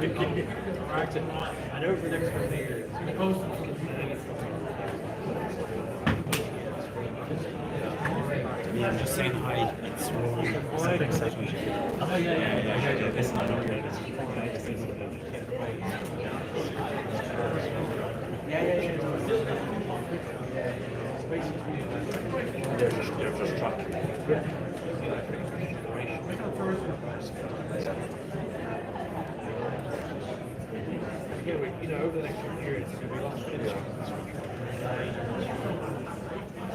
And over the next 20 years, I'm just saying hi. It's something exciting. Oh yeah. This one, okay. They're just tracking. over the next 20 years, it's going to be lots of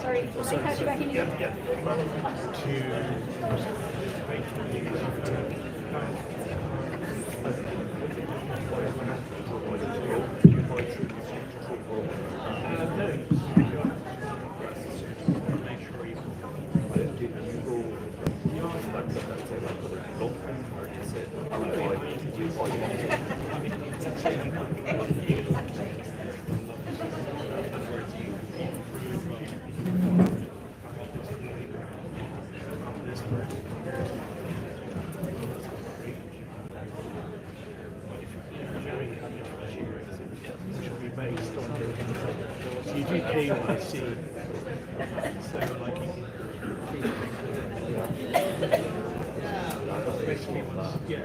Sorry, can I catch you back in here? So you do KYC, so like basically once you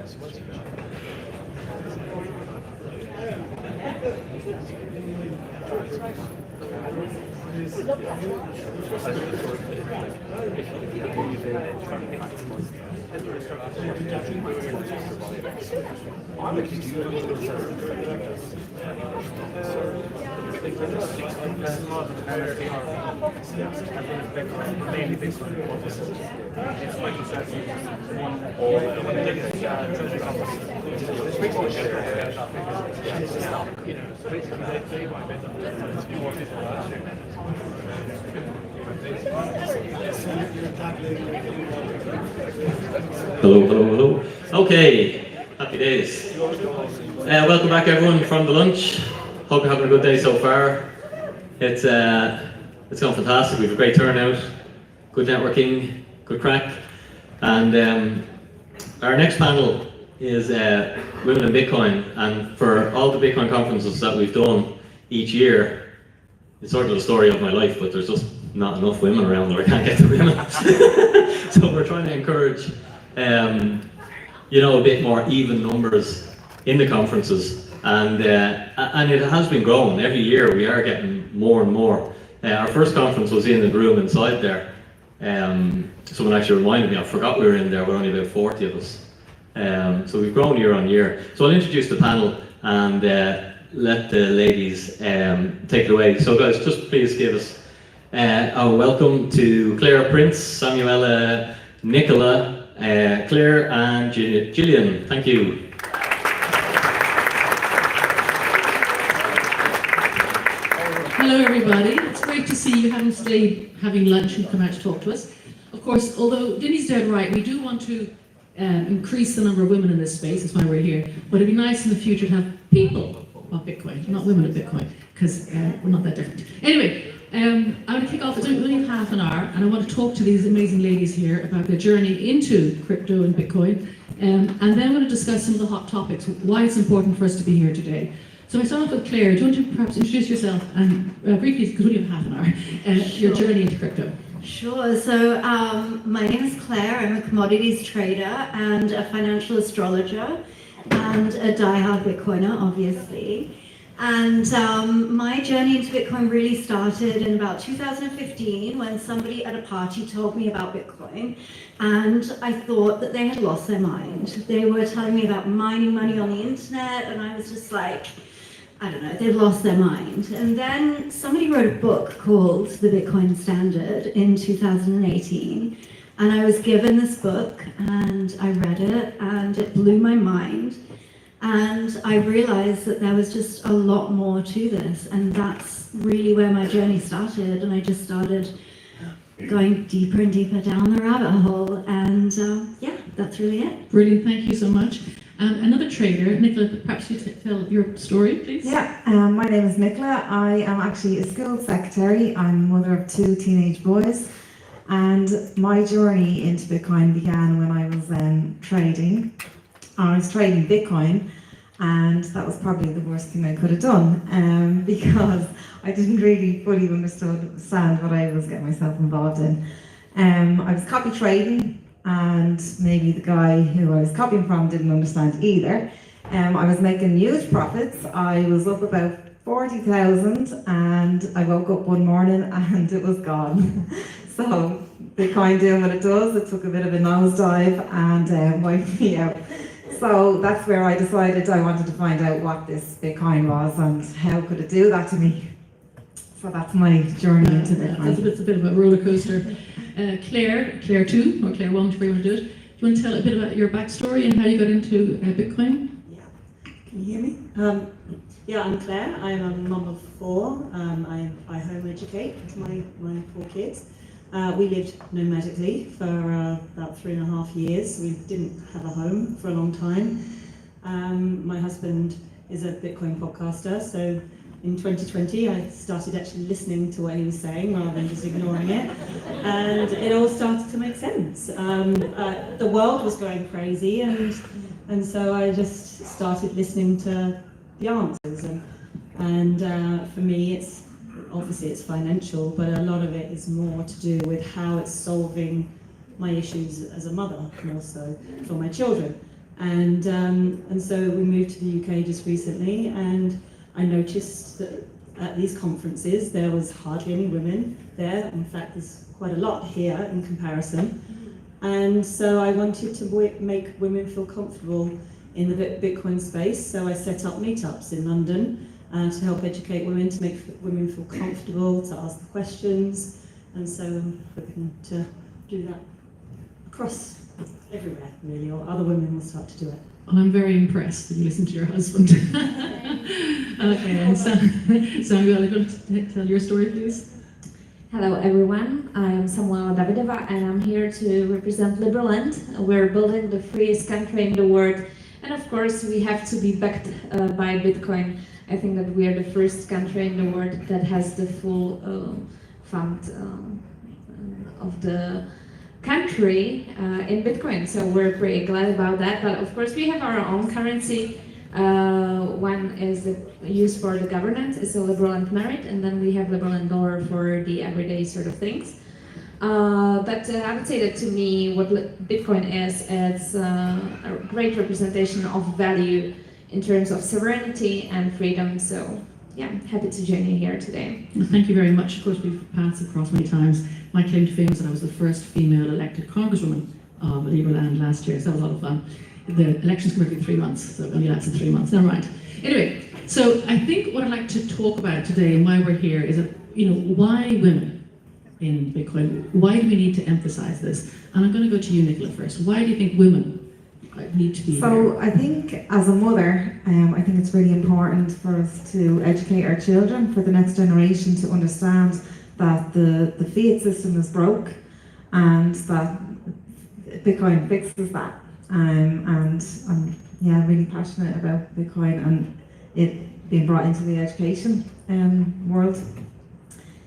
mainly Bitcoin. It's like so basically they buy Bitcoin. Hello. Okay, happy days. Welcome back everyone from the lunch. Hope you're having a good day so far. It's gone fantastic. We have a great turnout, good networking, good crack. And our next panel is Women in Bitcoin. And for all the Bitcoin conferences that we've done each year, it's sort of the story of my life, but there's just not enough women around that I can't get the women. So we're trying to encourage a bit more even numbers in the conferences, and it has been growing. Every year we are getting more and more. Our first conference was in the room inside there. Someone actually reminded me, I forgot we were in there, we're only about 40 of us. So we've grown year on year. So I'll introduce the panel and let the ladies take it away. So guys, just please give us a welcome to Claire Prince, Samuela, Nicola, Claire and Gillian. Thank you. Hello everybody, it's great to see you haven't stayed having lunch and come out to talk to us. Of course, although Dinny's dead right, we do want to increase the number of women in this space, that's why we're here, but it'd be nice in the future to have people of Bitcoin, not women of Bitcoin, because we're not that different. Anyway, I'm going to kick off, it's only half an hour, and I want to talk to these amazing ladies here about their journey into crypto and Bitcoin, and then I'm going to discuss some of the hot topics, why it's important for us to be here today. So I start off with Claire. Do you want to perhaps introduce yourself and briefly, because we only have half an hour, your journey into crypto? Sure. So my name is Claire. I'm a commodities trader and a financial astrologer and a die-hard Bitcoiner, obviously. And my journey into Bitcoin really started in about 2015 when somebody at a party told me about Bitcoin, and I thought that they had lost their mind. They were telling me about mining money on the internet, and I was just like, I don't know, they'd lost their mind. And then somebody wrote a book called The Bitcoin Standard in 2018. And I was given this book and I read it and it blew my mind. And I realized that there was just a lot more to this. And that's really where my journey started. And I just started going deeper and deeper down the rabbit hole. And yeah, that's really it. Brilliant, thank you so much. Another trader, Nicola, perhaps you tell your story, please. Yeah, my name is Nicola. I am actually a school secretary. I'm mother of 2 teenage boys. And my journey into Bitcoin began when I was trading. I was trading Bitcoin, And that was probably the worst thing I could have done, because I didn't really fully understand what I was getting myself involved in. I was copy trading, and maybe the guy who I was copying from didn't understand either. I was making huge profits. I was up about 40,000, and I woke up one morning and it was gone. So Bitcoin doing what it does, it took a bit of a nosedive and wiped me out. So that's where I decided I wanted to find out what this Bitcoin was and how could it do that to me. So that's my journey into Bitcoin. It's a bit of a roller coaster. Claire 2 or Claire 1, whichever you want to do it. Do you want to tell a bit about your backstory and how you got into Bitcoin? Yeah. Can you hear me? Yeah, I'm Claire. I'm a mum of 4. I home educate my 4 kids. We lived nomadically for about 3.5 years. We didn't have a home for a long time. My husband is a Bitcoin podcaster, so in 2020 I started actually listening to what he was saying rather than just ignoring it, and it all started to make sense. The world was going crazy, and so I just started listening to the answers, and for me it's obviously it's financial, but a lot of it is more to do with how it's solving my issues as a mother, more so for my children. And so we moved to the UK just recently, and I noticed that at these conferences there was hardly any women there. In fact, there's quite a lot here in comparison. And so I wanted to make women feel comfortable in the Bitcoin space, so I set up meetups in London to help educate women, to make women feel comfortable, to ask the questions, and so I'm hoping to do that across everywhere, really, or other women will start to do it. Well, I'm very impressed that you listen to your husband. Okay, and Samuel, you want to tell your story, please? Hello everyone, I am Samuel Davidova and I'm here to represent Liberland. We're building the freest country in the world, and of course we have to be backed by Bitcoin. I think that we are the first country in the world that has the full fund of the country in Bitcoin. So we're pretty glad about that. But of course we have our own currency. One is used for the governance, it's a Liberland merit, and then we have Liberland dollar for the everyday sort of things. But I would say that to me what Bitcoin is, it's a great representation of value in terms of sovereignty and freedom. So yeah, I'm happy to join you here today. Well, thank you very much. Of course, we've passed across many times. My claim to fame is that I was the first female elected congresswoman of Liberland last year, so that was a lot of fun. The elections come every 3 months, so it only lasted 3 months. Never mind. Anyway, so I think what I'd like to talk about today and why we're here is that, why women in Bitcoin? Why do we need to emphasize this? And I'm going to go to you, Nicola, first. Why do you think women need to be here? So I think as a mother, I think it's really important for us to educate our children, for the next generation to understand that the fiat system is broke and that Bitcoin fixes that. And I'm really passionate about Bitcoin and it being brought into the education world,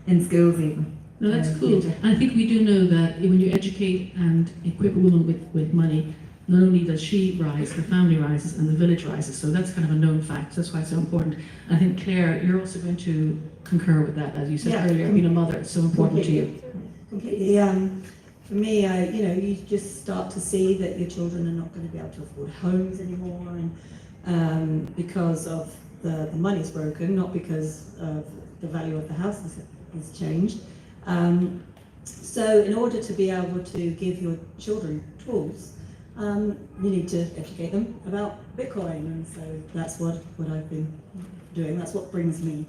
in schools even. No, that's cool. And I think we do know that when you educate and equip a woman with money, not only does she rise, the family rises and the village rises. So that's kind of a known fact. That's why it's so important. And I think, Claire, you're also going to concur with that, as you said earlier, being a mother, it's so important to you. Completely. For me, you just start to see that your children are not going to be able to afford homes anymore, and because of the money's broken, not because of the value of the house has changed. So in order to be able to give your children tools, you need to educate them about Bitcoin, and so that's what I've been doing. That's what brings me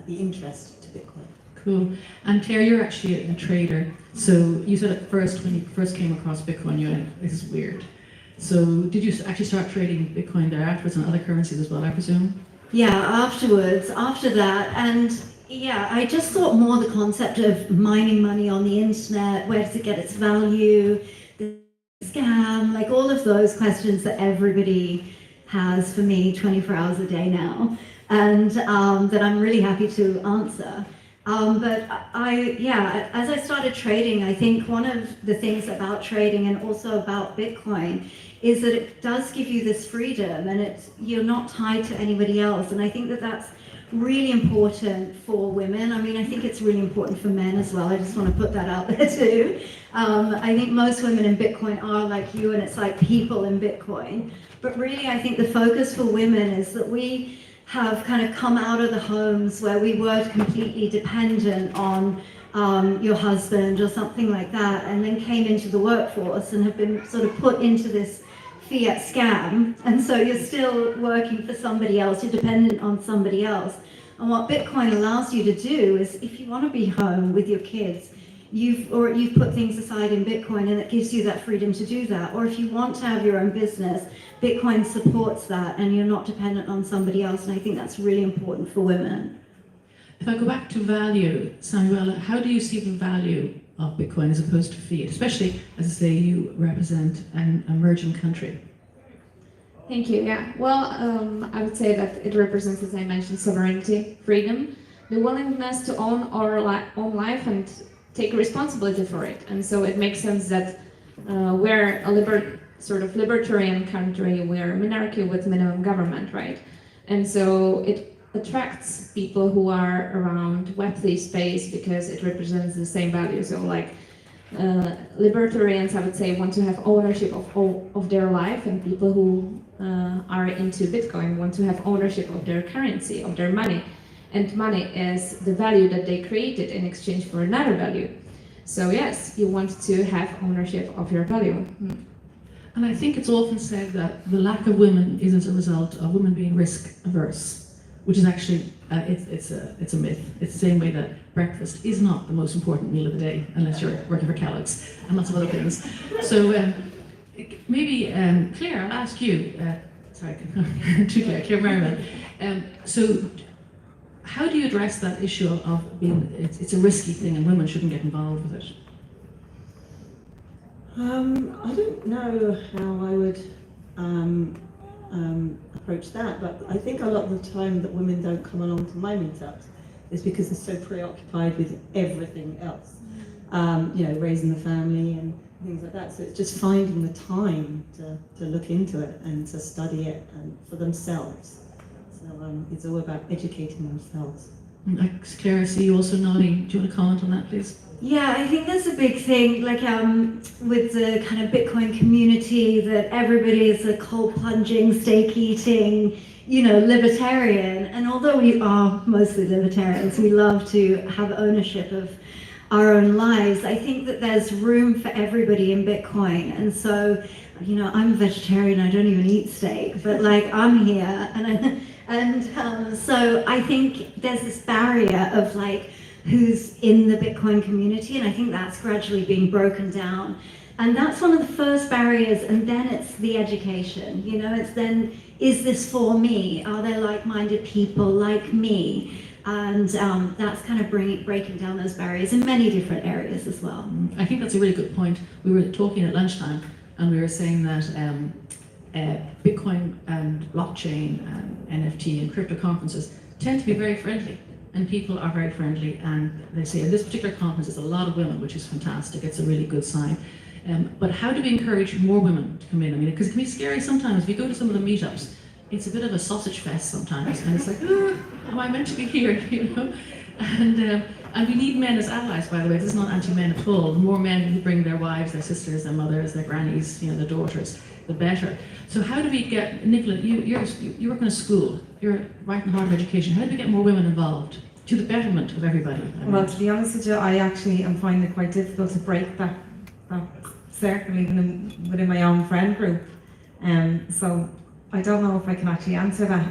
the interest to Bitcoin. Cool. And Claire, you're actually a trader. So you said at first, when you first came across Bitcoin, you went, this is weird. So did you actually start trading Bitcoin there afterwards and other currencies as well, I presume? Yeah, after that, and yeah, I just thought more the concept of mining money on the internet, where does it get its value, the scam, like all of those questions that everybody has for me 24 hours a day now, and that I'm really happy to answer. But as I started trading, I think one of the things about trading and also about Bitcoin is that it does give you this freedom, and you're not tied to anybody else. And I think that that's really important for women. I mean, I think it's really important for men as well. I just want to put that out there too. I think most women in Bitcoin are like you, and it's like people in Bitcoin. But really, I think the focus for women is that we have kind of come out of the homes where we were completely dependent on your husband or something like that, and then came into the workforce and have been sort of put into this fiat scam. And so you're still working for somebody else, you're dependent on somebody else. And what Bitcoin allows you to do is, if you want to be home with your kids, you've put things aside in Bitcoin, and it gives you that freedom to do that. Or if you want to have your own business, Bitcoin supports that, and you're not dependent on somebody else. And I think that's really important for women. If I go back to value, Samuela, how do you see the value of Bitcoin as opposed to fiat, especially, as I say, you represent an emerging country? Thank you. Yeah. Well, I would say that it represents, as I mentioned, sovereignty, freedom, the willingness to own our own life and take responsibility for it. And so it makes sense that we're a sort of libertarian country, we're a monarchy with minimum government, right? And so it attracts people who are around Web3 space because it represents the same values. So like libertarians, I would say, want to have ownership of their life, and people who are into Bitcoin want to have ownership of their currency, of their money. And money is the value that they created in exchange for another value. So yes, you want to have ownership of your value. And I think it's often said that the lack of women is as a result of women being risk averse, which is actually, it's a myth. It's the same way that breakfast is not the most important meal of the day, unless you're working for Kellogg's and lots of other things. So maybe, Claire, I'll ask you, sorry, to Claire Merriman. So how do you address that issue of being, it's a risky thing and women shouldn't get involved with it? I don't know how I would approach that, but I think a lot of the time that women don't come along to my meetups is because they're so preoccupied with everything else, raising the family and things like that. So it's just finding the time to look into it and to study it and for themselves. So it's all about educating themselves. Claire, I see you also nodding. Do you want to comment on that, please? Yeah, I think there's a big thing, like with the kind of Bitcoin community, that everybody is a cold plunging, steak eating, libertarian. And although we are mostly libertarians, we love to have ownership of our own lives. I think that there's room for everybody in Bitcoin. And so, I'm a vegetarian, I don't even eat steak, but I'm here. So I think there's this barrier of who's in the Bitcoin community, and I think that's gradually being broken down. And that's one of the first barriers, and then it's the education. It's then, is this for me? Are there like-minded people like me? And that's kind of breaking down those barriers in many different areas as well. I think that's a really good point. We were talking at lunchtime, and we were saying that Bitcoin and blockchain and NFT and crypto conferences tend to be very friendly. And people are very friendly, and they say in this particular conference there's a lot of women, which is fantastic. It's a really good sign. But how do we encourage more women to come in? I mean, because it can be scary sometimes. If you go to some of the meetups, it's a bit of a sausage fest sometimes, and it's like, am I meant to be here? And we need men as allies, by the way. This is not anti-men at all. The more men who bring their wives, their sisters, their mothers, their grannies, their daughters, the better. So how do we get, Nicola, you work in a school, you're right in the heart of education. How do we get more women involved to the betterment of everybody? Well, to be honest with you, I actually am finding it quite difficult to break that circle even within my own friend group. So I don't know if I can actually answer that.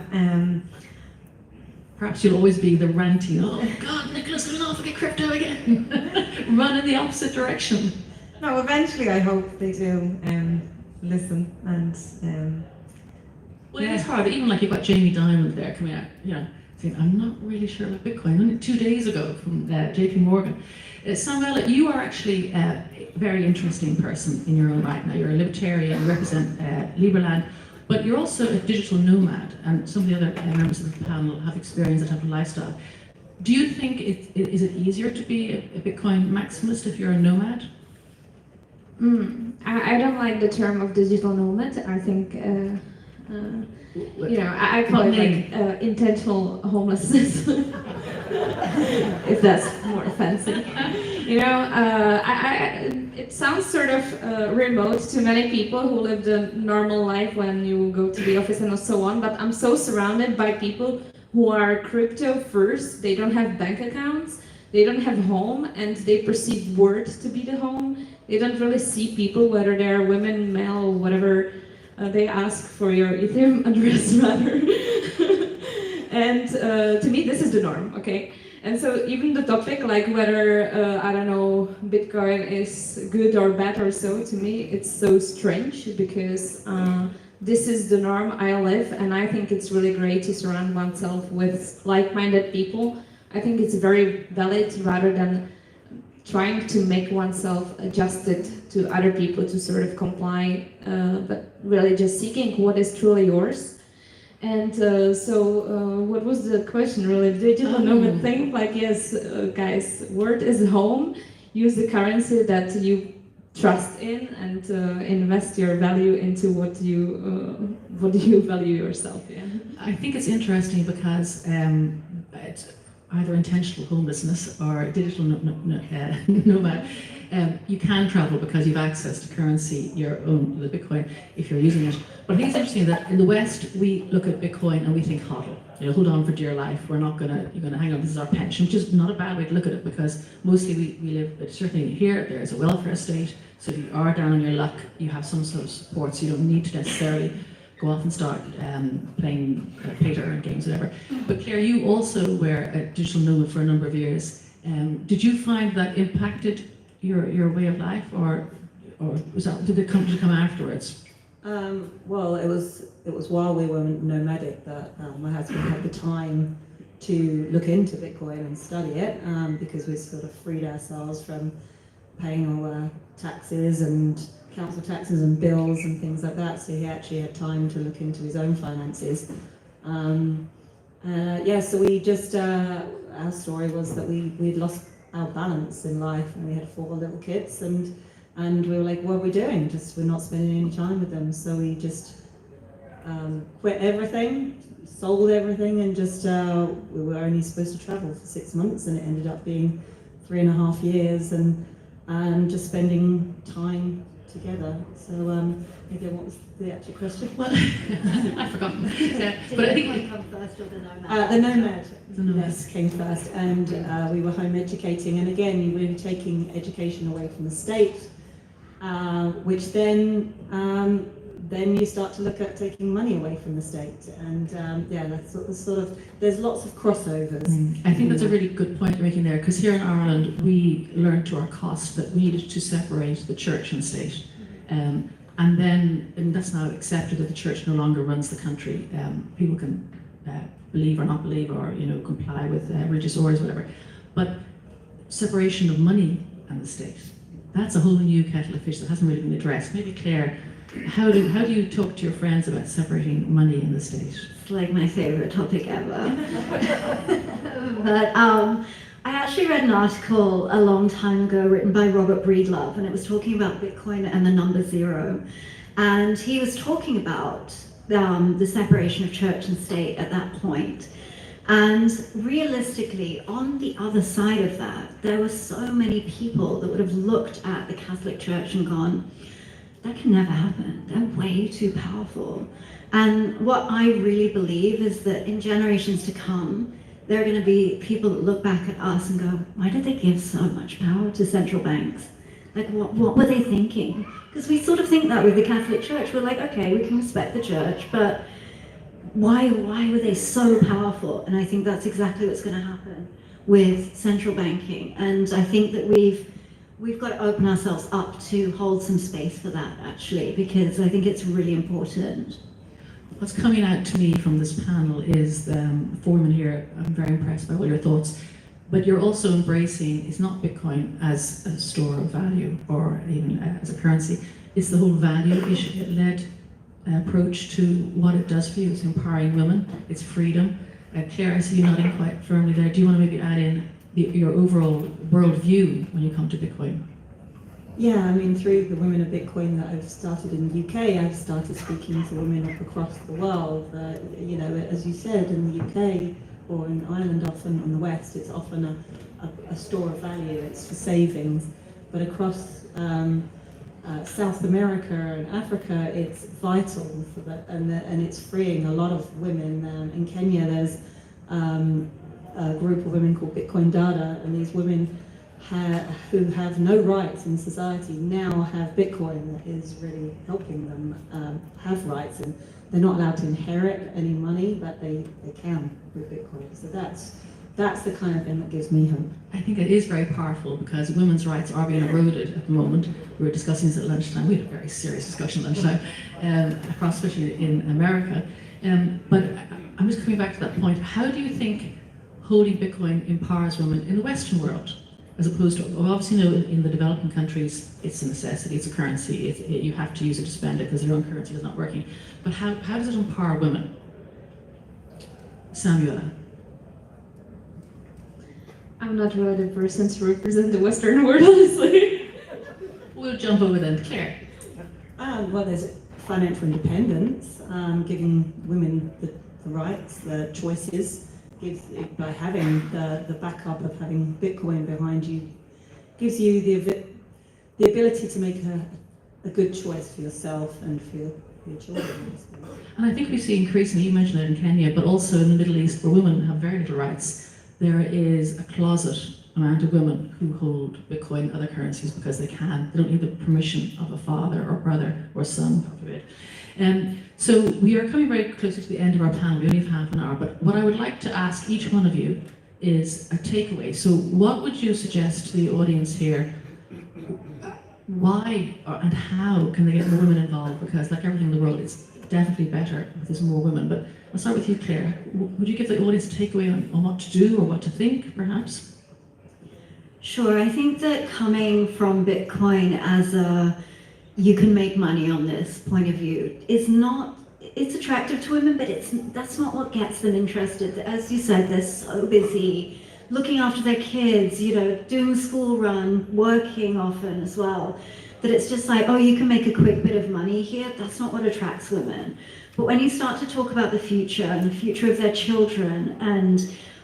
Perhaps you'll always be the ranty, oh God, Nicola's going off and get crypto again. Run in the opposite direction. No, eventually I hope they do listen and well, it is hard. Even you've got Jamie Dimon there coming out, saying, I'm not really sure about Bitcoin. Only 2 days ago from JP Morgan. Samuela, you are actually a very interesting person in your own right now. You're a libertarian, you represent Liberland, but you're also a digital nomad, and some of the other members of the panel have experienced that type of lifestyle. Do you think is it easier to be a Bitcoin maximalist if you're a nomad? I don't like the term of digital nomad. I think, I call it like intentional homelessness, if that's more fancy. It sounds sort of remote to many people who live the normal life when you go to the office and so on, but I'm so surrounded by people who are crypto first. They don't have bank accounts, they don't have home, and they perceive work to be the home. They don't really see people, whether they're women, male, whatever. They ask for your Ethereum address rather. And to me, this is the norm, okay? And so even the topic, like whether, Bitcoin is good or bad or so, to me, it's so strange because this is the norm I live, and I think it's really great to surround oneself with like-minded people. I think it's very valid rather than trying to make oneself adjusted to other people to sort of comply, but really just seeking what is truly yours. And what was the question really? Digital nomad thing? Like, yes, guys, word is home. Use the currency that you trust in and invest your value into what you value yourself. Yeah. I think it's interesting because it's either intentional homelessness or digital nomad. You can travel because you've access to currency, your own, the Bitcoin, if you're using it. But I think it's interesting that in the West, we look at Bitcoin and we think hodl. Hold on for dear life. You're gonna hang on, this is our pension, which is not a bad way to look at it because mostly we live, but certainly here, there's a welfare state. So if you are down on your luck, you have some sort of support, so you don't need to necessarily go off and start playing pater and games, whatever. But Claire, you also were a digital nomad for a number of years. Did you find that impacted your way of life, or did it come afterwards? Well, it was while we were nomadic that my husband had the time to look into Bitcoin and study it, because we sort of freed ourselves from paying all our taxes and council taxes and bills and things like that. So he actually had time to look into his own finances. So we just our story was that we'd lost our balance in life, and we had 4 little kids, and we were like, what are we doing? We're not spending any time with them. So we just quit everything, sold everything, and we were only supposed to travel for 6 months, and it ended up being 3.5 years, and just spending time together. So maybe what was the actual question? Well, I've forgotten. But I think Bitcoin come first or the nomad? The nomad, yes, came first, and we were home educating, and again, you were taking education away from the state, which then you start to look at taking money away from the state, and that's sort of there's lots of crossovers. I think that's a really good point you're making there, because here in Ireland we learned to our cost that we needed to separate the church and state, and that's now accepted that the church no longer runs the country. People can believe or not believe, or comply with religious orders, whatever. But separation of money and the state, that's a whole new kettle of fish that hasn't really been addressed. Maybe Claire, how do you talk to your friends about separating money and the state? It's like my favorite topic ever. But I actually read an article a long time ago written by Robert Breedlove, and it was talking about Bitcoin and the number 0. And he was talking about the separation of church and state at that point. And realistically, on the other side of that, there were so many people that would have looked at the Catholic Church and gone, that can never happen. They're way too powerful. And what I really believe is that in generations to come, there are going to be people that look back at us and go, why did they give so much power to central banks? Like, what were they thinking? Because we sort of think that with the Catholic Church. We're like, okay, we can respect the church, but why were they so powerful? And I think that's exactly what's going to happen with central banking. And I think that we've got to open ourselves up to hold some space for that, actually, because I think it's really important. What's coming out to me from this panel is the foreman here. I'm very impressed by all your thoughts, but you're also embracing, it's not Bitcoin as a store of value or even as a currency, it's the whole value-led approach to what it does for you. It's empowering women, it's freedom. Claire, I see you nodding quite firmly there. Do you want to maybe add in your overall worldview when you come to Bitcoin? Yeah, I mean, through the Women of Bitcoin that I've started in the UK, I've started speaking to women across the world. You know, as you said, in the UK or in Ireland, often in the West, it's often a store of value. It's for savings, but across South America and Africa, it's vital for that, and it's freeing a lot of women. In Kenya, there's a group of women called Bitcoin Data, and these women who have no rights in society now have Bitcoin that is really helping them have rights, and they're not allowed to inherit any money, but they can with Bitcoin. So that's the kind of thing that gives me hope. I think it is very powerful because women's rights are being eroded at the moment. We were discussing this at lunchtime. We had a very serious discussion at lunchtime, across, especially in America. But I'm just coming back to that point. How do you think holding Bitcoin empowers women in the Western world? As opposed to, well, obviously, you know, in the developing countries, it's a necessity, it's a currency, you have to use it to spend it because your own currency is not working. But how does it empower women? Samuela. I'm not really the person to represent the Western world, honestly. We'll jump over then. Claire. Well, there's financial independence, giving women the rights, the choices. By having the backup of having Bitcoin behind you, gives you the ability to make a good choice for yourself and for your children. And I think we see increasingly, you mentioned it in Kenya, but also in the Middle East where women have very little rights, there is a closet amount of women who hold Bitcoin and other currencies because they can. They don't need the permission of a father or brother or son, God forbid. So we are coming very closer to the end of our panel. We only have half an hour, but what I would like to ask each one of you is a takeaway. So what would you suggest to the audience here? Why and how can they get more women involved? Because like everything in the world, it's definitely better if there's more women. But I'll start with you, Claire. Would you give the audience a takeaway on what to do or what to think, perhaps? Sure, I think that coming from Bitcoin as you can make money on this point of view it's attractive to women, but that's not what gets them interested. As you said, they're so busy looking after their kids, you know, doing the school run, working often as well, that it's just like, oh, you can make a quick bit of money here. That's not what attracts women. But when you start to talk about the future and the future of their children and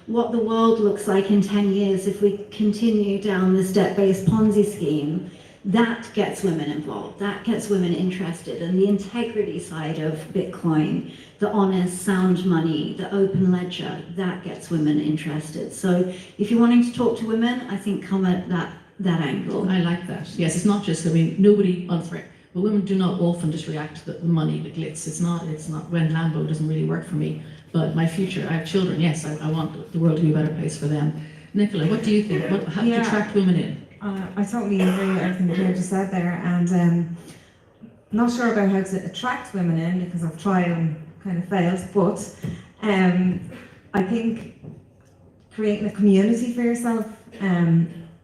what the world looks like in 10 years if we continue down this debt-based Ponzi scheme, that gets women involved, that gets women interested. And the integrity side of Bitcoin, the honest, sound money, the open ledger, that gets women interested. So if you're wanting to talk to women, I think come at that angle. I like that. Yes, it's not just, I mean, nobody on threat. But women do not often just react to the money, the glitz. It's not when Lambo doesn't really work for me. But my future, I have children, yes, I want the world to be a better place for them. Nicola, what do you think? How do you attract women in? I totally agree with everything Claire just said there, and not sure about how to attract women in because I've tried and kind of failed, but I think creating a community for yourself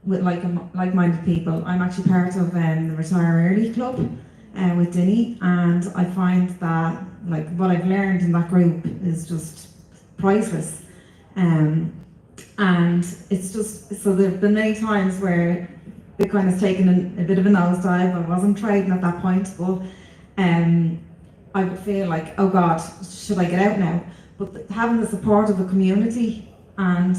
with like-minded people. I'm actually part of the Retire Early Club with Dinny, and I find that like what I've learned in that group is just priceless. And it's just, so there have been many times where Bitcoin has taken a bit of a nosedive. I wasn't trading at that point, but I would feel like, oh God, should I get out now? But having the support of a community and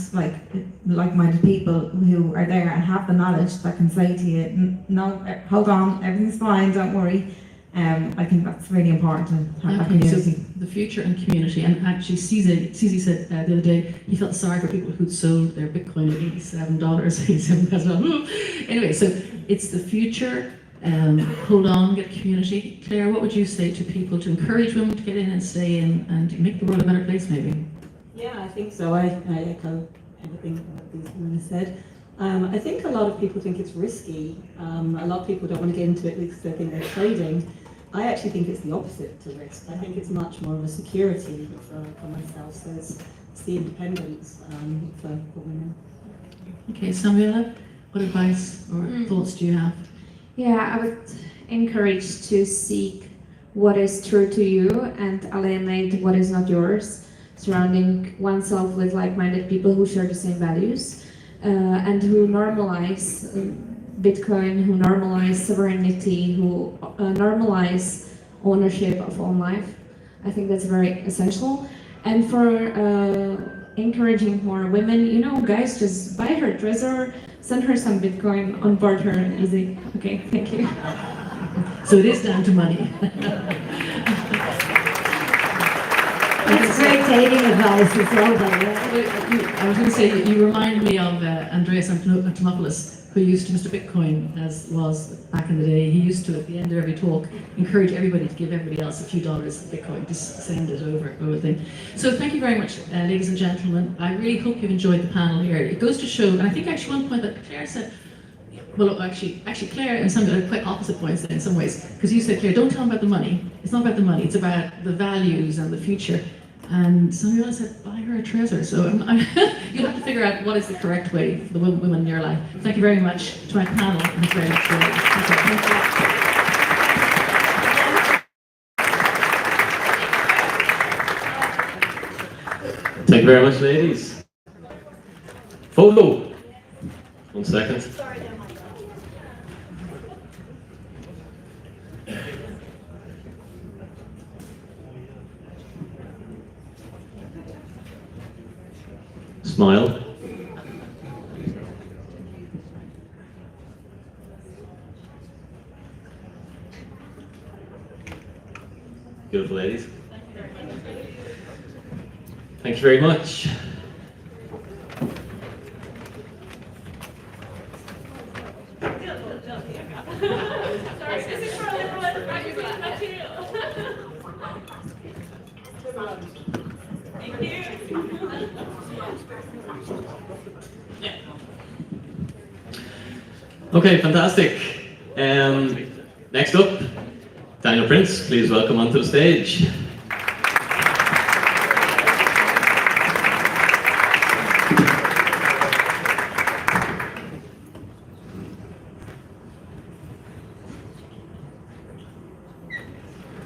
like-minded people who are there and have the knowledge that can say to you, no, hold on, everything's fine, don't worry. I think that's really important to have that community. So the future and community, and actually Cizi said the other day he felt sorry for people who'd sold their Bitcoin at $87. Anyway, so it's the future. Hold on, get a community. Claire, what would you say to people to encourage women to get in and stay in and make the world a better place, maybe? Yeah, I think so. I echo everything that these women have said. I think a lot of people think it's risky. A lot of people don't want to get into it because they think they're trading. I actually think it's the opposite to risk. I think it's much more of a security for myself. So it's the independence for women. Okay, Samuela, what advice or thoughts do you have? Yeah, I would encourage to seek what is true to you and alienate what is not yours, surrounding oneself with like-minded people who share the same values and who normalize Bitcoin, who normalize sovereignty, who normalize ownership of own life. I think that's very essential. And for encouraging more women, you know, guys, just buy her treasure, send her some Bitcoin, onboard her, easy. Okay, thank you. So it is down to money. That's great dating advice as well, by the way. I was going to say, you remind me of Andreas Antonopoulos, who used to, Mr. Bitcoin, as was back in the day, he used to, at the end of every talk, encourage everybody to give everybody else a few dollars of Bitcoin, just send it over thing. So thank you very much, ladies and gentlemen. I really hope you've enjoyed the panel here. It goes to show, and I think actually one point that Claire said, well, actually Claire and some quite opposite points in some ways, because you said, Claire, don't tell them about the money. It's not about the money, it's about the values and the future. And somebody else said, buy her a treasure. So you'll have to figure out what is the correct way for the women in your life. Thank you very much to my panel. And very much Thank you very much, ladies. Photo. 1 second. Smile. Beautiful ladies. Thank you very much. Okay, fantastic. Next up, Daniel Prince, please welcome onto the stage.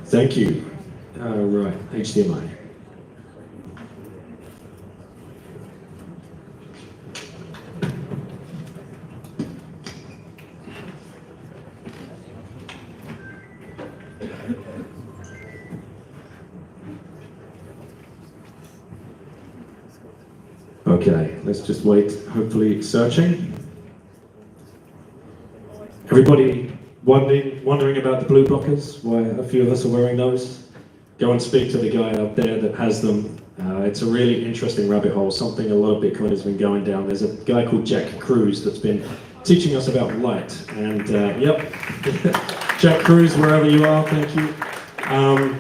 Thank you. Right, HDMI. Okay, let's just wait, hopefully searching. Everybody wondering about the blue blockers, why a few of us are wearing those? Go and speak to the guy out there that has them. It's a really interesting rabbit hole, something a lot of Bitcoin has been going down. There's a guy called Jack Cruz that's been teaching us about light, and yep, Jack Cruz, wherever you are, thank you.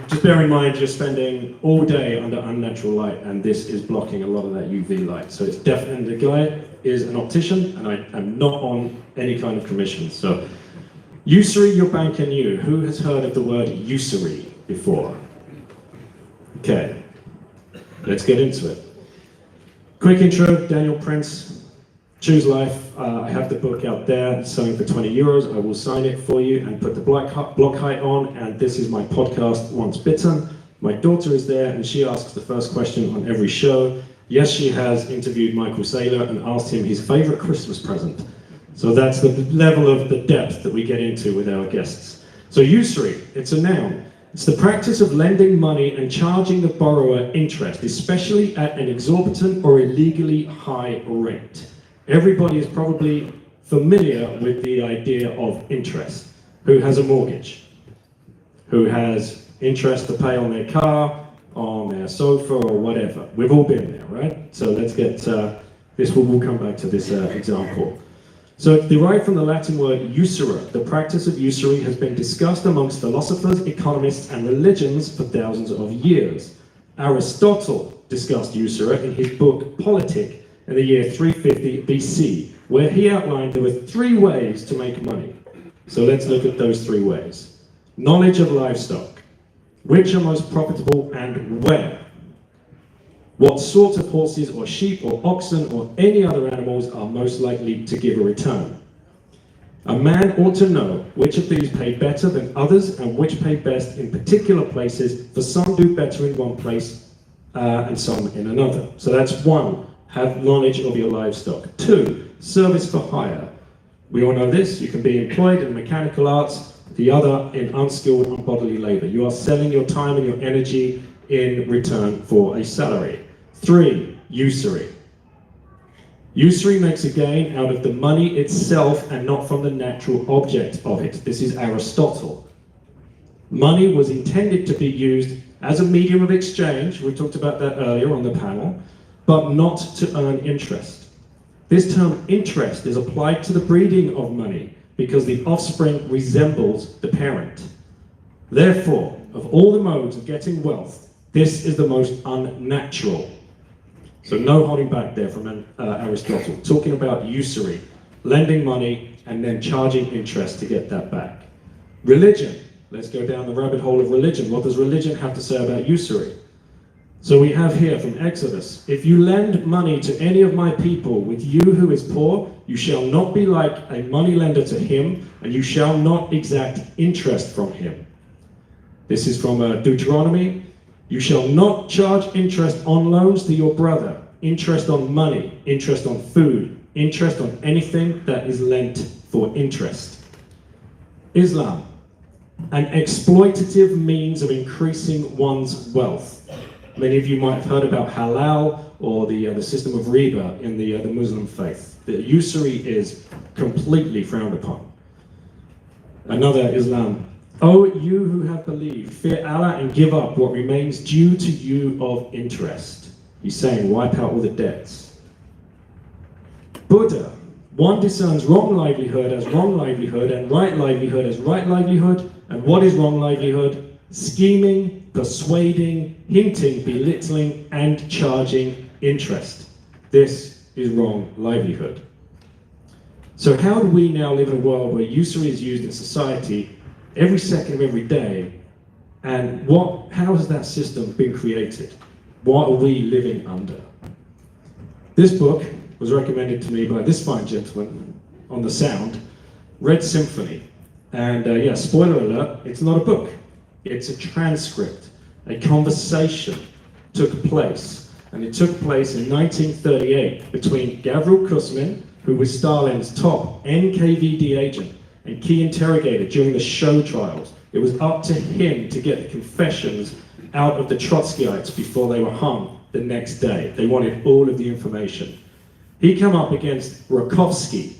Just bear in mind you're spending all day under unnatural light, and this is blocking a lot of that UV light. So it's definitely, the guy is an optician, and I am not on any kind of commission. So, Usury, your bank and you. Who has heard of the word usury before? Okay, let's get into it. Quick intro, Daniel Prince, Choose Life. I have the book out there, it's selling for 20 euros. I will sign it for you and put the block height on. And this is my podcast, Once Bitten. My daughter is there and she asks the first question on every show. Yes, she has interviewed Michael Saylor and asked him his favorite Christmas present. So that's the level of the depth that we get into with our guests. So usury, it's a noun. It's the practice of lending money and charging the borrower interest, especially at an exorbitant or illegally high rate. Everybody is probably familiar with the idea of interest. Who has a mortgage? Who has interest to pay on their car, on their sofa, or whatever? We've all been there, right? So let's get this. We'll come back to this example. So it's derived from the Latin word usura. The practice of usury has been discussed amongst philosophers, economists, and religions for thousands of years. Aristotle discussed usura in his book Politic in the year 350 BC, where he outlined there were 3 ways to make money. So let's look at those 3 ways. Knowledge of livestock. Which are most profitable and where? What sort of horses or sheep or oxen or any other animals are most likely to give a return? A man ought to know which of these pay better than others and which pay best in particular places, for some do better in one place and some in another. So that's 1, have knowledge of your livestock. 2, service for hire. We all know this. You can be employed in mechanical arts, the other in unskilled, unbodily labor. You are selling your time and your energy in return for a salary. 3, usury. Usury makes a gain out of the money itself and not from the natural object of it. This is Aristotle. Money was intended to be used as a medium of exchange, we talked about that earlier on the panel, but not to earn interest. This term interest is applied to the breeding of money because the offspring resembles the parent. Therefore, of all the modes of getting wealth, this is the most unnatural. So no holding back there from Aristotle, talking about usury, lending money and then charging interest to get that back. Religion, let's go down the rabbit hole of religion. What does religion have to say about usury? So we have here from Exodus, if you lend money to any of my people with you who is poor, you shall not be like a money lender to him, and you shall not exact interest from him. This is from Deuteronomy. You shall not charge interest on loans to your brother, interest on money, interest on food, interest on anything that is lent for interest. Islam, an exploitative means of increasing one's wealth. Many of you might have heard about halal or the system of riba in the Muslim faith. The usury is completely frowned upon. Another Islam. O you who have believed, fear Allah and give up what remains due to you of interest. He's saying wipe out all the debts. Buddha. One discerns wrong livelihood as wrong livelihood and right livelihood as right livelihood. And what is wrong livelihood? Scheming, persuading, hinting, belittling, and charging interest. This is wrong livelihood. So how do we now live in a world where usury is used in society every second of every day? And how has that system been created? What are we living under? This book was recommended to me by this fine gentleman on the sound, read Symphony. And yeah, spoiler alert, it's not a book. It's a transcript. A conversation took place. And it took place in 1938 between Gavril Kuzmin, who was Stalin's top NKVD agent and key interrogator during the show trials. It was up to him to get the confessions out of the Trotskyites before they were hung the next day. They wanted all of the information. He came up against Rakovsky.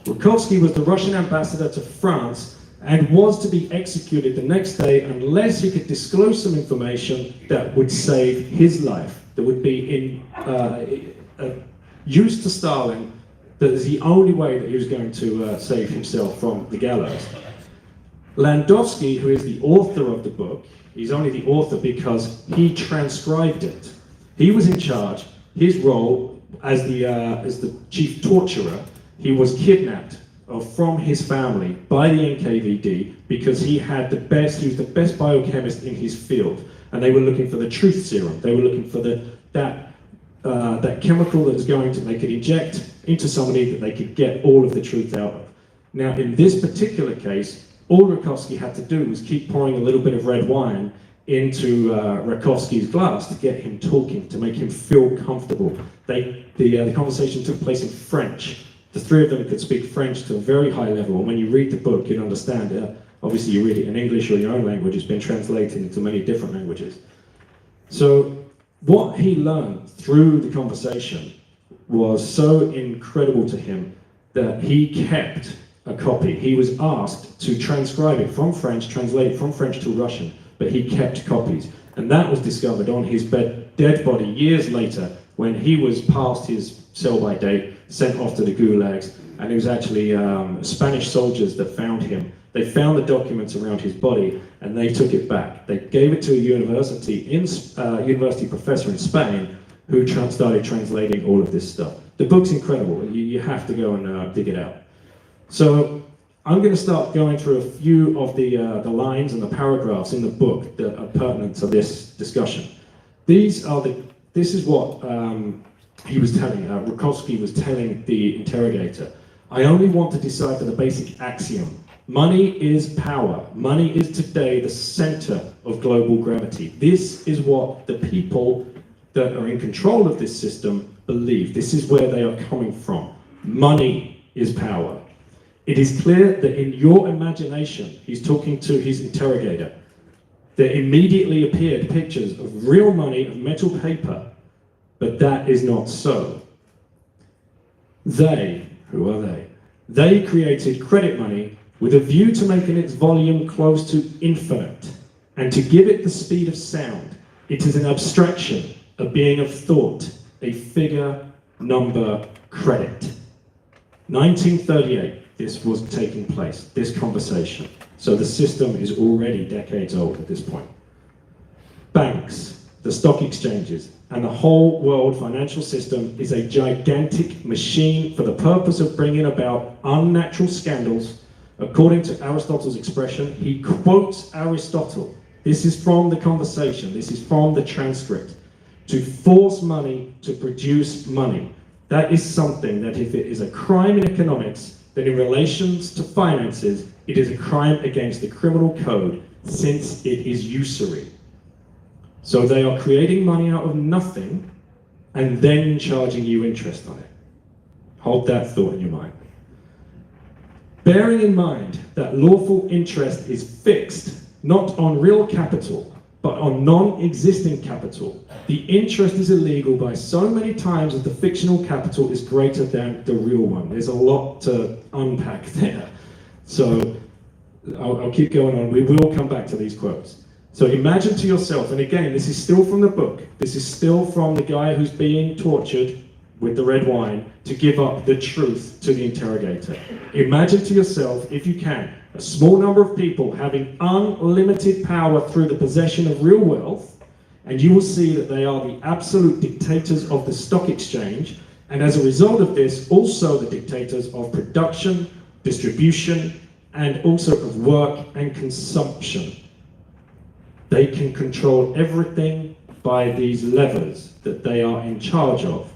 Rakovsky was the Russian ambassador to France and was to be executed the next day unless he could disclose some information that would save his life, that would be used to Stalin. That is the only way that he was going to save himself from the gallows. Landowski, who is the author of the book, he's only the author because he transcribed it. He was in charge. His role as the chief torturer, he was kidnapped from his family by the NKVD because he was the best biochemist in his field, and they were looking for the truth serum. They were looking for that chemical that was they could inject into somebody that they could get all of the truth out of. Now, in this particular case, all Rakovsky had to do was keep pouring a little bit of red wine into Rakovsky's glass to get him talking, to make him feel comfortable. The conversation took place in French. The three of them could speak French to a very high level, and when you read the book, you'd understand it. Obviously, you read it in English or your own language. It's been translated into many different languages. So what he learned through the conversation was so incredible to him that he kept a copy. He was asked to transcribe it from French, translate it from French to Russian, but he kept copies. And that was discovered on his dead body years later when he was past his sell-by date, sent off to the gulags, and it was actually Spanish soldiers that found him. They found the documents around his body and they took it back. They gave it to a university professor in Spain who started translating all of this stuff. The book's incredible. You have to go and dig it out. So I'm going to start going through a few of the lines and the paragraphs in the book that are pertinent to this discussion. This is what he was telling, Rakovsky was telling the interrogator. I only want to decipher the basic axiom. Money is power. Money is today the center of global gravity. This is what the people that are in control of this system believe. This is where they are coming from. Money is power. It is clear that in your imagination, he's talking to his interrogator, there immediately appeared pictures of real money, of metal paper, but that is not so. They, who are they? They created credit money with a view to making its volume close to infinite and to give it the speed of sound. It is an abstraction, a being of thought, a figure, number, credit. 1938, this was taking place, this conversation. So the system is already decades old at this point. Banks, the stock exchanges, and the whole world financial system is a gigantic machine for the purpose of bringing about unnatural scandals. According to Aristotle's expression, he quotes Aristotle. This is from the conversation, this is from the transcript. To force money to produce money. That is something that if it is a crime in economics, then in relations to finances, it is a crime against the criminal code since it is usury. So they are creating money out of nothing and then charging you interest on it. Hold that thought in your mind. Bearing in mind that lawful interest is fixed, not on real capital, but on non-existing capital, the interest is illegal by so many times that the fictional capital is greater than the real one. There's a lot to unpack there. So I'll keep going on. We will come back to these quotes. So imagine to yourself, and again, this is still from the book. This is still from the guy who's being tortured with the red wine to give up the truth to the interrogator. Imagine to yourself, if you can, a small number of people having unlimited power through the possession of real wealth, and you will see that they are the absolute dictators of the stock exchange, and as a result of this, also the dictators of production, distribution, and also of work and consumption. They can control everything by these levers that they are in charge of.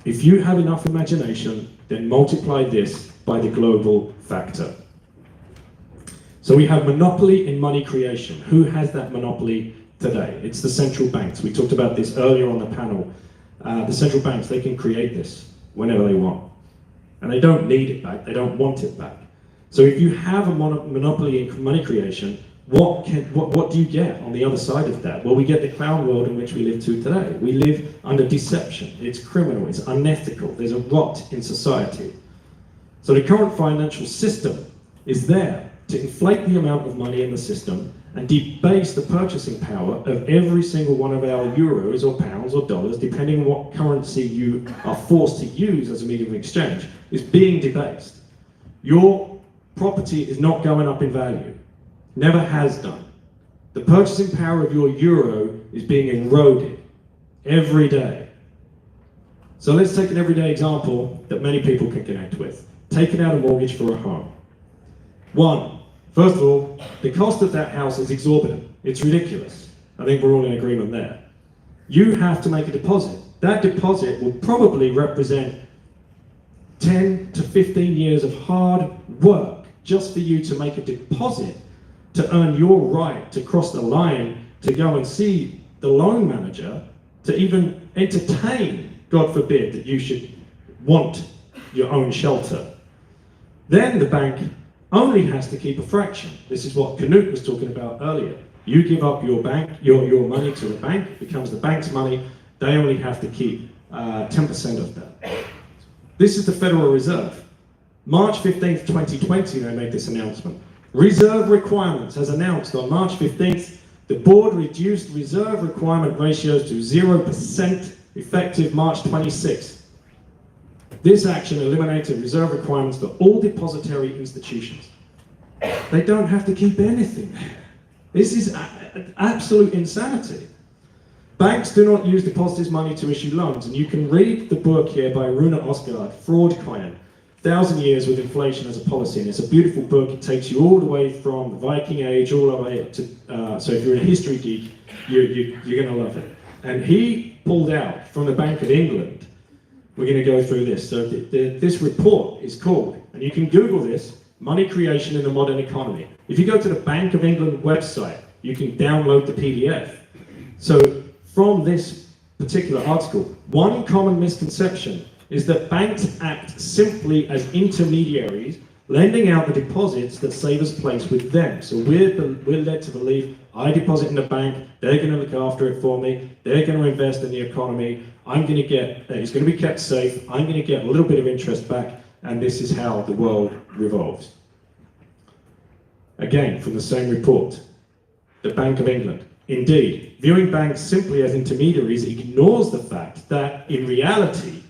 If you have enough imagination, then multiply this by the global factor. So we have monopoly in money creation. Who has that monopoly today? It's the central banks. We talked about this earlier on the panel. The central banks, they can create this whenever they want. And they don't need it back, they don't want it back. So if you have a monopoly in money creation, what do you get on the other side of that? Well, we get the clown world in which we live to today. We live under deception. It's criminal, it's unethical. There's a rot in society. So the current financial system is there to inflate the amount of money in the system and debase the purchasing power of every single one of our euros or pounds or dollars, depending on what currency you are forced to use as a medium of exchange, is being debased. Your property is not going up in value. Never has done. The purchasing power of your euro is being eroded every day. So let's take an everyday example that many people can connect with. Taking out a mortgage for a home. First of all, the cost of that house is exorbitant. It's ridiculous. I think we're all in agreement there. You have to make a deposit. That deposit will probably represent 10 to 15 years of hard work just for you to make a deposit to earn your right to cross the line, to go and see the loan manager, to even entertain, God forbid, that you should want your own shelter. Then the bank only has to keep a fraction. This is what Knut was talking about earlier. You give up your money to the bank, it becomes the bank's money, they only have to keep 10% of that. This is the Federal Reserve. March 15th, 2020, they made this announcement. Reserve requirements, as announced on March 15th, the board reduced reserve requirement ratios to 0% effective March 26th. This action eliminated reserve requirements for all depository institutions. They don't have to keep anything. This is absolute insanity. Banks do not use depositors' money to issue loans, and you can read the book here by Rune Osgaard, Fraudcoin, 1,000 Years with Inflation as a Policy, and it's a beautiful book. It takes you all the way from the Viking Age all the way up to, so if you're a history geek, you're going to love it. And he pulled out from the Bank of England. We're going to go through this. So this report is called, and you can Google this, Money Creation in the Modern Economy. If you go to the Bank of England website, you can download the PDF. So from this particular article, one common misconception is that banks act simply as intermediaries, lending out the deposits that savers place with them. So we're led to believe, I deposit in the bank, they're going to look after it for me, they're going to invest in the economy, it's going to be kept safe, I'm going to get a little bit of interest back, and this is how the world revolves. Again, from the same report, the Bank of England. Indeed, viewing banks simply as intermediaries ignores the fact that in reality,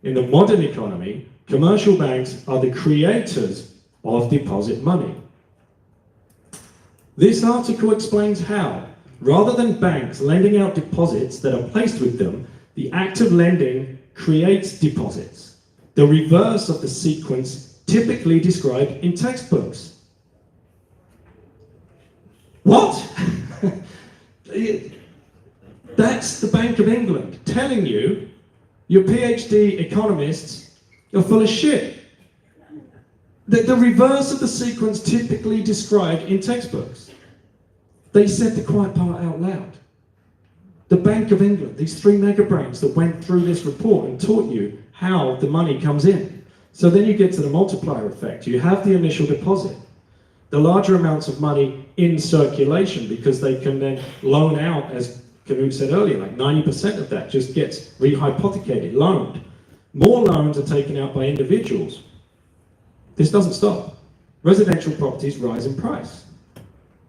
in the modern economy, commercial banks are the creators of deposit money. This article explains how, rather than banks lending out deposits that are placed with them, the act of lending creates deposits, the reverse of the sequence typically described in textbooks. What? That's the Bank of England telling you your PhD economists are full of shit. The reverse of the sequence typically described in textbooks. They said the quiet part out loud. The Bank of England, these three mega brains that went through this report and taught you how the money comes in. So then you get to the multiplier effect. You have the initial deposit. The larger amounts of money in circulation, because they can then loan out, as Knut said earlier, like 90% of that just gets rehypothecated, loaned. More loans are taken out by individuals. This doesn't stop. Residential properties rise in price.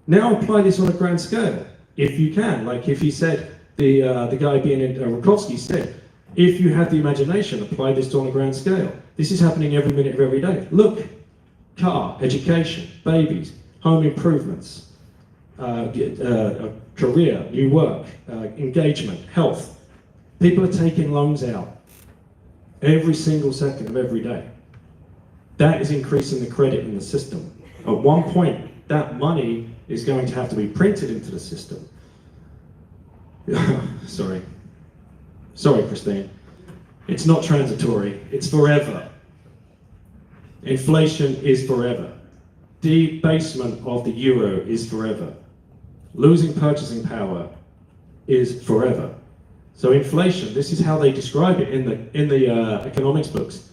Now apply this on a grand scale, if you can. Like if you said, the guy being in Rakowski said, if you had the imagination, apply this on a grand scale. This is happening every minute of every day. Look, car, education, babies, home improvements, career, new work, engagement, health. People are taking loans out every single second of every day. That is increasing the credit in the system. At one point, that money is going to have to be printed into the system. Sorry, Christine. It's not transitory, it's forever. Inflation is forever. Debasement of the euro is forever. Losing purchasing power is forever. So inflation, this is how they describe it in the economics books.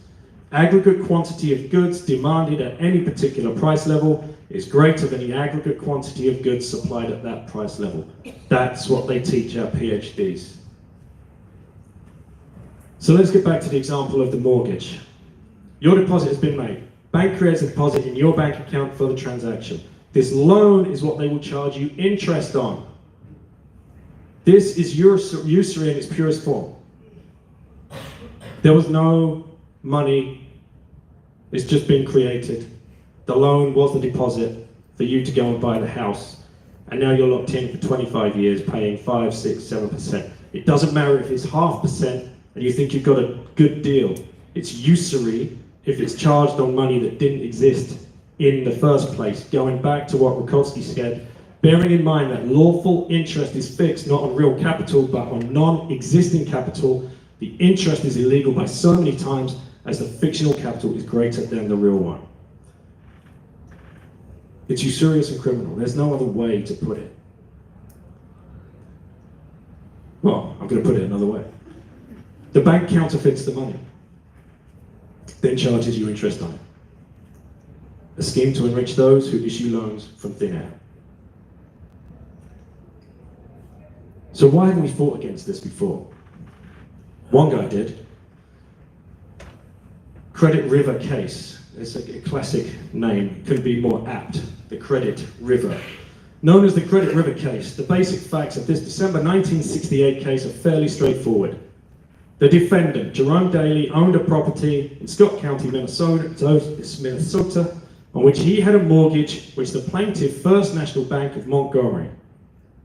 Aggregate quantity of goods demanded at any particular price level is greater than the aggregate quantity of goods supplied at that price level. That's what they teach our PhDs. So let's get back to the example of the mortgage. Your deposit has been made. Bank creates a deposit in your bank account for the transaction. This loan is what they will charge you interest on. This is usury in its purest form. There was no money, it's just been created. The loan was the deposit for you to go and buy the house. And now you're locked in for 25 years paying 5, 6, 7%. It doesn't matter if it's 0.5% and you think you've got a good deal. It's usury if it's charged on money that didn't exist in the first place. Going back to what Rakowski said, bearing in mind that lawful interest is fixed not on real capital but on non-existing capital, the interest is illegal by so many times as the fictional capital is greater than the real one. It's usurious and criminal. There's no other way to put it. Well, I'm going to put it another way. The bank counterfeits the money, then charges you interest on it. A scheme to enrich those who issue loans from thin air. So why haven't we fought against this before? One guy did. Credit River case. It's a classic name, couldn't be more apt. The Credit River. Known as the Credit River case, the basic facts of this December 1968 case are fairly straightforward. The defendant, Jerome Daly, owned a property in Scott County, Minnesota, on which he had a mortgage which the plaintiff, First National Bank of Montgomery,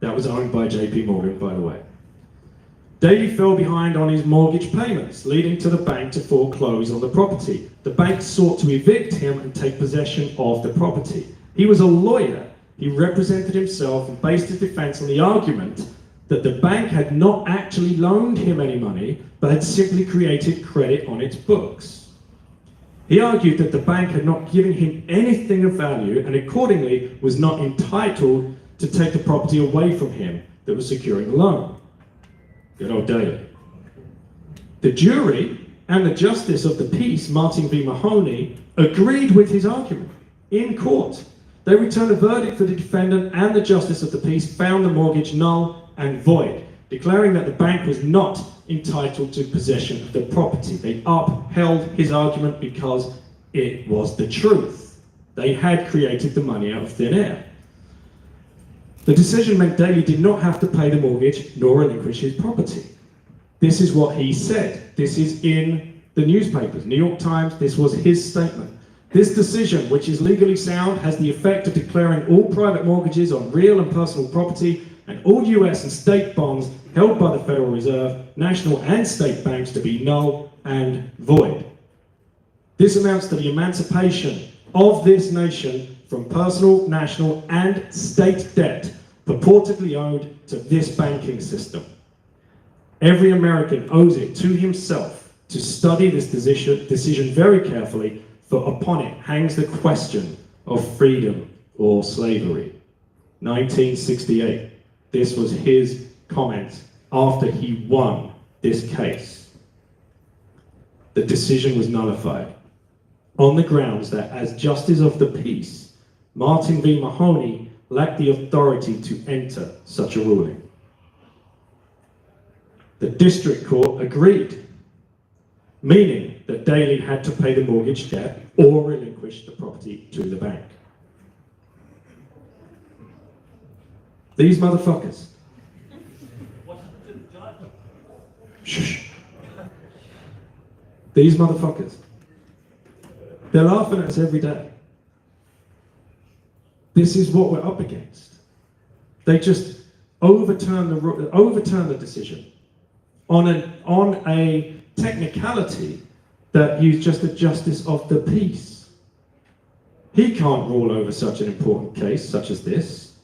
that was owned by JP Morgan, by the way. Daly fell behind on his mortgage payments, leading to the bank to foreclose on the property. The bank sought to evict him and take possession of the property. He was a lawyer. He represented himself and based his defense on the argument that the bank had not actually loaned him any money, but had simply created credit on its books. He argued that the bank had not given him anything of value and accordingly was not entitled to take the property away from him that was securing the loan. Good old Daly. The jury and the Justice of the Peace, Martin v. Mahoney, agreed with his argument in court. They returned a verdict for the defendant, and the Justice of the Peace found the mortgage null and void, declaring that the bank was not entitled to possession of the property. They upheld his argument because it was the truth. They had created the money out of thin air. The decision meant Daley did not have to pay the mortgage nor relinquish his property. This is what he said. This is in the newspapers, New York Times. This was his statement. This decision, which is legally sound, has the effect of declaring all private mortgages on real and personal property and all US and state bonds held by the Federal Reserve, national and state banks to be null and void. This amounts to the emancipation of this nation from personal, national, and state debt purportedly owed to this banking system. Every American owes it to himself to study this decision very carefully, for upon it hangs the question of freedom or slavery. 1968. This was his comment after he won this case. The decision was nullified on the grounds that, as Justice of the Peace, Martin v. Mahoney lacked the authority to enter such a ruling. The district court agreed, meaning that Daley had to pay the mortgage debt or relinquish the property to the bank. These motherfuckers. Shh. These motherfuckers. They're laughing at us every day. This is what we're up against. They just overturn the decision on a technicality that he's just a justice of the peace. He can't rule over such an important case such as this.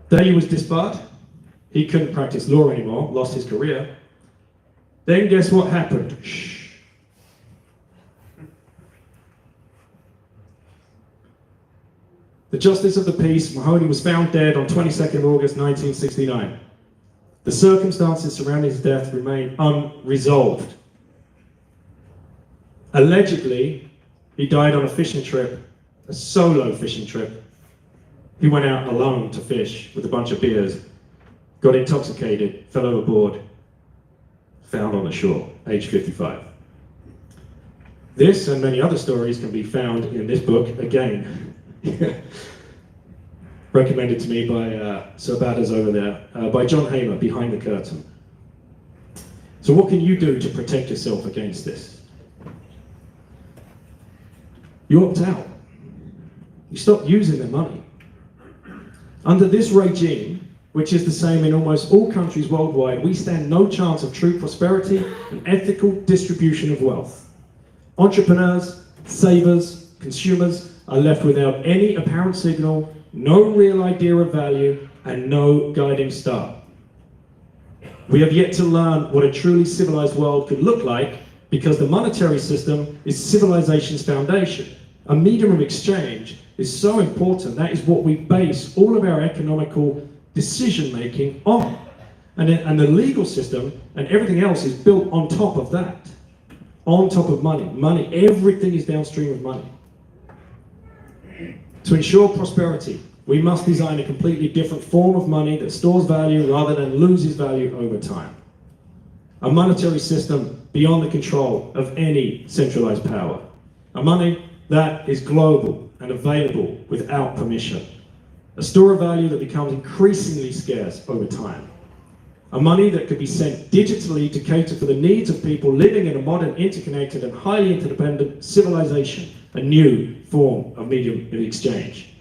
Daley was disbarred. He couldn't practice law anymore, lost his career. Then guess what happened? Shh. The Justice of the Peace, Mahoney, was found dead on 22nd August 1969. The circumstances surrounding his death remain unresolved. Allegedly, he died on a fishing trip, a solo fishing trip. He went out alone to fish with a bunch of beers, got intoxicated, fell overboard, found on the shore, age 55. This and many other stories can be found in this book, again, recommended to me by Sir Badders over there, by John Hamer, Behind the Curtain. So what can you do to protect yourself against this? You opt out. You stop using the money. Under this regime, which is the same in almost all countries worldwide, we stand no chance of true prosperity and ethical distribution of wealth. Entrepreneurs, savers, consumers are left without any apparent signal, no real idea of value, and no guiding star. We have yet to learn what a truly civilized world could look like, because the monetary system is civilization's foundation. A medium of exchange is so important. That is what we base all of our economical decision-making on. And the legal system and everything else is built on top of that. On top of money. Money, everything is downstream of money. To ensure prosperity, we must design a completely different form of money that stores value rather than loses value over time. A monetary system beyond the control of any centralized power. A money that is global and available without permission. A store of value that becomes increasingly scarce over time. A money that could be sent digitally to cater for the needs of people living in a modern, interconnected, and highly interdependent civilization, a new form of medium of exchange.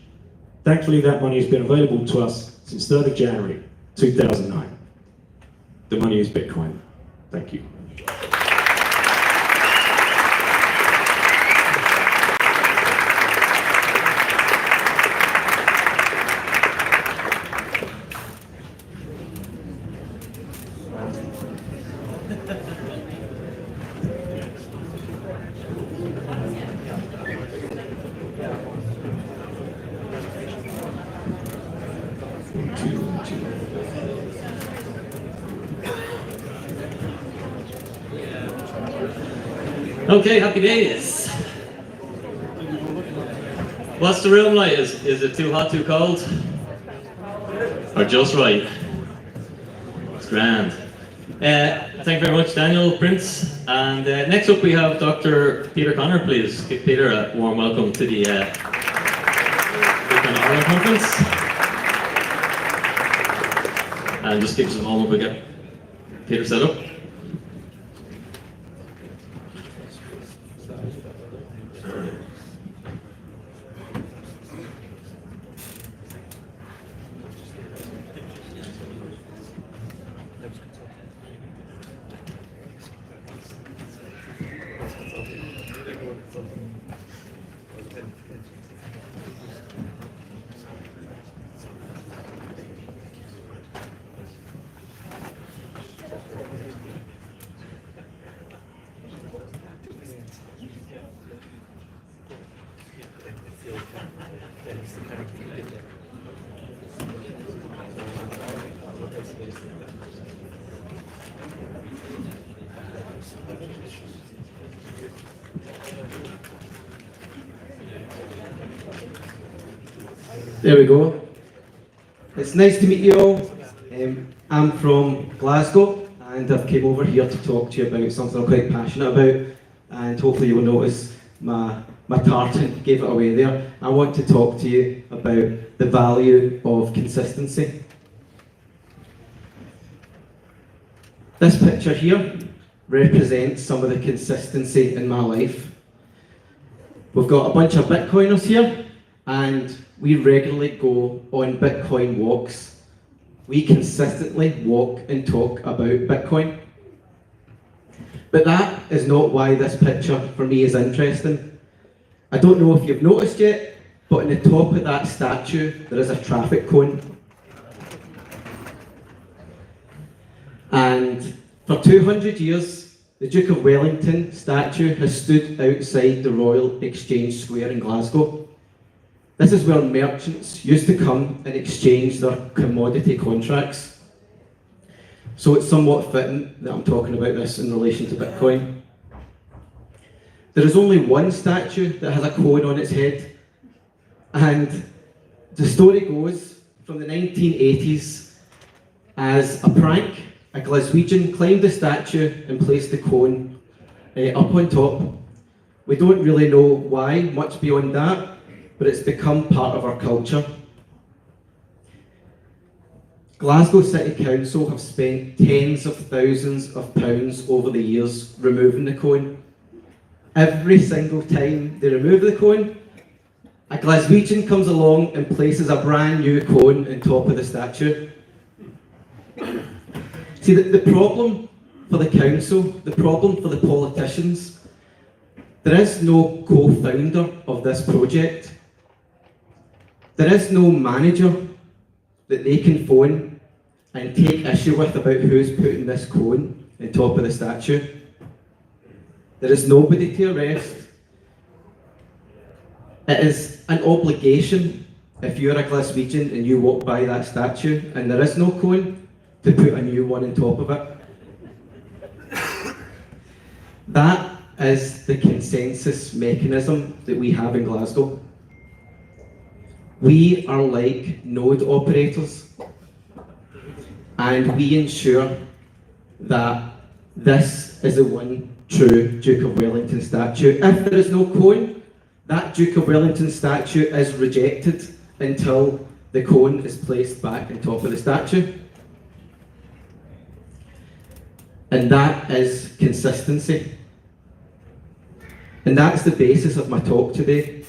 Thankfully, that money has been available to us since 3rd of January 2009. The money is Bitcoin. Thank you. Okay, happy days. What's the room like? Is it too hot, too cold? Or just right? It's grand. Thank you very much, Daniel, Prince. And next up we have Dr. Peter Connor, please. Give Peter a warm welcome to the Bitcoin Ireland conference. And just give us a moment, we'll get Peter set up. There we go. It's nice to meet you all. I'm from Glasgow and I've came over here to talk to you about something I'm quite passionate about, and hopefully you will notice my tartan gave it away there. I want to talk to you about the value of consistency. This picture here represents some of the consistency in my life. We've got a bunch of Bitcoiners here, and we regularly go on Bitcoin walks. We consistently walk and talk about Bitcoin. But that is not why this picture for me is interesting. I don't know if you've noticed yet, but on the top of that statue there is a traffic cone. And for 200 years, the Duke of Wellington statue has stood outside the Royal Exchange Square in Glasgow. This is where merchants used to come and exchange their commodity contracts. So it's somewhat fitting that I'm talking about this in relation to Bitcoin. There is only one statue that has a cone on its head, and the story goes from the 1980s, as a prank, a Glaswegian climbed the statue and placed the cone up on top. We don't really know why, much beyond that, but it's become part of our culture. Glasgow City Council have spent tens of thousands of pounds over the years removing the cone. Every single time they remove the cone, a Glaswegian comes along and places a brand new cone on top of the statue. See, the problem for the council, the problem for the politicians, there is no co-founder of this project. There is no manager that they can phone and take issue with about who's putting this cone on top of the statue. There is nobody to arrest. It is an obligation, if you're a Glaswegian and you walk by that statue and there is no cone, to put a new one on top of it. That is the consensus mechanism that we have in Glasgow. We are like node operators, and we ensure that this is the one true Duke of Wellington statue. If there is no cone, that Duke of Wellington statue is rejected until the cone is placed back on top of the statue. And that is consistency. And that's the basis of my talk today.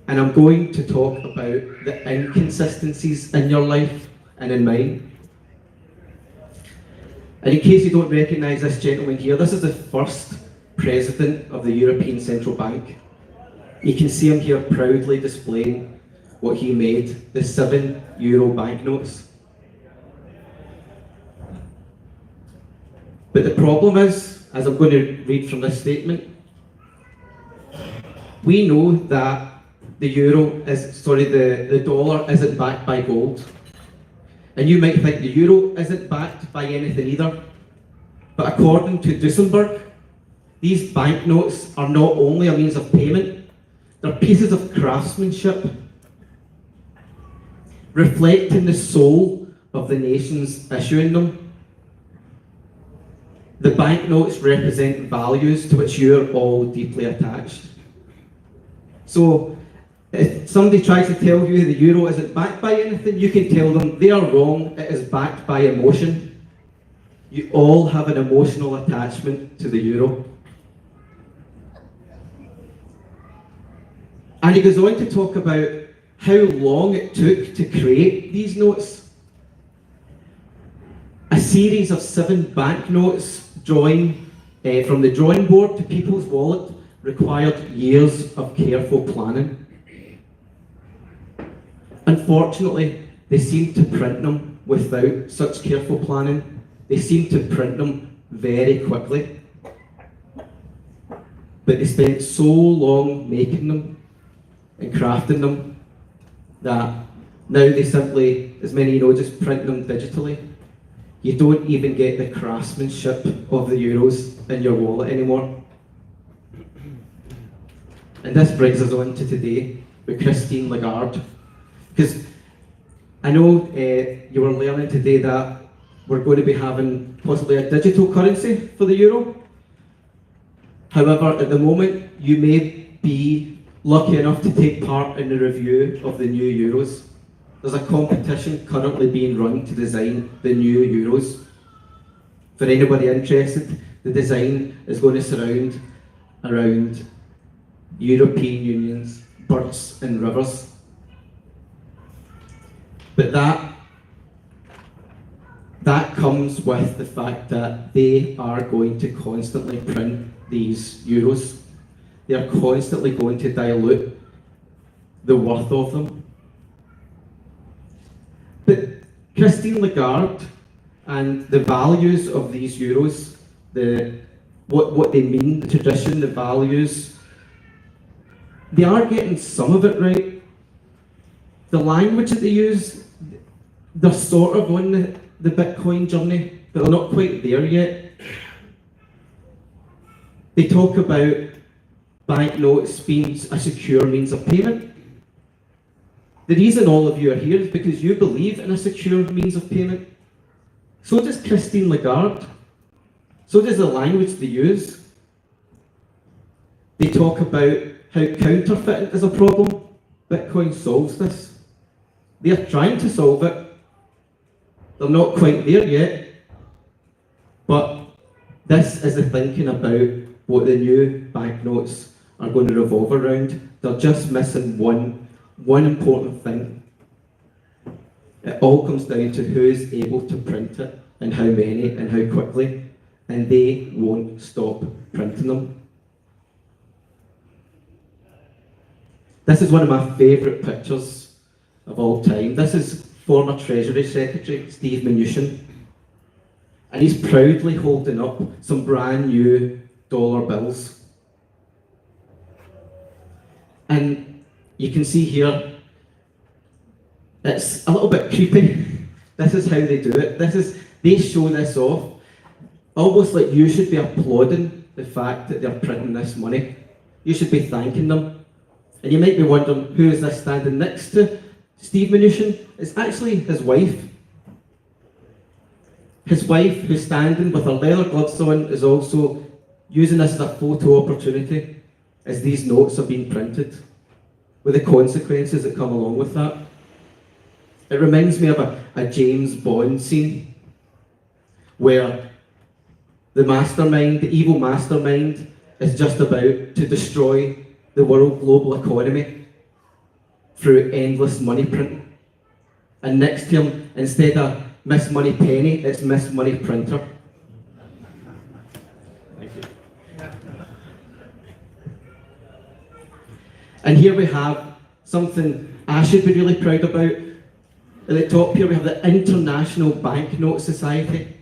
And I'm going to talk about the inconsistencies in your life and in mine. And in case you don't recognise this gentleman here, this is the first president of the European Central Bank. You can see him here proudly displaying what he made, the €7 banknotes. But the problem is, as I'm going to read from this statement, we know that the dollar isn't backed by gold. And you might think the euro isn't backed by anything either. But according to Duesenberg, these banknotes are not only a means of payment, they're pieces of craftsmanship, reflecting the soul of the nations issuing them. The banknotes represent values to which you're all deeply attached. So, if somebody tries to tell you the euro isn't backed by anything, you can tell them they are wrong, it is backed by emotion. You all have an emotional attachment to the euro. And he goes on to talk about how long it took to create these notes. A series of 7 banknotes from the drawing board to people's wallet required years of careful planning. Unfortunately, they seem to print them without such careful planning. They seem to print them very quickly. But they spent so long making them and crafting them that now they simply, as many know, just print them digitally. You don't even get the craftsmanship of the euros in your wallet anymore. And this brings us on to today with Christine Lagarde. Because I know you were learning today that we're going to be having possibly a digital currency for the euro. However, at the moment, you may be lucky enough to take part in the review of the new euros. There's a competition currently being run to design the new euros. For anybody interested, the design is going to surround around European Union's birds and rivers. But that comes with the fact that they are going to constantly print these euros. They are constantly going to dilute the worth of them. But Christine Lagarde and the values of these euros, what they mean, the tradition, the values, they are getting some of it right. The language that they use, they're sort of on the Bitcoin journey, but they're not quite there yet. They talk about banknotes being a secure means of payment. The reason all of you are here is because you believe in a secure means of payment. So does Christine Lagarde. So does the language they use. They talk about how counterfeiting is a problem. Bitcoin solves this. They are trying to solve it. They're not quite there yet. But this is the thinking about what the new banknotes are going to revolve around. They're just missing one important thing. It all comes down to who is able to print it and how many and how quickly, and they won't stop printing them. This is one of my favourite pictures of all time. This is former Treasury Secretary Steve Mnuchin, and he's proudly holding up some brand new dollar bills. And you can see here, it's a little bit creepy. This is how they do it. They show this off, almost like you should be applauding the fact that they're printing this money. You should be thanking them. And you might be wondering, who is this standing next to Steve Mnuchin? It's actually his wife. His wife, who's standing with her leather gloves on, is also using this as a photo opportunity as these notes are being printed, with the consequences that come along with that. It reminds me of a James Bond scene where the mastermind, the evil mastermind, is just about to destroy the world global economy through endless money printing. And next to him, instead of Miss Money Penny, it's Miss Money Printer. Thank you. And here we have something I should be really proud about. At the top here we have the International Banknote Society.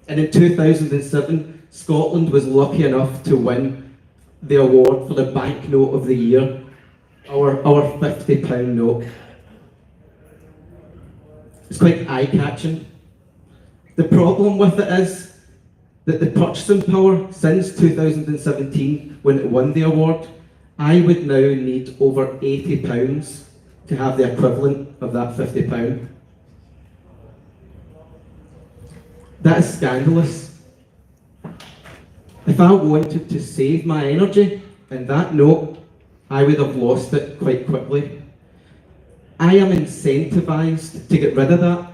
And in 2007, Scotland was lucky enough to win the award for the Banknote of the Year, our £50 note. It's quite eye-catching. The problem with it is, that the purchasing power since 2017, when it won the award, I would now need over £80 to have the equivalent of that £50. That is scandalous. If I wanted to save my energy in that note, I would have lost it quite quickly. I am incentivized to get rid of that.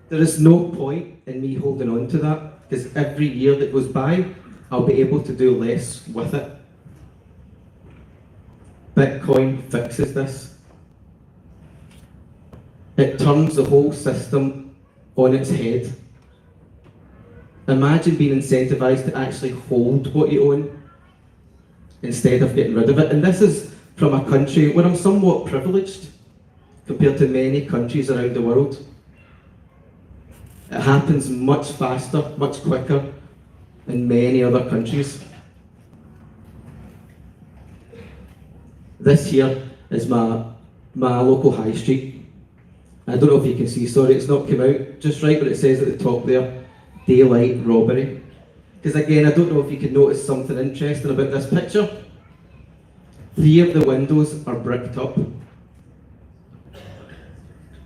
There is no point in me holding on to that, because every year that goes by, I'll be able to do less with it. Bitcoin fixes this. It turns the whole system on its head. Imagine being incentivized to actually hold what you own instead of getting rid of it. And this is from a country where I'm somewhat privileged compared to many countries around the world. It happens much faster, much quicker in many other countries. This here is my local high street. I don't know if you can see, sorry, it's not come out just right, but it says at the top there, daylight robbery. Because again, I don't know if you can notice something interesting about this picture. 3 of the windows are bricked up.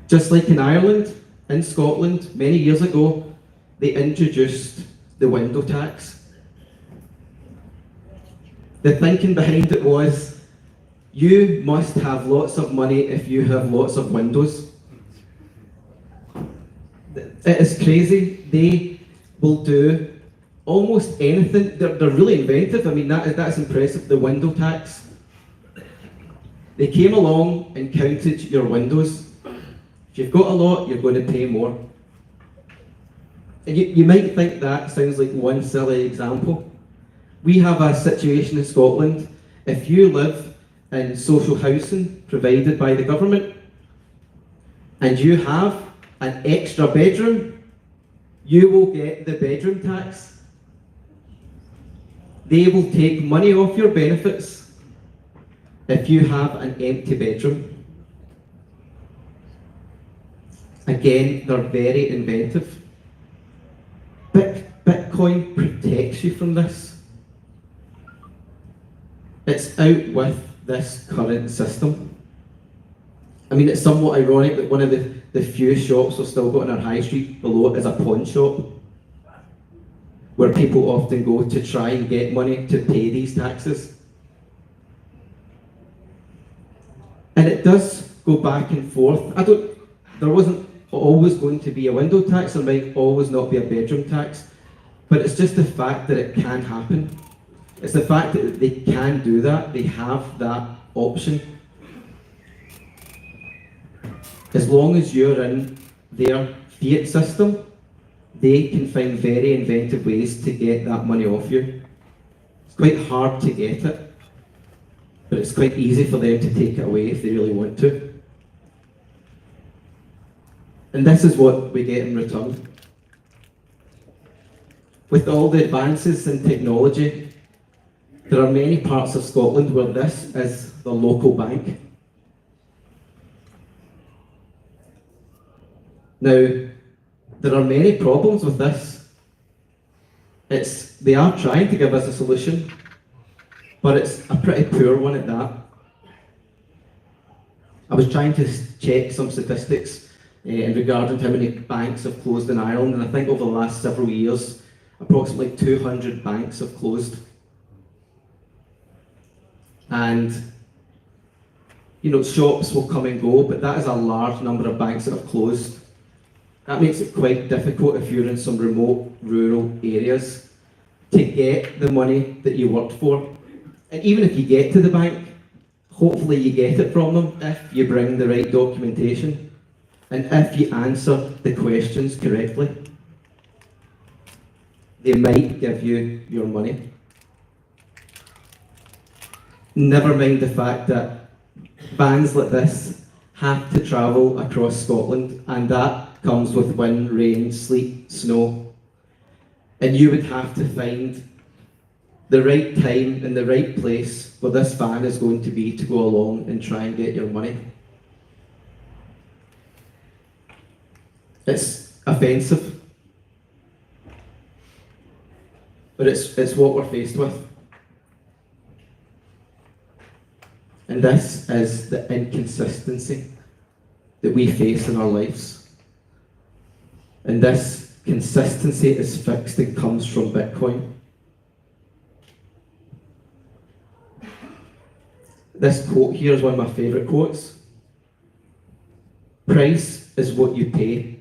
Just like in Ireland, in Scotland, many years ago, they introduced the window tax. The thinking behind it was, you must have lots of money if you have lots of windows. It is crazy. They will do almost anything. They're really inventive. I mean, that's impressive, the window tax. They came along and counted your windows. If you've got a lot, you're going to pay more. And you might think that sounds like one silly example. We have a situation in Scotland. If you live in social housing provided by the government and you have an extra bedroom, you will get the bedroom tax. They will take money off your benefits if you have an empty bedroom. Again, they're very inventive. Bitcoin protects you from this. It's out with this current system. I mean, it's somewhat ironic that one of the few shops we've still got on our high street below it is a pawn shop, where people often go to try and get money to pay these taxes. And it does go back and forth. There wasn't always going to be a window tax, there might always not be a bedroom tax, but it's just the fact that it can happen. It's the fact that they can do that, they have that option. As long as you're in their fiat system, they can find very inventive ways to get that money off you. It's quite hard to get it, but it's quite easy for them to take it away if they really want to. And this is what we get in return. With all the advances in technology, there are many parts of Scotland where this is the local bank. Now, there are many problems with this. They are trying to give us a solution, but it's a pretty poor one at that. I was trying to check some statistics in regarding how many banks have closed in Ireland, and I think over the last several years, approximately 200 banks have closed. And, shops will come and go, but that is a large number of banks that have closed. That makes it quite difficult if you're in some remote, rural areas to get the money that you worked for. And even if you get to the bank, hopefully you get it from them if you bring the right documentation and if you answer the questions correctly. They might give you your money. Never mind the fact that vans like this have to travel across Scotland, and that comes with wind, rain, sleet, snow. And you would have to find the right time and the right place where this van is going to be to go along and try and get your money. It's offensive. but it's what we're faced with. And this is the inconsistency that we face in our lives. And this consistency is fixed and comes from Bitcoin. This quote here is one of my favourite quotes. Price is what you pay.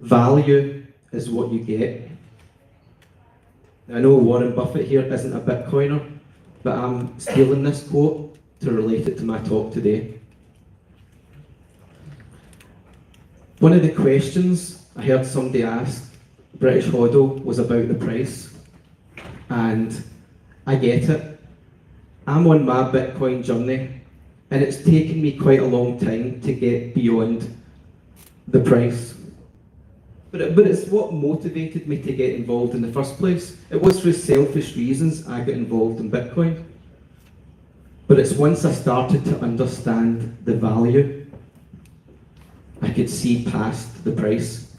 Value is what you get. I know Warren Buffett here isn't a Bitcoiner, but I'm stealing this quote to relate it to my talk today. One of the questions I heard somebody ask British Hodl was about the price, and I get it. I'm on my Bitcoin journey, and it's taken me quite a long time to get beyond the price. But it's what motivated me to get involved in the first place. It was for selfish reasons I got involved in Bitcoin. But it's once I started to understand the value, I could see past the price.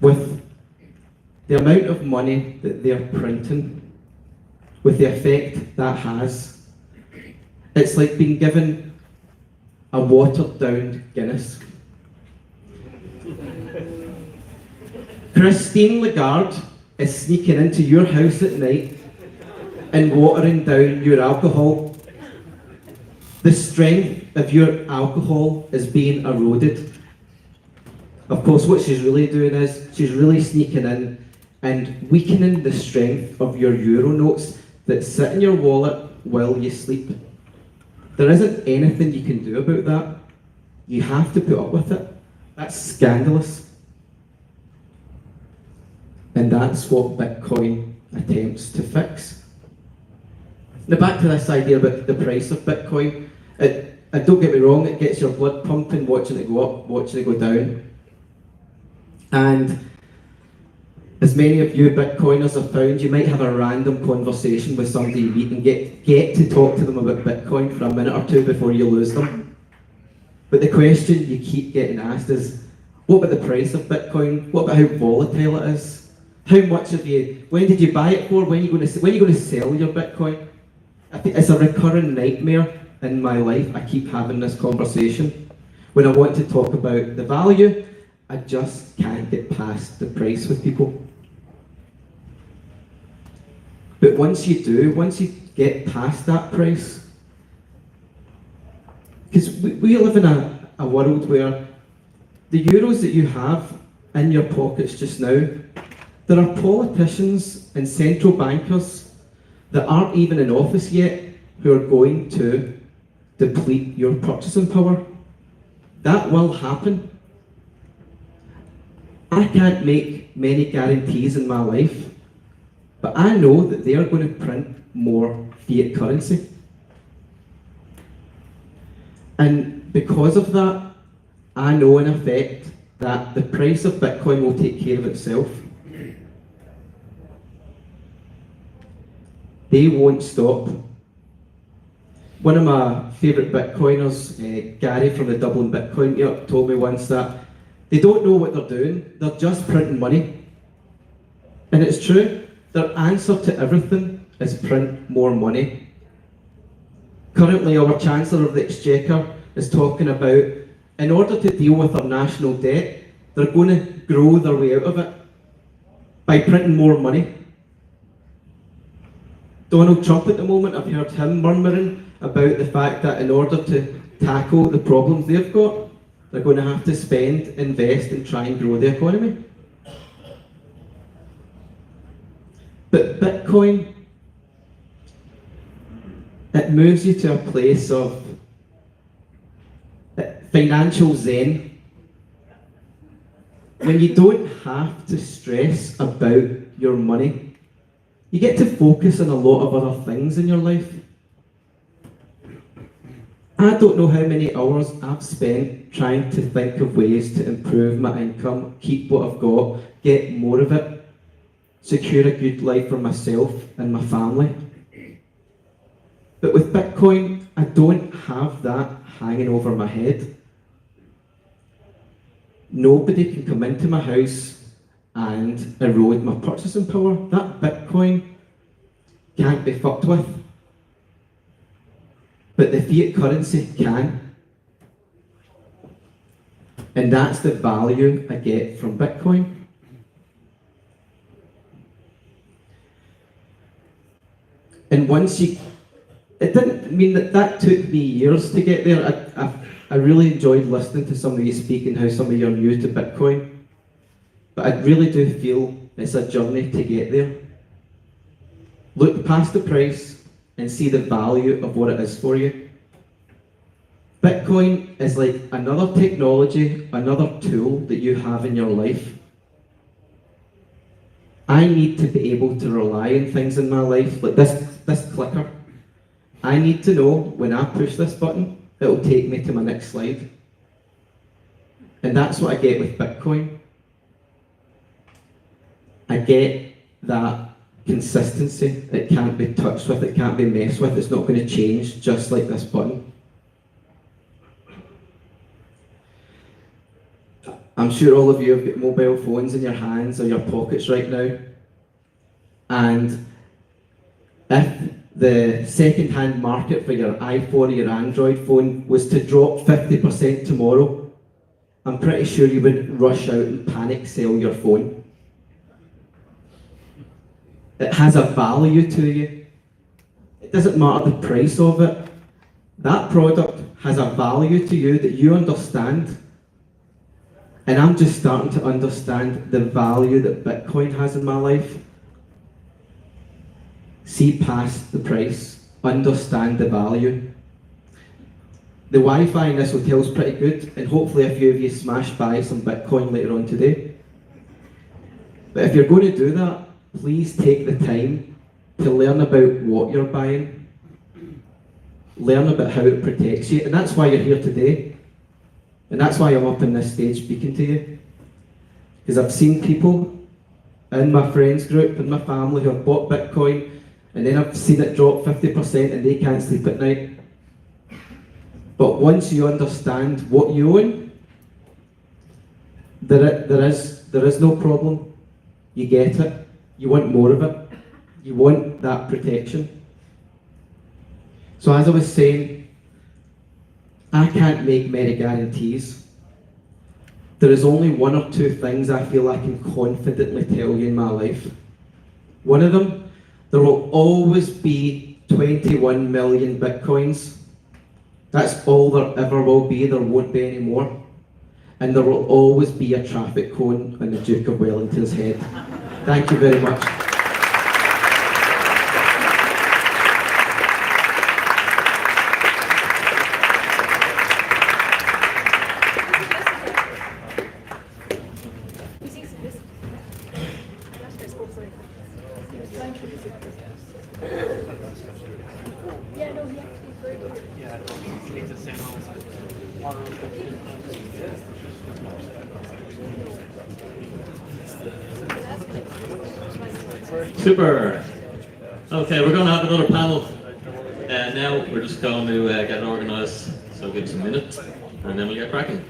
With the amount of money that they're printing, with the effect that has, it's like being given a watered down Guinness. Christine Lagarde is sneaking into your house at night and watering down your alcohol. The strength of your alcohol is being eroded. Of course, what she's really doing is she's really sneaking in and weakening the strength of your euro notes that sit in your wallet while you sleep. There isn't anything you can do about that. You have to put up with it. That's scandalous. And that's what Bitcoin attempts to fix. Now back to this idea about the price of Bitcoin. Don't get me wrong, it gets your blood pumping watching it go up, watching it go down. And as many of you Bitcoiners have found, you might have a random conversation with somebody you meet and get to talk to them about Bitcoin for a minute or two before you lose them. But the question you keep getting asked is, what about the price of Bitcoin? What about how volatile it is? How much have you, when did you buy it for? When are you going to sell your Bitcoin? I think it's a recurring nightmare in my life. I keep having this conversation. When I want to talk about the value, I just can't get past the price with people. But once you do, once you get past that price, because we live in a world where the euros that you have in your pockets just now, there are politicians and central bankers that aren't even in office yet who are going to deplete your purchasing power. That will happen. I can't make many guarantees in my life, but I know that they are going to print more fiat currency. And because of that, I know in effect that the price of Bitcoin will take care of itself. They won't stop. One of my favourite Bitcoiners, Gary from the Dublin Bitcoin Meetup, told me once that they don't know what they're doing, they're just printing money. And it's true, their answer to everything is print more money. Currently, our Chancellor of the Exchequer is talking about, in order to deal with our national debt, they're going to grow their way out of it by printing more money. Donald Trump at the moment, I've heard him murmuring about the fact that in order to tackle the problems they've got, they're going to have to spend, invest, and try and grow the economy. But Bitcoin, it moves you to a place of financial zen, when you don't have to stress about your money. You get to focus on a lot of other things in your life. I don't know how many hours I've spent trying to think of ways to improve my income, keep what I've got, get more of it, secure a good life for myself and my family. But with Bitcoin, I don't have that hanging over my head. nobody can come into my house and erode my purchasing power. That Bitcoin can't be fucked with. But the fiat currency can. And that's the value I get from Bitcoin. And once you, it didn't mean that took me years to get there. I really enjoyed listening to some of you speak and how some of you are new to Bitcoin. But I really do feel it's a journey to get there. Look past the price and see the value of what it is for you. Bitcoin is like another technology, another tool that you have in your life. I need to be able to rely on things in my life, like this clicker. I need to know when I push this button, it'll take me to my next slide. And that's what I get with Bitcoin. I get that consistency. It can't be touched with, it can't be messed with, it's not going to change, just like this button. I'm sure all of you have got mobile phones in your hands or your pockets right now. And if the second-hand market for your iPhone or your Android phone was to drop 50% tomorrow, I'm pretty sure you wouldn't rush out and panic sell your phone. It has a value to you. It doesn't matter the price of it. That product has a value to you that you understand. And I'm just starting to understand the value that Bitcoin has in my life. See past the price, understand the value. The Wi-Fi in this hotel is pretty good, and hopefully a few of you smash by some Bitcoin later on today. But if you're going to do that, please take the time to learn about what you're buying. Learn about how it protects you, and that's why you're here today. And that's why I'm up on this stage speaking to you. Because I've seen people in my friends group and my family who have bought Bitcoin, and then I've seen it drop 50% and they can't sleep at night. But once you understand what you own, there is no problem. You get it. You want more of it. You want that protection. So as I was saying, I can't make many guarantees. There is only one or two things I feel I can confidently tell you in my life. One of them, there will always be 21 million Bitcoins. That's all there ever will be, there won't be any more. And there will always be a traffic cone on the Duke of Wellington's head. Thank you very much. Super. Okay, we're going to have another panel. Now we're just going to get it organised, so give us a minute, and then we'll get cracking.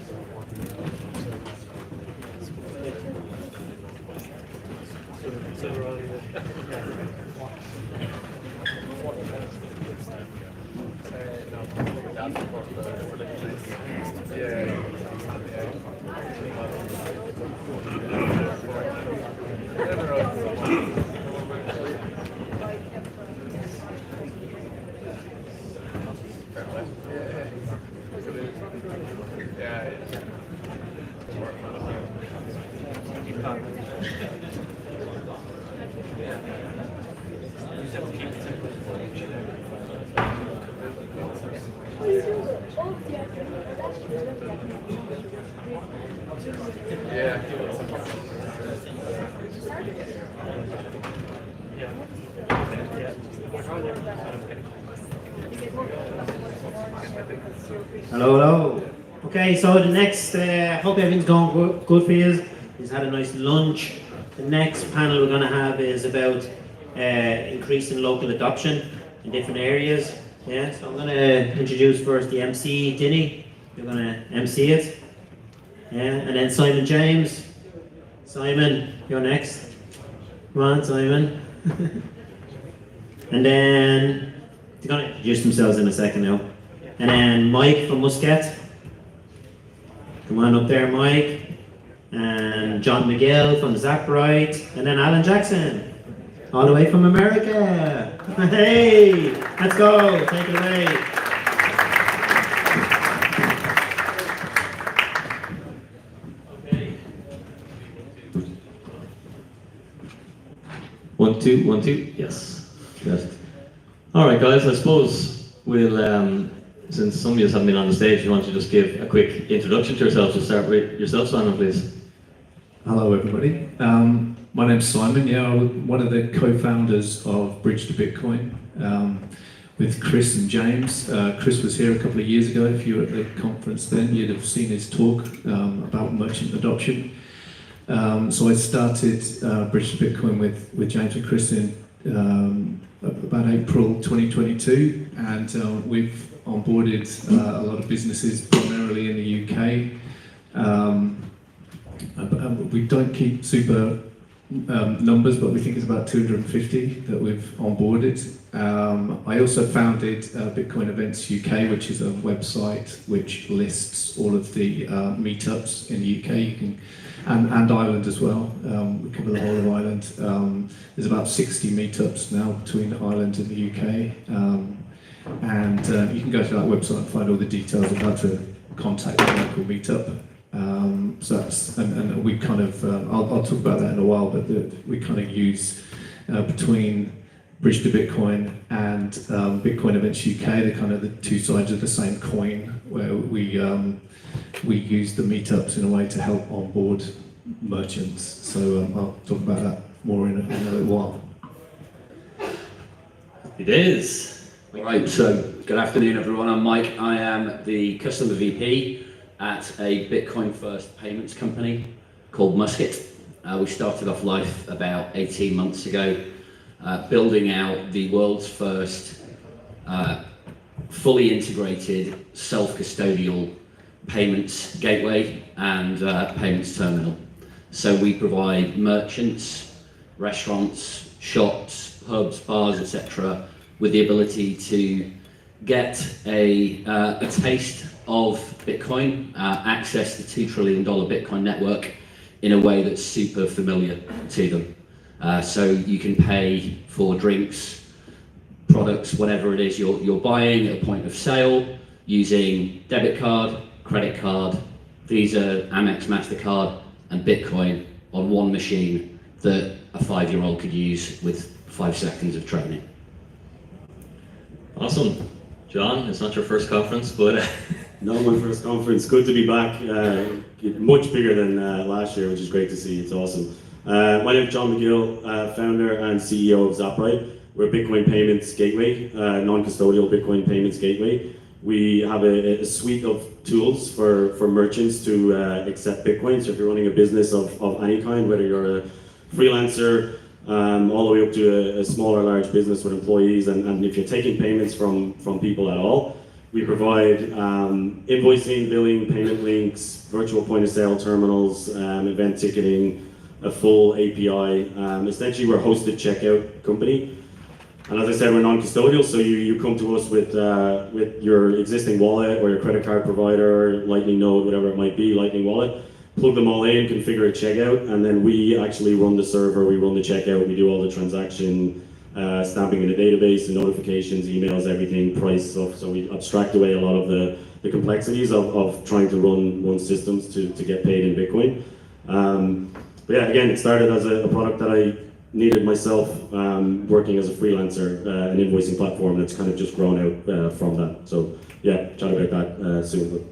Hello, hello. Okay, so the next, hope everything's going good for you. You've had a nice lunch. The next panel we're going to have is about increasing local adoption in different areas. Yeah, so I'm going to introduce first the MC, Dinny. You're going to MC it. Yeah, and then Simon James. Simon, you're next. Come on, Simon. And then they're gonna introduce themselves in a second now. And then Mike from Muscat. Come on up there, Mike. And John McGill from Zapprite. And then Alan Jackson, all the way from America. Hey, let's go. Take it away. 1, 2, 1, 2. Yes. Yes. All right, guys. I suppose we'll, since some of you haven't been on the stage, you want to just give a quick introduction to yourselves. We'll start with yourself, Simon, please. Hello, everybody. My name's Simon. Yeah, I'm one of the co-founders of Bridge to Bitcoin with Chris and James. Chris was here a couple of years ago. If you were at the conference then, you'd have seen his talk about merchant adoption. So I started Bridge to Bitcoin with James and Chris in about April 2022, and we've onboarded a lot of businesses, primarily in the UK. We don't keep super numbers, but we think it's about 250 that we've onboarded. I also founded Bitcoin Events UK, which is a website which lists all of the meetups in the UK. You can, and Ireland as well. We cover the whole of Ireland. There's about 60 meetups now between Ireland and the UK. And you can go to that website and find all the details of how to contact the local meetup. So that's, and we kind of, I'll talk about that in a while, but we kind of use between Bridge to Bitcoin and Bitcoin Events UK, they're kind of the two sides of the same coin, where we use the meetups in a way to help onboard merchants. So I'll talk about that more in a little while. It is. All right, so good afternoon, everyone. I'm Mike. I am the Customer VP at a Bitcoin first payments company called Muscat. We started off life about 18 months ago, building out the world's first fully integrated self-custodial payments gateway and payments terminal. So we provide merchants, restaurants, shops, pubs, bars, etc. with the ability to get a taste of Bitcoin, access the $2 trillion Bitcoin network in a way that's super familiar to them. So you can pay for drinks, products, whatever it is you're buying at a point of sale using debit card, credit card, Visa, Amex, MasterCard, and Bitcoin on one machine that a 5-year-old could use with 5 seconds of training. Awesome. John, it's not your first conference, but... Not my first conference. Good to be back. Much bigger than last year, which is great to see. It's awesome. My name is John McGill, founder and CEO of Zapprite. We're a Bitcoin payments gateway, non-custodial Bitcoin payments gateway. We have a suite of tools for merchants to accept Bitcoin. So if you're running a business of any kind, whether you're a freelancer, all the way up to a small or large business with employees, and if you're taking payments from people at all, we provide invoicing, billing, payment links, virtual point of sale terminals, event ticketing, a full API. Essentially, we're a hosted checkout company. And as I said, we're non-custodial, so you come to us with your existing wallet or your credit card provider, Lightning Node, whatever it might be, Lightning Wallet. Plug them all in, configure a checkout, and then we actually run the server, we run the checkout, we do all the transaction stamping in the database, the notifications, emails, everything, price stuff. So we abstract away a lot of the complexities of trying to run systems to get paid in Bitcoin. But yeah, again, it started as a product that I needed myself working as a freelancer, an invoicing platform that's kind of just grown out from that. So yeah, chat about that soon.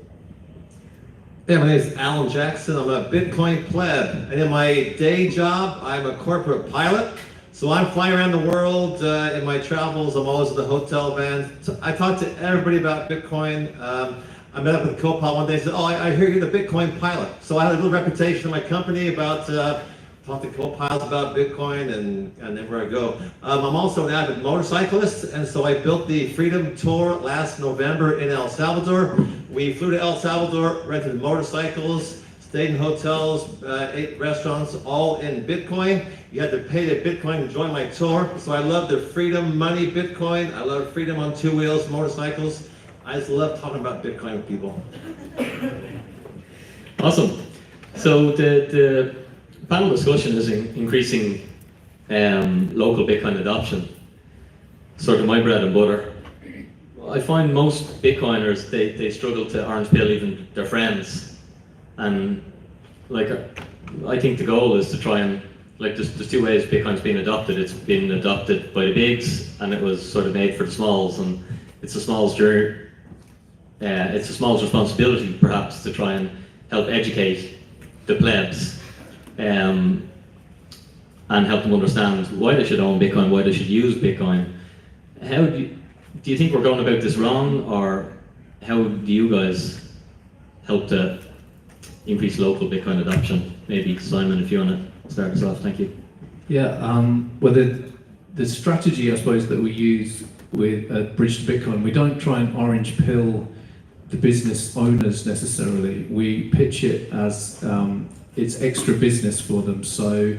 Yeah, my name is Alan Jackson. I'm a Bitcoin pleb, and in my day job, I'm a corporate pilot. So I'm flying around the world in my travels. I'm always in the hotel van. I talk to everybody about Bitcoin. I met up with Copilot one day and said, "Oh, I hear you're the Bitcoin pilot." So I had a little reputation in my company about talking to co-pilots about Bitcoin and everywhere I go. I'm also an avid motorcyclist, and so I built the Freedom Tour last November in El Salvador. We flew to El Salvador, rented motorcycles, stayed in hotels, ate restaurants, all in Bitcoin. You had to pay the Bitcoin to join my tour. So I love the freedom, money, Bitcoin. I love freedom on two wheels, motorcycles. I just love talking about Bitcoin with people. Awesome. So the panel discussion is increasing local Bitcoin adoption. Sort of my bread and butter. I find most Bitcoiners, they struggle to orange pill even their friends. And like, I think the goal is to try and, like, there's two ways Bitcoin's being adopted. It's been adopted by the bigs, and it was sort of made for the smalls, and it's the smalls' journey. It's the smalls' responsibility, perhaps, to try and help educate the plebs and help them understand why they should own Bitcoin, why they should use Bitcoin. How do you think we're going about this wrong, or how do you guys help to increase local Bitcoin adoption? Maybe Simon, if you want to start us off, thank you. Yeah, well, the strategy, I suppose, that we use with Bridge to Bitcoin, we don't try and orange pill the business owners necessarily. We pitch it as it's extra business for them. So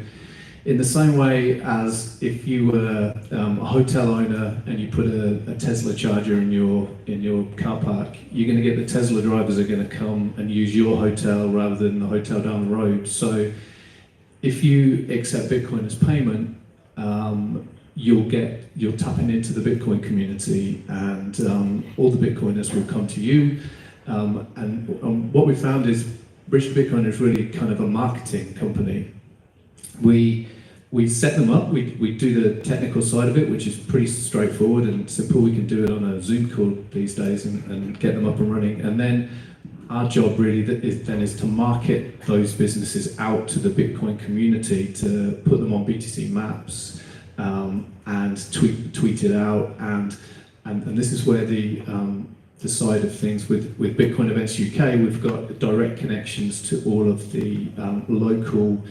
in the same way as if you were a hotel owner and you put a Tesla charger in your car park, you're going to get the Tesla drivers are going to come and use your hotel rather than the hotel down the road. So if you accept Bitcoin as payment, you're tapping into the Bitcoin community, and all the Bitcoiners will come to you. And what we found is Bridge to Bitcoin is really kind of a marketing company. We set them up, we do the technical side of it, which is pretty straightforward and simple. We can do it on a Zoom call these days and get them up and running. And then our job really is to market those businesses out to the Bitcoin community, to put them on BTC maps and tweet it out. And this is where the side of things with Bitcoin Events UK, we've got direct connections to all of the local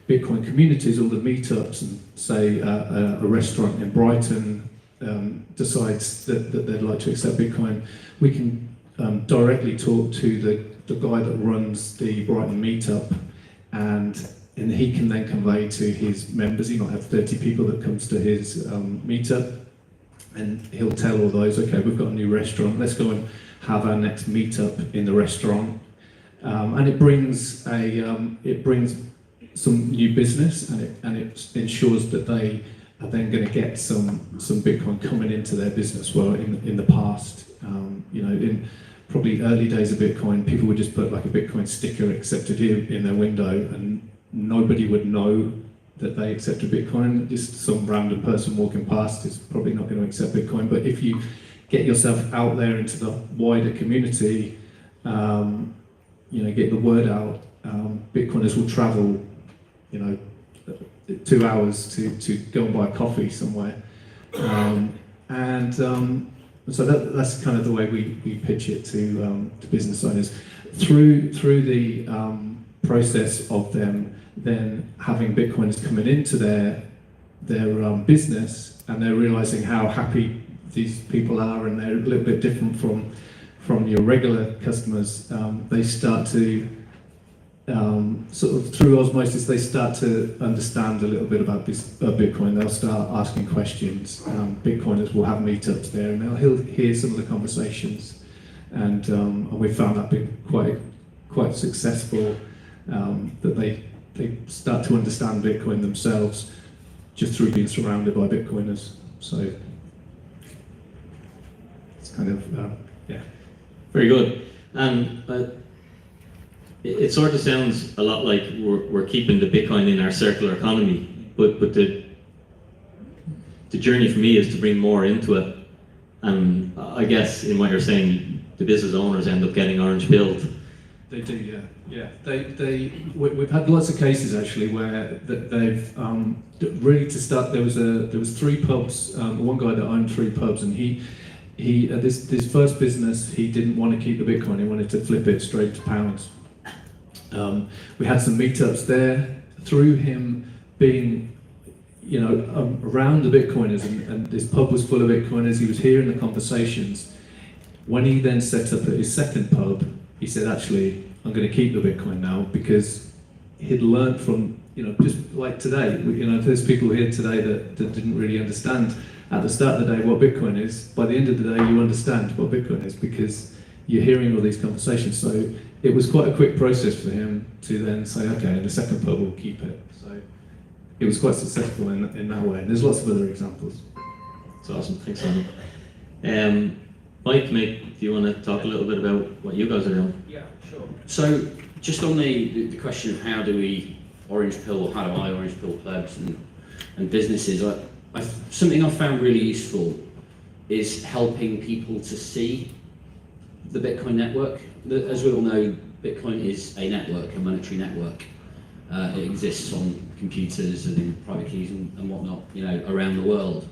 Bitcoin communities, all the meetups, and say a restaurant in Brighton decides that they'd like to accept Bitcoin, we can directly talk to the guy that runs the Brighton meetup, and he can then convey to his members. He might have 30 people that comes to his meetup, and he'll tell all those, okay, we've got a new restaurant, let's go and have our next meetup in the restaurant. And it brings some new business, and it ensures that they are then going to get some Bitcoin coming into their business. Well, in the past, in probably early days of Bitcoin, people would just put like a Bitcoin sticker accepted here in their window, and nobody would know that they accepted Bitcoin. Just some random person walking past is probably not going to accept Bitcoin. But if you get yourself out there into the wider community, get the word out, Bitcoiners will travel 2 hours to go and buy a coffee somewhere, so that's kind of the way we pitch it to business owners through the process of them then having Bitcoiners coming into their business, and they're realizing how happy these people are, and they're a little bit different from your regular customers. They start to sort of through osmosis, they start to understand a little bit about this Bitcoin. They'll start asking questions. Bitcoiners will have meetups there, and they'll hear some of the conversations. And we found that being quite successful. That they start to understand Bitcoin themselves just through being surrounded by Bitcoiners. So it's kind of yeah. Very good. And it sort of sounds a lot like we're keeping the Bitcoin in our circular economy, but the journey for me is to bring more into it. And I guess in what you're saying, the business owners end up getting orange pilled. They do, yeah. We've had lots of cases actually where they've really to start. There was 3 pubs. One guy that owned 3 pubs, and he this first business, he didn't want to keep the Bitcoin. He wanted to flip it straight to pounds. We had some meetups there through him being, around the Bitcoiners, and this pub was full of Bitcoiners. He was hearing the conversations. When he then set up at his second pub, he said, actually, I'm going to keep the Bitcoin now, because he'd learned from, just like today, there's people here today that didn't really understand at the start of the day what Bitcoin is. By the end of the day, you understand what Bitcoin is because you're hearing all these conversations. So it was quite a quick process for him to then say, okay, in the second part we'll keep it. So it was quite successful in that way. And there's lots of other examples. That's awesome. Thanks, Simon. Mike, do you want to talk a little bit about what you guys are doing? Yeah, sure. So just on the question of how do we orange pill, or how do I orange pill plebs and businesses, something I've found really useful is helping people to see the Bitcoin network. As we all know, Bitcoin is a network, a monetary network. It exists on computers and in private keys and whatnot, around the world.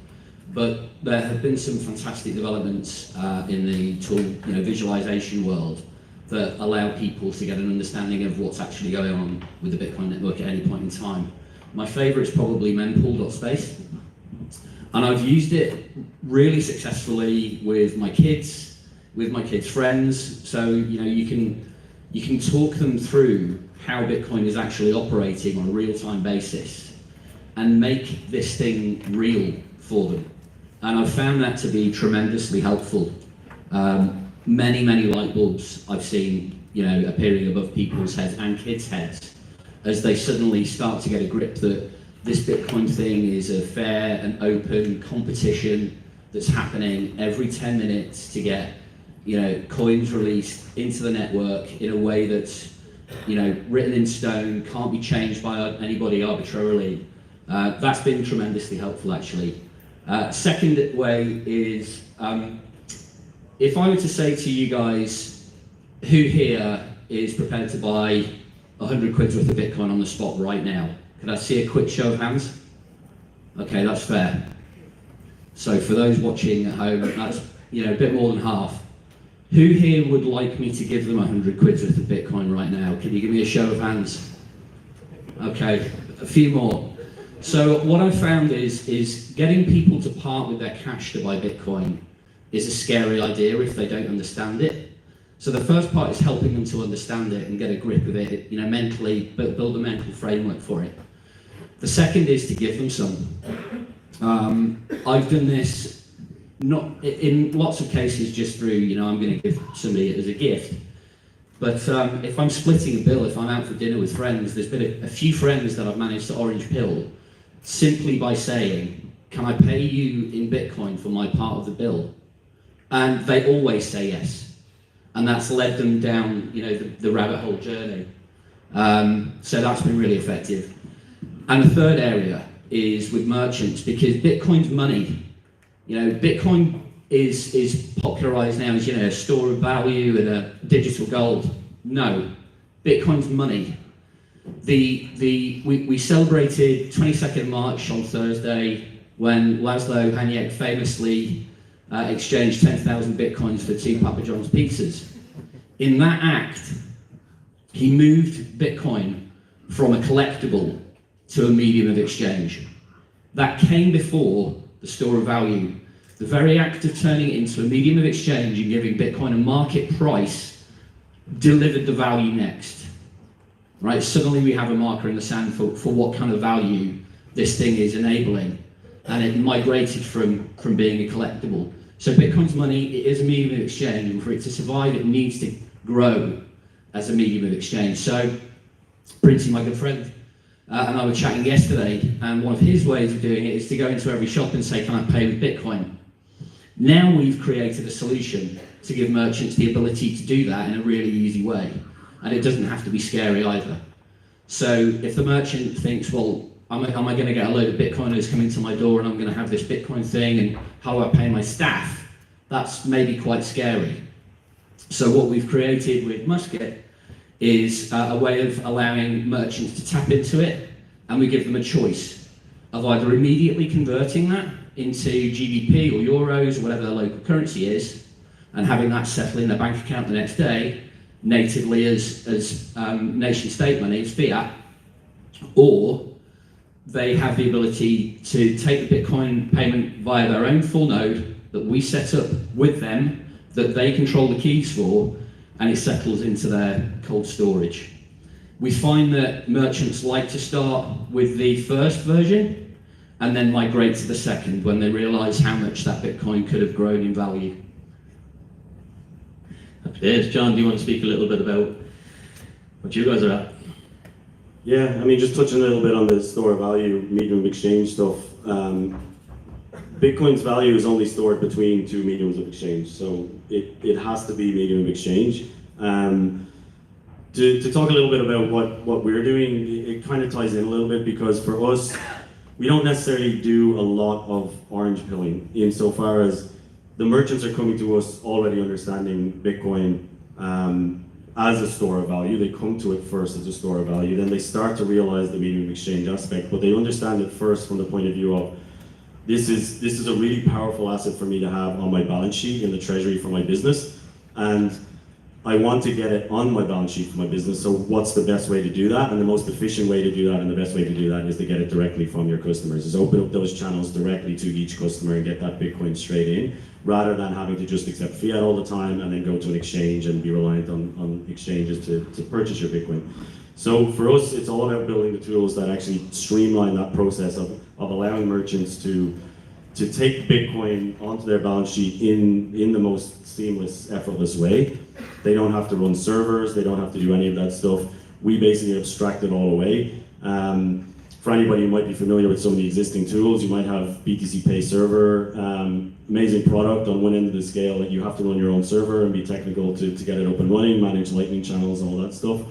But there have been some fantastic developments in the tool, visualization world that allow people to get an understanding of what's actually going on with the Bitcoin network at any point in time. My favorite is probably mempool.space. And I've used it really successfully with my kids, friends. So, you can talk them through how Bitcoin is actually operating on a real-time basis and make this thing real for them. And I've found that to be tremendously helpful. Many light bulbs I've seen, appearing above people's heads and kids' heads as they suddenly start to get a grip that this Bitcoin thing is a fair and open competition that's happening every 10 minutes to get, coins released into the network in a way that's, written in stone, can't be changed by anybody arbitrarily. That's been tremendously helpful, actually. Second way is, if I were to say to you guys, who here is prepared to buy 100 quid's worth of Bitcoin on the spot right now? Can I see a quick show of hands? Okay, that's fair. So for those watching at home, that's a bit more than half. Who here would like me to give them 100 quid's worth of Bitcoin right now? Can you give me a show of hands? Okay, a few more. So what I've found is getting people to part with their cash to buy Bitcoin is a scary idea if they don't understand it. So the first part is helping them to understand it and get a grip of it, mentally, build a mental framework for it. The second is to give them some. I've done this not in lots of cases just through, I'm going to give somebody it as a gift. But if I'm splitting a bill, if I'm out for dinner with friends, there's been a few friends that I've managed to orange pill simply by saying, can I pay you in Bitcoin for my part of the bill? And they always say yes. And that's led them down, the rabbit hole journey. So that's been really effective. And the third area is with merchants, because Bitcoin's money. Bitcoin is popularized now as, a store of value and a digital gold. No, Bitcoin's money. We celebrated 22nd March on Thursday when Laszlo Haniek famously exchanged 10,000 Bitcoins for 2 Papa John's pizzas. In that act, he moved Bitcoin from a collectible to a medium of exchange. That came before the store of value. The very act of turning it into a medium of exchange and giving Bitcoin a market price delivered the value next. Right? Suddenly we have a marker in the sand for what kind of value this thing is enabling. And it migrated from being a collectible. So Bitcoin's money, it is a medium of exchange, and for it to survive, it needs to grow as a medium of exchange. So, Princey, my good friend, and I were chatting yesterday, and one of his ways of doing it is to go into every shop and say, can I pay with Bitcoin? Now we've created a solution to give merchants the ability to do that in a really easy way. And it doesn't have to be scary either. So if the merchant thinks, well, am I going to get a load of Bitcoiners coming to my door and I'm going to have this Bitcoin thing and how do I pay my staff? That's maybe quite scary. So what we've created with Musket is a way of allowing merchants to tap into it, and we give them a choice of either immediately converting that into GBP or euros or whatever their local currency is, and having that settle in their bank account the next day, natively as nation state money, as fiat, or they have the ability to take the Bitcoin payment via their own full node that we set up with them, that they control the keys for, and it settles into their cold storage. We find that merchants like to start with the first version and then migrate to the second when they realize how much that Bitcoin could have grown in value. Happy days. John, do you want to speak a little bit about what you guys are at? Yeah, I mean, just touching a little bit on the store of value, medium of exchange stuff. Bitcoin's value is only stored between two mediums of exchange, so it has to be medium of exchange. To talk a little bit about what we're doing, it kind of ties in a little bit, because for us, we don't necessarily do a lot of orange pilling, insofar as the merchants are coming to us already understanding Bitcoin as a store of value. They come to it first as a store of value, then they start to realize the medium of exchange aspect, but they understand it first from the point of view of, this is a really powerful asset for me to have on my balance sheet in the treasury for my business, and I want to get it on my balance sheet for my business. So what's the best way to do that? And the most efficient way to do that, and the best way to do that, is to get it directly from your customers, is open up those channels directly to each customer and get that Bitcoin straight in, rather than having to just accept fiat all the time and then go to an exchange and be reliant on exchanges to purchase your Bitcoin. So for us, it's all about building the tools that actually streamline that process of allowing merchants to take Bitcoin onto their balance sheet in the most seamless, effortless way. They don't have to run servers, they don't have to do any of that stuff. We basically abstract it all away. For anybody who might be familiar with some of the existing tools, you might have BTC Pay Server, amazing product on one end of the scale that you have to run your own server and be technical to get it up and running, manage lightning channels, all that stuff.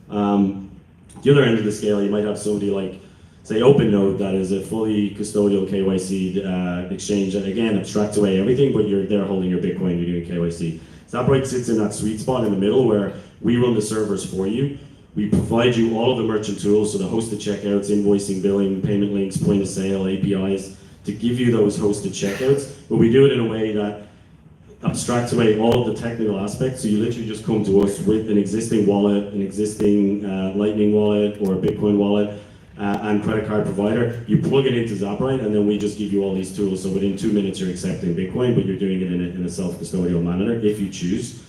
The other end of the scale, you might have somebody like, say, OpenNode, that is a fully custodial KYC exchange that, again, abstracts away everything, but you're there holding your Bitcoin, you're doing KYC. Zabright sits in that sweet spot in the middle where we run the servers for you. We provide you all of the merchant tools, so the hosted checkouts, invoicing, billing, payment links, point of sale, APIs, to give you those hosted checkouts, but we do it in a way that abstracts away all of the technical aspects. So you literally just come to us with an existing wallet, an existing Lightning wallet or a Bitcoin wallet, and credit card provider. You plug it into Zabright, and then we just give you all these tools. So within 2 minutes, you're accepting Bitcoin, but you're doing it in a self-custodial manner if you choose.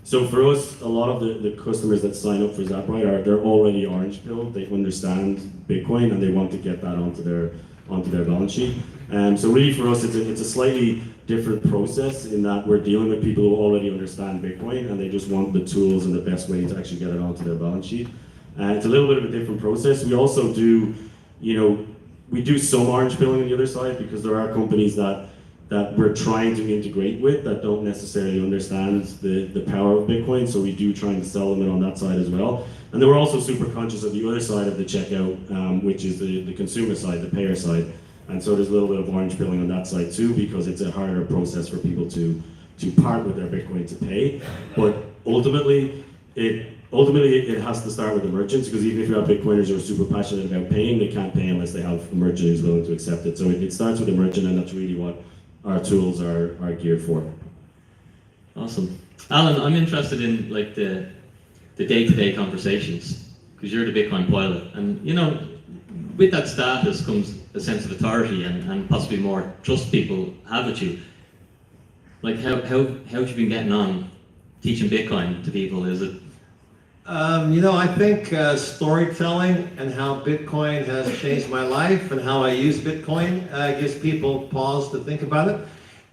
So for us, a lot of the customers that sign up for Zabright they're already orange pilled. They understand Bitcoin and they want to get that onto their balance sheet. So really for us, it's a slightly different process in that we're dealing with people who already understand Bitcoin and they just want the tools and the best way to actually get it onto their balance sheet. It's a little bit of a different process. We also do, we do some orange pilling on the other side, because there are companies that we're trying to integrate with that don't necessarily understand the power of Bitcoin, so we do try and sell them in on that side as well. And then we're also super conscious of the other side of the checkout, which is the consumer side, the payer side. And so there's a little bit of orange pilling on that side too, because it's a harder process for people to part with their Bitcoin to pay. But ultimately it has to start with the merchants, because even if you have Bitcoiners who are super passionate about paying, they can't pay unless they have a merchant who's willing to accept it. So it starts with the merchant, and that's really what our tools are geared for. Awesome. Alan, I'm interested in like the day-to-day conversations, because you're the Bitcoin pilot, and with that status comes a sense of authority and possibly more trust people have with you. Like how have you been getting on teaching Bitcoin to people? Is it? I think storytelling and how Bitcoin has changed my life and how I use Bitcoin gives people pause to think about it.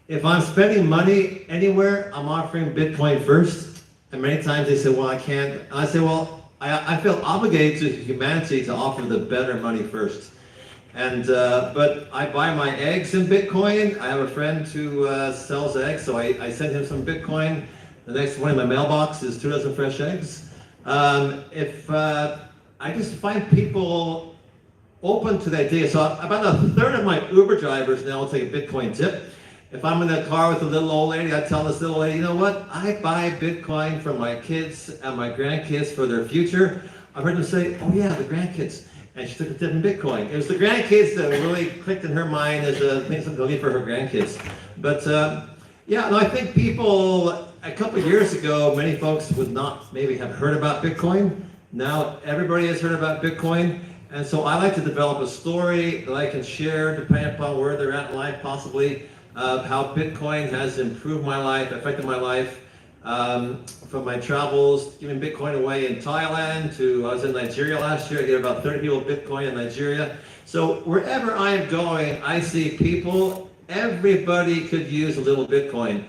If I'm spending money anywhere, I'm offering Bitcoin first. And many times they say, well, I can't. And I say, well, I feel obligated to humanity to offer the better money first. And but I buy my eggs in Bitcoin. I have a friend who sells eggs, so I send him some Bitcoin. The next one in my mailbox is 2 dozen fresh eggs. I just find people open to the idea. So about a third of my Uber drivers now will take a Bitcoin tip. If I'm in a car with a little old lady, I tell this little lady, you know what? I buy Bitcoin for my kids and my grandkids for their future. I've heard them say, oh yeah, the grandkids. And she took a tip in Bitcoin. It was the grandkids that really clicked in her mind as things that go need for her grandkids. But I think people, a couple of years ago, many folks would not maybe have heard about Bitcoin. Now everybody has heard about Bitcoin. And so I like to develop a story that I can share depending upon where they're at in life, possibly, of how Bitcoin has improved my life, affected my life. From my travels, giving Bitcoin away in Thailand to, I was in Nigeria last year, I gave about 30 people Bitcoin in Nigeria. So wherever I am going, I see people, everybody could use a little Bitcoin.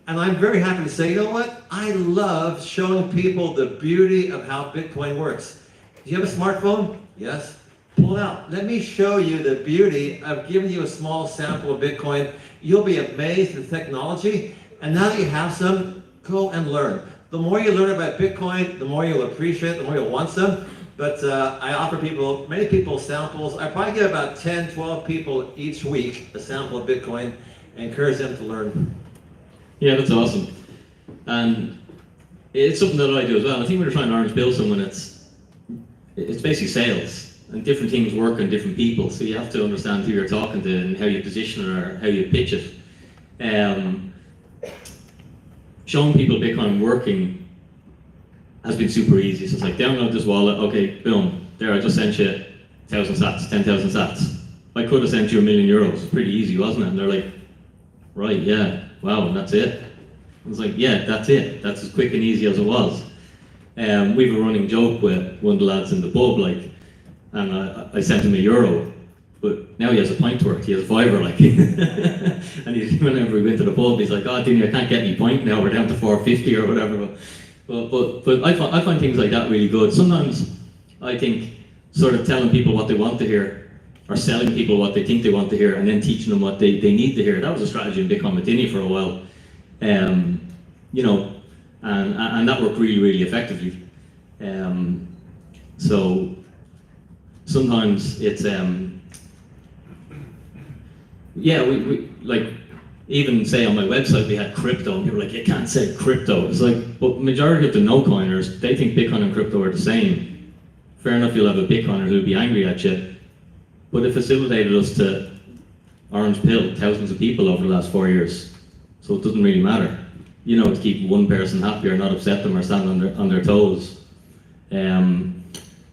And I'm very happy to say, you know what? I love showing people the beauty of how Bitcoin works. Do you have a smartphone? Yes. Pull it out. Let me show you the beauty of giving you a small sample of Bitcoin. You'll be amazed at the technology. And now that you have some, go and learn. The more you learn about Bitcoin, the more you'll appreciate it, the more you'll want some. But I offer people, many people samples. I probably give about 10, 12 people each week a sample of Bitcoin and encourage them to learn. Yeah, that's awesome. And it's something that I do as well. I think when you're trying to orange bill someone, it's basically sales. And different things work on different people, so you have to understand who you're talking to and how you position it or how you pitch it. Showing people Bitcoin working has been super easy. So it's like, download this wallet, okay, boom, there, I just sent you 1,000 sats, 10,000 sats. I could have sent you €1 million. Pretty easy, wasn't it? And they're like, right, yeah, wow, and that's it. I was like, yeah, that's it. That's as quick and easy as it was. We have a running joke with one of the lads in the pub, like, and I sent him €1, but now he has a pint worth, he has $5, like. And whenever we went to the pub, he's like, oh, Dinny, I can't get any pint now, we're down to $4.50 or whatever. But I find things like that really good. Sometimes I think sort of telling people what they want to hear, or selling people what they think they want to hear, and then teaching them what they need to hear. That was a strategy in Bitcoin with Dinny for a while. You know, and that worked really, really effectively. So sometimes it's yeah, we like, even say on my website we had crypto and people were like, you can't say crypto. It's like, but majority of the no-coiners, they think Bitcoin and crypto are the same. Fair enough, you'll have a Bitcoiner who'll be angry at you, but it facilitated us to orange pill thousands of people over the last 4 years. So it doesn't really matter, you know, to keep one person happy or not upset them or stand on their toes. And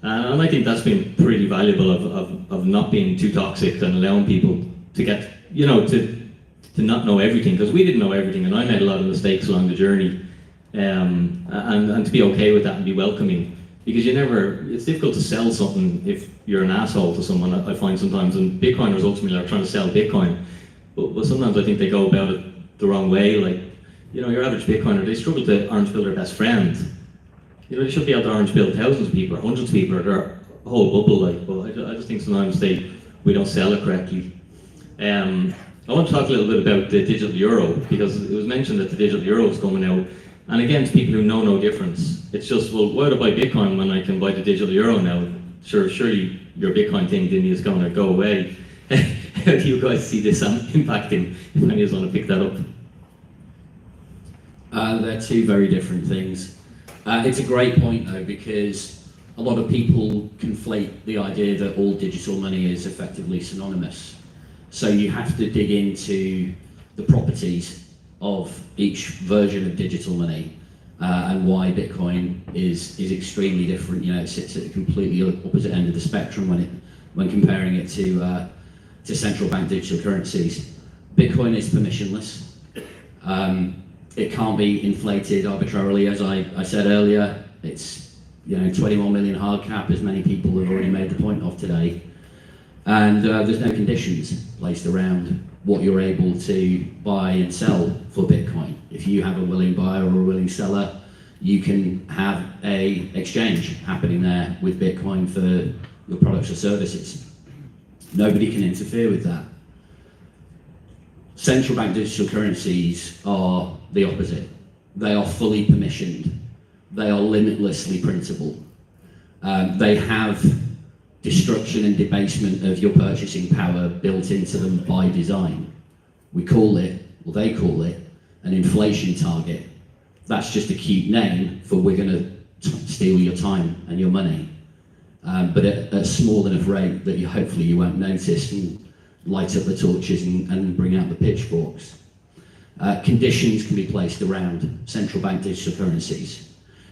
I think that's been pretty valuable of not being too toxic and allowing people to get, you know, to not know everything, because we didn't know everything, and I made a lot of mistakes along the journey, and to be okay with that and be welcoming, because it's difficult to sell something if you're an asshole to someone, I find sometimes, and Bitcoiners ultimately are trying to sell Bitcoin, but sometimes I think they go about it the wrong way. Like, you know, your average Bitcoiner, they struggle to orange pill their best friend. You know, they should be able to orange pill thousands of people or hundreds of people, or their whole bubble, like, but I just think sometimes we don't sell it correctly. I want to talk a little bit about the digital euro, because it was mentioned that the digital euro is coming out, and again, to people who know no difference, it's just, well, why would I buy Bitcoin when I can buy the digital euro now? Surely your Bitcoin thing, Dinny, is going to go away. How do you guys see this impacting, if any of you want to pick that up? They're two very different things. It's a great point though, because a lot of people conflate the idea that all digital money is effectively synonymous. So you have to dig into the properties of each version of digital money and why Bitcoin is extremely different. You know, it sits at the completely opposite end of the spectrum when comparing it to central bank digital currencies. Bitcoin is permissionless. It can't be inflated arbitrarily, as I said earlier. It's, you know, 21 million hard cap, as many people have already made the point of today. And there's no conditions placed around what you're able to buy and sell for Bitcoin. If you have a willing buyer or a willing seller, you can have a exchange happening there with Bitcoin for your products or services. Nobody can interfere with that. Central bank digital currencies are the opposite. They are fully permissioned. They are limitlessly printable. They have destruction and debasement of your purchasing power built into them by design. We call it, or they call it, an inflation target. That's just a cute name for we're going to steal your time and your money, but at a small enough rate that hopefully you won't notice and light up the torches and bring out the pitchforks. Conditions can be placed around central bank digital currencies,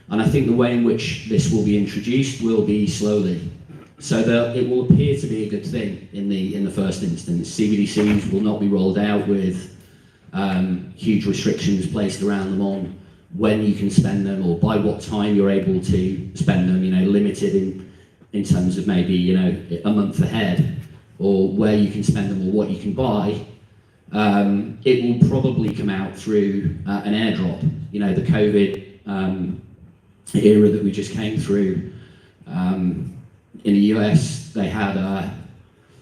and I think the way in which this will be introduced will be slowly. So that it will appear to be a good thing in the first instance. CBDCs will not be rolled out with huge restrictions placed around them on when you can spend them or by what time you're able to spend them, limited in terms of maybe, a month ahead, or where you can spend them or what you can buy, it will probably come out through an airdrop. The COVID era that we just came through, in the US, they had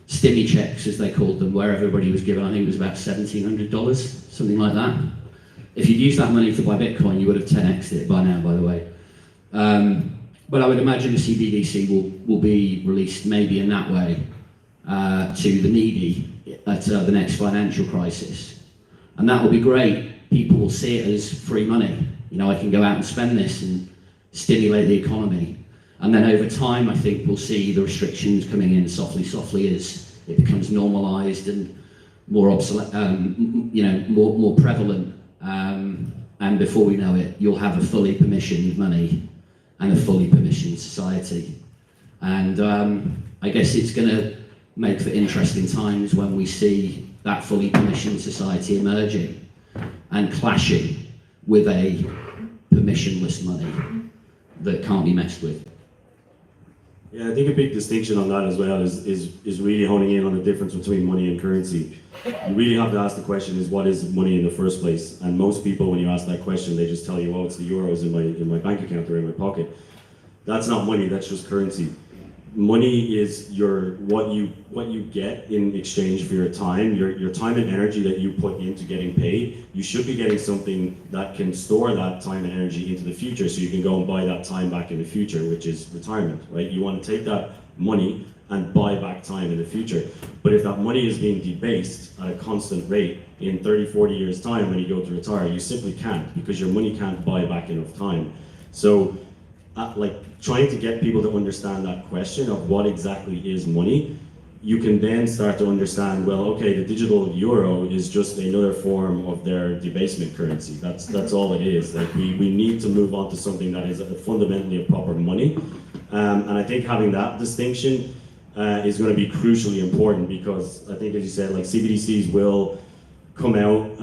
stimmy checks, as they called them, where everybody was given, I think it was about $1,700, something like that. If you'd used that money to buy Bitcoin, you would have 10x'd it by now, by the way. But I would imagine the CBDC will be released maybe in that way to the needy at the next financial crisis. And that will be great. People will see it as free money. I can go out and spend this and stimulate the economy. And then over time, I think we'll see the restrictions coming in softly as it becomes normalized and more obsolete, more prevalent. And before we know it, you'll have a fully permissioned money and a fully permissioned society. And I guess it's going to make for interesting times when we see that fully permissioned society emerging and clashing with a permissionless money that can't be messed with. Yeah, I think a big distinction on that as well is really honing in on the difference between money and currency. You really have to ask the question is, what is money in the first place? And most people, when you ask that question, they just tell you, oh, it's the euros in my bank account or in my pocket. That's not money, that's just currency. Money is what you get in exchange for your time, your time and energy that you put into getting paid. You should be getting something that can store that time and energy into the future, so you can go and buy that time back in the future, which is retirement, right? You want to take that money and buy back time in the future. But if that money is being debased at a constant rate in 30, 40 years time when you go to retire, you simply can't, because your money can't buy back enough time. So trying to get people to understand that question of what exactly is money, you can then start to understand, well, okay, the digital euro is just another form of their debasement currency. That's all it is. We need to move on to something that is fundamentally a proper money. And I think having that distinction is going to be crucially important, because I think, as you said, CBDCs will come out,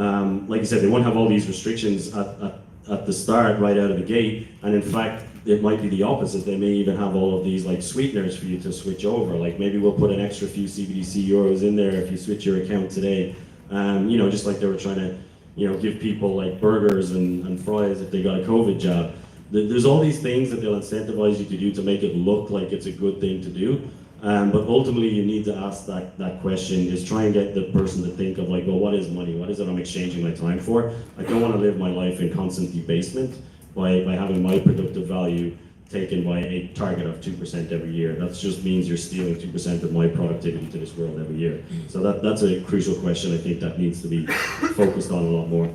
like you said, they won't have all these restrictions at the start, right out of the gate, and in fact, it might be the opposite. They may even have all of these sweeteners for you to switch over. Maybe we'll put an extra few CBDC euros in there if you switch your account today. Just like they were trying to, give people burgers and fries if they got a COVID jab. There's all these things that they'll incentivize you to do to make it look like it's a good thing to do. But ultimately, you need to ask that question, is try and get the person to think of well, what is money? What is it I'm exchanging my time for? I don't want to live my life in constant debasement by having my productive value taken by a target of 2% every year. That just means you're stealing 2% of my productivity to this world every year. So that's a crucial question I think that needs to be focused on a lot more.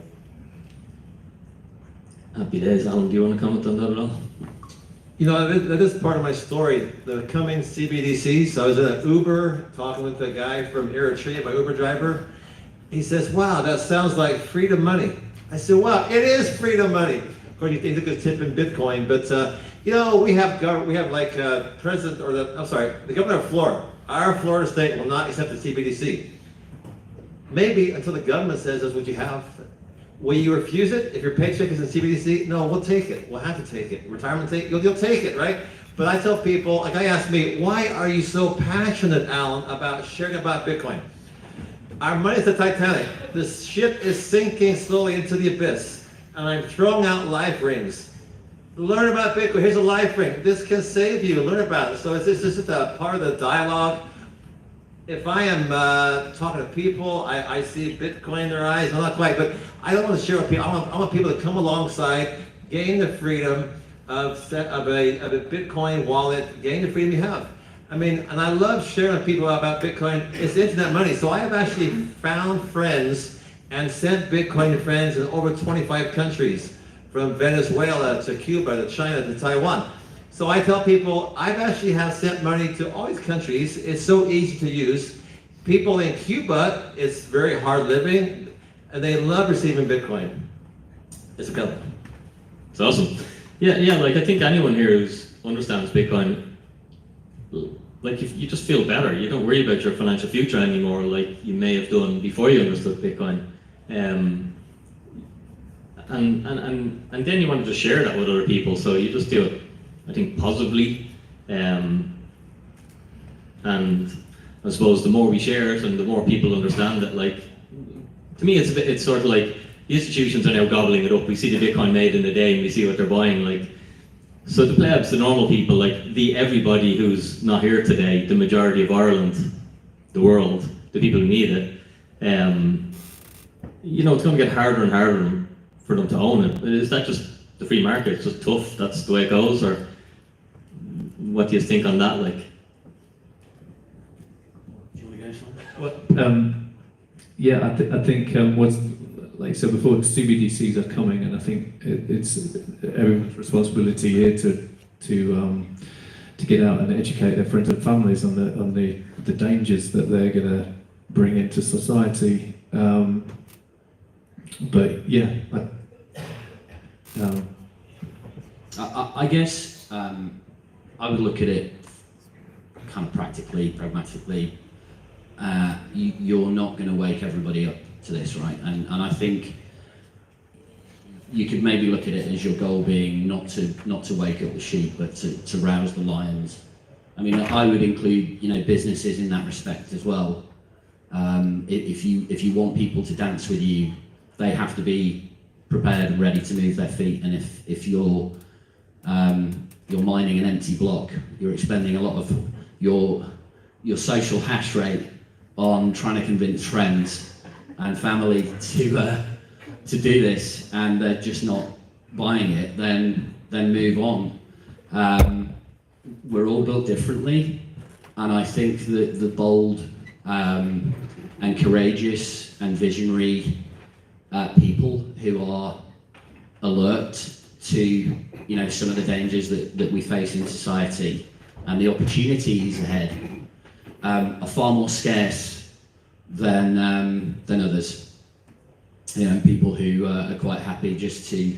Happy days. Alan, do you want to comment on that at all? That is part of my story, the coming CBDCs. I was in an Uber talking with a guy from Eritrea, my Uber driver. He says, wow, that sounds like freedom money. I said, wow, it is freedom money. Of course, you think it's a tip in Bitcoin, but we have president or the governor of Florida. Our Florida state will not accept the CBDC. Maybe until the government says that's what you have. Will you refuse it if your paycheck is in CBDC? No, we'll take it. We'll have to take it. Retirement you'll take it, right? But I tell people, a guy asked me, why are you so passionate, Alan, about sharing about Bitcoin? Our money is the Titanic. The ship is sinking slowly into the abyss. And I'm throwing out life rings. Learn about Bitcoin. Here's a life ring. This can save you. Learn about it. So it's just a part of the dialogue. If I am talking to people, I see Bitcoin in their eyes. I'm not quite, but I don't want to share with people. I want people to come alongside, gain the freedom of a Bitcoin wallet, gain the freedom you have. And I love sharing with people about Bitcoin. It's internet money. So I have actually found friends and sent Bitcoin to friends in over 25 countries, from Venezuela to Cuba to China to Taiwan. So I tell people, I've actually have sent money to all these countries. It's so easy to use. People in Cuba, it's very hard living, and they love receiving Bitcoin. It's available. It's awesome. Yeah, I think anyone here who understands Bitcoin, you just feel better. You don't worry about your financial future anymore like you may have done before you understood Bitcoin. and then you want to just share that with other people, so you just do it, I think, positively. And I suppose the more we share it and the more people understand it, like, to me it's sort of like the institutions are now gobbling it up. We see the Bitcoin made in a day and we see what they're buying, like, so the plebs, the normal people, like everybody who's not here today, the majority of Ireland, the world, the people who need it, you know, it's going to get harder and harder for them to own it. Is that just the free market? It's just tough, that's the way it goes, or what do you think on that, like? Do you want to go, Sean? Well, yeah, I think what's, like I said before, CBDCs are coming, and I think it's everyone's responsibility here to get out and educate their friends and families on the dangers that they're going to bring into society. But yeah, I guess I would look at it kind of practically, pragmatically. You're not going to wake everybody up to this, right? And I think you could maybe look at it as your goal being not to wake up the sheep, but to rouse the lions. I mean, I would include, you know, businesses in that respect as well. If you want people to dance with you, they have to be prepared and ready to move their feet. And if you're mining an empty block, you're expending a lot of your social hash rate on trying to convince friends and family to do this, and they're just not buying it, then move on. We're all built differently, and I think that the bold and courageous and visionary people who are alert to, you know, some of the dangers that we face in society and the opportunities ahead are far more scarce than others. You know, people who are quite happy just to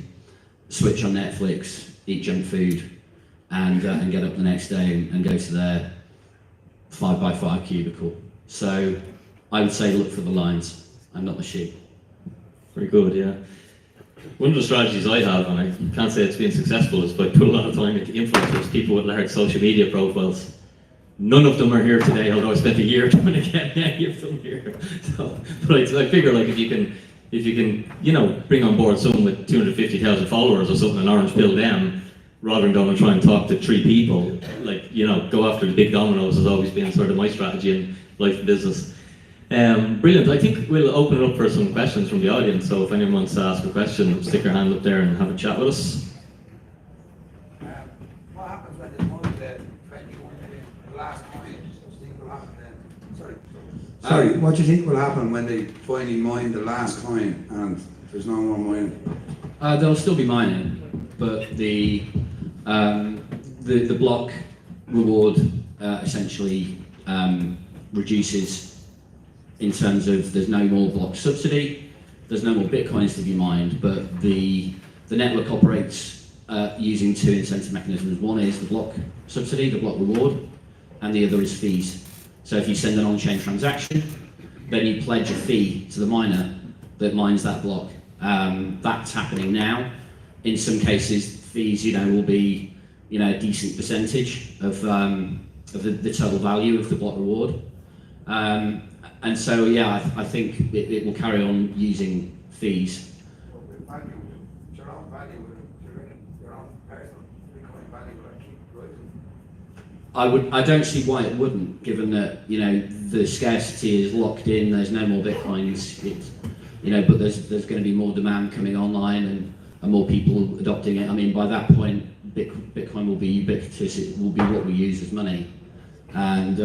switch on Netflix, eat junk food, and get up the next day and go to their 5x5 cubicle. So I would say look for the lions and not the sheep. Very good, yeah. One of the strategies I have, and I can't say it's been successful, is by put a lot of time into influencers, people with large social media profiles. None of them are here today, although I spent a year trying to get many of them here. So, but I figure, like, if you can, you know, bring on board someone with 250,000 followers or something, an orange pill them, rather than going and try and talk to 3 people, like, you know, go after the big dominoes has always been sort of my strategy in life and business. Brilliant. I think we'll open it up for some questions from the audience. So if anyone wants to ask a question, stick your hand up there and have a chat with us. What happens when they mine the last coin? Sorry, what do you think will happen when they finally mine the last coin and there's no more mining? They'll still be mining, but the block reward essentially reduces in terms of there's no more block subsidy, there's no more bitcoins to be mined, but the network operates using 2 incentive mechanisms. One is the block subsidy, the block reward, and the other is fees. So if you send an on-chain transaction, then you pledge a fee to the miner that mines that block. That's happening now. In some cases, fees, you know, will be, you know, a decent percentage of the total value of the block reward. And so, yeah, I think it will carry on using fees. I don't see why it wouldn't, given that, you know, the scarcity is locked in. There's no more bitcoins. You know, but there's going to be more demand coming online and more people adopting it. I mean, by that point, Bitcoin will be ubiquitous. It will be what we use as money, and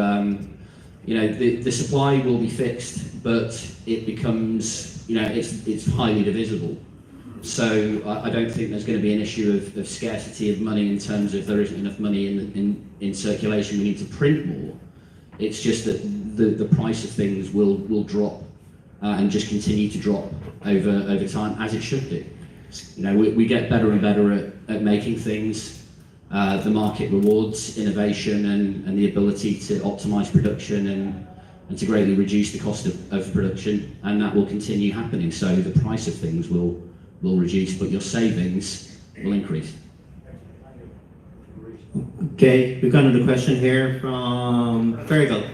you know, the supply will be fixed, but it becomes, you know, it's highly divisible. So I don't think there's going to be an issue of scarcity of money in terms of there isn't enough money in circulation. We need to print more. It's just that the price of things will drop and just continue to drop over time, as it should do. You know, we get better and better at making things. The market rewards innovation and the ability to optimize production and to greatly reduce the cost of production, and that will continue happening. So the price of things will will reduce, but your savings will increase. Okay, we've got another question here from Fergal.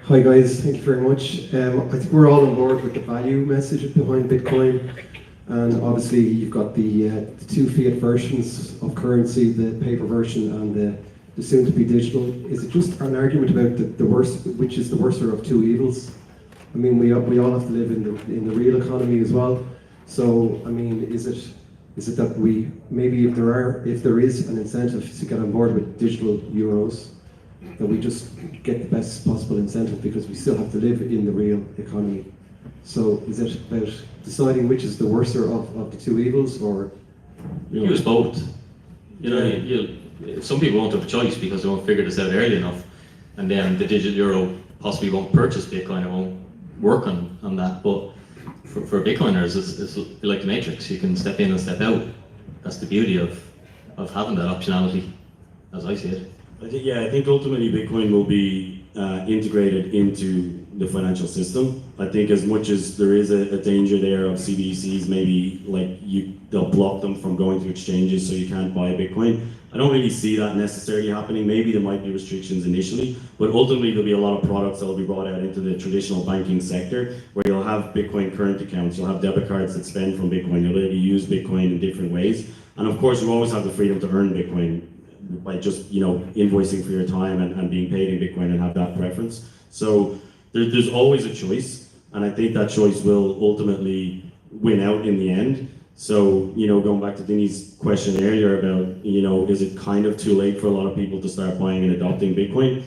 Hi guys, thank you very much. I think we're all on board with the value message behind Bitcoin, and obviously you've got the two fiat versions of currency, the paper version and the soon-to-be digital. Is it just an argument about the worst, which is the worser of two evils? I mean, we all have to live in the real economy as well. So I mean, is it that we maybe if there is an incentive to get on board with digital euros, that we just get the best possible incentive because we still have to live in the real economy. So is it about deciding which is the worser of the two evils, or Use both. You know, some people won't have a choice because they won't figure this out early enough, and then the digital euro possibly won't purchase Bitcoin, it won't work on that. But for Bitcoiners, it's like the Matrix. You can step in and step out. That's the beauty of having that optionality, as I see it. I think ultimately Bitcoin will be integrated into the financial system. I think as much as there is a danger there of CBDCs, maybe they'll block them from going to exchanges so you can't buy Bitcoin. I don't really see that necessarily happening. Maybe there might be restrictions initially, but ultimately there'll be a lot of products that will be brought out into the traditional banking sector where you'll have Bitcoin current accounts, you'll have debit cards that spend from Bitcoin, you'll be able to use Bitcoin in different ways. And of course, you always have the freedom to earn Bitcoin by just invoicing for your time and being paid in Bitcoin and have that preference. So there's always a choice, and I think that choice will ultimately win out in the end. So going back to Dinny's question earlier about is it kind of too late for a lot of people to start buying and adopting Bitcoin?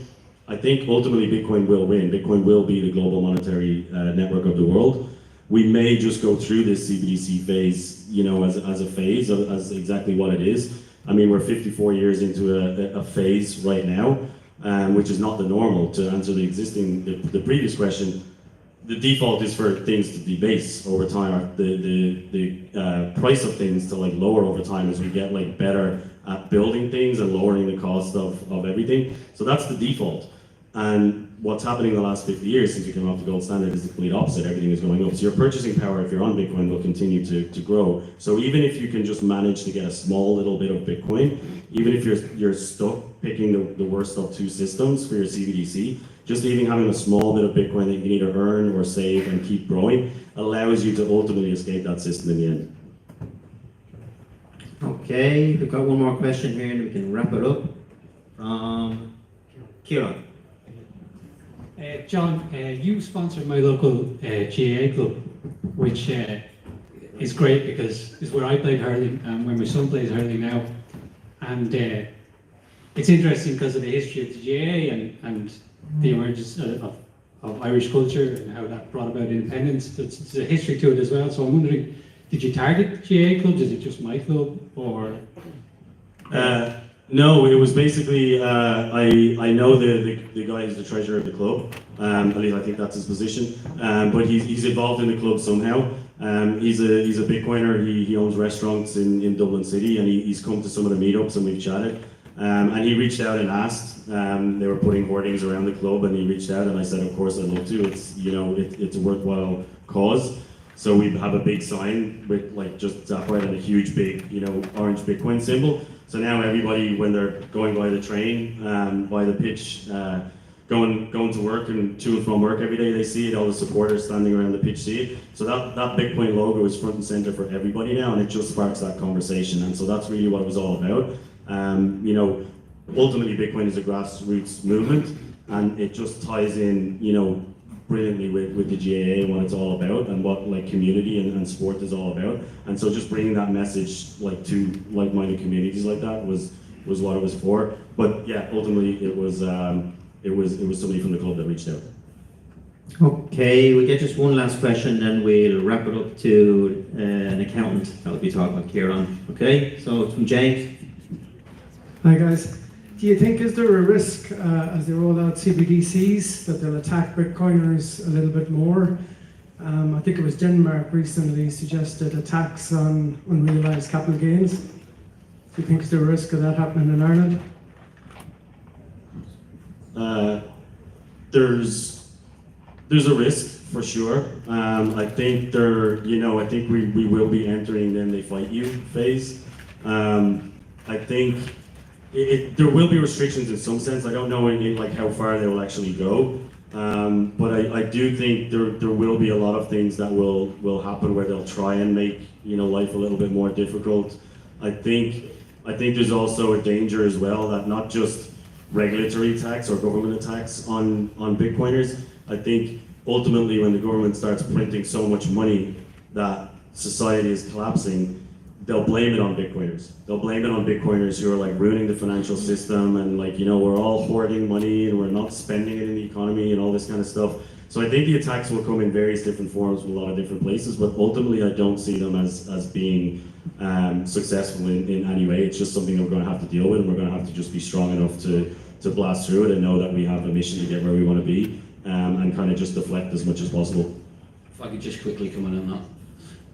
I think ultimately Bitcoin will win. Bitcoin will be the global monetary network of the world. We may just go through this CBDC phase, as a phase, as exactly what it is. I mean, we're 54 years into a phase right now, which is not the normal. To answer the previous question, the default is for things to debase over time, the price of things to lower over time as we get better at building things and lowering the cost of everything. So that's the default. And what's happening in the last 50 years since we came off the gold standard is the complete opposite. Everything is going up. So your purchasing power, if you're on Bitcoin, will continue to grow. So even if you can just manage to get a small little bit of Bitcoin, even if you're stuck picking the worst of two systems for your CBDC, just even having a small bit of Bitcoin that you can either earn or save and keep growing allows you to ultimately escape that system in the end. Okay, we've got one more question here and we can wrap it up. Kieran. John, you sponsored my local GAA club, which is great because it's where I played hurling and where my son plays hurling now. And it's interesting because of the history of the GAA and the emergence of Irish culture and how that brought about independence. There's a history to it as well. So I'm wondering, did you target GAA clubs? Is it just my club or? No, it was basically, I know the guy who's the treasurer of the club, at least I think that's his position, but he's involved in the club somehow. He's a Bitcoiner, he owns restaurants in Dublin City, and he's come to some of the meetups and we've chatted. And he reached out and asked, they were putting hoardings around the club, and he reached out and I said, of course I'd love to, it's a worthwhile cause. So we have a big sign with just Zappite and a huge big, orange Bitcoin symbol. So now everybody, when they're going by the train, by the pitch, going to work and to and from work every day, they see it, all the supporters standing around the pitch see it. So that Bitcoin logo is front and center for everybody now, and it just sparks that conversation. And so that's really what it was all about. Ultimately Bitcoin is a grassroots movement, and it just ties in, brilliantly with the GAA and what it's all about and what community and sport is all about. And so just bringing that message to like-minded communities like that was what it was for. But yeah, ultimately it was somebody from the club that reached out. Okay, we get just one last question, then we'll wrap it up to an accountant that will be talking about Kieran. Okay, so it's from James. Hi guys. Do you think, is there a risk as they roll out CBDCs that they'll attack Bitcoiners a little bit more? I think it was Denmark recently suggested a tax on unrealized capital gains. Do you think is there a risk of that happening in Ireland? There's a risk for sure. I think I think we will be entering then they fight you phase. I think there will be restrictions in some sense. I don't know like how far they will actually go. But I do think there will be a lot of things that will happen where they'll try and make life a little bit more difficult. I think there's also a danger as well that not just regulatory tax or government attacks on Bitcoiners. I think ultimately when the government starts printing so much money that society is collapsing, they'll blame it on Bitcoiners. They'll blame it on Bitcoiners who are like ruining the financial system and like, we're all hoarding money and we're not spending it in the economy and all this kind of stuff. So I think the attacks will come in various different forms from a lot of different places, but ultimately I don't see them as being successful in any way. It's just something that we're going to have to deal with, and we're going to have to just be strong enough to blast through it and know that we have a mission to get where we want to be, and kind of just deflect as much as possible. If I could just quickly comment on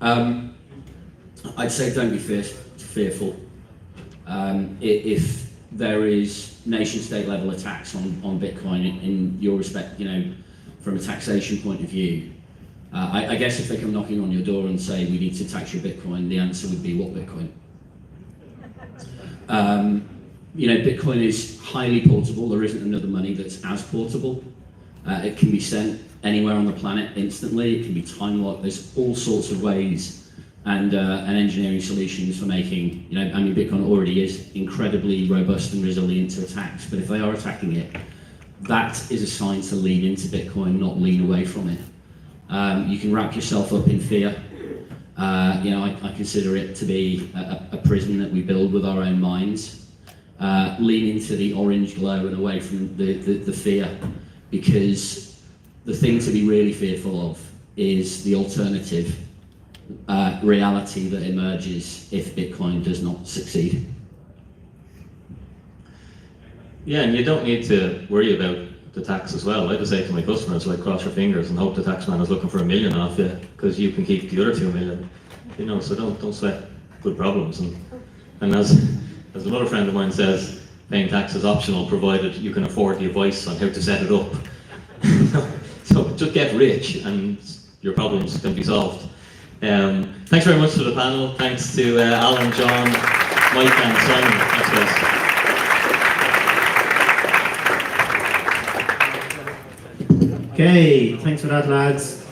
that. I'd say don't be fearful. If there is nation-state level attacks on Bitcoin in your respect, from a taxation point of view, I guess if they come knocking on your door and say we need to tax your Bitcoin, the answer would be what Bitcoin? Bitcoin is highly portable. There isn't another money that's as portable. It can be sent anywhere on the planet instantly. It can be time-locked. There's all sorts of ways and engineering solutions for making, Bitcoin already is incredibly robust and resilient to attacks, but if they are attacking it, that is a sign to lean into Bitcoin, not lean away from it. You can wrap yourself up in fear. I consider it to be a prison that we build with our own minds. Lean into the orange glow and away from the fear, because the thing to be really fearful of is the alternative reality that emerges if Bitcoin does not succeed. Yeah, and you don't need to worry about the tax as well. I just say to my customers, cross your fingers and hope the taxman is looking for $1 million off you, because you can keep the other $2 million. So don't sweat good problems. And as another friend of mine says, paying tax is optional provided you can afford the advice on how to set it up. So just get rich and your problems can be solved. Thanks very much to the panel. Thanks to Alan, John, Mike and Simon. Thanks guys. Okay, thanks for that, lads.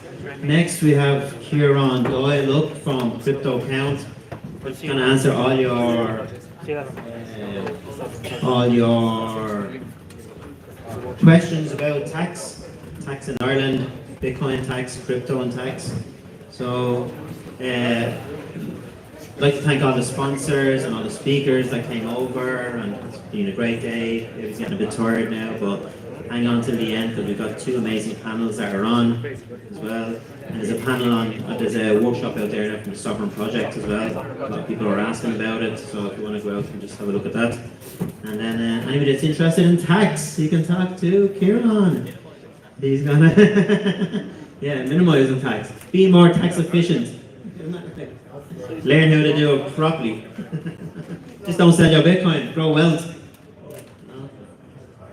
Next we have Kieran Doyle from Crypto Count. He's going to answer all your questions about tax in Ireland, Bitcoin tax, crypto and tax. So I'd like to thank all the sponsors and all the speakers that came over, and it's been a great day. It's getting a bit tired now, but hang on till the end because we've got two amazing panels that are on as well. And there's a panel on, there's a workshop out there now from the Sovereign Project as well. A lot of people are asking about it, so if you want to go out and just have a look at that. And then anybody that's interested in tax, you can talk to Kieran. He's gonna minimizing tax, be more tax efficient, learn how to do it properly. Just don't sell your Bitcoin, grow wealth.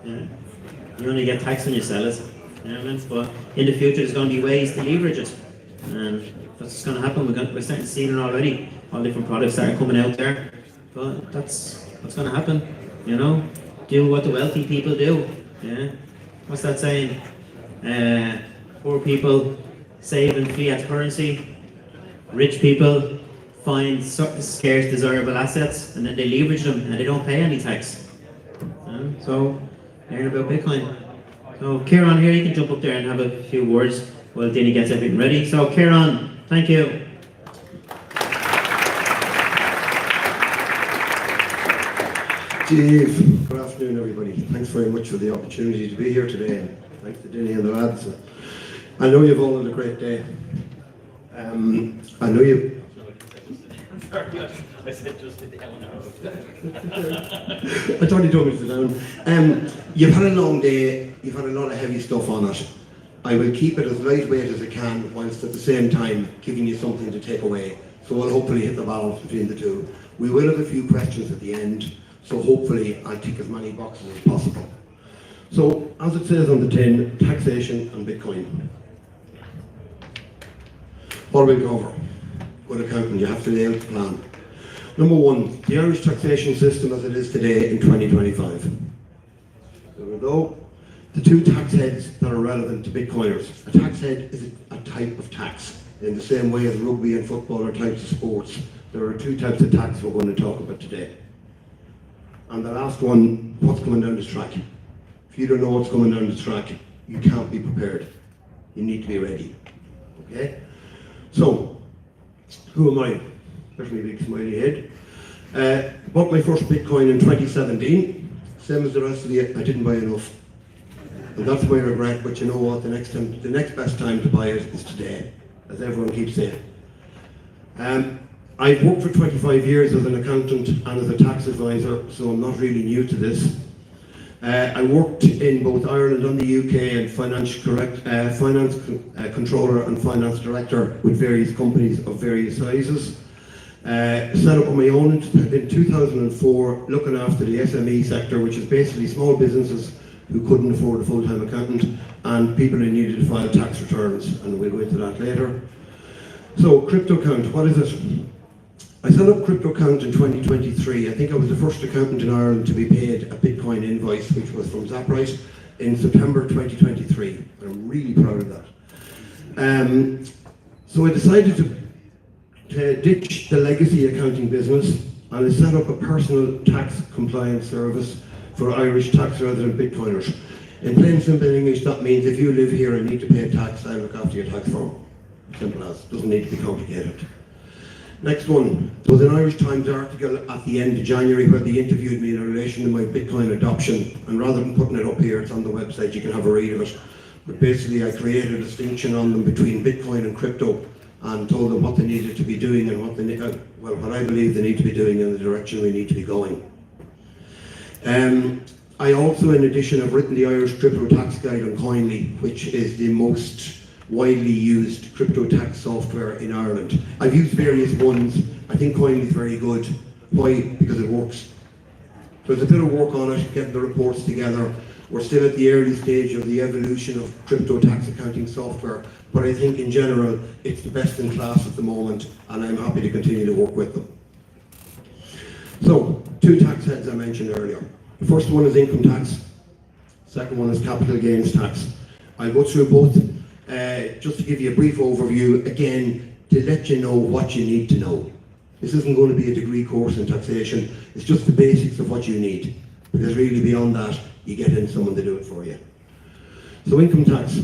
You only get taxed when you sell it. But in the future, there's going to be ways to leverage it, and that's what's going to happen. We're starting to see it already. All different products that are coming out there, but that's what's going to happen. Do what the wealthy people do. Yeah, what's that saying? Poor people save in fiat currency. Rich people find scarce, desirable assets, and then they leverage them, and they don't pay any tax. So learn about Bitcoin. So Kieran here, you can jump up there and have a few words while Dinny gets everything ready. So Kieran, thank you. Dave, good afternoon everybody. Thanks very much for the opportunity to be here today, and thanks to Dinny and the lads. I know you've all had a great day. I know you. I said just sit down now. I thought you told me to sit down. You've had a long day, you've had a lot of heavy stuff on it. I will keep it as lightweight as I can, whilst at the same time giving you something to take away. So we'll hopefully hit the balance between the two. We will have a few questions at the end, so hopefully I'll tick as many boxes as possible. So, as it says on the tin, taxation and Bitcoin. What we'll cover. Good accountant, you have to lay out the plan. Number one, the Irish taxation system as it is today in 2025. There we go. The two tax heads that are relevant to Bitcoiners. A tax head is a type of tax. In the same way as rugby and football are types of sports, there are two types of tax we're going to talk about today. And the last one, what's coming down the track. If you don't know what's coming down the track, you can't be prepared. You need to be ready. Okay? So, who am I? There's my big smiley head. Bought my first Bitcoin in 2017. Same as the rest of you, I didn't buy enough. And that's my regret, but you know what, the next best time to buy it is today, as everyone keeps saying. I've worked for 25 years as an accountant and as a tax advisor, so I'm not really new to this. I worked in both Ireland and the UK and finance controller and finance director with various companies of various sizes. Set up on my own in 2004, looking after the SME sector, which is basically small businesses who couldn't afford a full-time accountant and people who needed to file tax returns, and we'll go into that later. So, CryptoCount, what is it? I set up CryptoCount in 2023. I think I was the first accountant in Ireland to be paid a Bitcoin invoice, which was from Zaprite in September 2023. I'm really proud of that. So I decided to ditch the legacy accounting business, and I set up a personal tax compliance service for Irish tax resident Bitcoiners. In plain simple English, that means if you live here and need to pay tax, I look after your tax form. Simple as. Doesn't need to be complicated. Next one. There was an Irish Times article at the end of January where they interviewed me in relation to my Bitcoin adoption. And rather than putting it up here, it's on the website, you can have a read of it. But basically I created a distinction on them between Bitcoin and crypto and told them what they needed to be doing and what I believe they need to be doing in the direction we need to be going. I also, in addition, have written the Irish Crypto Tax Guide on Coinly, which is the most widely used crypto tax software in Ireland. I've used various ones. I think Coinly is very good. Why? Because it works. There's a bit of work on it, getting the reports together. We're still at the early stage of the evolution of crypto tax accounting software, but I think in general it's the best in class at the moment, and I'm happy to continue to work with them. So, two tax heads I mentioned earlier. The first one is income tax. Second one is capital gains tax. I'll go through both just to give you a brief overview, again, to let you know what you need to know. This isn't going to be a degree course in taxation, it's just the basics of what you need. Because really beyond that, you get in someone to do it for you. So income tax.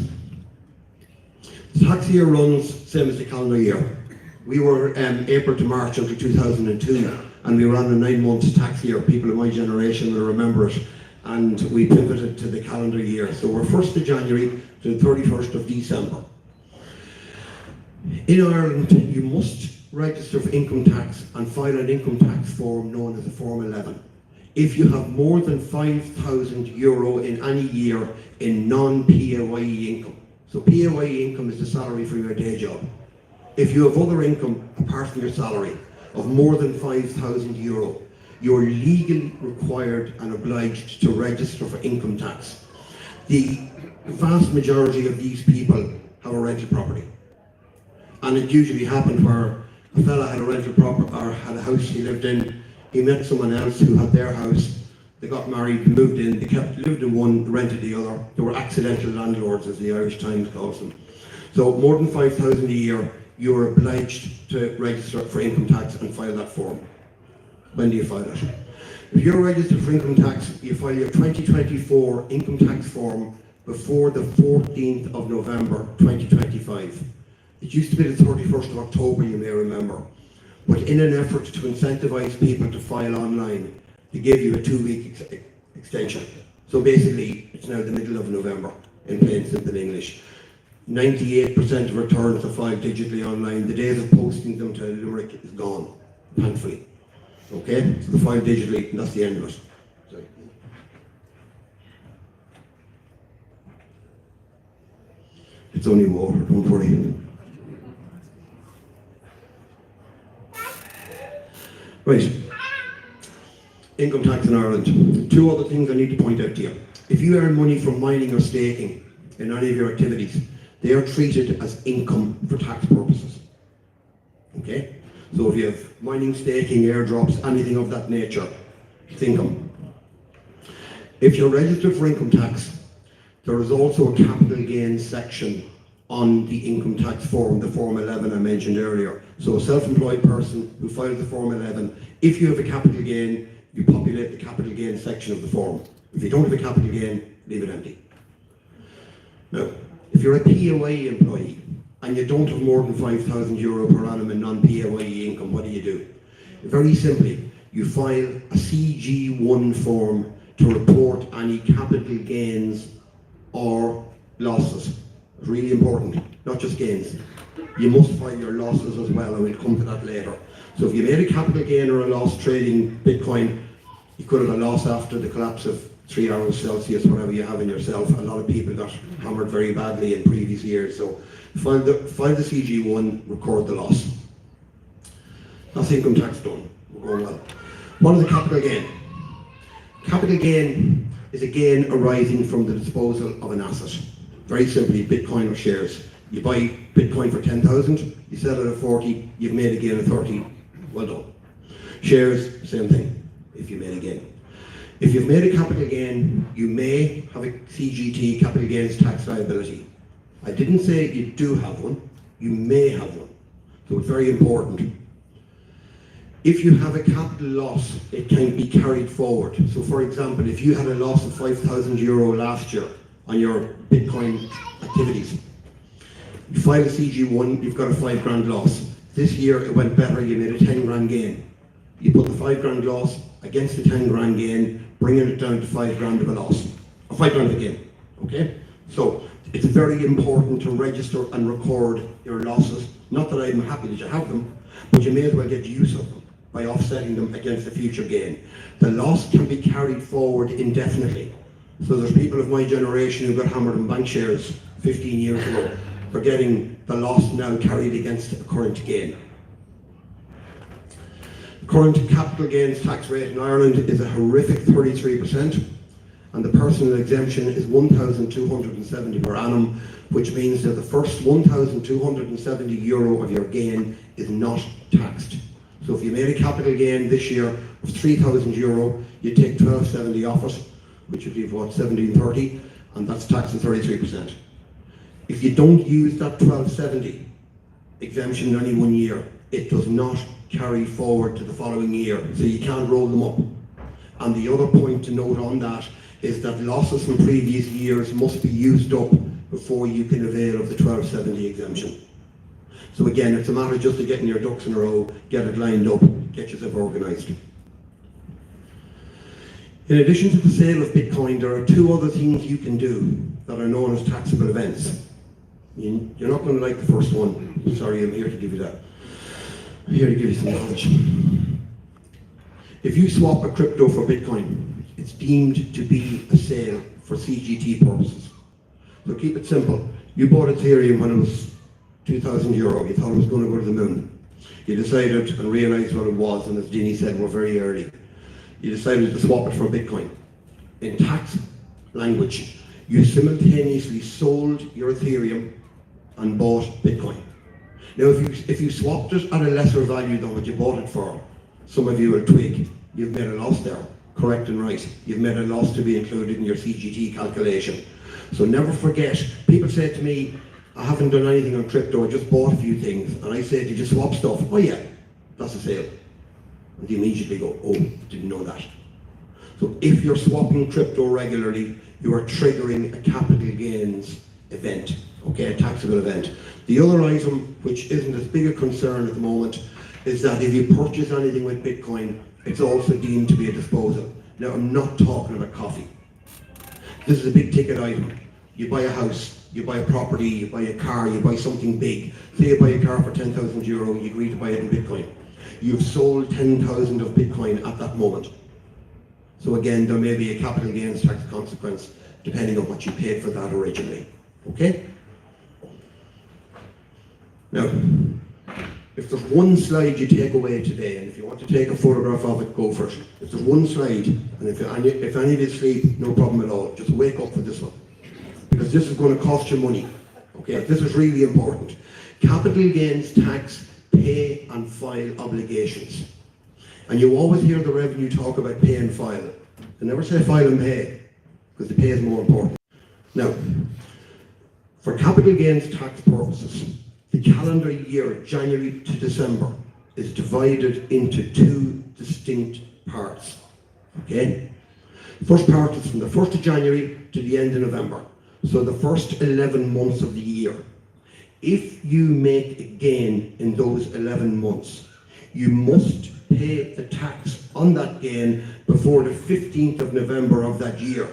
The tax year runs same as the calendar year. We were April to March until 2002, and we were on a 9-month tax year. People of my generation will remember it. And we pivoted to the calendar year. So we're 1st of January to the 31st of December. In Ireland, you must register for income tax and file an income tax form known as a Form 11. If you have more than €5,000 in any year in non-PAYE income. So PAYE income is the salary for your day job. If you have other income apart from your salary of more than €5,000, you're legally required and obliged to register for income tax. The vast majority of these people have a rental property. And it usually happened where a fella had a rental property or had a house he lived in, he met someone else who had their house, they got married, moved in, lived in one, rented the other. They were accidental landlords, as the Irish Times calls them. So more than 5,000 a year, you're obliged to register for income tax and file that form. When do you file it? If you're registered for income tax, you file your 2024 income tax form before the 14th of November 2025. It used to be the 31st of October, you may remember. But in an effort to incentivize people to file online, they gave you a 2-week extension. So basically, it's now the middle of November, in plain simple English. 98% of returns are filed digitally online. The days of posting them to Limerick is gone, thankfully. Okay, so the file digitally, and that's the end of it. Sorry. It's only water, don't worry. Right. Income tax in Ireland. Two other things I need to point out to you. If you earn money from mining or staking in any of your activities, they are treated as income for tax purposes. So if you have mining, staking, airdrops, anything of that nature, it's income. If you're registered for income tax, there is also a capital gains section on the income tax form, the Form 11 I mentioned earlier. So a self-employed person who files the Form 11, if you have a capital gain, you populate the capital gain section of the form. If you don't have a capital gain, leave it empty. Now, if you're a PAYE employee and you don't have more than €5,000 per annum in non-PAYE income, what do? Very simply, you file a CG1 form to report any capital gains or losses. It's really important, not just gains. You must file your losses as well, and we'll come to that later. So if you made a capital gain or a loss trading Bitcoin, you could have a loss after the collapse of 3 hours Celsius, whatever you have in yourself. A lot of people got hammered very badly in previous years. So file the CG1, record the loss. That's income tax done. We're going well. What is a capital gain? Capital gain is a gain arising from the disposal of an asset. Very simply, Bitcoin or shares. You buy Bitcoin for 10,000, you sell it at 40, you've made a gain of 30. Well done. Shares, same thing, if you made a gain. If you've made a capital gain, you may have a CGT, capital gains tax liability. I didn't say you do have one, you may have one. So it's very important. If you have a capital loss, it can be carried forward. So for example, if you had a loss of €5,000 last year on your Bitcoin activities, you file a CG1, you've got a $5,000 loss. This year it went better, you made a 10 grand gain. You put the $5,000 loss against the 10 grand gain, bringing it down to 5 grand of a loss, or 5 grand of a gain, okay? So it's very important to register and record your losses. Not that I'm happy that you have them, but you may as well get use of them by offsetting them against a future gain. The loss can be carried forward indefinitely. So there's people of my generation who got hammered in bank shares 15 years ago for getting the loss now carried against a current gain. The current capital gains tax rate in Ireland is a horrific 33%, and the personal exemption is €1,270 per annum, which means that the first €1,270 of your gain is not taxed. So if you made a capital gain this year of €3,000, you take $1,270 off it, which would leave what, $1,730, and that's taxed at 33%. If you don't use that $1,270 exemption in any 1 year, it does not carry forward to the following year, so you can't roll them up. And the other point to note on that is that losses from previous years must be used up before you can avail of the $1,270 exemption. So again, it's a matter just of getting your ducks in a row, get it lined up, get yourself organised. In addition to the sale of Bitcoin, there are 2 other things you can do that are known as taxable events. You're not going to like the first one. Sorry, I'm here to give you that. I'm here to give you some knowledge. If you swap a crypto for Bitcoin, it's deemed to be a sale for CGT purposes. So keep it simple. You bought Ethereum when it was €2,000. You thought it was going to go to the moon. You decided and realised what it was, and as Dinny said, we're very early. You decided to swap it for Bitcoin. In tax language, you simultaneously sold your Ethereum and bought Bitcoin. Now, if you swapped it at a lesser value than what you bought it for, some of you will tweak. You've made a loss there, correct and right. You've made a loss to be included in your CGT calculation. So never forget, people say to me, I haven't done anything on crypto, I just bought a few things. And I say, did you swap stuff? Oh yeah, that's a sale. And you immediately go, oh, didn't know that. So if you're swapping crypto regularly, you are triggering a capital gains event, okay, a taxable event. The other item, which isn't as big a concern at the moment, is that if you purchase anything with Bitcoin, it's also deemed to be a disposal. Now, I'm not talking about coffee. This is a big ticket item. You buy a house, you buy a property, you buy a car, you buy something big. Say you buy a car for €10,000, you agree to buy it in Bitcoin. You've sold 10,000 of Bitcoin at that moment. So again, there may be a capital gains tax consequence depending on what you paid for that originally. Okay? Now, if there's one slide you take away today, and if you want to take a photograph of it, go for it. If there's one slide, and if any of you sleep, no problem at all. Just wake up for this one. Because this is going to cost you money. Okay? This is really important. Capital gains tax pay and file obligations. And you always hear the revenue talk about pay and file. They never say file and pay, because the pay is more important. Now, for capital gains tax purposes, the calendar year, January to December, is divided into two distinct parts. Okay? The first part is from the 1st of January to the end of November. So the first 11 months of the year. If you make a gain in those 11 months, you must pay the tax on that gain before the 15th of November of that year,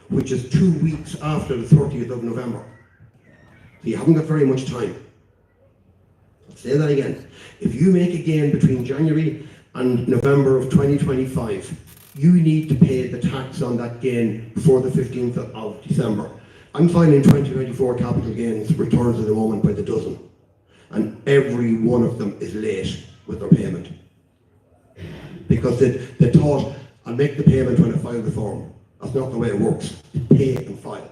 which is 2 weeks after the 30th of November. So you haven't got very much time. I'll say that again. If you make a gain between January and November of 2025, you need to pay the tax on that gain before the 15th of December. I'm filing 2024 capital gains returns at the moment by the dozen, and every one of them is late with their payment. Because they thought, I'll make the payment when I file the form. That's not the way it works. You pay and file.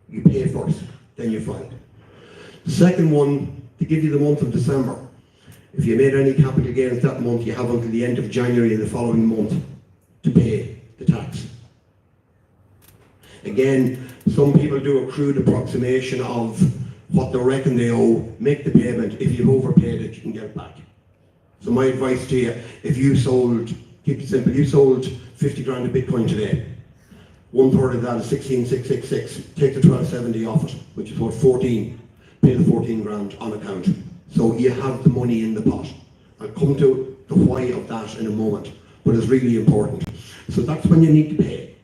You pay first, then you file. The second one, to give you the month of December. If you made any capital gains that month, you have until the end of January the following month to pay the tax. Again, some people do a crude approximation of what they reckon they owe, make the payment. If you've overpaid it, you can get it back. So my advice to you, if you sold, keep it simple, you sold 50 grand of Bitcoin today, 1/3 of that is 16,666. Take the 1270 off it, which is what, 14. Pay the 14 grand on account. So you have the money in the pot. I'll come to the why of that in a moment, but it's really important. So that's when you need to pay.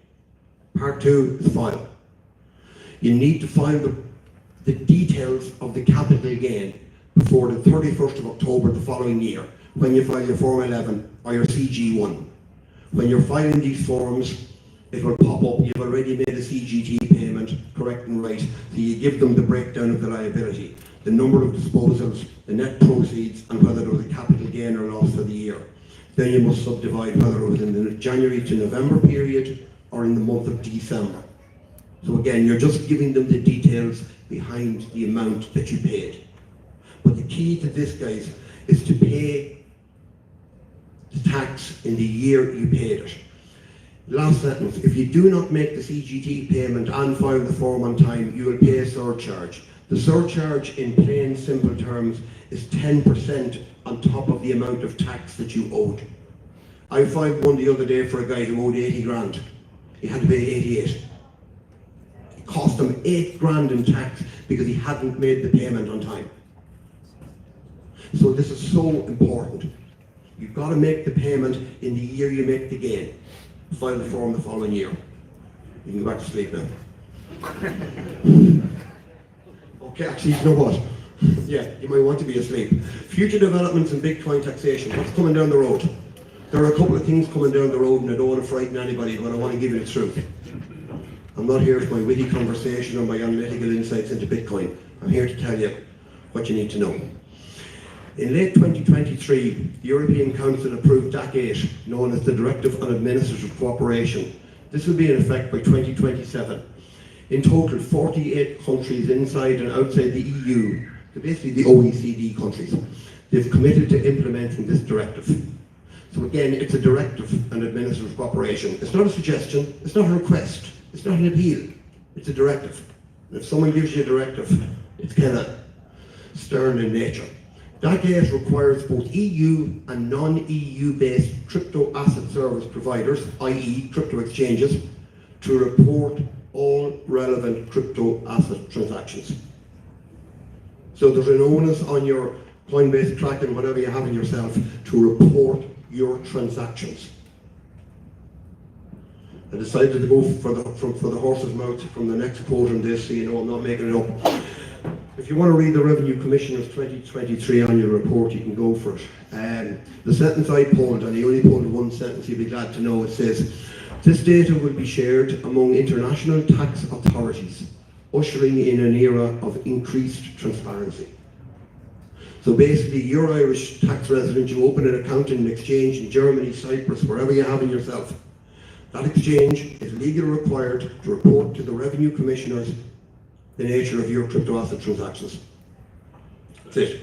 Part two is file. You need to file the details of the capital gain before the 31st of October the following year, when you file your Form 11 or your CG1. When you're filing these forms, it will pop up, you've already made a CGT payment, correct and right, so you give them the breakdown of the liability, the number of disposals, the net proceeds, and whether there was a capital gain or loss for the year. Then you must subdivide whether it was in the January to November period or in the month of December. So again, you're just giving them the details behind the amount that you paid. But the key to this, guys, is to pay the tax in the year you paid it. Last sentence, if you do not make the CGT payment and file the form on time, you will pay a surcharge. The surcharge, in plain, simple terms, is 10% on top of the amount of tax that you owed. I filed one the other day for a guy who owed 80 grand. He had to pay 88. It cost him 8 grand in tax because he hadn't made the payment on time. So this is so important. You've got to make the payment in the year you make the gain. File the form the following year. You can go back to sleep now. Okay, actually, you know what? Yeah, you might want to be asleep. Future developments in Bitcoin taxation. What's coming down the road? There are a couple of things coming down the road, and I don't want to frighten anybody, but I want to give you the truth. I'm not here for my witty conversation or my analytical insights into Bitcoin. I'm here to tell you what you need to know. In late 2023, the European Council approved DAC 8, known as the Directive on Administrative Cooperation. This will be in effect by 2027. In total, 48 countries inside and outside the EU, basically the OECD countries, they've committed to implementing this directive. So again, it's a directive on administrative cooperation. It's not a suggestion, it's not a request, it's not an appeal, it's a directive. And if someone gives you a directive, it's kind of stern in nature. DAC 8 requires both EU and non-EU based crypto asset service providers, i.e. crypto exchanges, to report all relevant crypto asset transactions. So there's an onus on your Coinbase, Kraken, whatever you have in yourself, to report your transactions. I decided to go for the horse's mouth from the next quote on this, so you know I'm not making it up. If you want to read the Revenue Commissioner's 2023 annual report, you can go for it. The sentence I pulled, and I only pulled one sentence, you'll be glad to know, it says, this data will be shared among international tax authorities, ushering in an era of increased transparency. So basically, you're Irish tax resident, you open an account in an exchange in Germany, Cyprus, wherever you have in yourself. That exchange is legally required to report to the Revenue Commissioners the nature of your crypto asset transactions. That's it.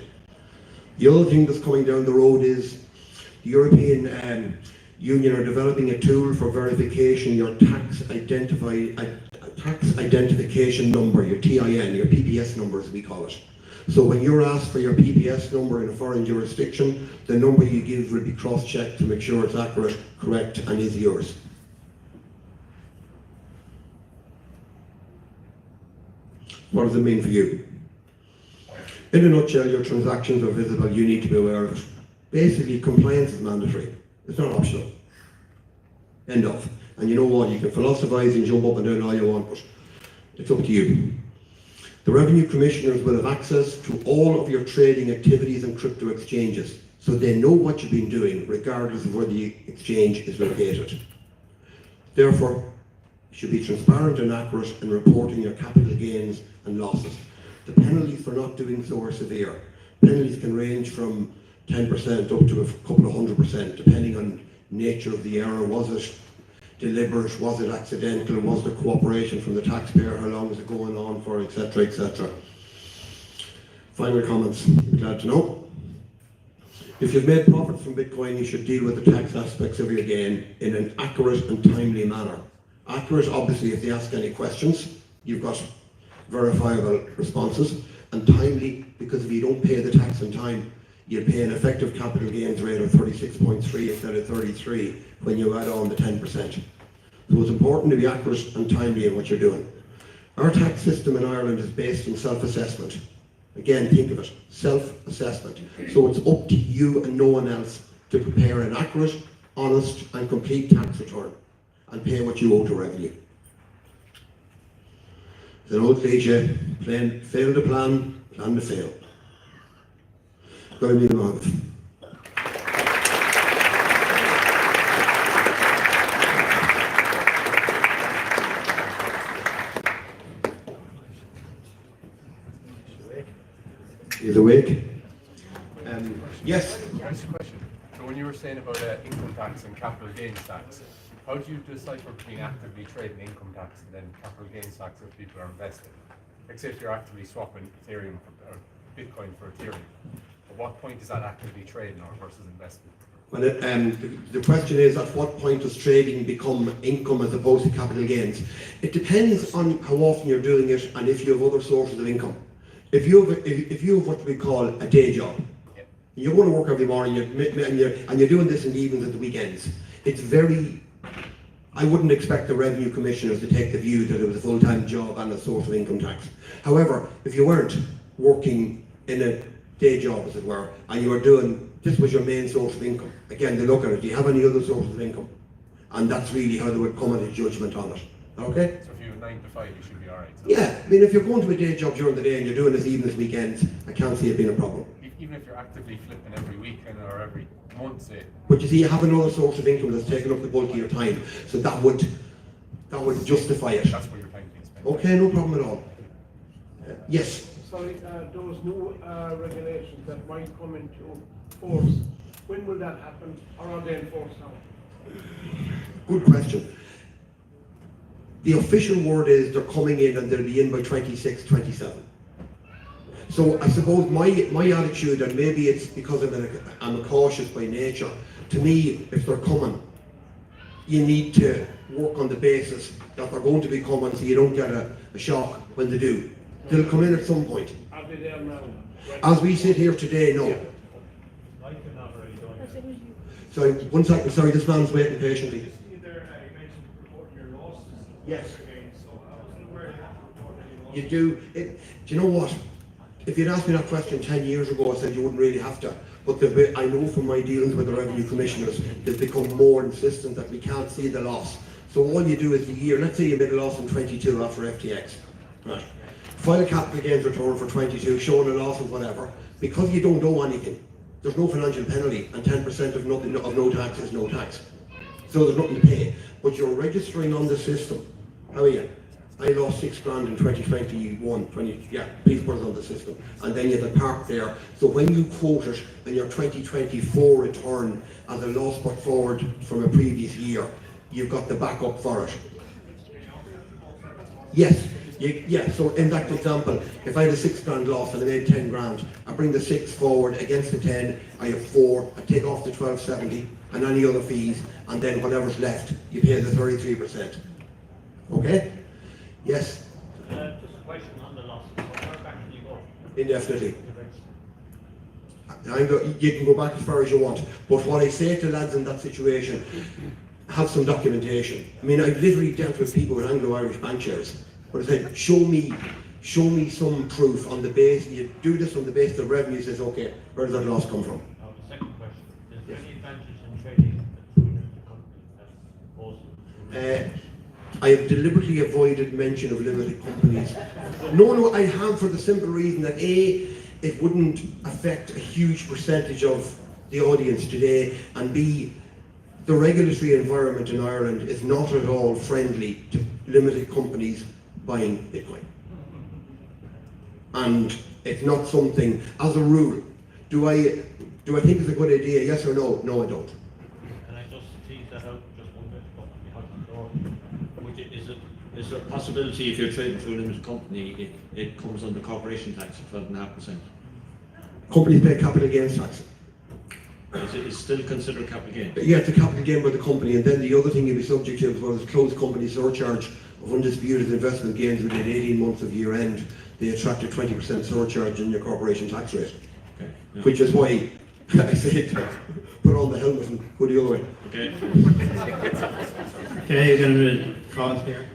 The other thing that's coming down the road is the European Union are developing a tool for verification your tax identification number, your TIN, your PPS number as we call it. So when you're asked for your PPS number in a foreign jurisdiction, the number you give will be cross-checked to make sure it's accurate, correct, and is yours. What does it mean for you? In a nutshell, your transactions are visible, you need to be aware of it. Basically, compliance is mandatory. It's not optional. End of. And you know what, you can philosophize and jump up and down all you want, but it's up to you. The revenue commissioners will have access to all of your trading activities and crypto exchanges, so they know what you've been doing, regardless of where the exchange is located. Therefore, you should be transparent and accurate in reporting your capital gains and losses. The penalties for not doing so are severe. Penalties can range from 10% up to a couple of 100%, depending on nature of the error. Was it deliberate? Was it accidental? Was there cooperation from the taxpayer? How long is it going on for, etc., etc. Final comments. Glad to know. If you've made profits from Bitcoin, you should deal with the tax aspects of your gain in an accurate and timely manner. Accurate, obviously, if they ask any questions, you've got verifiable responses, and timely, because if you don't pay the tax in time, you'll pay an effective capital gains rate of 36.3 instead of 33 when you add on the 10%. So it's important to be accurate and timely in what you're doing. Our tax system in Ireland is based on self-assessment. Again, think of it, self-assessment. So it's up to you and no one else to prepare an accurate, honest and complete tax return and pay what you owe to revenue. It's an old cliche, fail to plan, plan to fail. Go to the mouth. He's awake. Yes. Just a question. So when you were saying about income tax and capital gains tax, how do you decipher between actively trading income tax and then capital gains tax if people are investing? Like say if you're actively swapping Ethereum or Bitcoin for Ethereum, at what point is that actively trading or versus investment? Well, the question is, at what point does trading become income as opposed to capital gains? It depends on how often you're doing it and if you have other sources of income. If you have what we call a day job, you're going to work every morning and you're doing this in the evenings and the weekends, it's very, I wouldn't expect the revenue commissioners to take the view that it was a full-time job and a source of income tax. However, if you weren't working in a day job, as it were, and you were doing, this was your main source of income, again, they look at it, do you have any other sources of income? And that's really how they would come at a judgment on it. Okay? So if you have 9 to 5, you should be alright. So yeah, I mean, if you're going to a day job during the day and you're doing this evenings, weekends, I can't see it being a problem. Even if you're actively flipping every weekend or every month, say. But you see, you have another source of income that's taking up the bulk of your time, so that would justify it. That's where your time being spent. Okay, no problem at all. Yes. Sorry, those new regulations that might come into force, when will that happen, or are they enforced now? Good question. The official word is they're coming in and they'll be in by 26, 27. So I suppose my attitude, and maybe it's because I'm a cautious by nature, to me, if they're coming, you need to work on the basis that they're going to be coming so you don't get a shock when they do. They'll come in at some point. Are they there now? As we sit here today, no. Sorry, one second, sorry, this man's waiting patiently. Yes. You do. Do you know what? If you'd asked me that question 10 years ago, I said you wouldn't really have to. But I know from my dealings with the revenue commissioners, they've become more insistent that we can't see the loss. So all you do is the year, let's say you made a loss in 22 after FTX. Right. File a capital gains return for 22, showing a loss of whatever. Because you don't owe anything, there's no financial penalty, and 10% of no tax is no tax. So there's nothing to pay. But you're registering on the system. How are you? I lost $6,000 in 2021, please put it on the system. And then you have a park there. So when you quote it in your 2024 return as a loss put forward from a previous year, you've got the backup for it. Yes, Yeah, so in that example, if I had a 6 grand loss and I made 10 grand, I bring the 6 forward against the 10, I have 4, I take off the 1270 and any other fees, and then whatever's left, you pay the 33%. Okay? Yes? Just a question on the loss. How far back can you go? Indefinitely. You can go back as far as you want, but what I say to lads in that situation, have some documentation. I mean, I've literally dealt with people with Anglo-Irish bank shares, but I said, show me some proof on the base, you do this on the basis of revenue, says, okay, where does that loss come from? Now, the second question, is there any advantage in trading between the companies as opposed to? I have deliberately avoided mention of limited companies. No, I have, for the simple reason that A, it wouldn't affect a huge percentage of the audience today, and B, the regulatory environment in Ireland is not at all friendly to limited companies buying Bitcoin. And it's not something, as a rule, do I think it's a good idea, yes or no? No, I don't. Can I just tease that out just one bit behind the door? Is there a possibility if you're trading through a limited company, it comes under corporation tax of 12.5%? Companies pay capital gains tax. Is it still considered capital gain? Yeah, it's a capital gain by the company, and then the other thing you'll be subject to as well is closed company surcharge of undisputed investment gains within 18 months of year end. They attract a 20% surcharge in your corporation tax rate. Okay. Yeah. Which is why I say put on the helmet and go the other way. Okay. Okay, you're going to call here.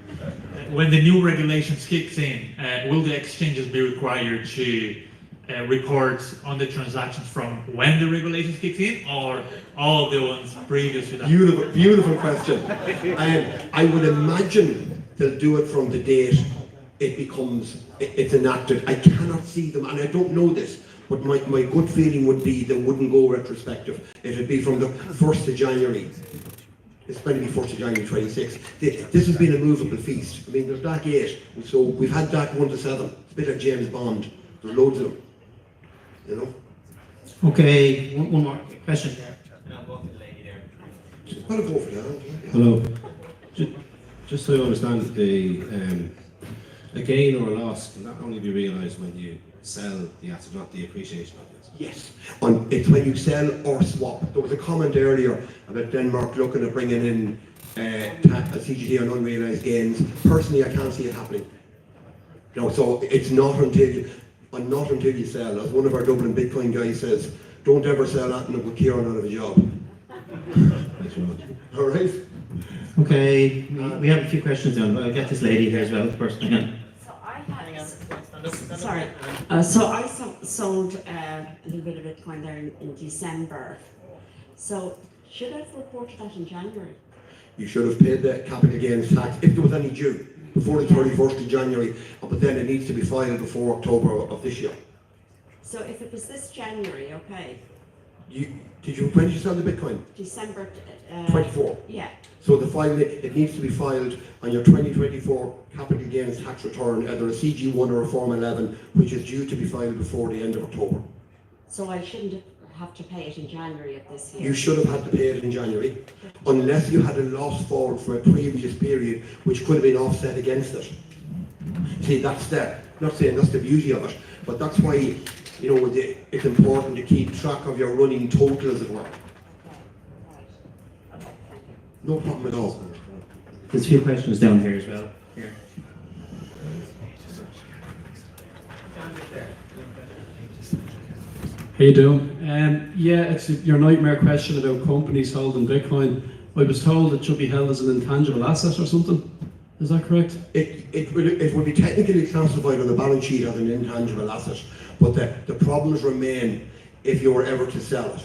When the new regulations kicks in, will the exchanges be required to report on the transactions from when the regulations kick in, or all the ones previous to that? Beautiful question. I would imagine they'll do it from the date it's enacted. I cannot see them, and I don't know this, but my good feeling would be they wouldn't go retrospective. It'd be from the 1st of January. It's going to be 1st of January 26. This has been a movable feast. I mean, there's DAC 8, and so we've had DAC 1 to 7. It's a bit like James Bond. There's loads of them. You know? Okay, one more question. I'll go for that. Hello. Just so I understand, a gain or a loss can not only be realised when you sell the asset, not the appreciation of it. Yes, it's when you sell or swap. There was a comment earlier about Denmark looking at bringing in a CGT on unrealised gains. Personally, I can't see it happening. No, so it's not until you sell. As one of our Dublin Bitcoin guys says, don't ever sell that and it will Kieran out of a job. All right. Okay, we have a few questions on, but I'll get this lady here as well, the person again. Sorry. So I sold a little bit of Bitcoin there in December. So should I have reported that in January? You should have paid the capital gains tax if there was any due before the 31st of January, but then it needs to be filed before October of this year. So if it was this January, okay. When did you sell the Bitcoin? December 24. Yeah. So it needs to be filed on your 2024 capital gains tax return, either a CG1 or a Form 11, which is due to be filed before the end of October. So I shouldn't have to pay it in January of this year? You should have had to pay it in January, unless you had a loss forward from a previous period, which could have been offset against it. See, not saying that's the beauty of it, but that's why, it's important to keep track of your running total, as it were. No problem at all. There's a few questions down here as well. Here. How you doing? Yeah, it's your nightmare question about companies holding Bitcoin. I was told it should be held as an intangible asset or something. Is that correct? It would be technically classified on the balance sheet as an intangible asset, but the problems remain if you were ever to sell it.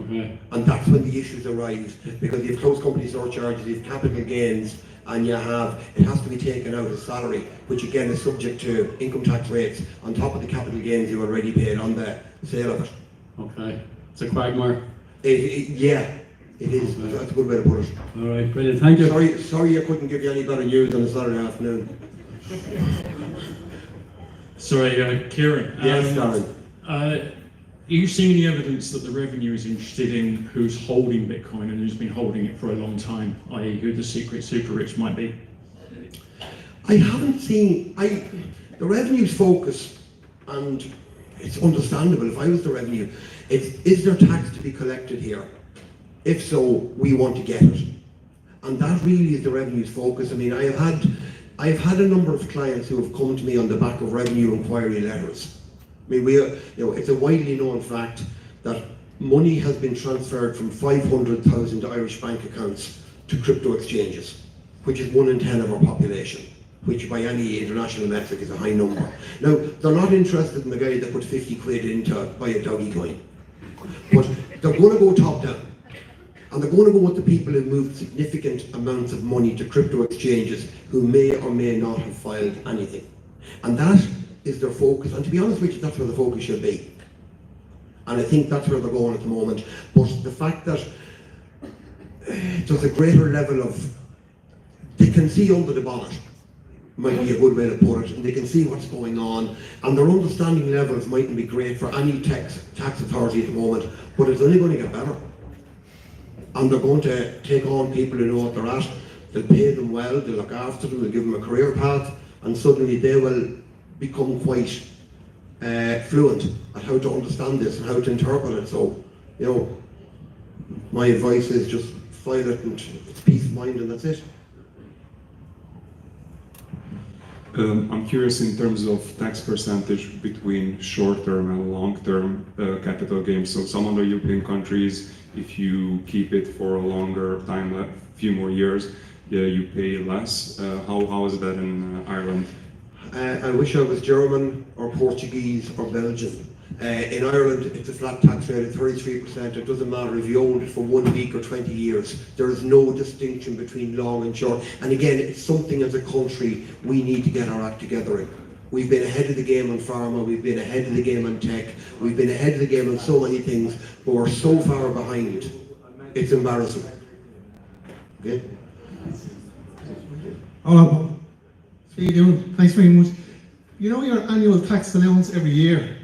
Okay. And that's when the issues arise, because you have closed company surcharges, you have capital gains, and it has to be taken out as salary, which again is subject to income tax rates on top of the capital gains you already paid on the sale of it. Okay. It's a quagmire. Yeah, it is. That's a good way to put it. All right, brilliant. Thank you. Sorry I couldn't give you any better news on a Saturday afternoon. Sorry, Kieran. Yes, Darren. Are you seeing any evidence that the revenue is interested in who's holding Bitcoin and who's been holding it for a long time, i.e. who the secret super rich might be? I haven't seen, the revenue's focus, and it's understandable if I was the revenue, is there tax to be collected here? If so, we want to get it. And that really is the revenue's focus. I mean, I've had a number of clients who have come to me on the back of revenue inquiry letters. I mean, it's a widely known fact that money has been transferred from 500,000 Irish bank accounts to crypto exchanges, which is 1 in 10 of our population, which by any international metric is a high number. Now, they're not interested in the guy that put 50 quid in to buy a doggy coin, but they're going to go top down. And they're going to go with the people who moved significant amounts of money to crypto exchanges who may or may not have filed anything. And that is their focus. And to be honest with you, that's where the focus should be. And I think that's where they're going at the moment. But the fact that there's a greater level of, they can see under the bonnet, might be a good way to put it, and they can see what's going on, and their understanding levels mightn't be great for any tax authority at the moment, but it's only going to get better. And they're going to take on people who know what they're at, they'll pay them well, they'll look after them, they'll give them a career path, and suddenly they will become quite fluent at how to understand this and how to interpret it. So, you know, my advice is just file it and it's peace of mind and that's it. I'm curious in terms of tax percentage between short-term and long-term capital gains. So some other European countries, if you keep it for a longer time, a few more years, you pay less. How is that in Ireland? I wish I was German or Portuguese or Belgian. In Ireland, it's a flat tax rate of 33%. It doesn't matter if you owned it for 1 week or 20 years. There is no distinction between long and short. And again, it's something as a country we need to get our act together in. We've been ahead of the game on pharma, we've been ahead of the game on tech, we've been ahead of the game on so many things, but we're so far behind. It's embarrassing. Okay? Hello, Bob. How are you doing? Thanks very much. You know your annual tax allowance every year?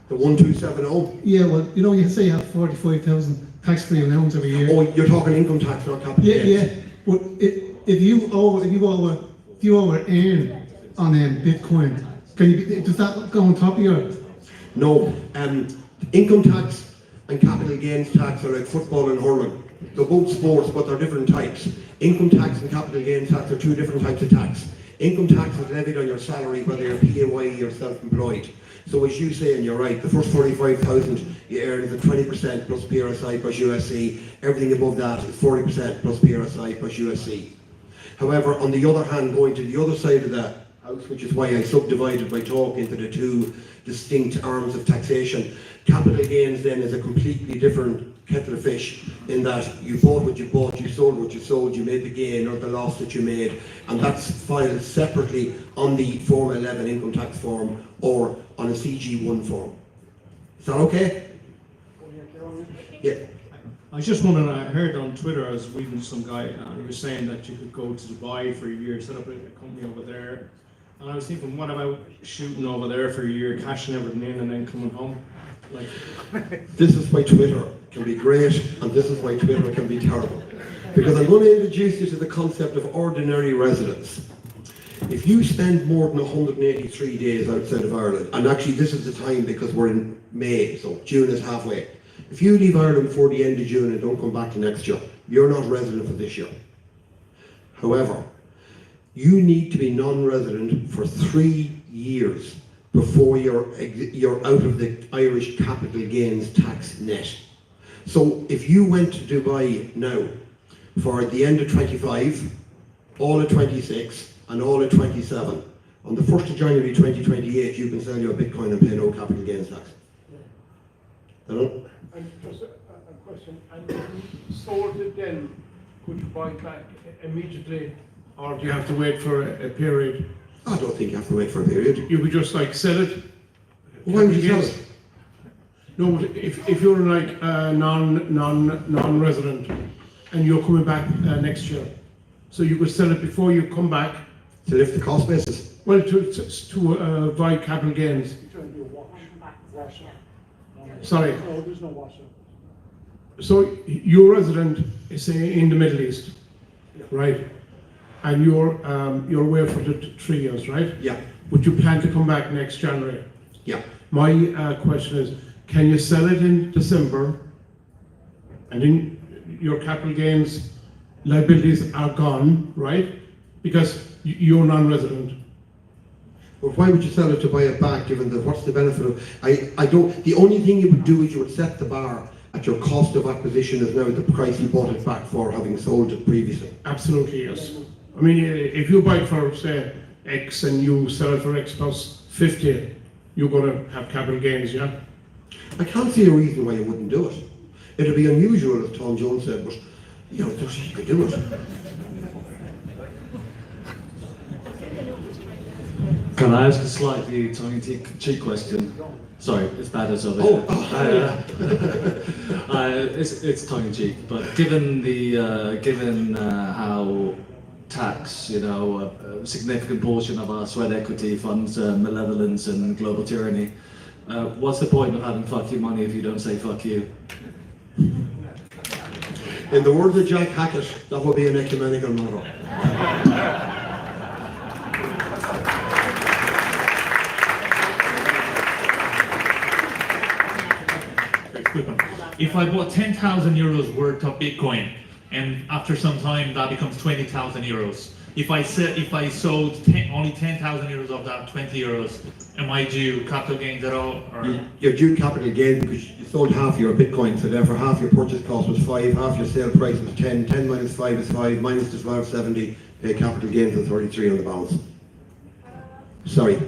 The 1270? Yeah, well, you know, you say you have 45,000 tax-free allowance every year. Oh, you're talking income tax, not capital gains. Yeah. But if you over earn on Bitcoin, does that go on top of your? No, income tax and capital gains tax are like football and hurling. They're both sports, but they're different types. Income tax and capital gains tax are two different types of tax. Income tax is levied on your salary, whether you're PAYE or self-employed. So as you say, and you're right, the first 45,000 you earn is at 20% plus PRSI plus USC. Everything above that is 40% plus PRSI plus USC. However, on the other hand, going to the other side of the house, which is why I subdivided my talk into the two distinct arms of taxation, capital gains then is a completely different kettle of fish, in that you bought what you bought, you sold what you sold, you made the gain or the loss that you made, and that's filed separately on the Form 11 income tax form or on a CG1 form. Is that okay? Yeah. I was just wondering, I heard on Twitter, I was reading some guy, and he was saying that you could go to Dubai for a year, set up a company over there. And I was thinking, what about shooting over there for a year, cashing everything in, and then coming home? This is why Twitter can be great, and this is why Twitter can be terrible. Because I'm going to introduce you to the concept of ordinary residence. If you spend more than 183 days outside of Ireland, and actually this is the time because we're in May, so June is halfway. If you leave Ireland before the end of June and don't come back to next year, you're not resident for this year. However, you need to be non-resident for 3 years before you're out of the Irish capital gains tax net. So if you went to Dubai now for the end of 25, all of 26, and all of 27, on the 1st of January 2028, you can sell your Bitcoin and pay no capital gains tax. Hello? And just a question, and if you sold it then, could you buy it back immediately, or do you have to wait for a period? I don't think you have to wait for a period. You could just like sell it? Why would you sell it? No, but if you're like non-resident and you're coming back next year, so you could sell it before you come back. To lift the cost basis? Well, to avoid capital gains. Sorry. No, there's no wash. So your resident is say in the Middle East, right? and you're away for the 3 years, right? Yeah. Would you plan to come back next January? Yeah. My question is, can you sell it in December, and then your capital gains liabilities are gone, right? Because you're non-resident. But why would you sell it to buy it back, given that what's the benefit of, I don't, the only thing you would do is you would set the bar at your cost of acquisition is now the price you bought it back for, having sold it previously. Absolutely, yes. I mean, if you buy it for, say, X and you sell it for X plus 50, you're going to have capital gains, yeah? I can't see a reason why you wouldn't do it. It'd be unusual, as Tom Jones said, but you know, you could do it. Can I ask a slightly tongue-in-cheek question? Sorry, it's bad as over here. It's tongue-in-cheek, but given how tax, you know, a significant portion of our sweat equity funds malevolence and global tyranny, what's the point of having fuck you money if you don't say fuck you? In the words of Jack Hackett, that would be an ecumenical motto. If I bought 10,000 euros worth of Bitcoin, and after some time that becomes 20,000 euros, if I sold only 10,000 euros of that 20 euros, am I due capital gains at all? Or? You're due capital gain because you sold half your Bitcoin, so therefore half your purchase cost was 5, half your sale price was 10, 10 minus 5 is 5, minus the 1270, pay capital gains of 33 on the balance. Sorry.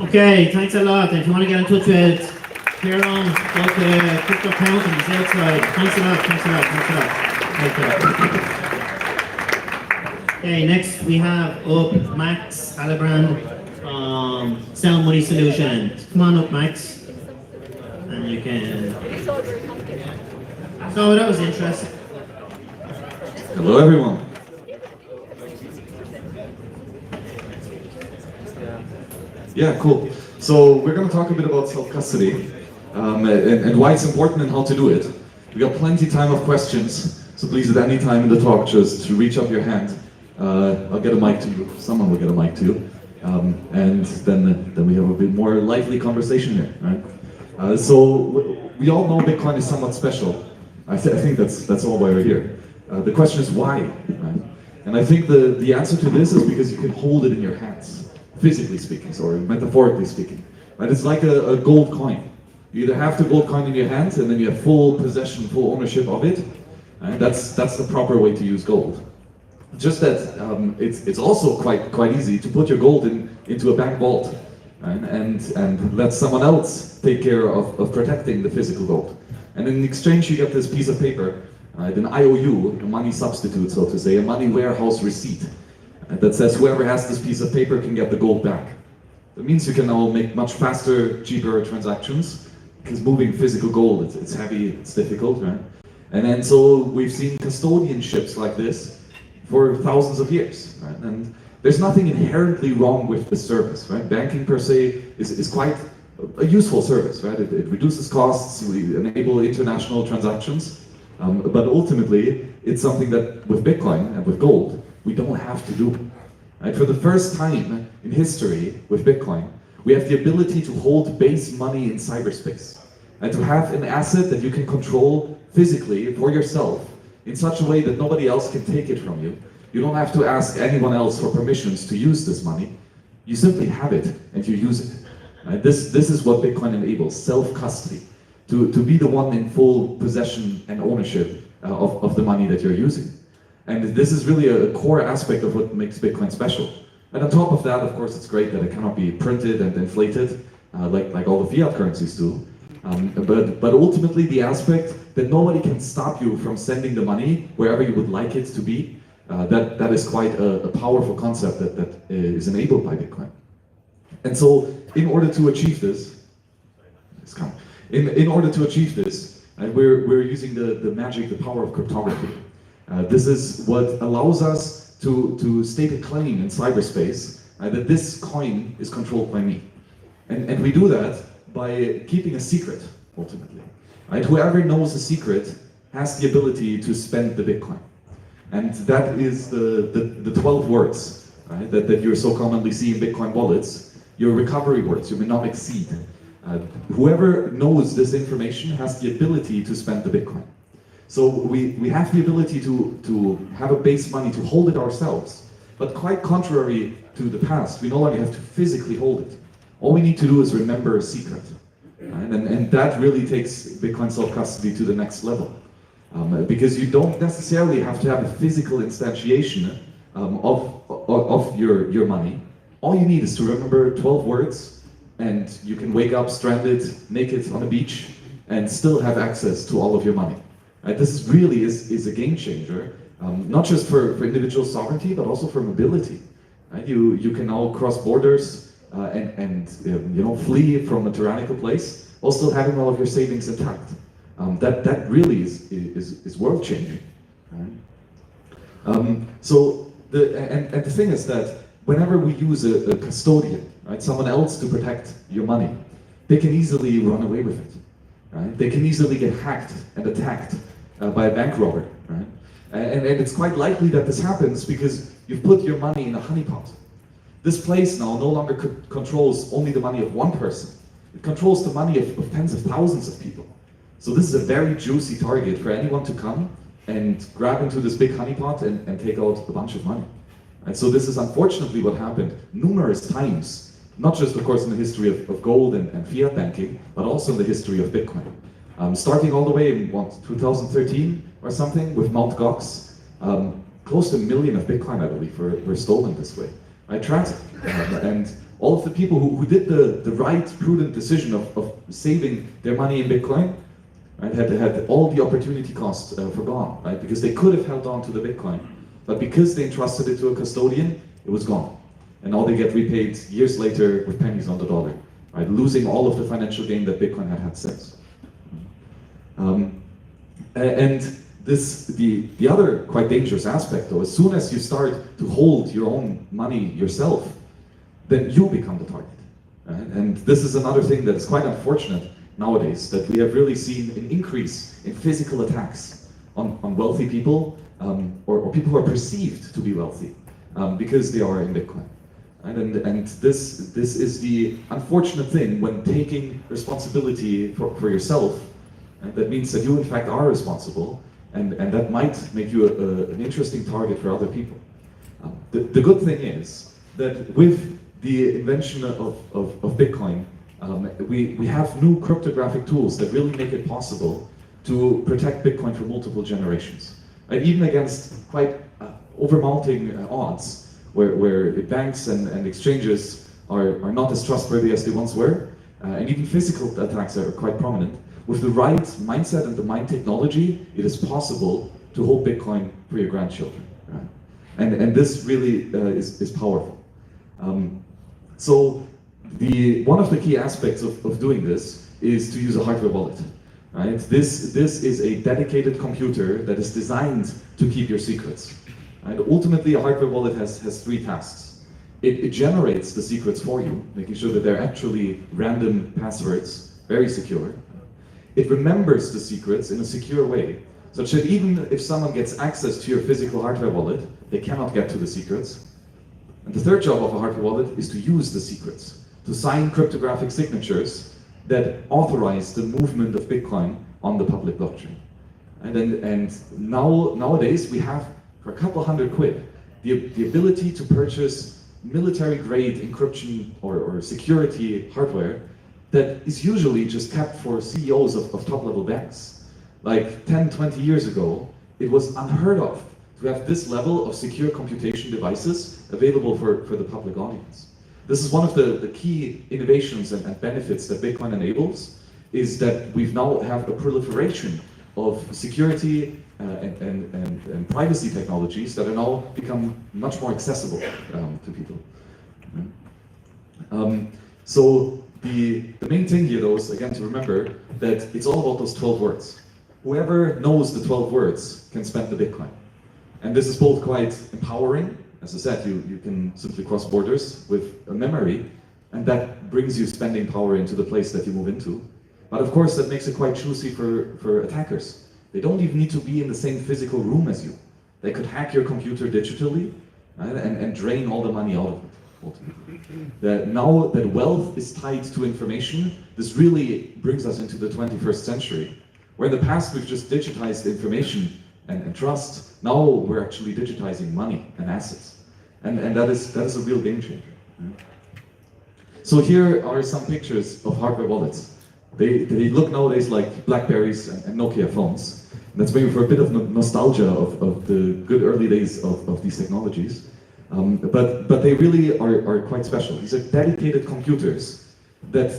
Okay, thanks a lot. If you want to get in touch with Kieran, go to Crypto Count on the sales side. Thanks a lot, thanks a lot, thanks a lot. Thank you. Okay, next we have up Max Alibrand from Sell Money Solutions. Come on up, Max. And you can. So that was interesting. Hello, everyone. Yeah, cool. So we're going to talk a bit about self-custody and why it's important and how to do it. We got plenty time of questions, so please at any time in the talk just reach up your hand. I'll get a mic to you. Someone will get a mic to you, and then we have a bit more lively conversation here, right? So we all know Bitcoin is somewhat special. I think that's all why we're here. The question is why, right? And I think the answer to this is because you can hold it in your hands, physically speaking, or metaphorically speaking. Right? It's like a gold coin. You either have the gold coin in your hands and then you have full possession, full ownership of it. Right? That's the proper way to use gold. Just that it's also quite easy to put your gold into a bank vault, right? and let someone else take care of protecting the physical gold. And in exchange you get this piece of paper, right? An IOU, a money substitute, so to say, a money warehouse receipt, that says whoever has this piece of paper can get the gold back. That means you can now make much faster, cheaper transactions, because moving physical gold, it's heavy, it's difficult, right? And then so we've seen custodianships like this for thousands of years, right? And there's nothing inherently wrong with the service, right? Banking per se is quite a useful service, right? It reduces costs, we enable international transactions, but ultimately it's something that with Bitcoin and with gold, we don't have to do. Right? For the first time in history with Bitcoin, we have the ability to hold base money in cyberspace, and to have an asset that you can control physically for yourself in such a way that nobody else can take it from you. You don't have to ask anyone else for permissions to use this money. You simply have it and you use it. Right? This is what Bitcoin enables, self-custody, to be the one in full possession and ownership of the money that you're using. And this is really a core aspect of what makes Bitcoin special. And on top of that, of course, it's great that it cannot be printed and inflated like all the fiat currencies do. But ultimately, the aspect that nobody can stop you from sending the money wherever you would like it to be, that is quite a powerful concept that is enabled by Bitcoin. And so, in order to achieve this, we're using the magic, the power of cryptography. This is what allows us to stake a claim in cyberspace that this coin is controlled by me. And we do that by keeping a secret, ultimately. Right? Whoever knows the secret has the ability to spend the Bitcoin. And that is the 12 words, right, that you so commonly see in Bitcoin wallets, your recovery words, your mnemonic seed. Whoever knows this information has the ability to spend the Bitcoin. So we have the ability to have a base money to hold it ourselves. But quite contrary to the past, we no longer have to physically hold it. All we need to do is remember a secret. Right? And that really takes Bitcoin self-custody to the next level. Because you don't necessarily have to have a physical instantiation of your money. All you need is to remember 12 words, and you can wake up stranded, naked on a beach, and still have access to all of your money. Right? This really is a game changer, not just for individual sovereignty, but also for mobility. Right? You can now cross borders and flee from a tyrannical place while still having all of your savings intact. That really is world changing. Right? So the thing is that whenever we use a custodian, right, someone else to protect your money, they can easily run away with it. Right? They can easily get hacked and attacked by a bank robber. Right? And it's quite likely that this happens because you've put your money in a honeypot. This place now no longer controls only the money of one person. It controls the money of tens of thousands of people. So this is a very juicy target for anyone to come and grab into this big honeypot and take out a bunch of money. And so this is unfortunately what happened numerous times, not just of course in the history of gold and fiat banking, but also in the history of Bitcoin. Starting all the way in 2013 or something with Mt. Gox, close to 1 million of Bitcoin, I believe, were stolen this way. Right, tragic. And all of the people who did the right, prudent decision of saving their money in Bitcoin, right, had all the opportunity costs forgone, right? Because they could have held on to the Bitcoin, but because they entrusted it to a custodian, it was gone. And now they get repaid years later with pennies on the dollar, right? Losing all of the financial gain that Bitcoin had since. And the other quite dangerous aspect, though, as soon as you start to hold your own money yourself, then you become the target. Right? And this is another thing that is quite unfortunate nowadays, that we have really seen an increase in physical attacks on wealthy people, or people who are perceived to be wealthy because they are in Bitcoin. Right? And this is the unfortunate thing when taking responsibility for yourself. And that means that you in fact are responsible, and that might make you an interesting target for other people. The good thing is that with the invention of Bitcoin, we have new cryptographic tools that really make it possible to protect Bitcoin for multiple generations. And even against quite overmounting odds, where banks and exchanges are not as trustworthy as they once were, and even physical attacks are quite prominent. With the right mindset and the mind technology, it is possible to hold Bitcoin for your grandchildren. Right? And this really is powerful. So one of the key aspects of doing this is to use a hardware wallet. Right? This is a dedicated computer that is designed to keep your secrets. Right? Ultimately, a hardware wallet has 3 tasks. It generates the secrets for you, making sure that they're actually random passwords, very secure. It remembers the secrets in a secure way, such that even if someone gets access to your physical hardware wallet, they cannot get to the secrets. And the third job of a hardware wallet is to use the secrets, to sign cryptographic signatures that authorize the movement of Bitcoin on the public blockchain. And nowadays we have, for a couple hundred quid, the ability to purchase military-grade encryption or security hardware that is usually just kept for CEOs of top-level banks. Like 10, 20 years ago, it was unheard of to have this level of secure computation devices available for the public audience. This is one of the key innovations and benefits that Bitcoin enables, is that we've now have a proliferation of security and privacy technologies that are now become much more accessible to people. So the main thing here, though, is again to remember that it's all about those 12 words. Whoever knows the 12 words can spend the Bitcoin. And this is both quite empowering. As I said, you can simply cross borders with a memory, and that brings you spending power into the place that you move into. But of course, that makes it quite juicy for attackers. They don't even need to be in the same physical room as you. They could hack your computer digitally, right, and drain all the money out of it, ultimately. Now that wealth is tied to information, this really brings us into the 21st century, where in the past we've just digitized information and trust. Now we're actually digitizing money and assets. And that is a real game changer. Right? So here are some pictures of hardware wallets. They look nowadays like Blackberries and Nokia phones. And that's maybe for a bit of nostalgia of the good early days of these technologies. But they really are quite special. These are dedicated computers that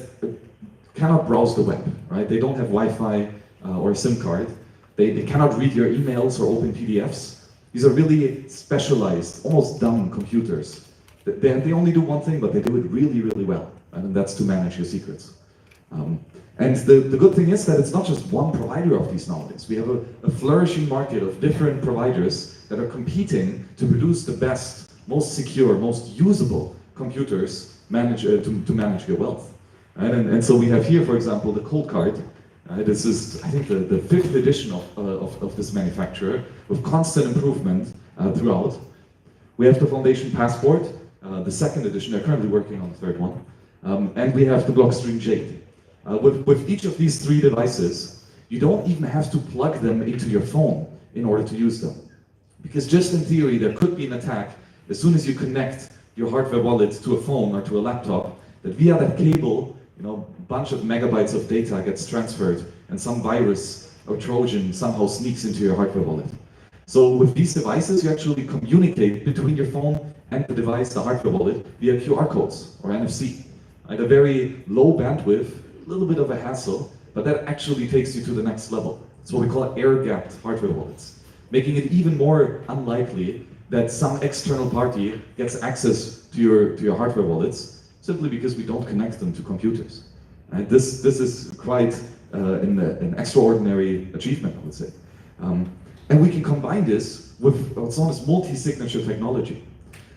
cannot browse the web, right? They don't have Wi-Fi or a SIM card. They cannot read your emails or open PDFs. These are really specialized, almost dumb computers. They only do one thing, but they do it really, really well. And that's to manage your secrets. And the good thing is that it's not just one provider of these nowadays. We have a flourishing market of different providers that are competing to produce the best, most secure, most usable computers to manage your wealth. Right? And so we have here, for example, the Cold Card. This is, I think, the 5th edition of this manufacturer, with constant improvement throughout. We have the Foundation Passport, the 2nd edition. They're currently working on the 3rd one. And we have the Blockstream Jade. With each of these 3 devices, you don't even have to plug them into your phone in order to use them. Because just in theory, there could be an attack as soon as you connect your hardware wallet to a phone or to a laptop, that via that cable, a bunch of megabytes of data gets transferred and some virus or Trojan somehow sneaks into your hardware wallet. So with these devices, you actually communicate between your phone and the device, the hardware wallet, via QR codes or NFC. At a very low bandwidth, a little bit of a hassle, but that actually takes you to the next level. It's what we call air-gapped hardware wallets, making it even more unlikely that some external party gets access to your hardware wallets, simply because we don't connect them to computers. And this is quite an extraordinary achievement, I would say. And we can combine this with what's known as multi-signature technology.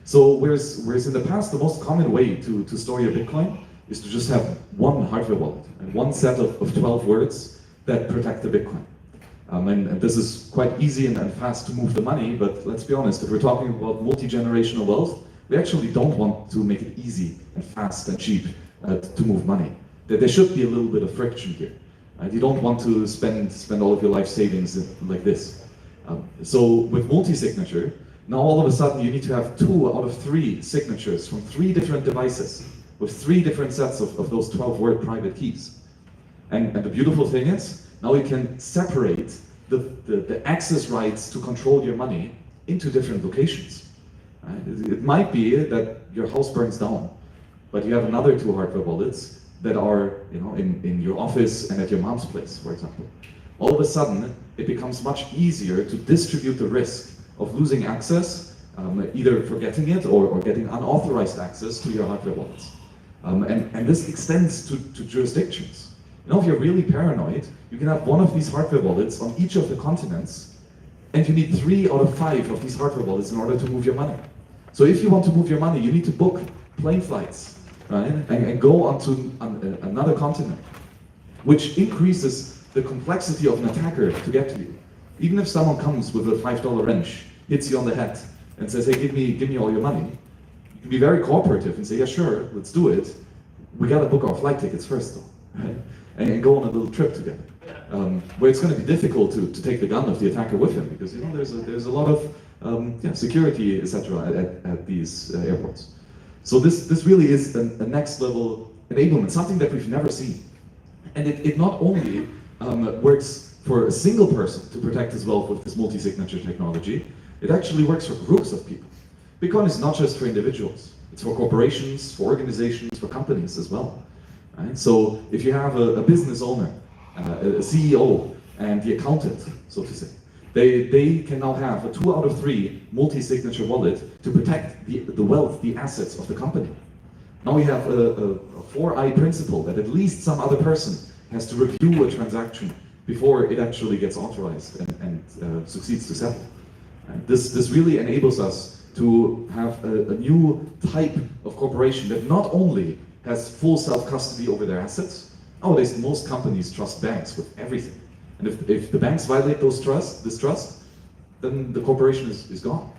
So whereas in the past, the most common way to store your Bitcoin is to just have one hardware wallet and one set of 12 words that protect the Bitcoin. And this is quite easy and fast to move the money, but let's be honest, if we're talking about multi-generational wealth, we actually don't want to make it easy and fast and cheap to move money. There should be a little bit of friction here. You don't want to spend all of your life savings like this. So with multi-signature, now all of a sudden you need to have 2 out of 3 signatures from 3 different devices with 3 different sets of those 12-word private keys. And the beautiful thing is, now you can separate the access rights to control your money into different locations. Right? It might be that your house burns down, but you have another 2 hardware wallets that are in your office and at your mom's place, for example. All of a sudden, it becomes much easier to distribute the risk of losing access, either forgetting it or getting unauthorized access to your hardware wallets. And this extends to jurisdictions. If you're really paranoid, you can have one of these hardware wallets on each of the continents, and you need 3 out of 5 of these hardware wallets in order to move your money. So if you want to move your money, you need to book plane flights, right, and go onto another continent, which increases the complexity of an attacker to get to you. Even if someone comes with a $5 wrench, hits you on the head, and says, hey, give me all your money, you can be very cooperative and say, yeah, sure, let's do it. We gotta book our flight tickets first, though, right? And go on a little trip together. Where it's going to be difficult to take the gun of the attacker with him, because there's a lot of security, etc. at these airports. So this really is a next level enablement, something that we've never seen. And it not only works for a single person to protect his wealth with this multi-signature technology, it actually works for groups of people. Bitcoin is not just for individuals, it's for corporations, for organizations, for companies as well. Right? So if you have a business owner, a CEO, and the accountant, so to say, they can now have a 2 out of 3 multi-signature wallet to protect the wealth, the assets of the company. Now we have a 4-eye principle that at least some other person has to review a transaction before it actually gets authorized and succeeds to settle. And this really enables us to have a new type of corporation that not only has full self-custody over their assets. Nowadays, most companies trust banks with everything. And if the banks violate this trust, then the corporation is gone.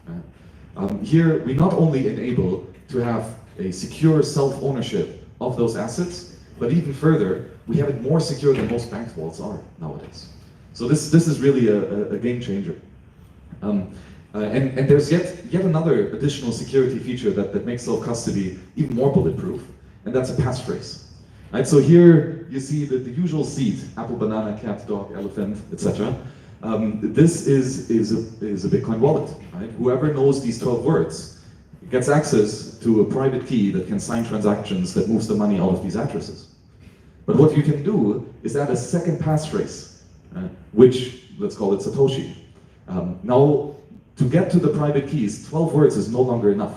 Here, we not only enable to have a secure self-ownership of those assets, but even further, we have it more secure than most bank vaults are nowadays. So this is really a game changer. And there's yet another additional security feature that makes self-custody even more bulletproof, and that's a passphrase. Right, so here you see the usual seed: apple, banana, cat, dog, elephant, etc. This is a Bitcoin wallet. Right? Whoever knows these 12 words gets access to a private key that can sign transactions that moves the money out of these addresses. But what you can do is add a second passphrase, which, let's call it Satoshi. Now, to get to the private keys, 12 words is no longer enough.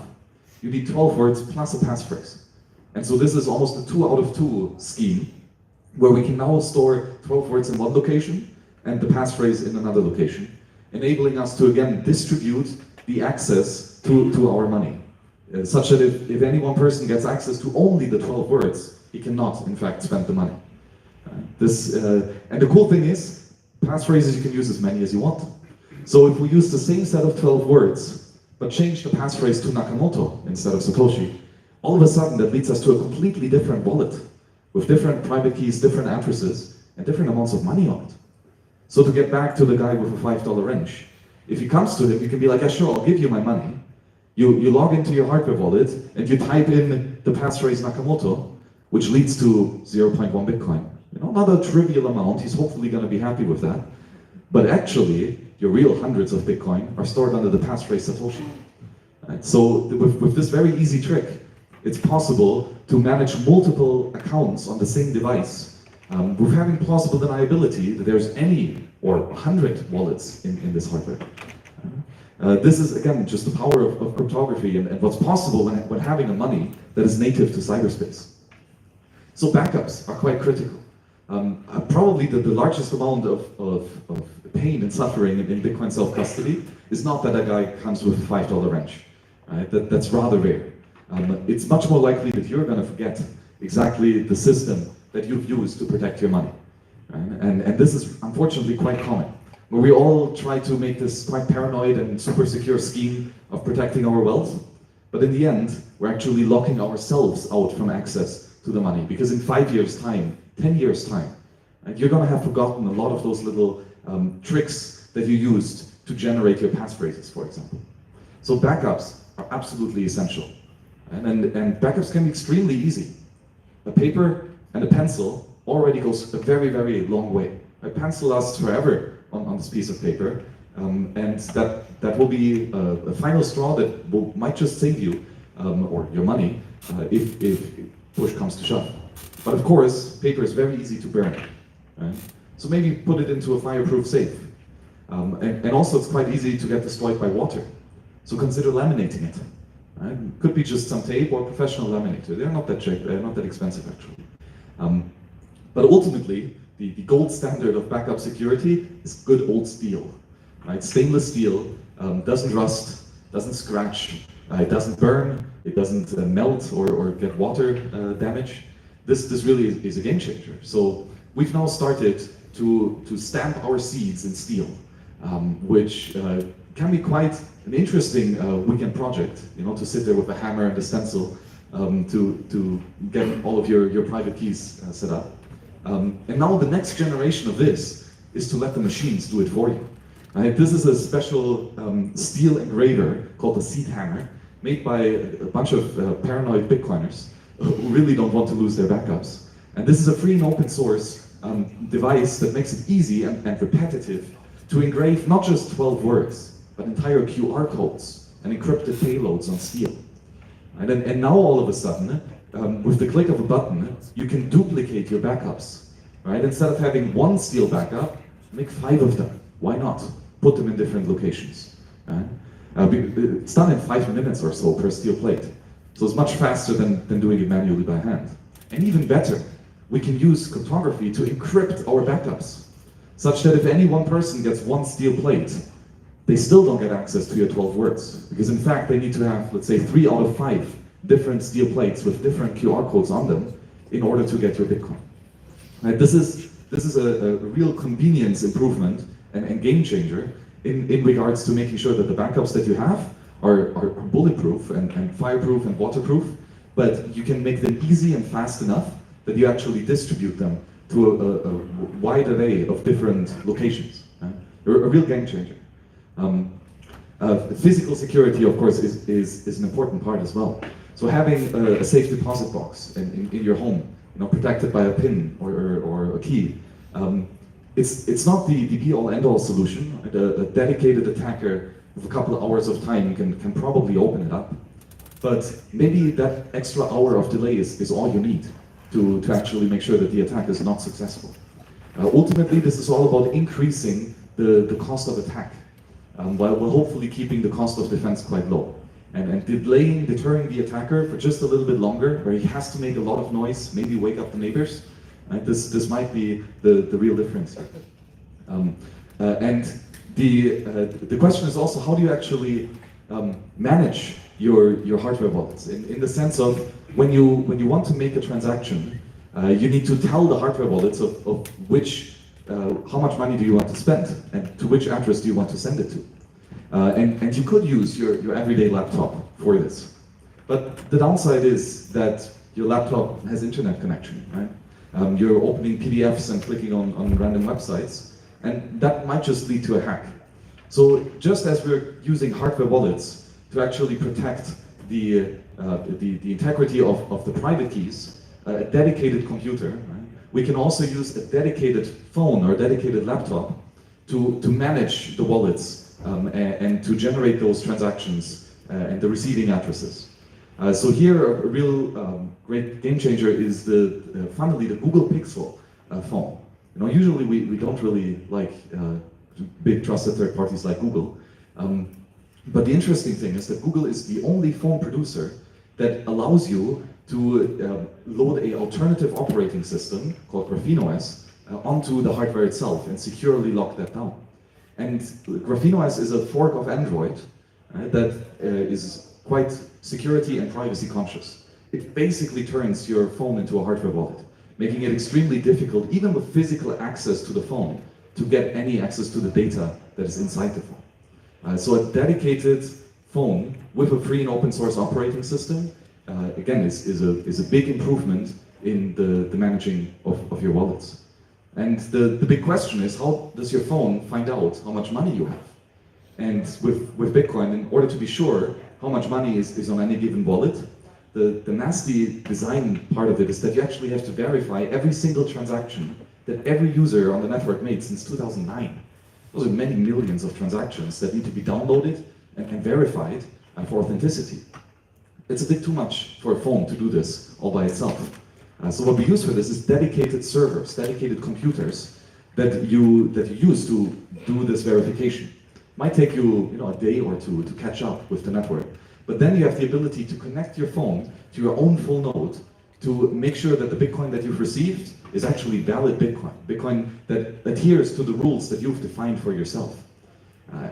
You need 12 words plus a passphrase. And so this is almost a 2 out of 2 scheme, where we can now store 12 words in one location and the passphrase in another location, enabling us to again distribute the access to our money, such that if any one person gets access to only the 12 words, he cannot, in fact, spend the money. And the cool thing is, passphrases you can use as many as you want. So if we use the same set of 12 words, but change the passphrase to Nakamoto instead of Satoshi, all of a sudden that leads us to a completely different wallet, with different private keys, different addresses, and different amounts of money on it. So to get back to the guy with a $5 wrench, if he comes to him, you can be like, yeah, sure, I'll give you my money. You log into your hardware wallet, and you type in the passphrase Nakamoto, which leads to 0.1 Bitcoin. You know, not a trivial amount, he's hopefully going to be happy with that. But actually, your real hundreds of Bitcoin are stored under the passphrase Satoshi. Right? So with this very easy trick, it's possible to manage multiple accounts on the same device with having plausible deniability that there's any or 100 wallets in this hardware. This is, again, just the power of cryptography and what's possible when having a money that is native to cyberspace. So backups are quite critical. Probably the largest amount of pain and suffering in Bitcoin self-custody is not that a guy comes with a $5 wrench. Right? That's rather rare. It's much more likely that you're going to forget exactly the system that you've used to protect your money. Right? And this is unfortunately quite common, where we all try to make this quite paranoid and super secure scheme of protecting our wealth, but in the end, we're actually locking ourselves out from access to the money, because in 5 years' time, 10 years' time, right, you're going to have forgotten a lot of those little tricks that you used to generate your passphrases, for example. So backups are absolutely essential. And backups can be extremely easy. A paper and a pencil already goes a very, very long way. A pencil lasts forever on this piece of paper, and that will be a final straw that might just save you or your money if push comes to shove. But of course, paper is very easy to burn. Right? So maybe put it into a fireproof safe. And also it's quite easy to get destroyed by water. So consider laminating it. Right? Could be just some tape or professional laminator. They're not that cheap, they're not that expensive actually. But ultimately, the gold standard of backup security is good old steel. Right? Stainless steel doesn't rust, doesn't scratch, it doesn't burn, it doesn't melt or get water damage. This really is a game changer. So we've now started to stamp our seeds in steel, which can be quite an interesting weekend project, you know, to sit there with a hammer and a stencil to get all of your private keys set up. And now the next generation of this is to let the machines do it for you. Right? This is a special steel engraver called the seed hammer, made by a bunch of paranoid Bitcoiners who really don't want to lose their backups. And this is a free and open source device that makes it easy and repetitive to engrave not just 12 words, but entire QR codes and encrypted payloads on steel. Right? And now all of a sudden, with the click of a button, you can duplicate your backups. Right? Instead of having one steel backup, make 5 of them. Why not? Put them in different locations. Right? It's done in 5 minutes or so per steel plate. So it's much faster than doing it manually by hand. And even better, we can use cryptography to encrypt our backups, such that if any one person gets one steel plate, they still don't get access to your 12 words. Because in fact, they need to have, let's say, 3 out of 5 different steel plates with different QR codes on them in order to get your Bitcoin. Right? This is a real convenience improvement and game changer in regards to making sure that the backups that you have are bulletproof and fireproof and waterproof, but you can make them easy and fast enough that you actually distribute them to a wide array of different locations. They're a real game changer. Physical security, of course, is an important part as well. So having a safe deposit box in your home, protected by a PIN or a key, it's not the be-all end-all solution. A dedicated attacker with a couple of hours of time can probably open it up, but maybe that extra hour of delay is all you need to actually make sure that the attack is not successful. Ultimately, this is all about increasing the cost of attack, while hopefully keeping the cost of defense quite low. And deterring the attacker for just a little bit longer, where he has to make a lot of noise, maybe wake up the neighbors. This might be the real difference here. And the question is also, how do you actually manage your hardware wallets? In the sense of, when you want to make a transaction, you need to tell the hardware wallets of how much money do you want to spend, and to which address do you want to send it to. And you could use your everyday laptop for this. But the downside is that your laptop has internet connection, right? You're opening PDFs and clicking on random websites, and that might just lead to a hack. So just as we're using hardware wallets to actually protect the integrity of the private keys, a dedicated computer, right? We can also use a dedicated phone or a dedicated laptop to manage the wallets and to generate those transactions and the receiving addresses. So here, a real great game changer is finally the Google Pixel phone. Usually we don't really like big trusted third parties like Google. But the interesting thing is that Google is the only phone producer that allows you to load an alternative operating system called GrapheneOS onto the hardware itself and securely lock that down. And GrapheneOS is a fork of Android that is quite security and privacy conscious. It basically turns your phone into a hardware wallet, making it extremely difficult, even with physical access to the phone, to get any access to the data that is inside the phone. So a dedicated phone with a free and open source operating system, again, is a big improvement in the managing of your wallets. And the big question is, how does your phone find out how much money you have? And with Bitcoin, in order to be sure how much money is on any given wallet, the nasty design part of it is that you actually have to verify every single transaction that every user on the network made since 2009. Those are many millions of transactions that need to be downloaded and verified for authenticity. It's a bit too much for a phone to do this all by itself. So what we use for this is dedicated servers, dedicated computers that you use to do this verification. Might take you, a day or two to catch up with the network. But then you have the ability to connect your phone to your own full node to make sure that the Bitcoin that you've received is actually valid Bitcoin. Bitcoin that adheres to the rules that you've defined for yourself.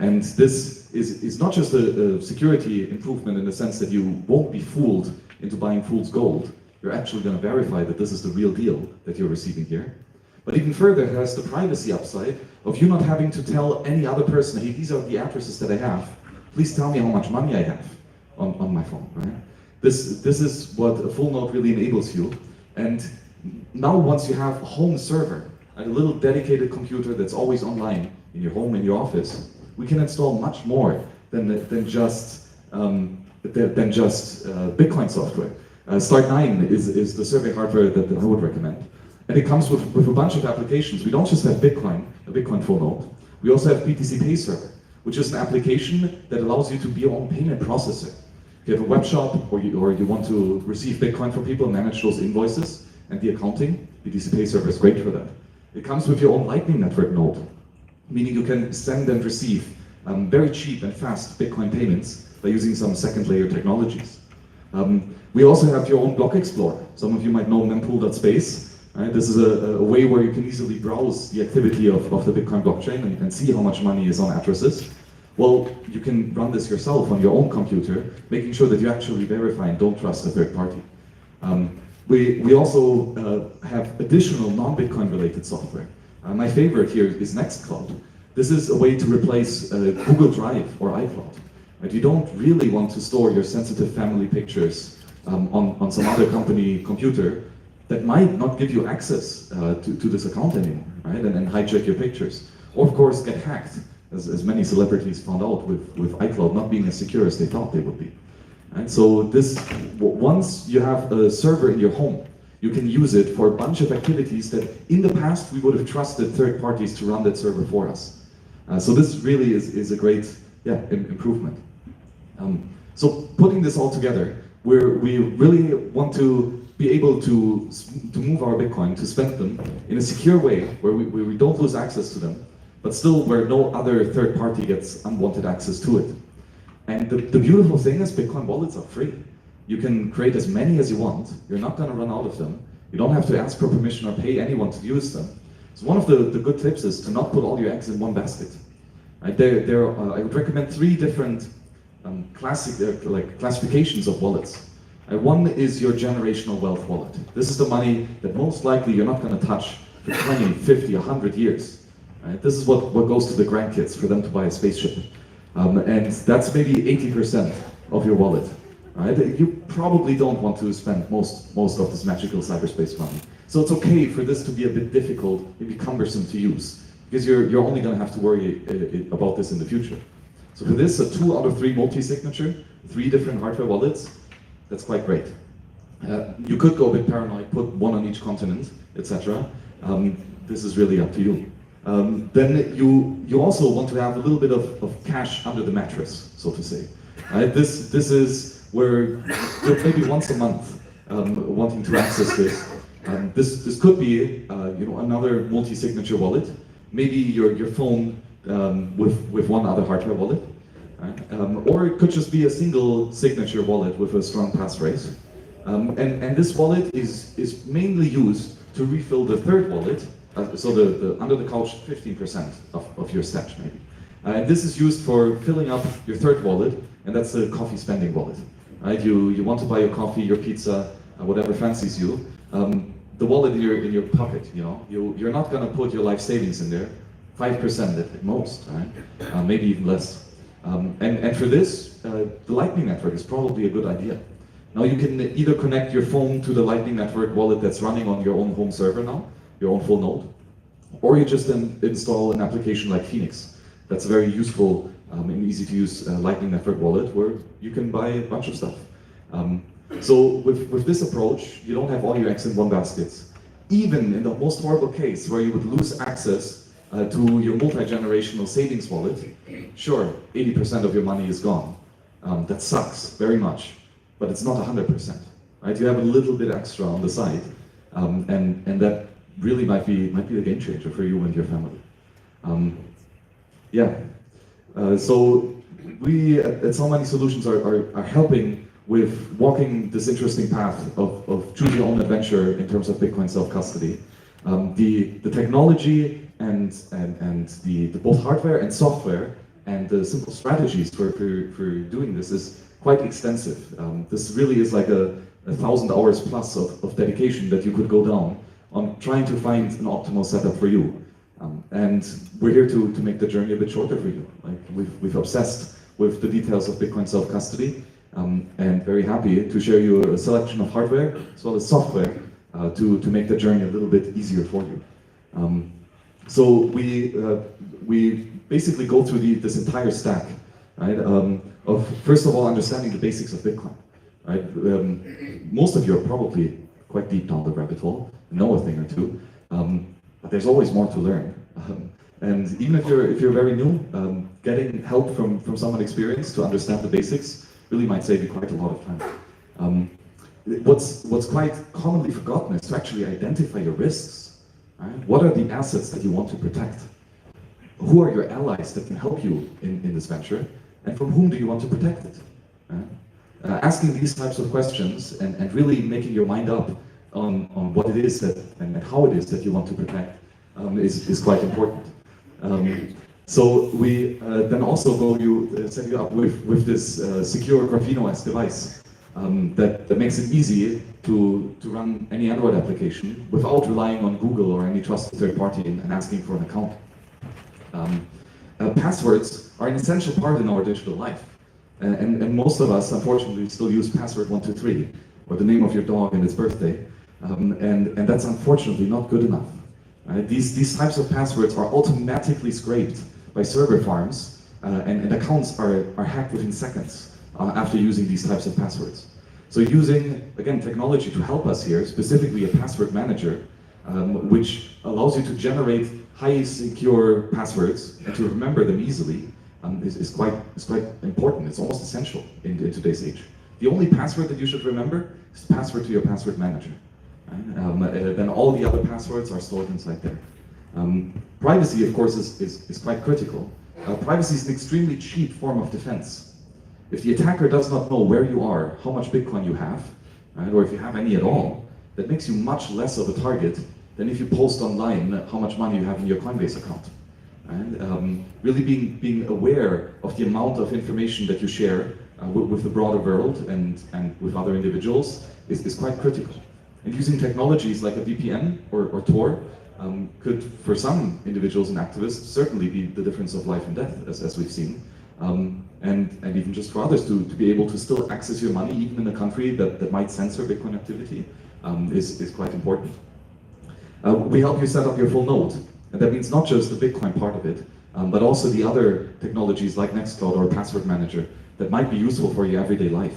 And this is not just a security improvement in the sense that you won't be fooled into buying fool's gold. You're actually going to verify that this is the real deal that you're receiving here. But even further, it has the privacy upside of you not having to tell any other person, hey, these are the addresses that I have. Please tell me how much money I have on my phone, right? This is what a full node really enables you. And now once you have a home server, a little dedicated computer that's always online in your home, in your office, we can install much more than just Bitcoin software. Start9 is the survey hardware that I would recommend. And it comes with a bunch of applications. We don't just have Bitcoin, a Bitcoin full node. We also have BTC Pay Server, which is an application that allows you to be your own payment processor. If you have a web shop or you want to receive Bitcoin from people and manage those invoices and the accounting, BTC Pay Server is great for that. It comes with your own Lightning Network node, meaning you can send and receive very cheap and fast Bitcoin payments by using some second layer technologies. We also have your own block explorer. Some of you might know mempool.space. Right? This is a way where you can easily browse the activity of the Bitcoin blockchain and see how much money is on addresses. Well, you can run this yourself on your own computer, making sure that you actually verify and don't trust a third party. We also have additional non-Bitcoin related software. My favorite here is Nextcloud. This is a way to replace Google Drive or iCloud. Right? You don't really want to store your sensitive family pictures on some other company computer that might not give you access to this account anymore, right? And hijack your pictures. Or of course get hacked, as many celebrities found out with iCloud not being as secure as they thought they would be. And so once you have a server in your home, you can use it for a bunch of activities that in the past we would have trusted third parties to run that server for us. So this really is a great improvement. So putting this all together, we really want to be able to move our Bitcoin, to spend them in a secure way where we don't lose access to them, but still where no other third party gets unwanted access to it. And the beautiful thing is Bitcoin wallets are free. You can create as many as you want. You're not going to run out of them. You don't have to ask for permission or pay anyone to use them. So one of the good tips is to not put all your eggs in one basket. Right? I would recommend 3 different classifications of wallets. One is your generational wealth wallet. This is the money that most likely you're not going to touch for 20, 50, 100 years. Right? This is what goes to the grandkids for them to buy a spaceship. And that's maybe 80% of your wallet. Right? You probably don't want to spend most of this magical cyberspace money. So it's okay for this to be a bit difficult, maybe cumbersome to use, because you're only going to have to worry about this in the future. So for this, a 2 out of 3 multi-signature, 3 different hardware wallets, that's quite great. You could go a bit paranoid, put 1 on each continent, etc. This is really up to you. Then you also want to have a little bit of cash under the mattress, so to say. Right? This is where you're maybe once a month wanting to access this. This could be another multi-signature wallet, maybe your phone with one other hardware wallet, right? Or it could just be a single signature wallet with a strong passphrase. And this wallet is mainly used to refill the third wallet, so the under the couch 15% of your stash maybe. And this is used for filling up your third wallet, and that's the coffee spending wallet. Right? You want to buy your coffee, your pizza, whatever fancies you. The wallet in your pocket, you're not going to put your life savings in there, 5% at most, right? Maybe even less. And for this, the Lightning Network is probably a good idea. Now you can either connect your phone to the Lightning Network wallet that's running on your own home server now, your own full node, or you just install an application like Phoenix. That's a very useful and easy to use Lightning Network wallet where you can buy a bunch of stuff. So with this approach, you don't have all your eggs in one basket. Even in the most horrible case where you would lose access to your multi-generational savings wallet, sure, 80% of your money is gone. That sucks very much, but it's not 100%. Right? You have a little bit extra on the side, and that really might be a game changer for you and your family. So we at So Many Solutions are helping with walking this interesting path of choose your own adventure in terms of Bitcoin self-custody. The technology and the both hardware and software and the simple strategies for doing this is quite extensive. This really is like a 1,000 hours plus of dedication that you could go down on trying to find an optimal setup for you. And we're here to make the journey a bit shorter for you. Like we've obsessed with the details of Bitcoin self-custody, and very happy to share you a selection of hardware as well as software to make the journey a little bit easier for you. So we basically go through this entire stack, right? Of first of all understanding the basics of Bitcoin, right? Most of you are probably quite deep down the rabbit hole, know a thing or two, but there's always more to learn. And even if you're very new, getting help from someone experienced to understand the basics really might save you quite a lot of time. What's quite commonly forgotten is to actually identify your risks. Right? What are the assets that you want to protect? Who are your allies that can help you in this venture? And from whom do you want to protect it? Right? Asking these types of questions and really making your mind up on what it is and how it is that you want to protect is quite important. So we then also set you up with this secure Graphene-OS device that makes it easy to run any Android application without relying on Google or any trusted third party and asking for an account. Passwords are an essential part in our digital life. And most of us, unfortunately, still use password 123, or the name of your dog and its birthday. And that's unfortunately not good enough. These types of passwords are automatically scraped by server farms, and accounts are hacked within seconds after using these types of passwords. So using, again, technology to help us here, specifically a password manager, which allows you to generate highly secure passwords and to remember them easily, is quite important. It's almost essential in today's age. The only password that you should remember is the password to your password manager. Then all the other passwords are stored inside there. Privacy, of course, is quite critical. Privacy is an extremely cheap form of defense. If the attacker does not know where you are, how much Bitcoin you have, right, or if you have any at all, that makes you much less of a target than if you post online how much money you have in your Coinbase account. And really being aware of the amount of information that you share with the broader world and with other individuals is quite critical. And using technologies like a VPN or Tor could, for some individuals and activists, certainly be the difference of life and death, as we've seen. And even just for others to be able to still access your money, even in a country that might censor Bitcoin activity, is quite important. We help you set up your full node. And that means not just the Bitcoin part of it, but also the other technologies like Nextcloud or Password Manager that might be useful for your everyday life.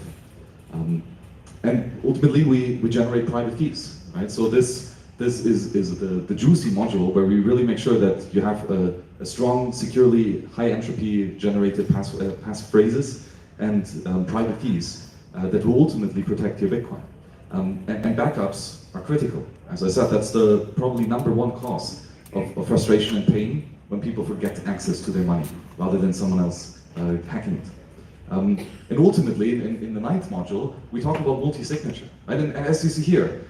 And ultimately, we generate private keys, right? So this is the juicy module where we really make sure that you have a strong, securely high entropy generated passphrases and private keys that will ultimately protect your Bitcoin. And backups are critical. As I said, that's the probably #1 cause of frustration and pain when people forget access to their money rather than someone else hacking it. And ultimately, in the 9th module, we talk about multi-signature. Right? And as you see here,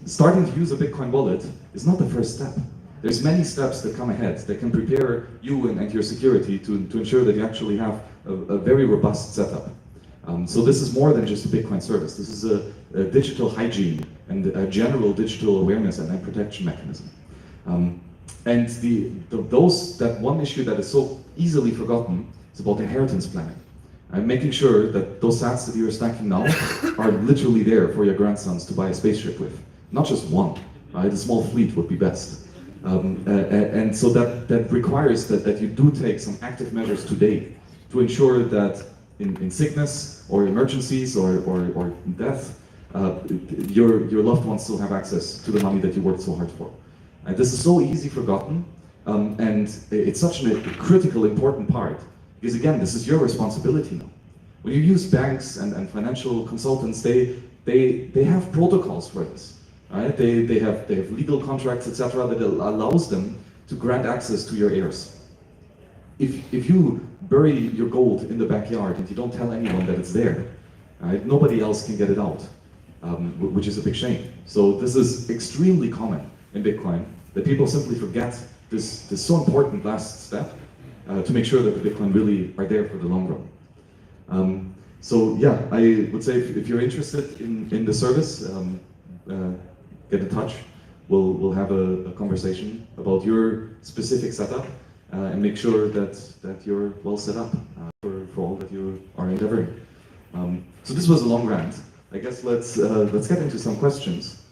starting to use a Bitcoin wallet is not the first step. There's many steps that come ahead that can prepare you and your security to ensure that you actually have a very robust setup. So this is more than just a Bitcoin service. This is a digital hygiene and a general digital awareness and protection mechanism. And that one issue that is so easily forgotten is about inheritance planning. Making sure that those sats that you're stacking now are literally there for your grandsons to buy a spaceship with. Not just one, right? A small fleet would be best. And so that requires that you do take some active measures today to ensure that in sickness or emergencies or death, your loved ones still have access to the money that you worked so hard for. This is so easy forgotten, and it's such a critical, important part, because again, this is your responsibility now. When you use banks and financial consultants, they have protocols for this. Right? They have legal contracts, etc., that allows them to grant access to your heirs. If you bury your gold in the backyard and you don't tell anyone that it's there, right, nobody else can get it out, which is a big shame. So this is extremely common in Bitcoin, that people simply forget this so important last step to make sure that the Bitcoin really are there for the long run. So yeah, I would say if you're interested in the service, get in touch. We'll have a conversation about your specific setup and make sure that you're well set up for all that you are endeavoring. So this was a long rant. I guess let's get into some questions,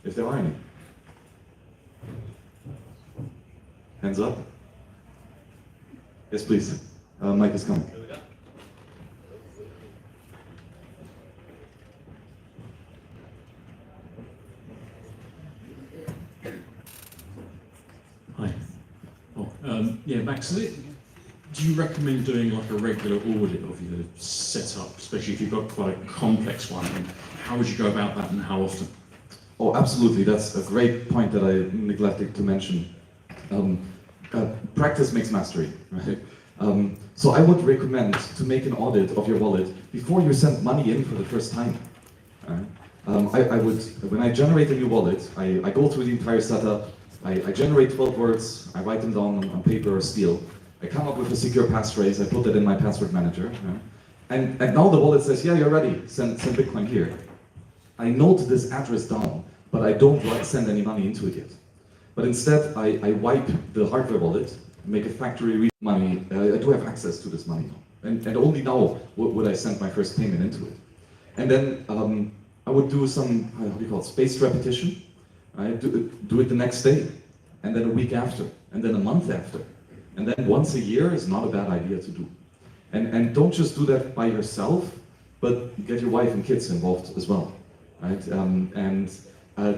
if there are any. Hands up. Yes, please. Mike is coming. Hi. Yeah, Max, do you recommend doing like a regular audit of your setup, especially if you've got quite a complex one? And how would you go about that and how often? Oh, absolutely. That's a great point that I neglected to mention. Practice makes mastery, right? So I would recommend to make an audit of your wallet before you send money in for the first time. I would, when I generate a new wallet, I go through the entire setup. I generate 12 words, I write them down on paper or steel. I come up with a secure passphrase, I put that in my password manager. And now the wallet says, yeah, you're ready, send Bitcoin here. I note this address down, but I don't send any money into it yet. But instead, I wipe the hardware wallet, make a factory read money. I do have access to this money now. And only now would I send my first payment into it. And then I would do some, how do you call it, spaced repetition. Right? Do it the next day, and then a week after, and then a month after. And then once a year is not a bad idea to do. And don't just do that by yourself, but get your wife and kids involved as well. Right?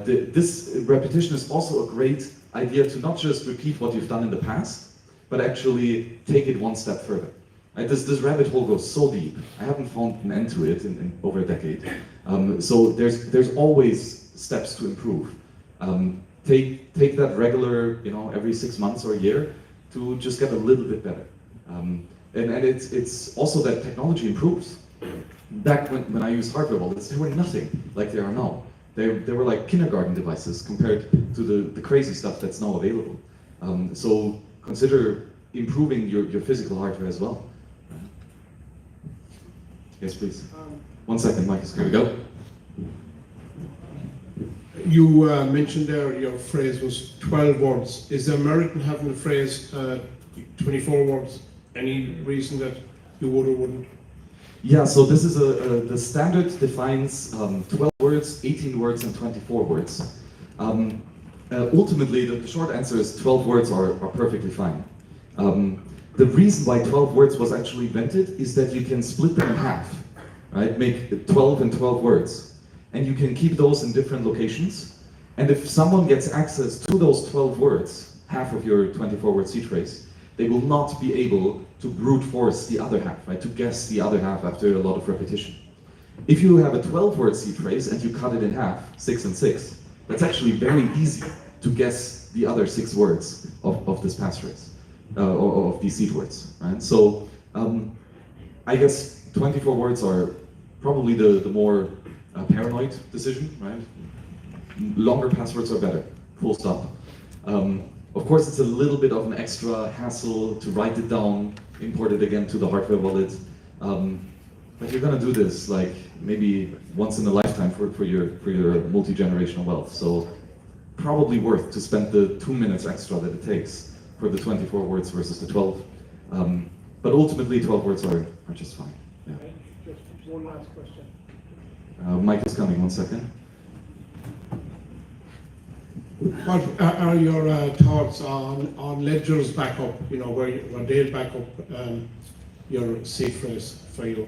This repetition is also a great idea to not just repeat what you've done in the past, but actually take it one step further. Right? This rabbit hole goes so deep. I haven't found an end to it in over a decade. So there's always steps to improve. Take that regular, every 6 months or a year to just get a little bit better. And it's also that technology improves. Back when I used hardware wallets, they were nothing like they are now. They were like kindergarten devices compared to the crazy stuff that's now available. So consider improving your physical hardware as well. Yes, please. 1 second, Mike. Here we go. You mentioned there your phrase was 12 words. Is the American having the phrase 24 words? Any reason that you would or wouldn't? Yeah, so this is the standard defines 12 words, 18 words, and 24 words. Ultimately, the short answer is 12 words are perfectly fine. The reason why 12 words was actually invented is that you can split them in half, right? Make 12 and 12 words. And you can keep those in different locations. And if someone gets access to those 12 words, half of your 24-word seed phrase, they will not be able to brute force the other half, right? To guess the other half after a lot of repetition. If you have a 12-word seed phrase and you cut it in half, 6 and 6, that's actually very easy to guess the other 6 words of this passphrase, or of these seed words, right? So I guess 24 words are probably the more paranoid decision, right? Longer passwords are better, full stop. Of course, it's a little bit of an extra hassle to write it down, import it again to the hardware wallet. But you're gonna do this like maybe once in a lifetime for your multi-generational wealth. So probably worth to spend the 2 minutes extra that it takes for the 24 words versus the 12. But ultimately, 12 words are just fine. Yeah. Just one last question. Mike is coming, 1 second. What are your thoughts on Ledger's backup, where they'll back up your seed phrase for you?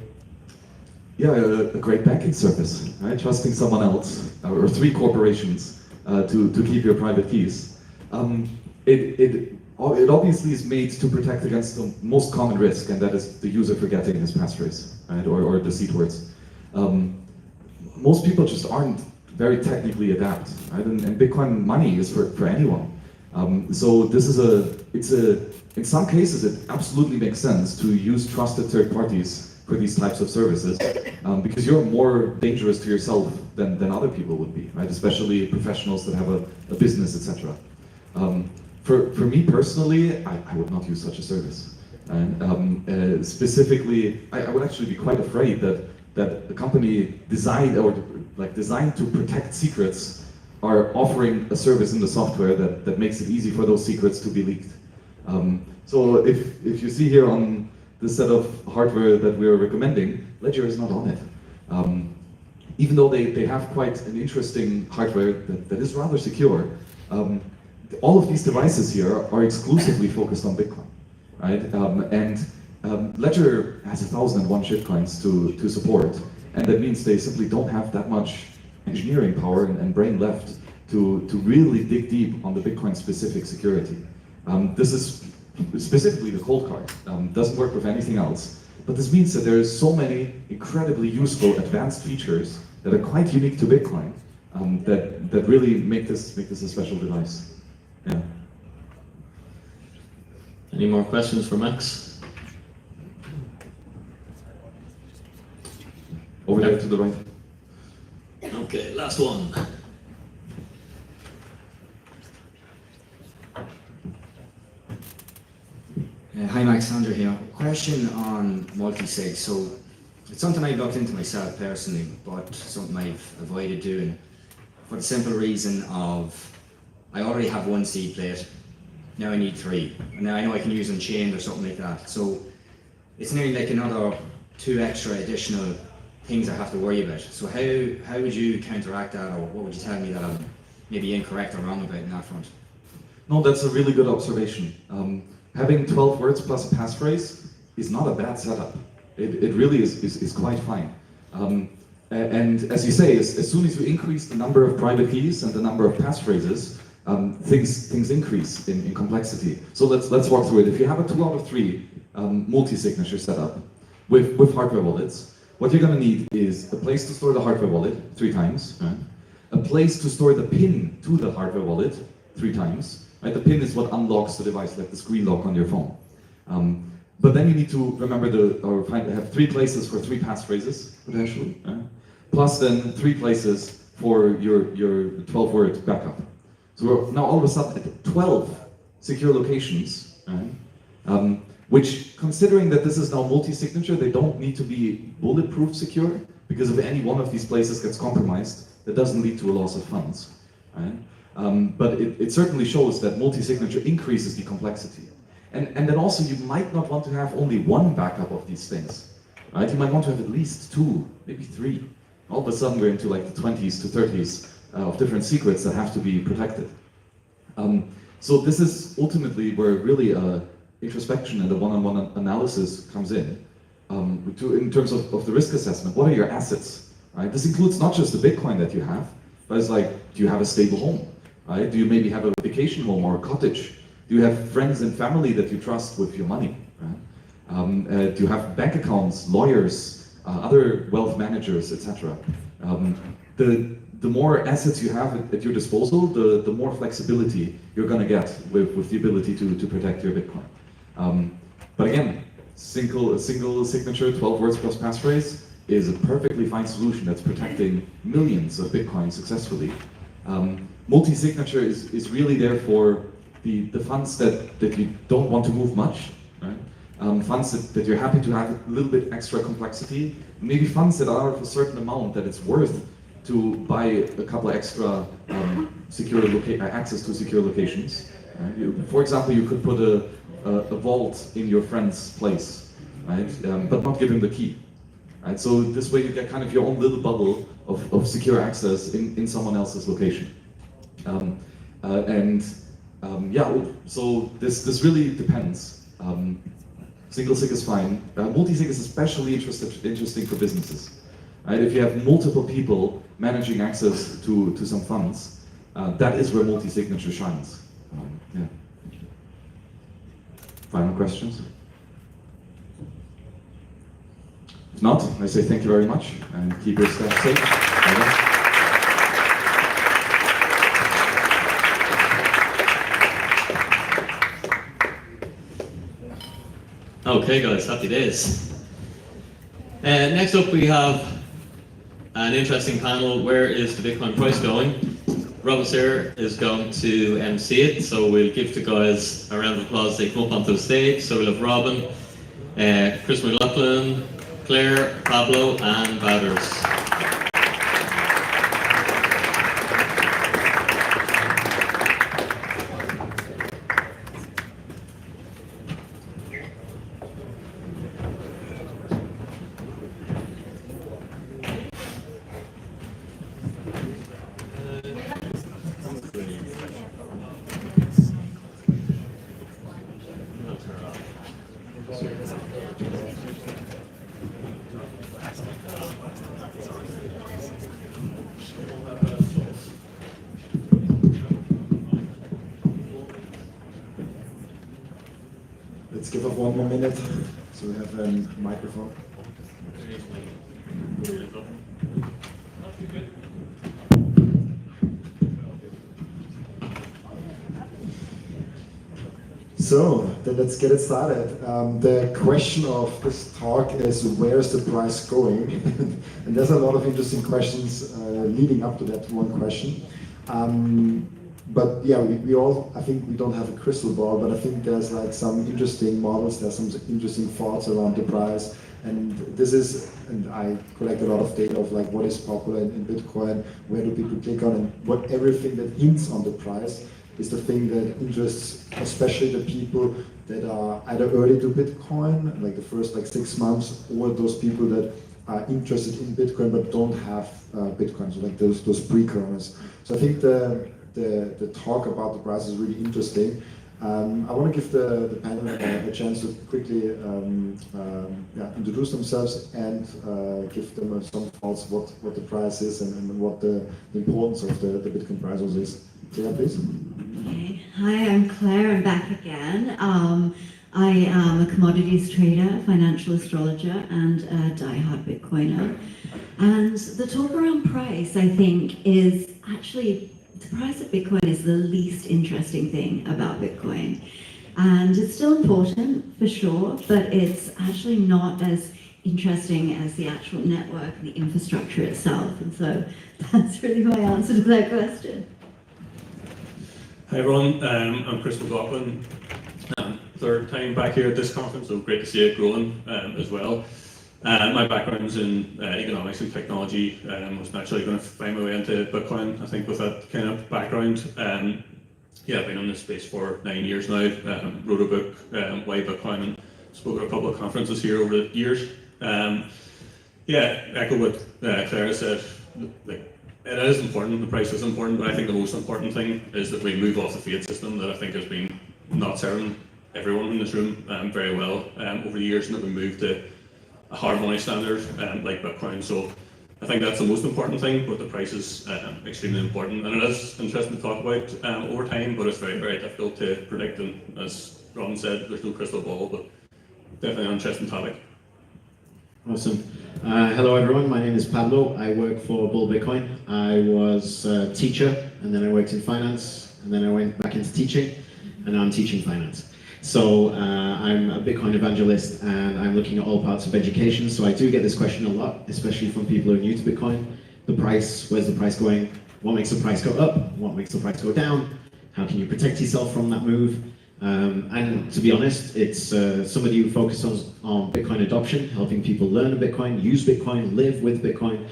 Yeah, a great banking service, right? Trusting someone else, or 3 corporations to keep your private keys. It obviously is made to protect against the most common risk, and that is the user forgetting his passphrase, right? Or the seed words. Most people just aren't very technically adept, right? And Bitcoin money is for anyone. So this is in some cases it absolutely makes sense to use trusted third parties for these types of services, because you're more dangerous to yourself than other people would be, right? Especially professionals that have a business, etc. For me personally, I would not use such a service. And specifically, I would actually be quite afraid that the company designed to protect secrets are offering a service in the software that makes it easy for those secrets to be leaked. So if you see here on the set of hardware that we are recommending, Ledger is not on it. Even though they have quite an interesting hardware that is rather secure, all of these devices here are exclusively focused on Bitcoin, right? Ledger has 1,001 shitcoins to support, and that means they simply don't have that much engineering power and brain left to really dig deep on the Bitcoin-specific security. This is specifically the cold card. Doesn't work with anything else. But this means that there is so many incredibly useful advanced features that are quite unique to Bitcoin that really make this a special device. Yeah. Any more questions for Max? Over there to the right. Okay, last one. Hi Max, Sandra here. Question on multi-sig. So it's something I've looked into myself personally, but something I've avoided doing for the simple reason of I already have one seed plate, now I need 3. And now I know I can use them chained or something like that. So it's nearly like another 2 extra additional things I have to worry about. So how would you counteract that, or what would you tell me that I'm maybe incorrect or wrong about in that front? No, that's a really good observation. Having 12 words plus a passphrase is not a bad setup. It really is quite fine. And as you say, as soon as you increase the number of private keys and the number of passphrases, things increase in complexity. So let's walk through it. If you have a 2 out of 3 multi-signature setup with hardware wallets, what you're going to need is a place to store the hardware wallet 3 times, right? A place to store the PIN to the hardware wallet 3 times. Right? The PIN is what unlocks the device, like the screen lock on your phone. But then you need to remember have 3 places for 3 passphrases, potentially. Right? Plus then 3 places for your 12-word backup. So we're now all of a sudden at 12 secure locations, right? Which, considering that this is now multi-signature, they don't need to be bulletproof secure, because if any one of these places gets compromised, that doesn't lead to a loss of funds. Right? But it certainly shows that multi-signature increases the complexity. And then also you might not want to have only 1 backup of these things. Right? You might want to have at least 2, maybe 3. All of a sudden we're into like the 20s to 30s of different secrets that have to be protected. So this is ultimately where really introspection and the one-on-one analysis comes in terms of the risk assessment. What are your assets? Right? This includes not just the Bitcoin that you have, but it's like, do you have a stable home? Right? Do you maybe have a vacation home or a cottage? Do you have friends and family that you trust with your money? Right? Do you have bank accounts, lawyers, other wealth managers, etc.? The more assets you have at your disposal, the more flexibility you're going to get with the ability to protect your Bitcoin. But again, a single signature, 12 words plus passphrase is a perfectly fine solution that's protecting millions of Bitcoin successfully. Multi-signature is really there for the funds that you don't want to move much, right? Funds that you're happy to have a little bit extra complexity, maybe funds that are of a certain amount that it's worth to buy a couple extra access to secure locations. Right? For example, you could put a vault in your friend's place, right? But not give him the key. Right? So this way you get kind of your own little bubble of secure access in someone else's location. So this really depends. Single sig is fine. Multi-sig is especially interesting for businesses. Right? If you have multiple people managing access to some funds, that is where multi-signature shines. Yeah. Final questions? If not, I say thank you very much and keep your staff safe. Bye-bye. Okay guys, happy days. Next up we have an interesting panel, where is the Bitcoin price going? Robin Sear is going to MC it, so we'll give the guys a round of applause. They come up onto the stage, so we'll have Robin, Chris McLaughlin, Claire, Pablo and Bowders. Let's give up 1 more minute so we have a microphone. So then let's get it started. The question of this talk is, where's the price going? And there's a lot of interesting questions leading up to that one question. But yeah, we all, I think we don't have a crystal ball, but I think there's like some interesting models, there's some interesting thoughts around the price. And this is, and I collect a lot of data of like what is popular in Bitcoin, where do people click on, and what everything that hints on the price. is the thing that interests especially the people that are either early to Bitcoin, like the first 6 months, or those people that are interested in Bitcoin but don't have Bitcoin, so like those pre-coiners. So I think the talk about the price is really interesting. I want to give the panel a chance to quickly introduce themselves and give them some thoughts what the price is and what the importance of the Bitcoin price is. Yeah, please. Okay. Hi, I'm Claire. I'm back again. I am a commodities trader, financial astrologer, and a die-hard Bitcoiner. And the talk around price, I think, is actually the price of Bitcoin is the least interesting thing about Bitcoin. And it's still important, for sure, but it's actually not as interesting as the actual network and the infrastructure itself. And so that's really my answer to that question. Hi everyone, I'm Chris McLaughlin. Third time back here at this conference, so great to see it growing as well. My background's in economics and technology. I was naturally going to find my way into Bitcoin, I think, with that kind of background. Yeah, I've been in this space for 9 years now. Wrote a book, Why Bitcoin, and spoke at a couple of conferences here over the years. Yeah, echo what Clara said. Like, it is important, the price is important, but I think the most important thing is that we move off the fiat system that I think has been not serving everyone in this room very well over the years, and that we move to a hard money standard like Bitcoin. So I think that's the most important thing, but the price is extremely important, and it is interesting to talk about over time, but it's very, very difficult to predict, and as Robin said, there's no crystal ball, but definitely an interesting topic. Awesome. Hello everyone, my name is Pablo. I work for Bull Bitcoin. I was a teacher, and then I worked in finance, and then I went back into teaching, and now I'm teaching finance. So I'm a Bitcoin evangelist, and I'm looking at all parts of education. So I do get this question a lot, especially from people who are new to Bitcoin. The price, where's the price going? What makes the price go up? What makes the price go down? How can you protect yourself from that move? And to be honest, it's somebody who focuses on Bitcoin adoption, helping people learn Bitcoin, use Bitcoin, live with Bitcoin.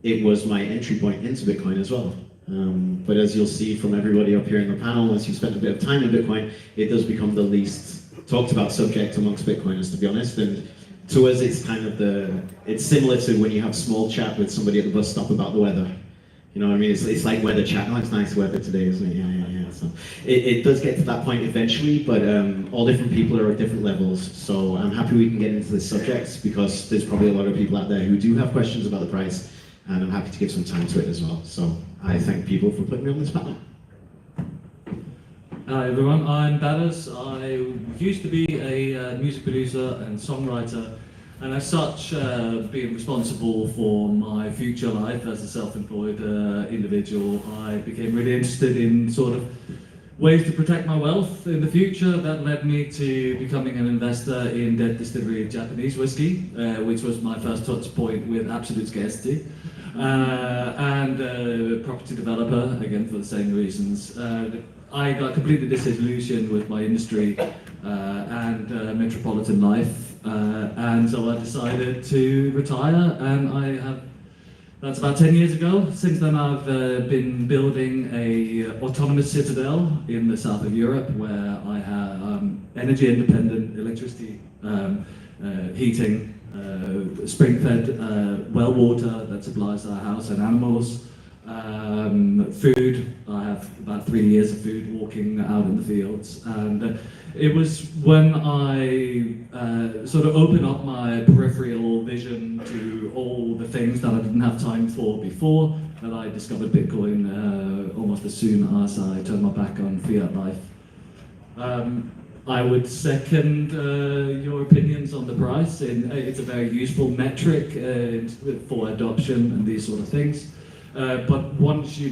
It was my entry point into Bitcoin as well. But as you'll see from everybody up here in the panel, once you've spent a bit of time in Bitcoin, it does become the least talked about subject amongst Bitcoiners, to be honest. And to us, it's kind of it's similar to when you have small chat with somebody at the bus stop about the weather. You know what I mean? It's like weather chat. Oh, it's nice weather today, isn't it? Yeah. So it does get to that point eventually, but all different people are at different levels. So I'm happy we can get into this subject because there's probably a lot of people out there who do have questions about the price, and I'm happy to give some time to it as well. So I thank people for putting me on this panel. Hi everyone, I'm Badders. I used to be a music producer and songwriter, and as such, being responsible for my future life as a self-employed individual, I became really interested in sort of ways to protect my wealth in the future. That led me to becoming an investor in dead distillery Japanese whiskey, which was my first touch point with absolute scarcity. And a property developer, again for the same reasons. I got completely disillusioned with my industry and metropolitan life, and so I decided to retire, and that's about 10 years ago. Since then I've been building a autonomous citadel in the south of Europe where I have energy independent electricity, heating, spring-fed well water that supplies our house and animals, food. I have about 3 years of food walking out in the fields, and it was when I sort of opened up my peripheral vision to all the things that I didn't have time for before that I discovered Bitcoin almost as soon as I turned my back on fiat life. I would second your opinions on the price. It's a very useful metric for adoption and these sort of things. But once you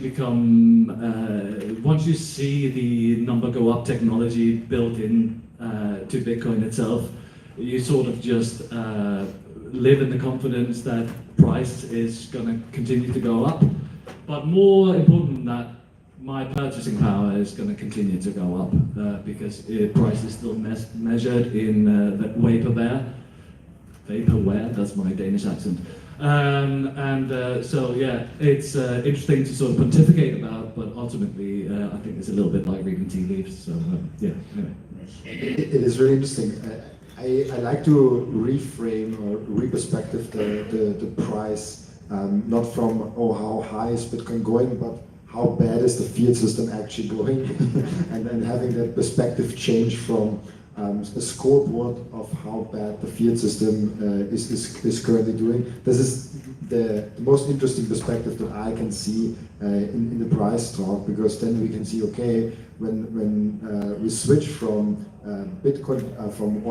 see the number go up technology built in to Bitcoin itself, you sort of just live in the confidence that price is going to continue to go up. But more important than that, my purchasing power is going to continue to go up because price is still measured in the vaporware, that's my Danish accent, So yeah, it's interesting to sort of pontificate about, but ultimately I think it's a little bit like reading tea leaves. So yeah, anyway. It is really interesting. I like to reframe or re-perspective the price, not from, oh, how high is Bitcoin going, but how bad is the fiat system actually going? and having that perspective change from a scoreboard of how bad the fiat system is currently doing. This is the most interesting perspective that I can see in the price talk, because then we can see, okay, when we switch from Bitcoin, from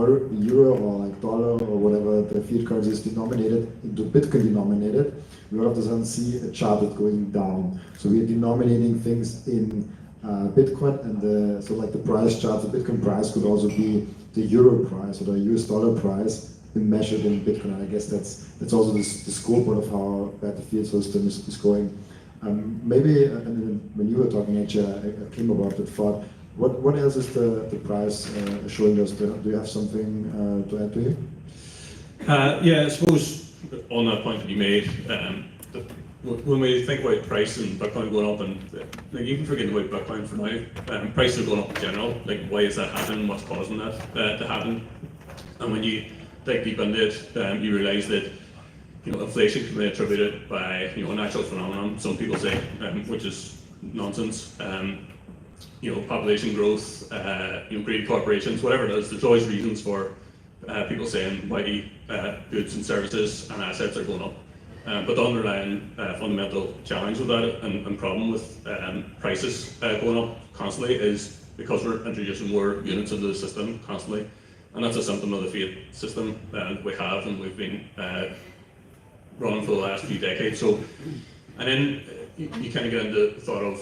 euro or like dollar or whatever the fiat currency is denominated into Bitcoin denominated, we all of a sudden see a chart that's going down. So we are denominating things in Bitcoin, and so like the price chart, the Bitcoin price could also be the euro price or the US dollar price measured in Bitcoin. And I guess that's also the scoreboard of how bad the fiat system is going. Maybe when you were talking, actually, I came about that thought. What else is the price showing us? Do you have something to add to here? Yeah, I suppose on that point that you made, when we think about price and Bitcoin going up, and like even forgetting about Bitcoin for now, prices are going up in general. Like, why is that happening? What's causing that to happen? And when you dig deep into it, you realise that inflation can be attributed by a natural phenomenon. Some people say, which is nonsense. Population growth, greedy corporations, whatever it is. There's always reasons for people saying why goods and services and assets are going up. But the underlying fundamental challenge with that and problem with prices going up constantly is because we're introducing more units into the system constantly. And that's a symptom of the fiat system that we have and we've been running for the last few decades. So, and then you kind of get into the thought of,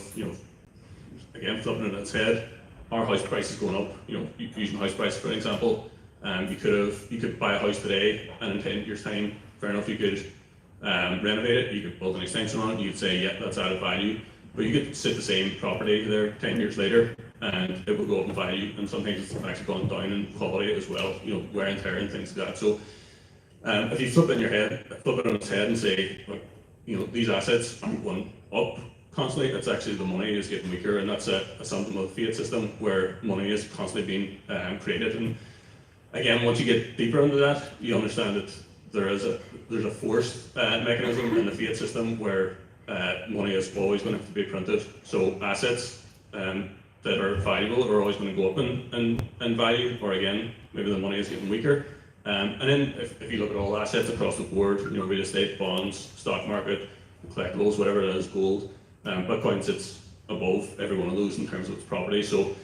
again, flipping it on its head, our house price is going up. Using house price for an example, you could buy a house today, and in 10 years' time, fair enough, you could renovate it, you could build an extension on it, you could say, yeah, that's added value. But you could sit the same property there 10 years later, and it will go up in value, and sometimes it's actually gone down in quality as well, wear and tear and things like that. So if you flip it on its head and say, look, these assets aren't going up constantly, it's actually the money is getting weaker, and that's a symptom of the fiat system where money is constantly being created. And again, once you get deeper into that, you understand that there's a forced mechanism in the fiat system where money is always going to have to be printed. So assets that are valuable are always going to go up in value, or again, maybe the money is getting weaker. And then if you look at all assets across the board, real estate, bonds, stock market, collectibles, whatever it is, gold, Bitcoin sits above every one of those in terms of its property. So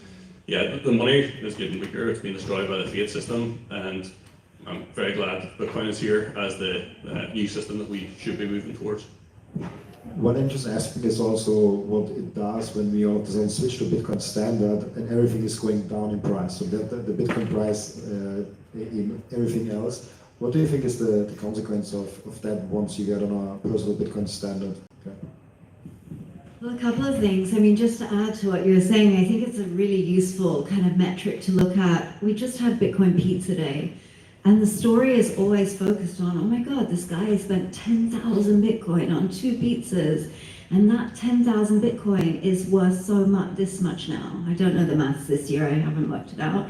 yeah, the money is getting weaker, it's being destroyed by the fiat system, and I'm very glad Bitcoin is here as the new system that we should be moving towards. One interesting aspect is also what it does when we all of a sudden switch to Bitcoin standard and everything is going down in price. So that the Bitcoin price in everything else. What do you think is the consequence of that once you get on a personal Bitcoin standard? Okay. Well, a couple of things. I mean, just to add to what you were saying, I think it's a really useful kind of metric to look at. We just had Bitcoin Pizza Day, and the story is always focused on, oh my God, this guy spent 10,000 Bitcoin on 2 pizzas, and that 10,000 Bitcoin is worth so much, this much now. I don't know the maths this year, I haven't worked it out.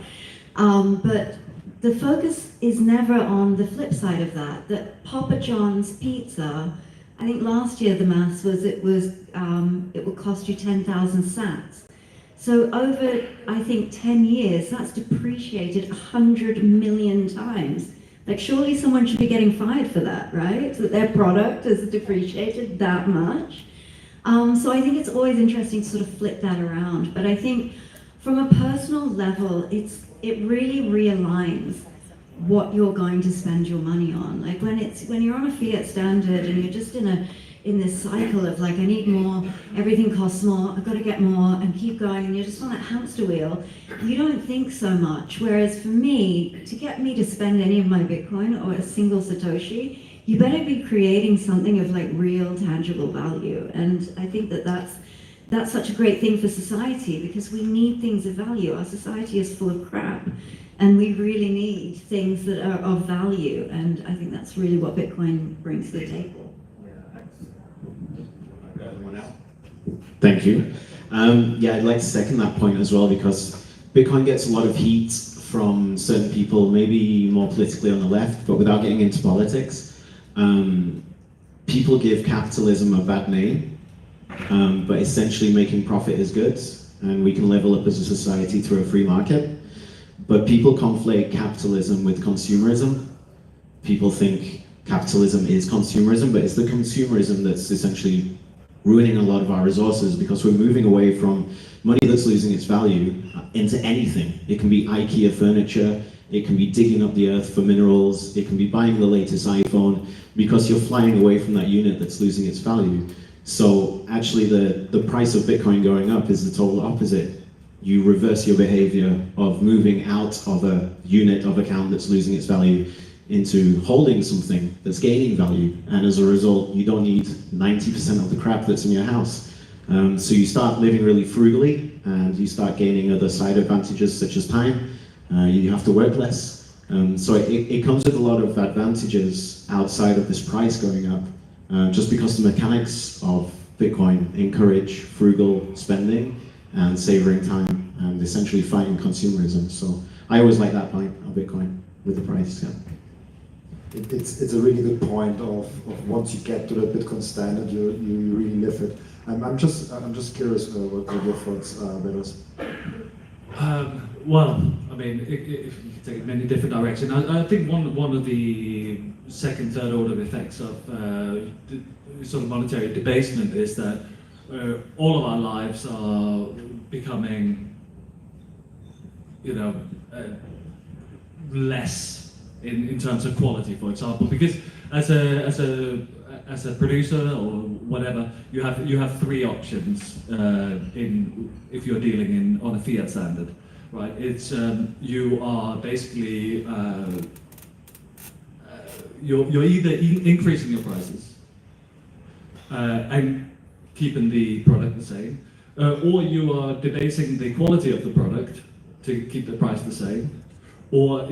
But the focus is never on the flip side of that Papa John's pizza, I think last year the maths was it would cost you 10,000 sats. So over, I think, 10 years, that's depreciated 100 million times. Like, surely someone should be getting fired for that, right? That their product is depreciated that much. So I think it's always interesting to sort of flip that around. But I think from a personal level, it really realigns what you're going to spend your money on. Like when you're on a fiat standard and you're just in this cycle of like, I need more, everything costs more, I've got to get more, and keep going, and you're just on that hamster wheel, you don't think so much. Whereas for me, to get me to spend any of my Bitcoin or a single Satoshi, you better be creating something of like real tangible value. And I think that's such a great thing for society, because we need things of value. Our society is full of crap. And we really need things that are of value, and I think that's really what Bitcoin brings to the table. Thank you. Yeah, I'd like to second that point as well, because Bitcoin gets a lot of heat from certain people, maybe more politically on the left, but without getting into politics. People give capitalism a bad name, but essentially making profit is good, and we can level up as a society through a free market. But people conflate capitalism with consumerism. People think capitalism is consumerism, but it's the consumerism that's essentially ruining a lot of our resources, because we're moving away from money that's losing its value into anything. It can be IKEA furniture, it can be digging up the earth for minerals, it can be buying the latest iPhone, because you're flying away from that unit that's losing its value. So actually the price of Bitcoin going up is the total opposite. You reverse your behavior of moving out of a unit of account that's losing its value into holding something that's gaining value, and as a result you don't need 90% of the crap that's in your house. So you start living really frugally, and you start gaining other side advantages such as time. You have to work less. So it comes with a lot of advantages outside of this price going up, just because the mechanics of Bitcoin encourage frugal spending and savoring time and essentially fighting consumerism. So I always like that point of Bitcoin with the price. Yeah. It's a really good point of once you get to the Bitcoin standard, you really live it. I'm just curious what your thoughts are, Vedas. Well, I mean, if you can take it in many different directions. I think one of the second, third order effects of sort of monetary debasement is that all of our lives are becoming, less in terms of quality, for example, because as a producer or whatever, you have three options if you're dealing on a fiat standard, right? It's you are basically you're either increasing your prices and keeping the product the same, or you are debasing the quality of the product to keep the price the same, or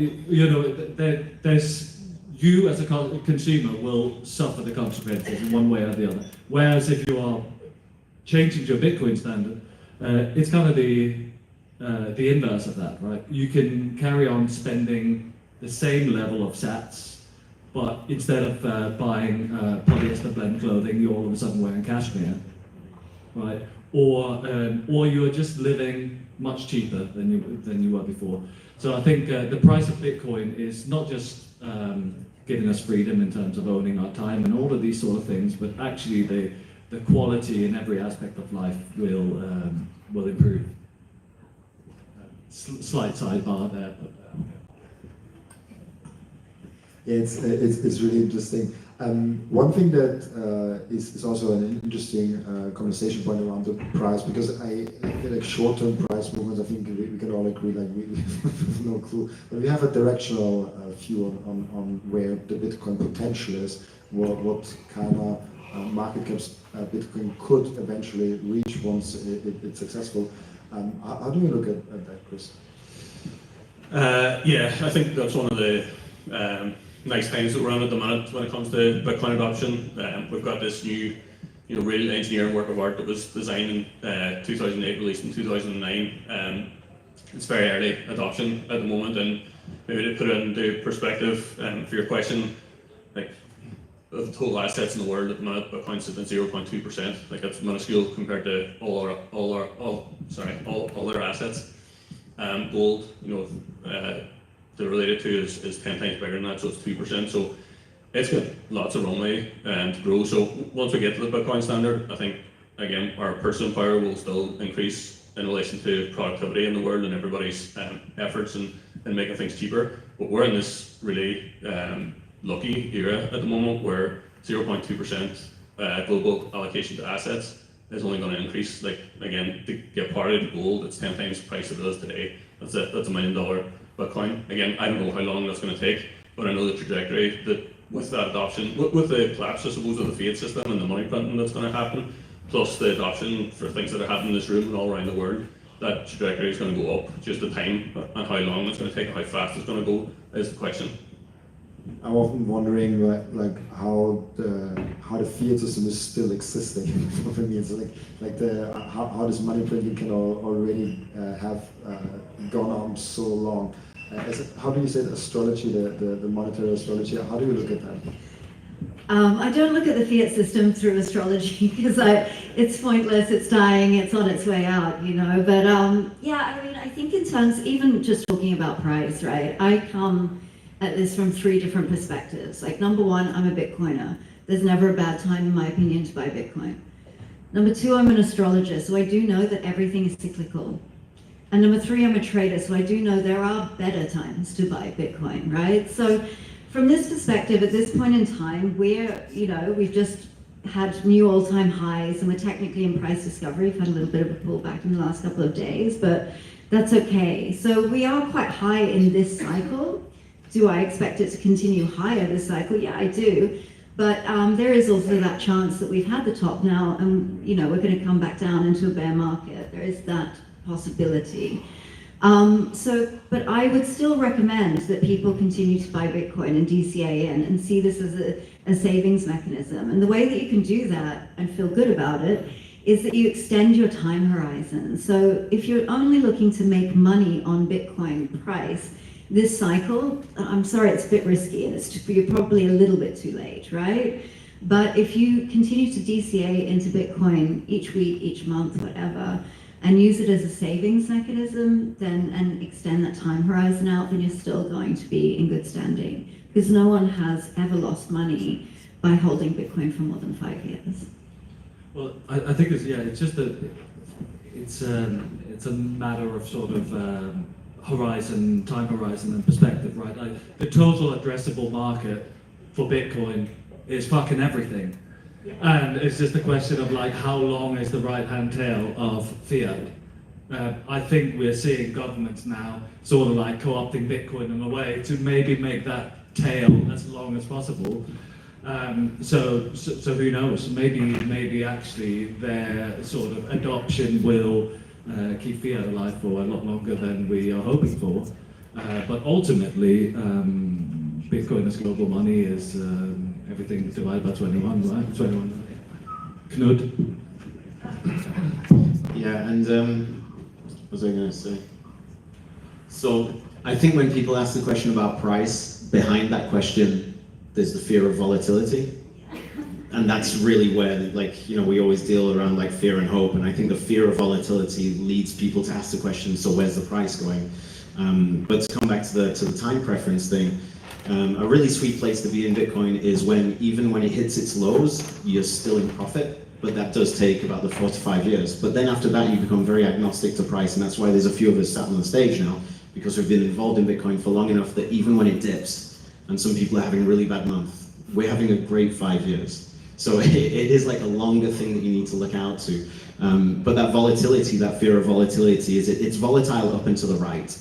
there's you as a consumer will suffer the consequences in one way or the other. Whereas if you are changing to a Bitcoin standard, it's kind of the inverse of that, right? You can carry on spending the same level of sats, but instead of buying polyester blend clothing, you're all of a sudden wearing cashmere, right? Or you're just living much cheaper than you were before. So I think the price of Bitcoin is not just giving us freedom in terms of owning our time and all of these sort of things, but actually the quality in every aspect of life will improve. Slight sidebar there. But, Yeah, it's really interesting. One thing that is also an interesting conversation point around the price, because like short-term price movements, I think we can all agree, like we have no clue, but we have a directional view on where the Bitcoin potential is, what kind of market caps Bitcoin could eventually reach once it's successful. How do you look at that, Chris? Yeah, I think that's one of the nice things that we're on at the minute when it comes to Bitcoin adoption. We've got this new, real engineering work of art that was designed in 2008, released in 2009. It's very early adoption at the moment, and maybe to put it into perspective for your question, like of the total assets in the world at the minute, Bitcoin sits at 0.2%. Like that's minuscule compared to all other assets. Gold, they're related to is 10 times bigger than that, so it's 2%. So it's got lots of runway to grow. So once we get to the Bitcoin standard, I think again our purchasing power will still increase in relation to productivity in the world and everybody's efforts in making things cheaper. But we're in this really lucky era at the moment where 0.2% global allocation to assets is only going to increase. Like again, to get parity to gold, it's 10 times the price it is today. That's $1 million Bitcoin. Again, I don't know how long that's going to take, but I know the trajectory that with that adoption, with the collapse, I suppose, of the fiat system and the money printing that's going to happen, plus the adoption for things that are happening in this room and all around the world, that trajectory is going to go up. Just the time and how long it's going to take and how fast it's going to go is the question. I'm often wondering like how the fiat system is still existing. For me, it's how this money printing can already have gone on so long. How do you say the astrology, the monetary astrology? How do you look at that? I don't look at the fiat system through astrology because it's pointless, it's dying, it's on its way out, you know. But yeah, I mean, I think in terms, even just talking about price, right? I come at this from 3 different perspectives. Like, number one, I'm a Bitcoiner. There's never a bad time, in my opinion, to buy Bitcoin. Number 2, I'm an astrologer, so I do know that everything is cyclical. And number 3, I'm a trader, so I do know there are better times to buy Bitcoin, right? So from this perspective, at this point in time, we've just had new all-time highs, and we're technically in price discovery. We've had a little bit of a pullback in the last couple of days, but that's okay. So we are quite high in this cycle. Do I expect it to continue higher this cycle? Yeah, I do. But there is also that chance that we've had the top now, and we're going to come back down into a bear market. There is that possibility. But I would still recommend that people continue to buy Bitcoin and DCA in and see this as a savings mechanism. And the way that you can do that and feel good about it is that you extend your time horizon. So if you're only looking to make money on Bitcoin price, this cycle, I'm sorry, it's a bit risky, and you're probably a little bit too late, right? But if you continue to DCA into Bitcoin each week, each month, whatever, and use it as a savings mechanism, and extend that time horizon out, then you're still going to be in good standing, because no one has ever lost money by holding Bitcoin for more than 5 years. Well, I think it's just it's a matter of sort of time horizon and perspective, right? Like, the total addressable market for Bitcoin is fucking everything. And it's just a question of like, how long is the right-hand tail of fiat? I think we're seeing governments now sort of like co-opting Bitcoin in a way to maybe make that tail as long as possible. So who knows? Maybe actually their sort of adoption will keep fiat alive for a lot longer than we are hoping for. But ultimately, Bitcoin as global money is everything divided by 21, right? 21. Knud. Yeah, and what was I going to say? So I think when people ask the question about price, behind that question, there's the fear of volatility. And that's really where, we always deal around like fear and hope. And I think the fear of volatility leads people to ask the question, so where's the price going? But to come back to the time preference thing, a really sweet place to be in Bitcoin is even when it hits its lows, you're still in profit, but that does take about the 4 to 5 years. But then after that, you become very agnostic to price, and that's why there's a few of us sat on the stage now, because we've been involved in Bitcoin for long enough that even when it dips, and some people are having a really bad month, we're having a great 5 years. So it is like a longer thing that you need to look out to. But that volatility, that fear of volatility, it's volatile up and to the right.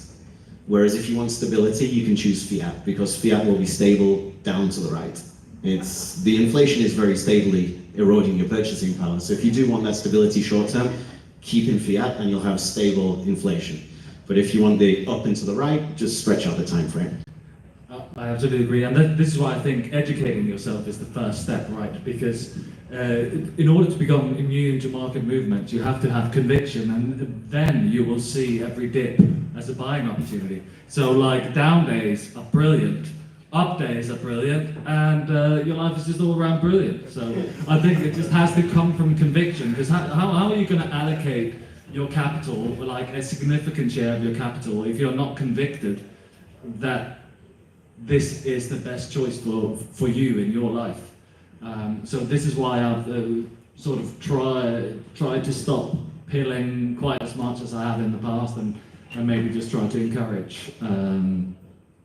Whereas if you want stability, you can choose fiat, because fiat will be stable down to the right. The inflation is very stably eroding your purchasing power. So if you do want that stability short term, keep in fiat and you'll have stable inflation. But if you want the up and to the right, just stretch out the time frame. I absolutely agree, and this is why I think educating yourself is the first step, right? Because in order to become immune to market movements, you have to have conviction, and then you will see every dip as a buying opportunity. So like, down days are brilliant, up days are brilliant, and your life is just all around brilliant. So I think it just has to come from conviction, because how are you going to allocate your capital, like a significant share of your capital, if you're not convicted that this is the best choice for you in your life? So this is why I've sort of tried to stop pilling quite as much as I have in the past, and maybe just try to encourage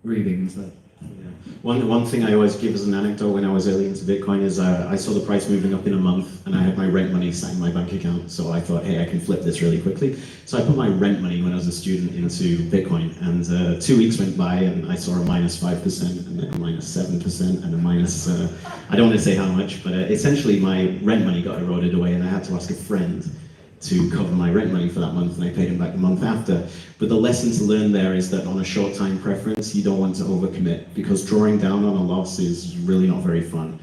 reading instead. One thing I always give as an anecdote when I was early into Bitcoin is I saw the price moving up in a month, and I had my rent money sat in my bank account, so I thought, hey, I can flip this really quickly. So I put my rent money when I was a student into Bitcoin, and 2 weeks went by and I saw a minus 5%, and then a minus 7%, and a minus, I don't want to say how much, but essentially my rent money got eroded away, and I had to ask a friend to cover my rent money for that month, and I paid him back the month after. But the lesson to learn there is that on a short time preference, you don't want to overcommit, because drawing down on a loss is really not very fun.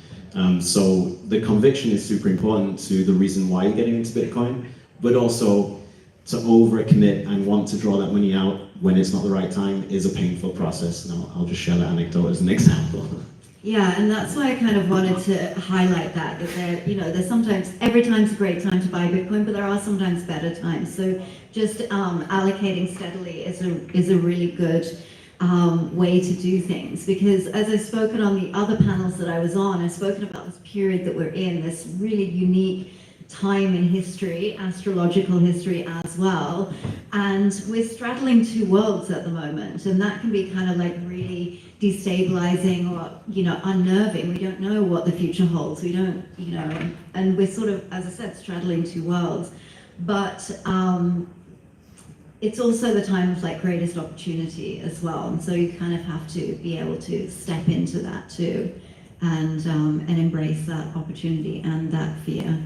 So the conviction is super important to the reason why you're getting into Bitcoin, but also to overcommit and want to draw that money out when it's not the right time is a painful process. And I'll just share that anecdote as an example. Yeah, and that's why I kind of wanted to highlight that there, there's sometimes, every time's a great time to buy Bitcoin, but there are sometimes better times. So just allocating steadily is a really good way to do things. Because as I've spoken on the other panels that I was on, I've spoken about this period that we're in, this really unique time in history, astrological history as well. And we're straddling two worlds at the moment, and that can be kind of like really destabilizing or, unnerving. We don't know what the future holds. We don't, and we're sort of, as I said, straddling two worlds. But it's also the time of like greatest opportunity as well. And so you kind of have to be able to step into that too, and embrace that opportunity and that fear.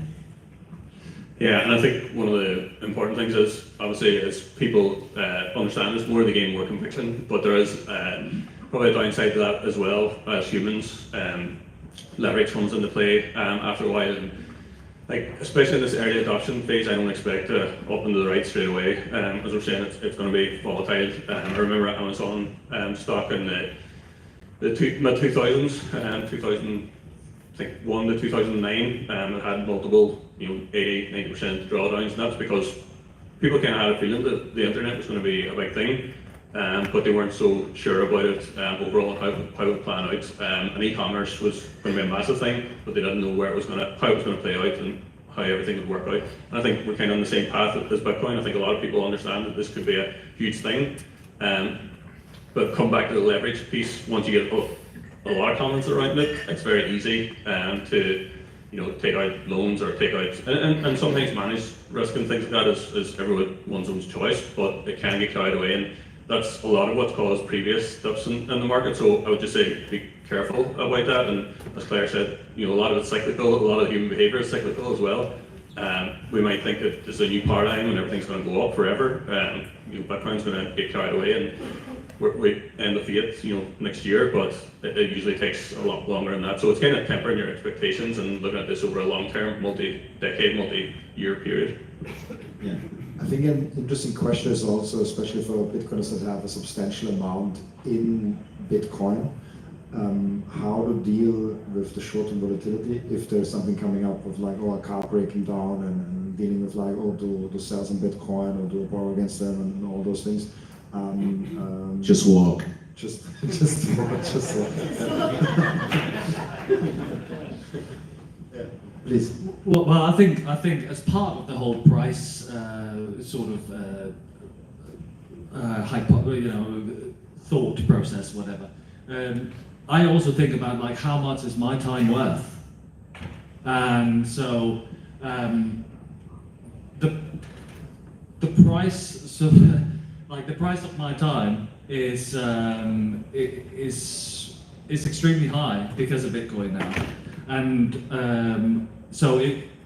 Yeah, and I think one of the important things is, obviously, as people understand this more, they gain more conviction, but there is probably a downside to that as well. As humans, leverage comes into play after a while, and especially in this early adoption phase, I don't expect to up and to the right straight away. As we're saying, it's going to be volatile. I remember Amazon stock in the mid-2000s, 2001 to 2009, it had multiple 80-90% drawdowns, and that's because people kind of had a feeling that the internet was going to be a big thing, but they weren't so sure about it overall and how it would plan out. And e-commerce was going to be a massive thing, but they didn't know how it was going to play out and how everything would work out. And I think we're kind of on the same path as Bitcoin. I think a lot of people understand that this could be a huge thing, but come back to the leverage piece. Once you get a lot of comments around it, it's very easy to take out loans or take out, and sometimes manage risk and things like that is everyone's own choice, but it can get carried away, and that's a lot of what's caused previous dips in the market. So I would just say be careful about that, and as Claire said, a lot of it's cyclical, a lot of human behavior is cyclical as well. We might think that there's a new paradigm and everything's going to go up forever. Bitcoin's going to get carried away, and we end the Fiat, next year, but it usually takes a lot longer than that. So it's kind of tempering your expectations and looking at this over a long-term, multi-decade, multi-year period. Yeah. I think an interesting question is also, especially for Bitcoiners that have a substantial amount in Bitcoin, how to deal with the short-term volatility if there's something coming up of a car breaking down and dealing with to sell some Bitcoin or to borrow against them and all those things. Just walk. Just walk. Yeah, please. Well, I think as part of the whole price thought process, whatever. I also think about how much is my time worth, and so the price. So the price of my time is extremely high because of Bitcoin now, and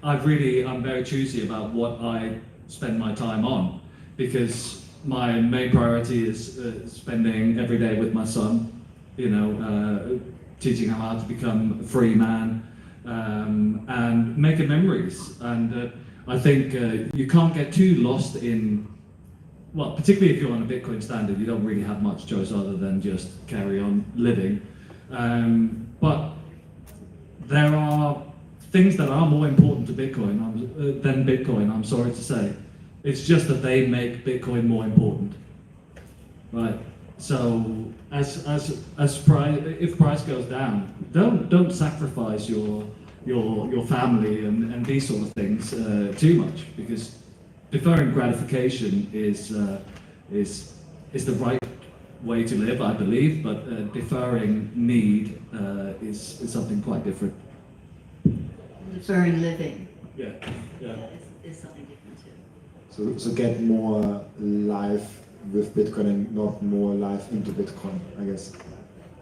I'm very choosy about what I spend my time on, because my main priority is spending every day with my son, teaching him how to become a free man, and making memories. And I think you can't get too lost in, well, particularly if you're on a Bitcoin standard, you don't really have much choice other than just carry on living. But there are things that are more important to Bitcoin than Bitcoin, I'm sorry to say. It's just that they make Bitcoin more important, right? So if price goes down, don't sacrifice your family and these sort of things too much, because deferring gratification is the right way to live, I believe, but deferring need is something quite different. Deferring living. Yeah. Is something different too. So get more life with Bitcoin and not more life into Bitcoin, I guess.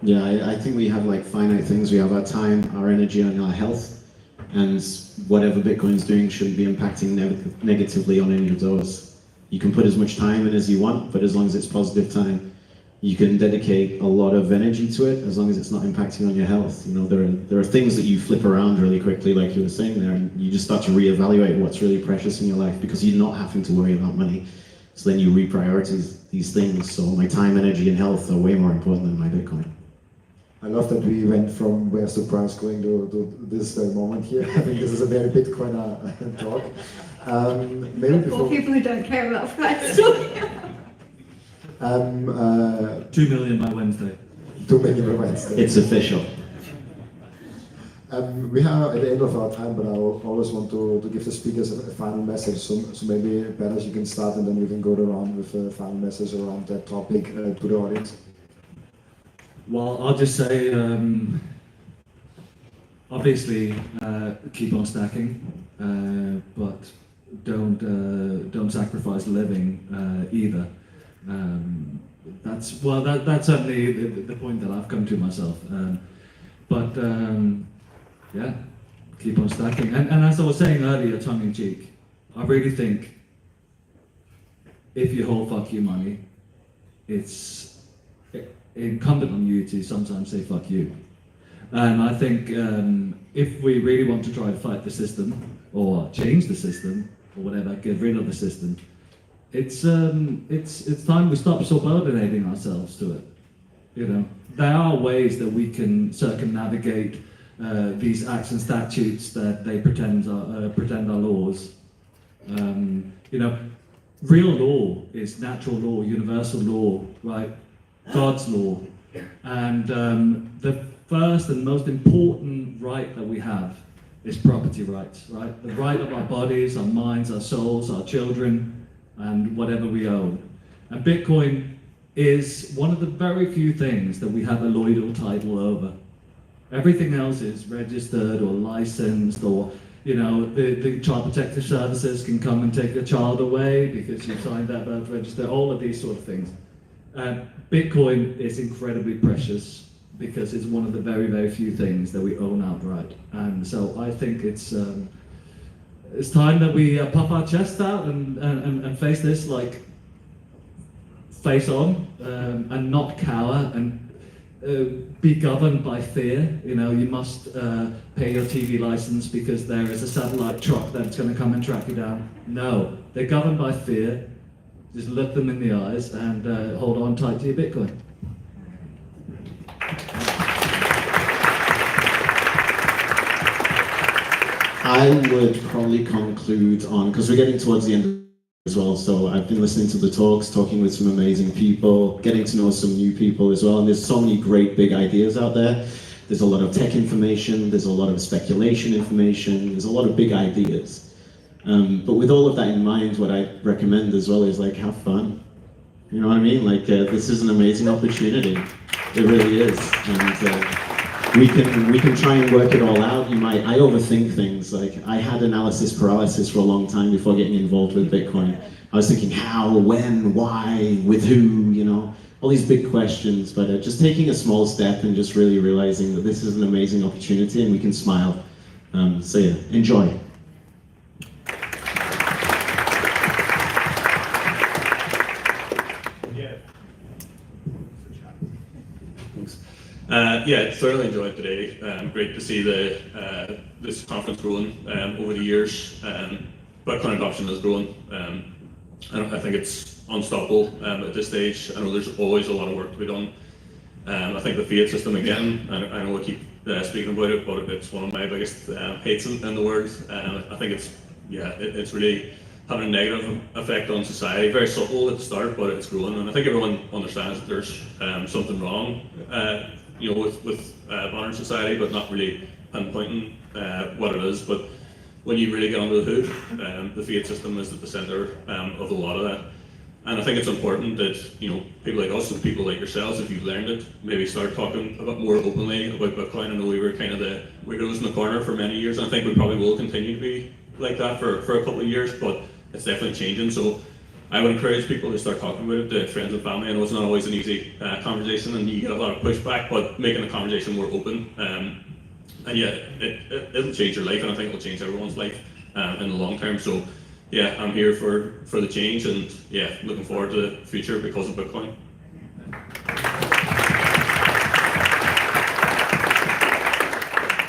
Yeah, I think we have finite things. We have our time, our energy, and our health. and whatever Bitcoin's doing shouldn't be impacting negatively on any of those. You can put as much time in as you want, but as long as it's positive time, you can dedicate a lot of energy to it as long as it's not impacting on your health. You know, there are things that you flip around really quickly, like you were saying there, and you just start to reevaluate what's really precious in your life because you're not having to worry about money. So then you reprioritize these things. So my time, energy, and health are way more important than my Bitcoin. I love that we went from where's the price going to this moment here. I think this is a very Bitcoiner talk. Maybe For before, people who don't care about price. 2 million by Wednesday. 2 million by Wednesday. It's official. We are at the end of our time, but I always want to give the speakers a final message. So maybe better you can start and then we can go around with a final message around that topic to the audience. Well, I'll just say, obviously, keep on stacking, but don't sacrifice living either. That's certainly the point that I've come to myself. Yeah, keep on stacking. And as I was saying earlier, tongue in cheek, I really think if you hold fuck you money, it's incumbent on you to sometimes say fuck you. And I think if we really want to try to fight the system or change the system or whatever, get rid of the system, it's time we stop subordinating ourselves to it. You know, there are ways that we can circumnavigate these acts and statutes that they pretend are laws. You know, real law is natural law, universal law, right? God's law. And the first and most important right that we have is property rights, right? The right of our bodies, our minds, our souls, our children, and whatever we own. And Bitcoin is one of the very few things that we have a loyal title over. Everything else is registered or licensed, or you know, the Child Protective Services can come and take your child away because you signed that birth register, all of these sort of things. Bitcoin is incredibly precious because it's one of the very, very few things that we own outright. And so I think it's time that we puff our chest out and face this like face on and not cower and be governed by fear. You know, you must pay your TV license because there is a satellite truck that's going to come and track you down. No, they're governed by fear. Just look them in the eyes and hold on tight to your Bitcoin. I would probably conclude on, because we're getting towards the end as well, so I've been listening to the talks, talking with some amazing people, getting to know some new people as well, and there's so many great big ideas out there. There's a lot of tech information, there's a lot of speculation information, there's a lot of big ideas. But with all of that in mind, what I recommend as well is like, have fun. You know what I mean? Like, this is an amazing opportunity. It really is. And we can try and work it all out. I overthink things. Like, I had analysis paralysis for a long time before getting involved with Bitcoin. I was thinking how, when, why, with who, you know, all these big questions. But just taking a small step and just really realizing that this is an amazing opportunity and we can smile. So yeah, enjoy. Yeah, certainly enjoyed today. Great to see this conference growing over the years. Bitcoin adoption is growing. I think it's unstoppable at this stage. I know there's always a lot of work to be done. I think the fiat system again, I know I keep speaking about it, but it's one of my biggest hates in the world. I think it's really having a negative effect on society. Very subtle at the start, but it's growing, and I think everyone understands that there's something wrong, you know, with modern society, but not really pinpointing what it is. But when you really get under the hood, the fiat system is at the center of a lot of that. And I think it's important that, you know, people like us and people like yourselves, if you've learned it, maybe start talking a bit more openly about Bitcoin. I know we were kind of the weirdos in the corner for many years, and I think we probably will continue to be like that for a couple of years, but it's definitely changing. So I would encourage people to start talking about it to friends and family. I know it's not always an easy conversation and you get a lot of pushback, but making the conversation more open and yeah, it'll change your life, and I think it'll change everyone's life in the long term. So yeah, I'm here for the change, and yeah, looking forward to the future because of Bitcoin.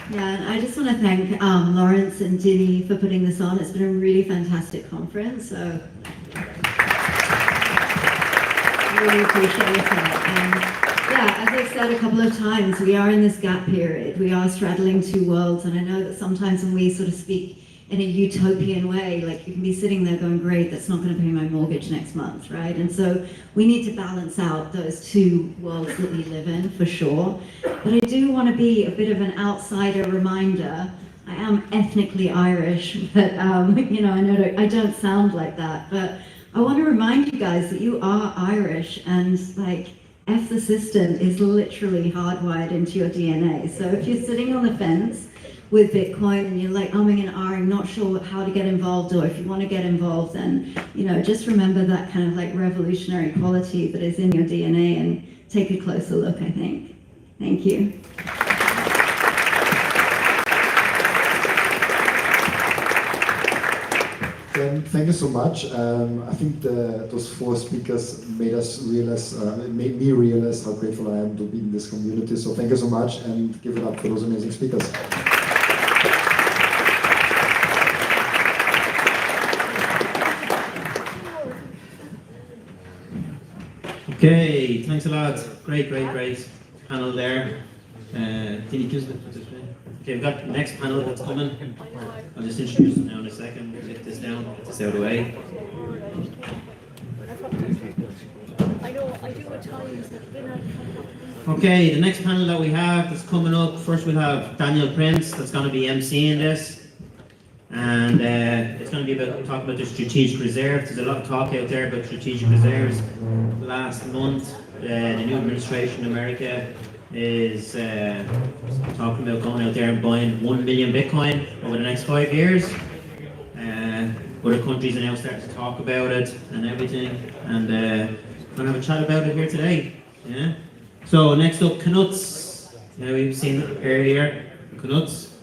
Yeah, and I just want to thank Lawrence and Dinny for putting this on. It's been a really fantastic conference, so really appreciate it. And yeah, as I've said a couple of times, we are in this gap period. We are straddling two worlds, and I know that sometimes when we sort of speak in a utopian way, like you can be sitting there going, great, that's not going to pay my mortgage next month, right? And so we need to balance out those two worlds that we live in, for sure. But I do want to be a bit of an outsider reminder. I am ethnically Irish, but you know, I don't sound like that, but I want to remind you guys that you are Irish, and like, F the system is literally hardwired into your DNA. So if you're sitting on the fence with Bitcoin and you're like umming and ahhing, not sure how to get involved, or if you want to get involved, then, you know, just remember that kind of like revolutionary quality that is in your DNA and take a closer look, I think. Thank you. Thank you so much. I think those four speakers made me realize how grateful I am to be in this community. So thank you so much, and give it up for those amazing speakers. Okay, thanks a lot. Great panel there. Okay, we've got the next panel that's coming. I'll just introduce them now in a second. We'll get this down, get this out of the way. Okay, the next panel that we have that's coming up, first we'll have Daniel Prince that's going to be emceeing this. And it's going to be about talking about the strategic reserve. There's a lot of talk out there about strategic reserves. Last month, the new administration in America is talking about going out there and buying 1 million Bitcoin over the next 5 years. Other countries are now starting to talk about it and everything. And we're going to have a chat about it here today. Yeah. So next up, Knuts. Now we've seen it earlier. Knuts.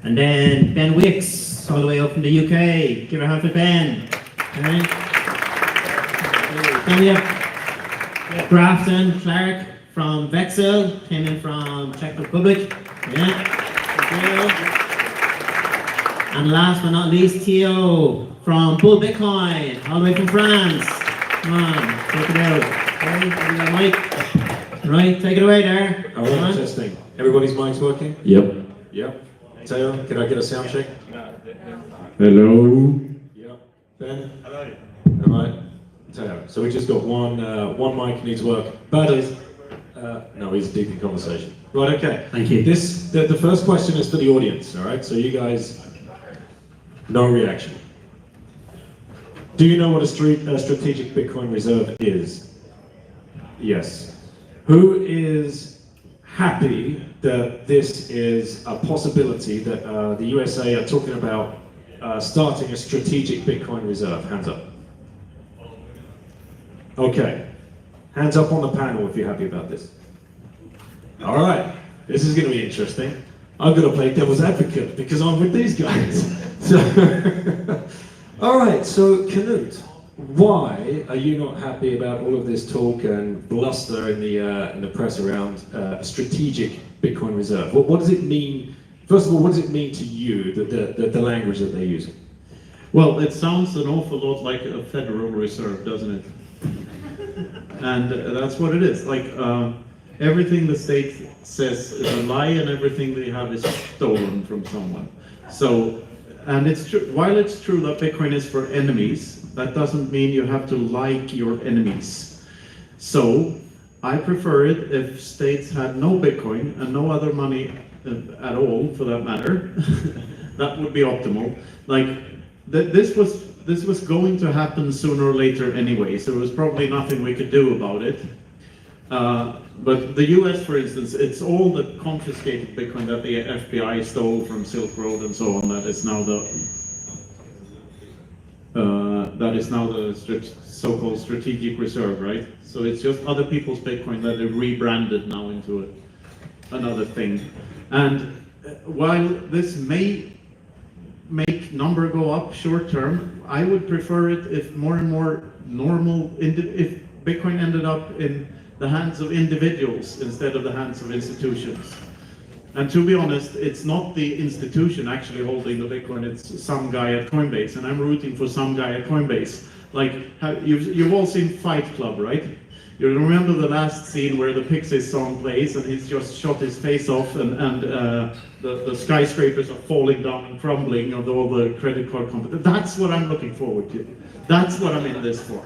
And then Ben Wicks, all the way up from the UK. Give a hand for Ben. Right. Then we have Grafton Clark from Vexel, came in from Czech Republic. Yeah. And last but not least, Theo from Bull Bitcoin, all the way from France. Come on, take it out. Okay, have you got Mike? Right, take it away there. All right, testing. Everybody's mic's working? Yep. Yep. Taylor, can I get a sound check? Hello. Yep. Ben? Hello. All right. Taylor. So we just got one mic needs work. Baddies. No, he's deep in conversation. Right, okay. Thank you. The first question is for the audience, all right? So you guys, no reaction. Do you know what a strategic Bitcoin reserve is? Yes. Who is happy that this is a possibility that the USA are talking about starting a strategic Bitcoin reserve? Hands up. Okay. Hands up on the panel if you're happy about this. All right. This is going to be interesting. I'm going to play devil's advocate because I'm with these guys. So, all right. So, Knut, why are you not happy about all of this talk and bluster in the press around a strategic Bitcoin reserve? What does it mean? First of all, what does it mean to you that the language that they're using? Well, it sounds an awful lot like a Federal Reserve, doesn't it? And that's what it is. Like everything the state says is a lie, and everything they have is stolen from someone. So, and it's true. While it's true that Bitcoin is for enemies, that doesn't mean you have to like your enemies. So, I prefer it if states had no Bitcoin and no other money at all, for that matter. That would be optimal. Like this was going to happen sooner or later anyway, so there was probably nothing we could do about it. But the US, for instance, it's all the confiscated Bitcoin that the FBI stole from Silk Road and so on that is now that is now the so-called strategic reserve, right? So it's just other people's Bitcoin that are rebranded now into another thing. And while this may make number go up short term, I would prefer it if more and more if Bitcoin ended up in the hands of individuals instead of the hands of institutions. And to be honest, it's not the institution actually holding the Bitcoin, it's some guy at Coinbase, and I'm rooting for some guy at Coinbase. Like, you've all seen Fight Club, right? You remember the last scene where the Pixies song plays and he's just shot his face off and the skyscrapers are falling down and crumbling of all the credit card companies. That's what I'm looking forward to. That's what I'm in this for.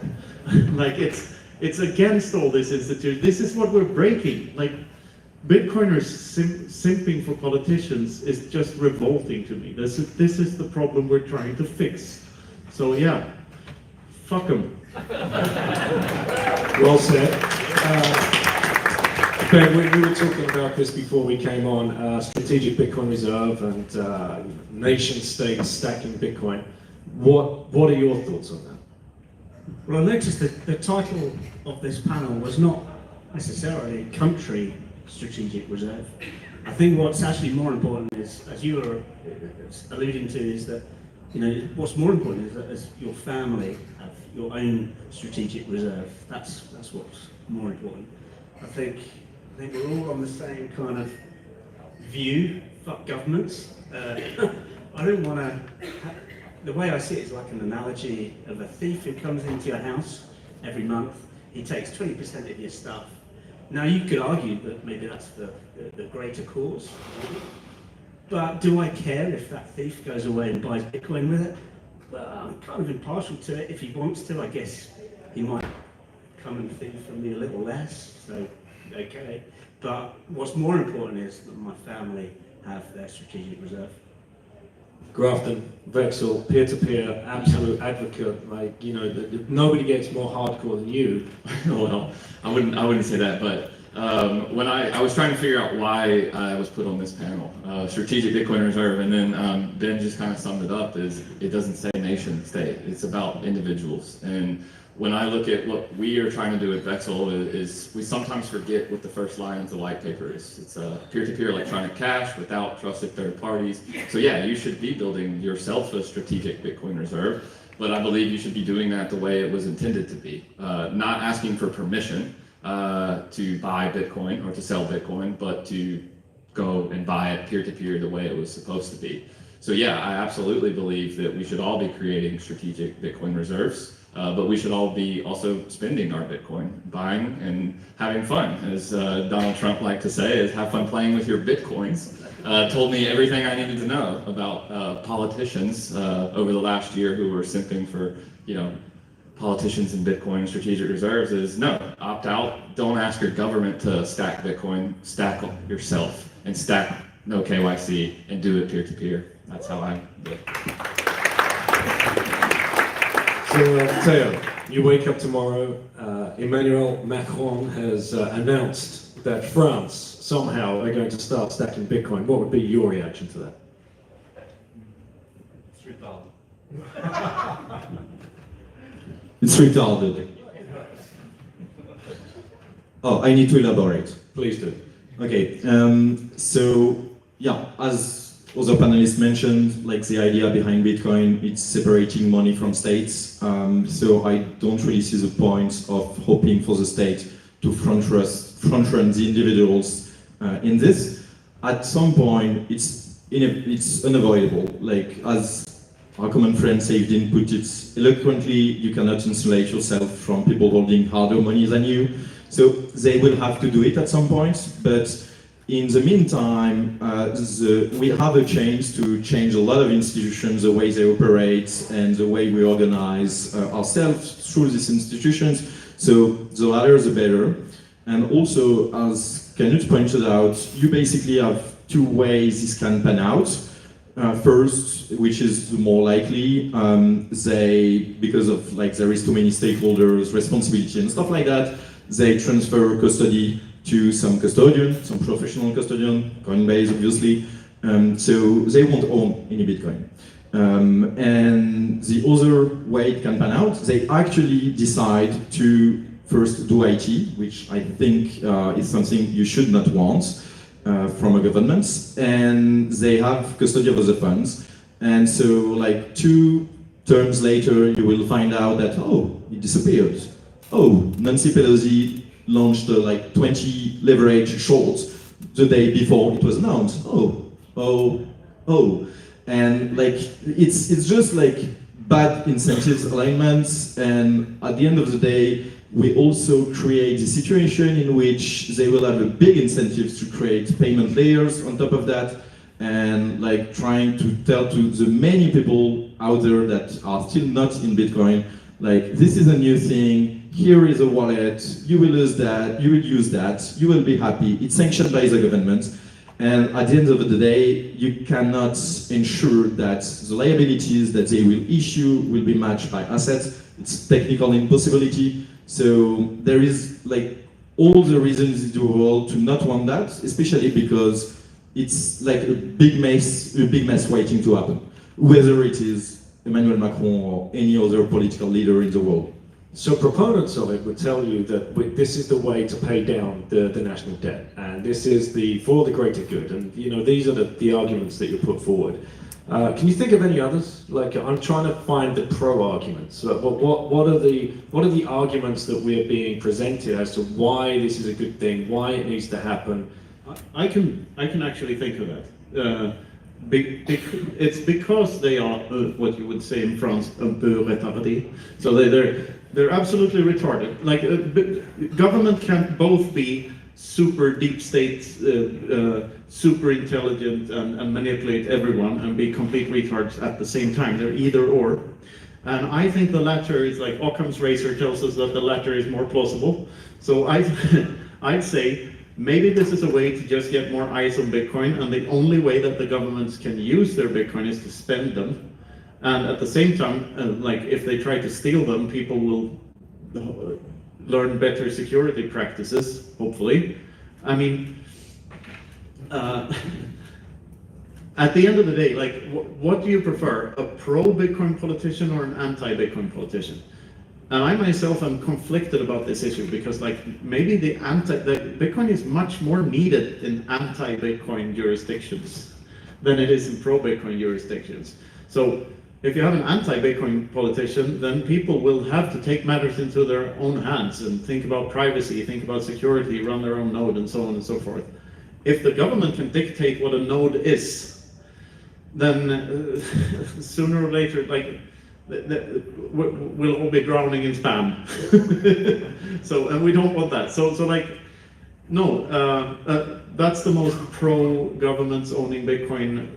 Like, it's against all this institution. This is what we're breaking. Like, Bitcoiners simping for politicians is just revolting to me. This is the problem we're trying to fix. So yeah, fuck them. Well said. Ben, we were talking about this before we came on, strategic Bitcoin reserve and nation states stacking Bitcoin. What are your thoughts on that? Well, I noticed that the title of this panel was not necessarily country strategic reserve. I think what's actually more important is, as you were alluding to, is that, you know, what's more important is that as your family have your own strategic reserve. That's what's more important. I think we're all on the same kind of view. Fuck governments. I don't want to. The way I see it is like an analogy of a thief who comes into your house every month. He takes 20% of your stuff. Now, you could argue that maybe that's the greater cause, but do I care if that thief goes away and buys Bitcoin with it? Well, I'm kind of impartial to it. If he wants to, I guess he might come and thief from me a little less, so okay. But what's more important is that my family have their strategic reserve. Grafton, Vexel, peer-to-peer, absolute advocate. Like, you know, nobody gets more hardcore than you. Well, I wouldn't say that, but when I was trying to figure out why I was put on this panel, strategic Bitcoin reserve, and then Ben just kind of summed it up, is it doesn't say nation state, it's about individuals. And when I look at what we are trying to do at Vexel is we sometimes forget what the first line of the white paper is. It's a peer-to-peer electronic cash without trusted third parties. So yeah, you should be building yourself a strategic Bitcoin reserve, but I believe you should be doing that the way it was intended to be. Not asking for permission to buy Bitcoin or to sell Bitcoin, but to go and buy it peer-to-peer the way it was supposed to be. So yeah, I absolutely believe that we should all be creating strategic Bitcoin reserves. But we should all be also spending our Bitcoin, buying and having fun. As Donald Trump liked to say, is have fun playing with your Bitcoins. Told me everything I needed to know about politicians over the last year who were simping for, you know, politicians and Bitcoin and strategic reserves is no, opt out. Don't ask your government to stack Bitcoin, stack yourself and stack no KYC and do it peer-to-peer. That's how I do it. So, Theo, you wake up tomorrow, Emmanuel Macron has announced that France somehow are going to start stacking Bitcoin. What would be your reaction to that? It's retarded. Oh, I need to elaborate. Please do. Okay, so yeah, as other panelists mentioned, like the idea behind Bitcoin, it's separating money from states. So I don't really see the point of hoping for the state to front run the individuals in this. At some point, it's unavoidable. Like, as our common friend Savdin put it eloquently, you cannot insulate yourself from people holding harder money than you. So they will have to do it at some point, but in the meantime, we have a chance to change a lot of institutions, the way they operate and the way we organize ourselves through these institutions. So the latter, the better. And also, as Knut pointed out, you basically have two ways this can pan out. First, which is more likely, because of like there is too many stakeholders, responsibility and stuff like that, they transfer custody to some custodian, some professional custodian, Coinbase obviously, so they won't own any Bitcoin. And the other way it can pan out, they actually decide to first do IT, which I think is something you should not want from a government, and they have custody of the funds. And so like 2 terms later, you will find out that, oh, it disappeared. Oh, Nancy Pelosi launched like 20 leverage shorts the day before it was announced. And like, it's just like bad incentives alignments, and at the end of the day, we also create a situation in which they will have a big incentives to create payment layers on top of that, and like trying to tell to the many people out there that are still not in Bitcoin, like, this is a new thing, here is a wallet, you will use that, you will be happy, it's sanctioned by the government. And at the end of the day, you cannot ensure that the liabilities that they will issue will be matched by assets. It's technical impossibility. So there is like all the reasons in the world to not want that, especially because it's like a big mess waiting to happen, whether it is Emmanuel Macron or any other political leader in the world. So proponents of it would tell you that this is the way to pay down the national debt, and this is for the greater good, and you know, these are the arguments that you put forward. Can you think of any others? Like, I'm trying to find the pro arguments. What are the arguments that we're being presented as to why this is a good thing, why it needs to happen? I can actually think of that. It's because they are what you would say in France, un peu retardés. So they're absolutely retarded. Like government can't both be super deep state, super intelligent and manipulate everyone and be complete retards at the same time. They're either or. And I think the latter is like Occam's razor tells us that the latter is more plausible. So I'd say maybe this is a way to just get more eyes on Bitcoin, and the only way that the governments can use their Bitcoin is to spend them. And at the same time, like if they try to steal them, people will learn better security practices, hopefully. I mean, at the end of the day, like, what do you prefer, a pro-Bitcoin politician or an anti-Bitcoin politician? And I myself am conflicted about this issue because, like, maybe the Bitcoin is much more needed in anti-Bitcoin jurisdictions than it is in pro-Bitcoin jurisdictions. So if you have an anti-Bitcoin politician, then people will have to take matters into their own hands and think about privacy, think about security, run their own node, and so on and so forth. If the government can dictate what a node is, then sooner or later, like, we'll all be drowning in spam. So, and we don't want that. So like, no, that's the most pro-governments owning Bitcoin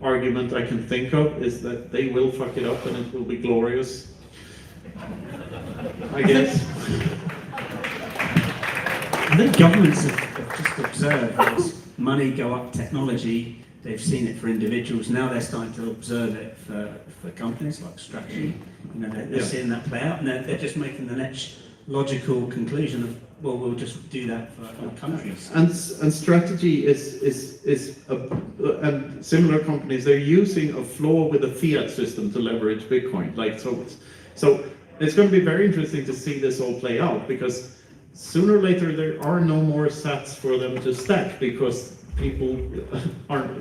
argument I can think of, is that they will fuck it up and it will be glorious, I guess. I think governments have just observed as money go up technology. They've seen it for individuals. Now they're starting to observe it for companies like Strategy. You know, they're seeing that play out, and they're just making the next logical conclusion of, well, we'll just do that for countries. And Strategy and similar companies, they're using a flaw with the fiat system to leverage Bitcoin. Like, so it's going to be very interesting to see this all play out, because sooner or later there are no more sats for them to stack because people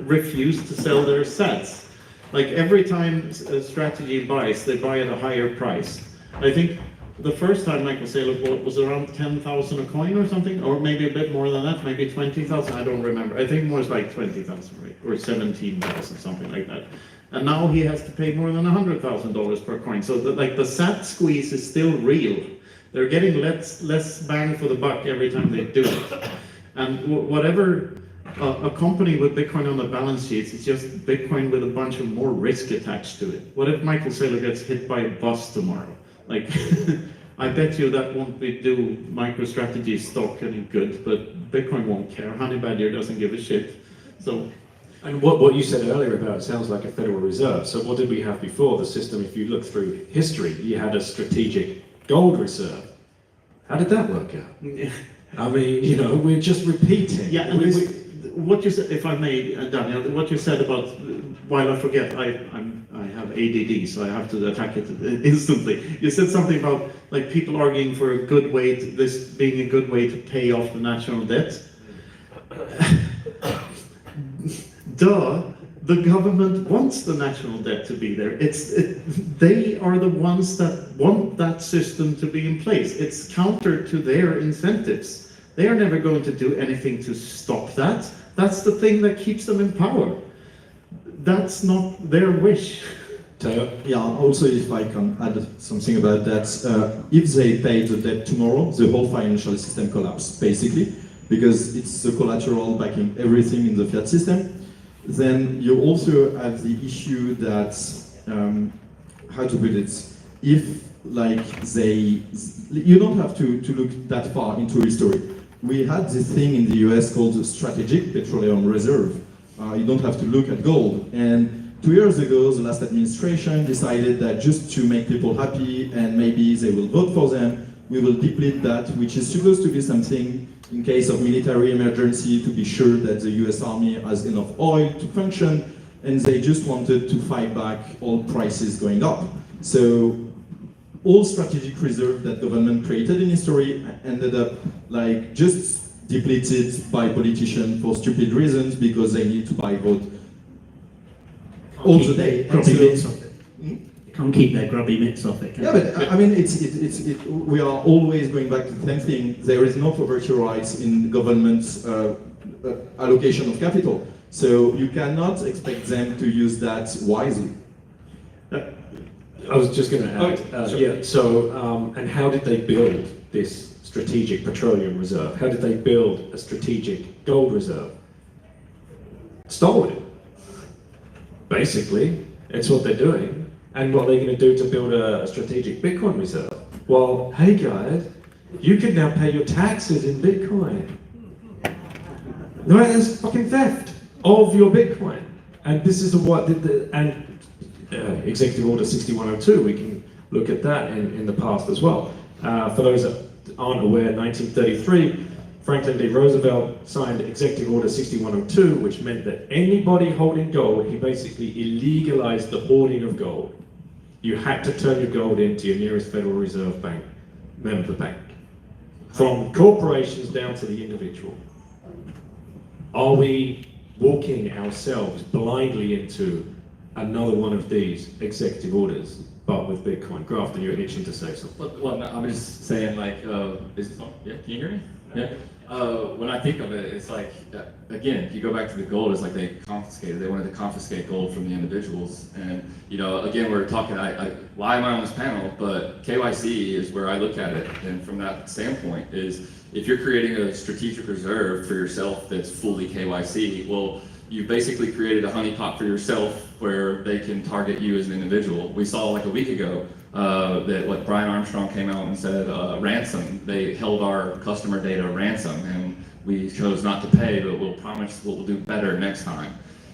refuse to sell their sats. Like, every time a Strategy buys, they buy at a higher price. I think the first time Michael Saylor bought was around 10,000 a coin or something, or maybe a bit more than that, maybe 20,000, I don't remember. I think it was like 20,000, right? Or 17,000, something like that. And now he has to pay more than $100,000 per coin. So the sat squeeze is still real. They're getting less bang for the buck every time they do it. And whatever a company with Bitcoin on the balance sheets, it's just Bitcoin with a bunch of more risk attached to it. What if Michael Saylor gets hit by a bus tomorrow? Like, I bet you that won't do MicroStrategy stock any good, but Bitcoin won't care. Honey Badger doesn't give a shit. So, and what you said earlier about it sounds like a Federal Reserve. So what did we have before? The system, if you look through history, you had a strategic gold reserve. How did that work out? I mean, you know, we're just repeating. Yeah, and what you said, if I may, Daniel, what you said about, while I forget, I have ADD, so I have to attack it instantly. You said something about like people arguing for a good way, this being a good way to pay off the national debt. Duh, the government wants the national debt to be there. They are the ones that want that system to be in place. It's counter to their incentives. They are never going to do anything to stop that. That's the thing that keeps them in power. That's not their wish. Yeah, also if I can add something about that, if they pay the debt tomorrow, the whole financial system collapses, basically, because it's the collateral backing everything in the fiat system. Then you also have the issue that, how to put it, if like you don't have to look that far into history. We had this thing in the US called the Strategic Petroleum Reserve. You don't have to look at gold. And 2 years ago, the last administration decided that just to make people happy and maybe they will vote for them, we will deplete that, which is supposed to be something in case of military emergency to be sure that the US Army has enough oil to function, and they just wanted to fight back all prices going up. So all strategic reserve that government created in history ended up like just depleted by politicians for stupid reasons because they need to buy vote all the day. Grubby bits off it. Can't keep their grubby mitts off it. Yeah, but I mean, we are always going back to the same thing. There is no property rights in government's allocation of capital. So you cannot expect them to use that wisely. I was just going to add, and how did they build this strategic petroleum reserve? How did they build a strategic gold reserve? Stole it. Basically, it's what they're doing. And what are they going to do to build a strategic Bitcoin reserve? Well, hey guys, you can now pay your taxes in Bitcoin. No, it's fucking theft of your Bitcoin. And this is what Executive Order 6102, we can look at that in the past as well. For those that aren't aware, 1933, Franklin D. Roosevelt signed Executive Order 6102, which meant that anybody holding gold, he basically illegalized the hoarding of gold. You had to turn your gold into your nearest Federal Reserve Bank, member bank. From corporations down to the individual. Are we walking ourselves blindly into another one of these executive orders, but with Bitcoin? Grafton, you're itching to say something. Well, no, I'm just saying, like, is this on? Yeah, can you hear me? Yeah. When I think of it, it's like, again, if you go back to the gold, it's like they wanted to confiscate gold from the individuals. And, you know, again, we're talking, why am I on this panel? But KYC is where I look at it. And from that standpoint is, if you're creating a strategic reserve for yourself that's fully KYC, well, you basically created a honeypot for yourself where they can target you as an individual. We saw like a week ago that what Brian Armstrong came out and said, ransom. They held our customer data ransom, and we chose not to pay, but we'll promise we'll do better next time.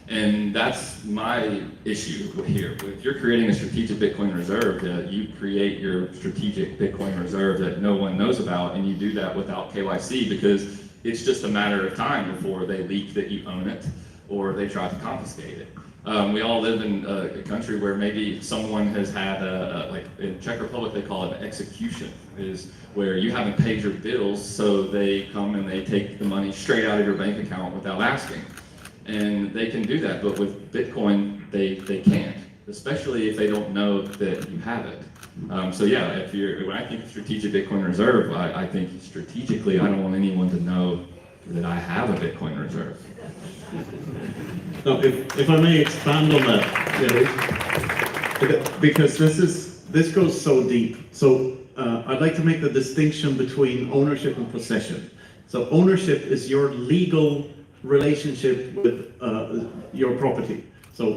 And that's my issue here. If you're creating a strategic Bitcoin reserve, you create your strategic Bitcoin reserve that no one knows about, and you do that without KYC because it's just a matter of time before they leak that you own it or they try to confiscate it. We all live in a country where maybe someone has had like in Czech Republic they call it an execution, is where you haven't paid your bills, so they come and they take the money straight out of your bank account without asking. And they can do that, but with Bitcoin, they can't, especially if they don't know that you have it. So yeah, when I think of strategic Bitcoin reserve, I think strategically, I don't want anyone to know that I have a Bitcoin reserve. No, if I may expand on that, because this goes so deep. So I'd like to make the distinction between ownership and possession. So ownership is your legal relationship with your property. So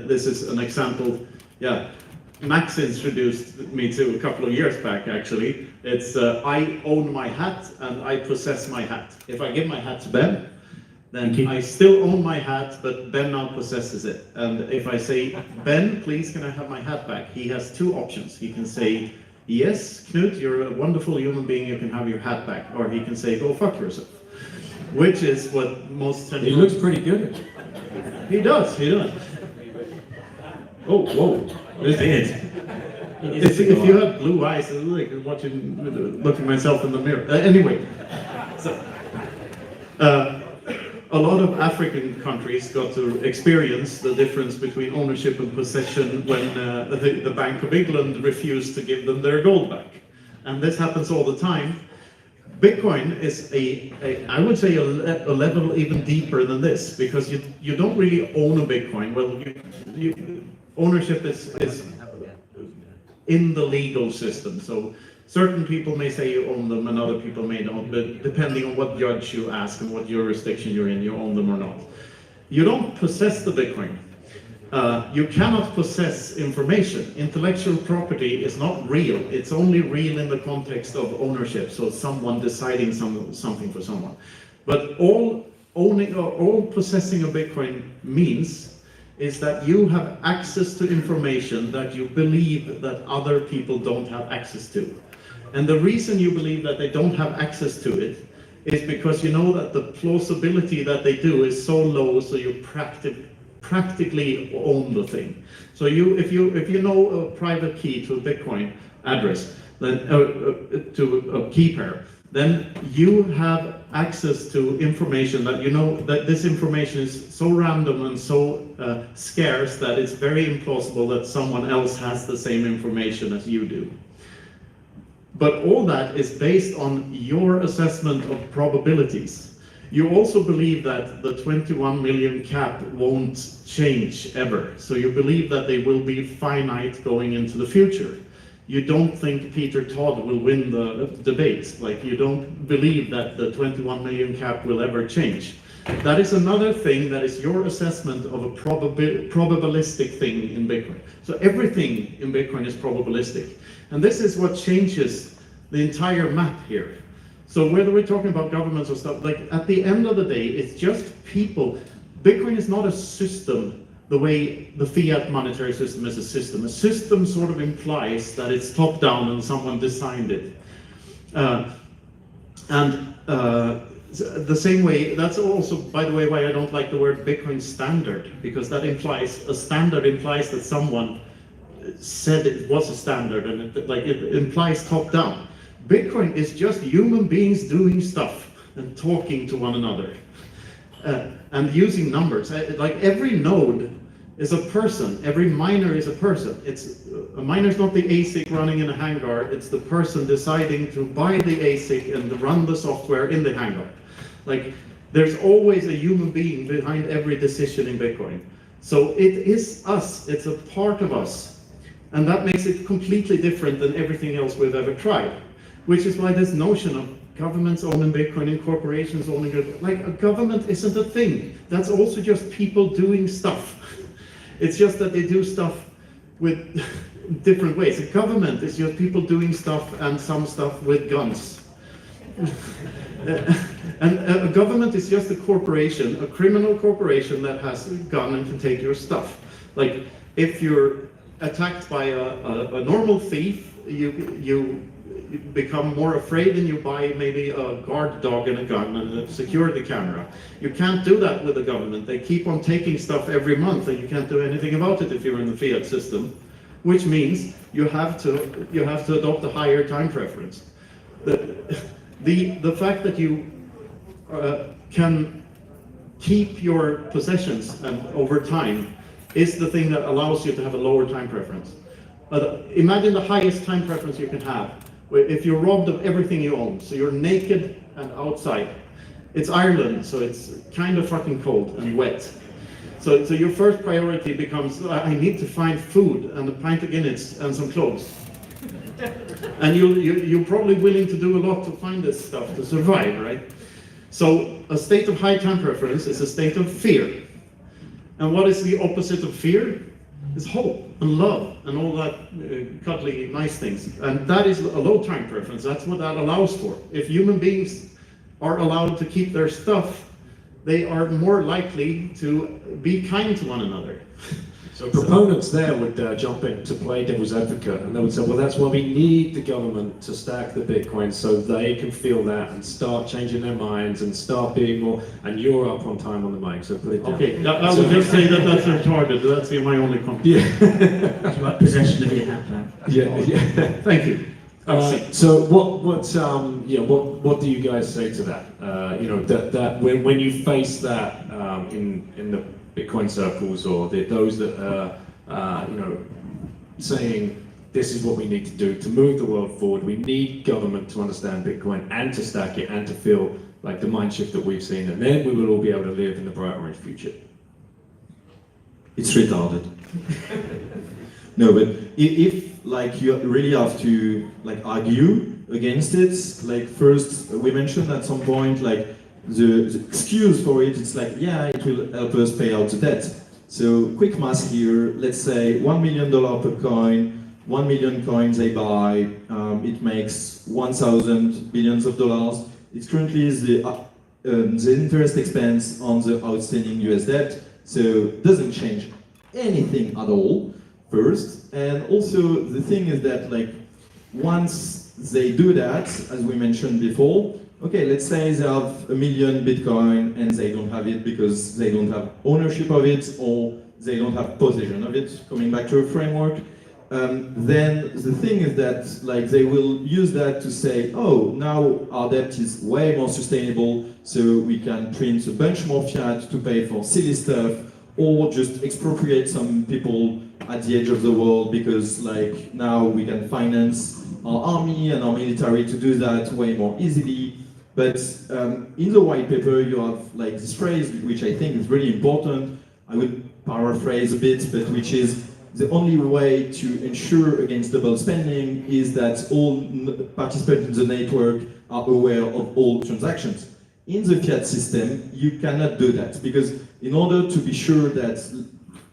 this is an example. Yeah, Max introduced me to a couple of years back. Actually, it's I own my hat and I possess my hat. If I give my hat to Ben, then I still own my hat, but Ben now possesses it. And if I say, Ben, please can I have my hat back? He has two options. He can say, yes, Knut, you're a wonderful human being, you can have your hat back. Or he can say, go fuck yourself. which is what most central... He looks pretty good. He does. Oh, whoa. If you have blue eyes, it's like looking myself in the mirror. Anyway, so, a lot of African countries got to experience the difference between ownership and possession when the Bank of England refused to give them their gold back. And this happens all the time. Bitcoin is I would say a level even deeper than this, because you don't really own a Bitcoin. Well, ownership is in the legal system. So certain people may say you own them and other people may not, but depending on what judge you ask and what jurisdiction you're in, you own them or not. You don't possess the Bitcoin. You cannot possess information. Intellectual property is not real. It's only real in the context of ownership, so someone deciding something for someone. But all possessing a Bitcoin means is that you have access to information that you believe that other people don't have access to. And the reason you believe that they don't have access to it is because you know that the plausibility that they do is so low, so you practically own the thing. So if you know a private key to a Bitcoin address, then to a key pair, then you have access to information that you know that this information is so random and so scarce that it's very implausible that someone else has the same information as you do. But all that is based on your assessment of probabilities. You also believe that the 21 million cap won't change ever. So you believe that they will be finite going into the future. You don't think Peter Todd will win the debate. Like, you don't believe that the 21 million cap will ever change. That is another thing that is your assessment of a probabilistic thing in Bitcoin. So everything in Bitcoin is probabilistic. And this is what changes the entire map here. So whether we're talking about governments or stuff, like at the end of the day, it's just people. Bitcoin is not a system the way the fiat monetary system is a system. A system sort of implies that it's top down and someone designed it. The same way, that's also, by the way, why I don't like the word Bitcoin standard, because that implies, a standard implies that someone said it was a standard, and it implies top down. Bitcoin is just human beings doing stuff and talking to one another. And using numbers. Like every node is a person, every miner is a person. A miner is not the ASIC running in a hangar, it's the person deciding to buy the ASIC and run the software in the hangar. Like, there's always a human being behind every decision in Bitcoin. So it is us, it's a part of us. And that makes it completely different than everything else we've ever tried. Which is why this notion of governments owning Bitcoin and corporations owning it, like a government isn't a thing. That's also just people doing stuff. It's just that they do stuff with different ways. A government is just people doing stuff and some stuff with guns. And a government is just a corporation, a criminal corporation that has a gun and can take your stuff. Like, if you're attacked by a normal thief, you become more afraid and you buy maybe a guard dog and a gun and a security camera. You can't do that with the government. They keep on taking stuff every month and you can't do anything about it if you're in the fiat system, which means you have to adopt a higher time preference. The fact that you can keep your possessions over time is the thing that allows you to have a lower time preference. Imagine the highest time preference you can have. If you're robbed of everything you own, so you're naked and outside. It's Ireland, so it's kind of fucking cold and wet. So your first priority becomes, I need to find food and a pint of Guinness and some clothes. And you're probably willing to do a lot to find this stuff to survive, right? So a state of high time preference is a state of fear. And what is the opposite of fear? It's hope and love and all that cuddly nice things. And that is a low time preference. That's what that allows for. If human beings are allowed to keep their stuff, they are more likely to be kind to one another. So proponents there would jump in to play devil's advocate, and they would say, well, that's why we need the government to stack the Bitcoin so they can feel that and start changing their minds and start being more, and you're up on time on the mic, so put it down. Okay, I would just say that that's retarded. That's my only comment. Yeah. It's like possession of your hat now. Yeah. Thank you. So what do you guys say to that? That when you face that in the Bitcoin circles, or those that are saying this is what we need to do to move the world forward, we need government to understand Bitcoin and to stack it and to feel like the mind shift that we've seen, and then we will all be able to live in the bright orange future. It's retarded. No, but if like you really have to like argue against it, like first we mentioned at some point like the excuse for it, it's like, yeah, it will help us pay out the debt. So quick math here, let's say $1 million per coin, 1 million coins they buy, it makes 1,000 billions of dollars. It currently is the interest expense on the outstanding US debt, so it doesn't change anything at all, first. And also the thing is that like once they do that, as we mentioned before, okay, let's say they have 1 million Bitcoin and they don't have it because they don't have ownership of it or they don't have possession of it, coming back to a framework. Then the thing is that like they will use that to say, oh, now our debt is way more sustainable, so we can print a bunch more fiat to pay for silly stuff, or just expropriate some people at the edge of the world because like now we can finance our army and our military to do that way more easily. But in the white paper you have like this phrase which I think is really important. I would paraphrase a bit, but which is the only way to ensure against double spending is that all participants in the network are aware of all transactions. In the fiat system, you cannot do that because in order to be sure that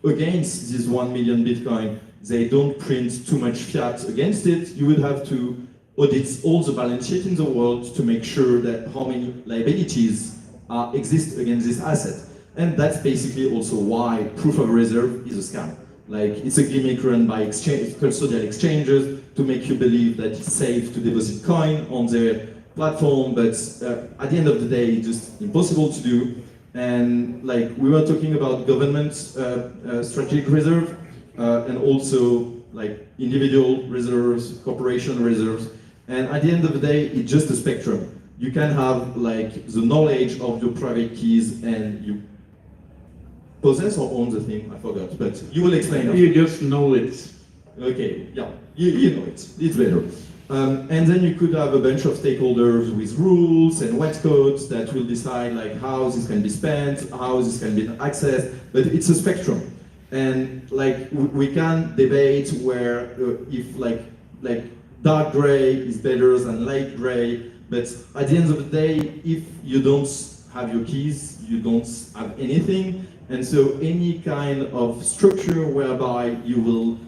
against this 1 million Bitcoin, they don't print too much fiat against it, you would have to audit all the balance sheet in the world to make sure that how many liabilities exist against this asset. And that's basically also why proof of reserve is a scam. Like it's a gimmick run by custodial exchanges to make you believe that it's safe to deposit coin on their platform, but at the end of the day, it's just impossible to do. And like we were talking about government strategic reserve and also like individual reserves, corporation reserves. And at the end of the day, it's just a spectrum. You can have like the knowledge of your private keys and you possess or own the thing, I forgot, but you will explain it. You just know it. Okay, yeah, you know it, it's better. And then you could have a bunch of stakeholders with rules and wet codes that will decide like how this can be spent, how this can be accessed, but it's a spectrum. And like we can debate where if like dark gray is better than light gray, but at the end of the day, if you don't have your keys, you don't have anything. And so any kind of structure whereby you will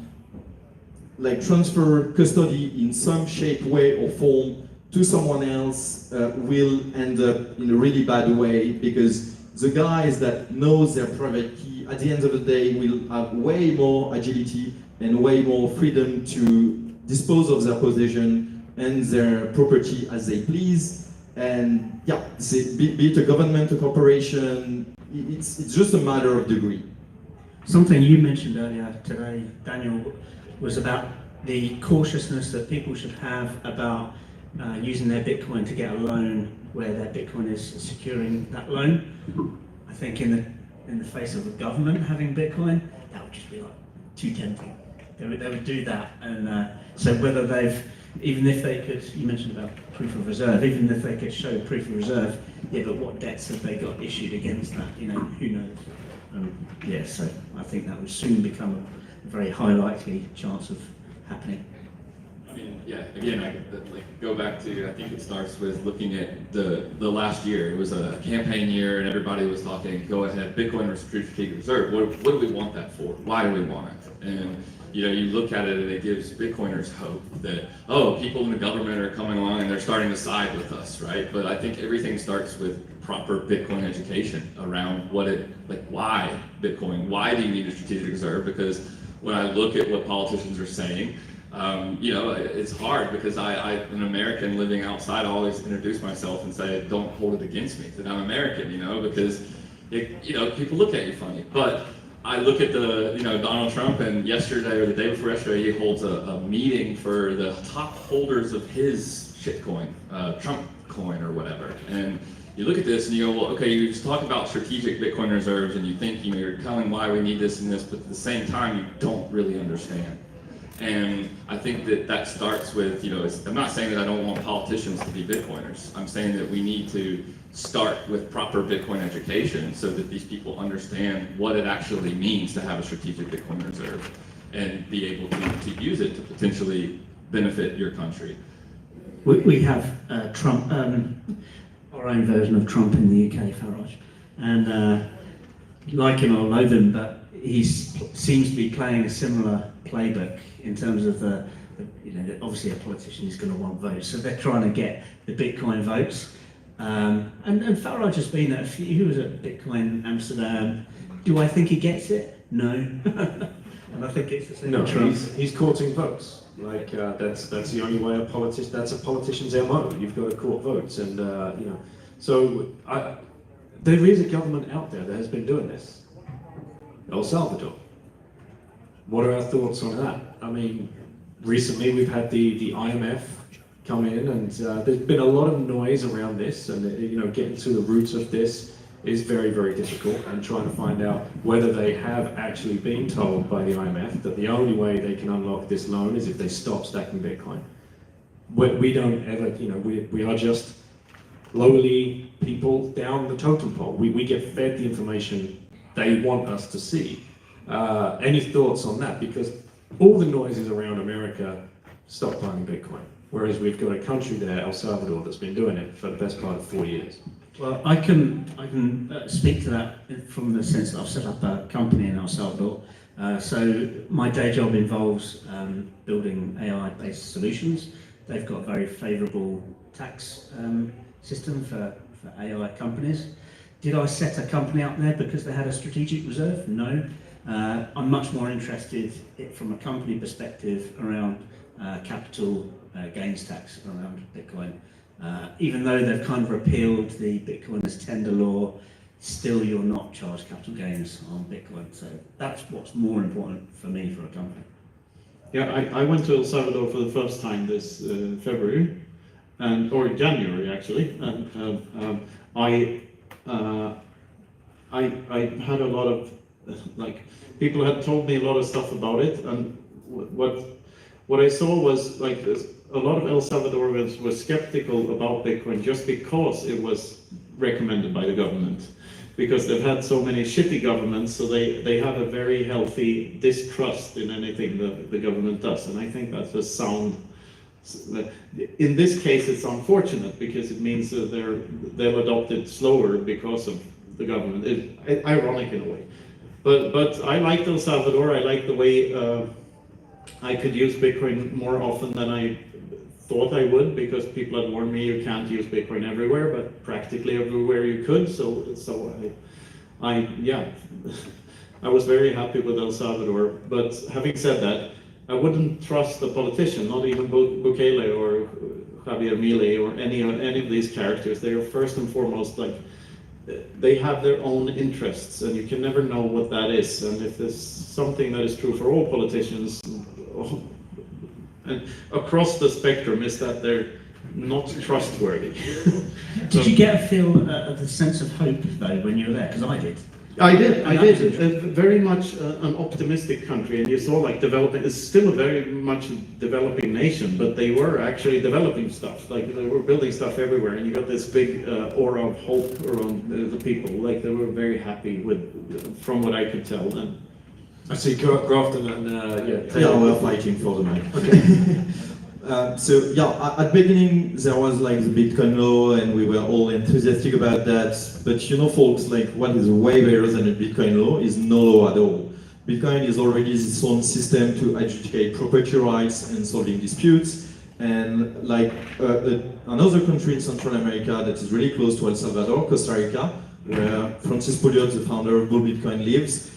like transfer custody in some shape, way or form to someone else will end up in a really bad way because the guys that knows their private key at the end of the day will have way more agility and way more freedom to dispose of their possession and their property as they please. And yeah, be it a government, a corporation, it's just a matter of degree. Something you mentioned earlier today, Daniel, was about the cautiousness that people should have about using their Bitcoin to get a loan where their Bitcoin is securing that loan. I think in the face of the government having Bitcoin, that would just be like too tempting. They would do that, and so whether even if they could, you mentioned about proof of reserve, even if they could show proof of reserve, yeah, but what debts have they got issued against that? You know, who knows? Yeah, so I think that would soon become a very high likely chance of happening. I mean, yeah, again, I go back to, I think it starts with looking at the last year. It was a campaign year and everybody was talking, go ahead, Bitcoin or strategic reserve. What do we want that for? Why do we want it? And you know, you look at it and it gives Bitcoiners hope that, oh, people in the government are coming along and they're starting to side with us, right? But I think everything starts with proper Bitcoin education around why Bitcoin? Why do you need a strategic reserve? Because when I look at what politicians are saying, you know, it's hard because I'm an American living outside. I always introduce myself and say, don't hold it against me that I'm American, you know, because you know, people look at you funny. But I look at Donald Trump, and yesterday or the day before yesterday, he holds a meeting for the top holders of his shitcoin, Trump coin or whatever. And you look at this and you go, well, okay, you just talk about strategic Bitcoin reserves and you think, you know, you're telling why we need this and this, but at the same time, you don't really understand. And I think that starts with, you know, I'm not saying that I don't want politicians to be Bitcoiners. I'm saying that we need to start with proper Bitcoin education so that these people understand what it actually means to have a strategic Bitcoin reserve and be able to use it to potentially benefit your country. We have Trump, our own version of Trump in the UK, Farage. And like him or loathe him, but he seems to be playing a similar playbook in terms of you know, obviously a politician is going to want votes, so they're trying to get the Bitcoin votes. And Farage has been at a few, he was at Bitcoin Amsterdam. Do I think he gets it? No. And I think it's the same. No, he's courting votes. Like that's the only way a politician. That's a politician's MO. You've got to court votes, and you know. So there is a government out there that has been doing this. El Salvador. What are our thoughts on that? I mean, recently we've had the IMF come in, and there's been a lot of noise around this, and you know, getting to the roots of this is very, very difficult, and trying to find out whether they have actually been told by the IMF that the only way they can unlock this loan is if they stop stacking Bitcoin. We don't ever, you know, we are just lowly people down the totem pole. We get fed the information they want us to see. Any thoughts on that? Because all the noise is around America stockpiling Bitcoin, whereas we've got a country there, El Salvador, that's been doing it for the best part of 4 years. Well, I can speak to that from the sense that I've set up a company in El Salvador. So my day job involves building AI-based solutions. They've got a very favourable tax system for AI companies. Did I set a company up there because they had a strategic reserve? No. I'm much more interested from a company perspective around capital gains tax around Bitcoin. Even though they've kind of repealed the Bitcoin as tender law, still you're not charged capital gains on Bitcoin. So that's what's more important for me for a company. Yeah, I went to El Salvador for the first time this February, or January actually, and I had a lot of, like, people had told me a lot of stuff about it, and what I saw was like a lot of El Salvadorians were skeptical about Bitcoin just because it was recommended by the government, because they've had so many shitty governments, so they have a very healthy distrust in anything the government does, and I think that's a sound. In this case, it's unfortunate because it means that they'll adopt it slower because of the government. It's ironic in a way, but I liked El Salvador. I liked the way I could use Bitcoin more often than I thought I would, because people had warned me you can't use Bitcoin everywhere, but practically everywhere you could. So I was very happy with El Salvador. But having said that, I wouldn't trust the politician, not even Bukele or Javier Milei or any of these characters. They are first and foremost like, they have their own interests, and you can never know what that is. And if there's something that is true for all politicians and across the spectrum, is that they're not trustworthy. Did you get a feel of the sense of hope though when you were there? Because I did. I did. Very much an optimistic country, and you saw like developing. It's still a very much developing nation, but they were actually developing stuff. Like they were building stuff everywhere, and you got this big aura of hope around the people. Like they were very happy with, from what I could tell. And I see Grafton and yeah, we're fighting for the mic. Okay. So yeah, at the beginning there was like the Bitcoin law, and we were all enthusiastic about that. But you know, folks, like what is way better than a Bitcoin law is no law at all. Bitcoin is already its own system to adjudicate property rights and solving disputes. And like another country in Central America that is really close to El Salvador, Costa Rica, where Francis Pouliot, the founder of Bull Bitcoin, lives,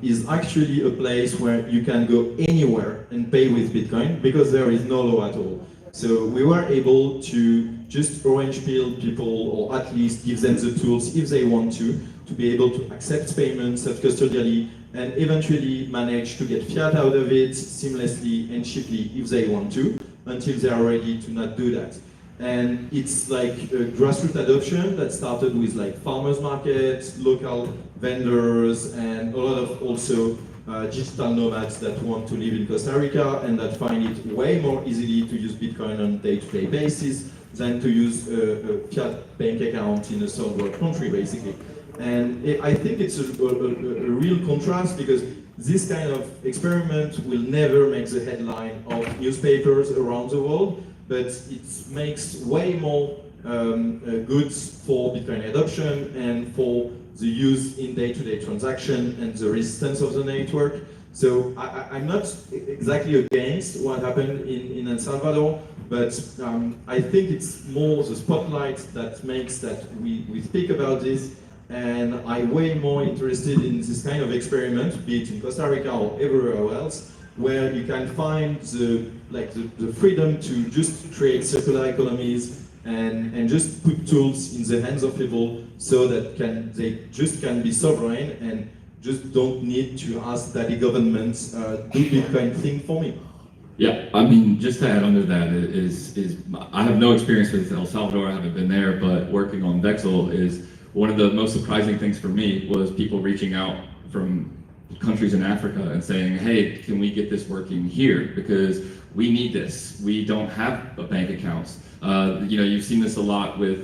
is actually a place where you can go anywhere and pay with Bitcoin because there is no law at all. So we were able to just orange pill people, or at least give them the tools if they want to be able to accept payments self-custodially and eventually manage to get fiat out of it seamlessly and cheaply if they want to, until they are ready to not do that. And it's like a grassroots adoption that started with like farmers markets, local vendors, and a lot of also digital nomads that want to live in Costa Rica and that find it way more easily to use Bitcoin on a day-to-day basis than to use a fiat bank account in a third world country, basically. And I think it's a real contrast, because this kind of experiment will never make the headline of newspapers around the world, but it makes way more goods for Bitcoin adoption and for the use in day-to-day transaction and the resistance of the network. So I'm not exactly against what happened in El Salvador, but I think it's more the spotlight that makes that we speak about this, and I'm way more interested in this kind of experiment, be it in Costa Rica or everywhere else, where you can find the freedom to just create circular economies and just put tools in the hands of people so that they just can be sovereign and just don't need to ask daddy governments do Bitcoin thing for me. Yeah, I mean, just to add on to that is I have no experience with El Salvador, I haven't been there, but working on Vexel is one of the most surprising things for me was people reaching out from countries in Africa and saying, hey, can we get this working here? Because we need this. We don't have bank accounts. You've seen this a lot with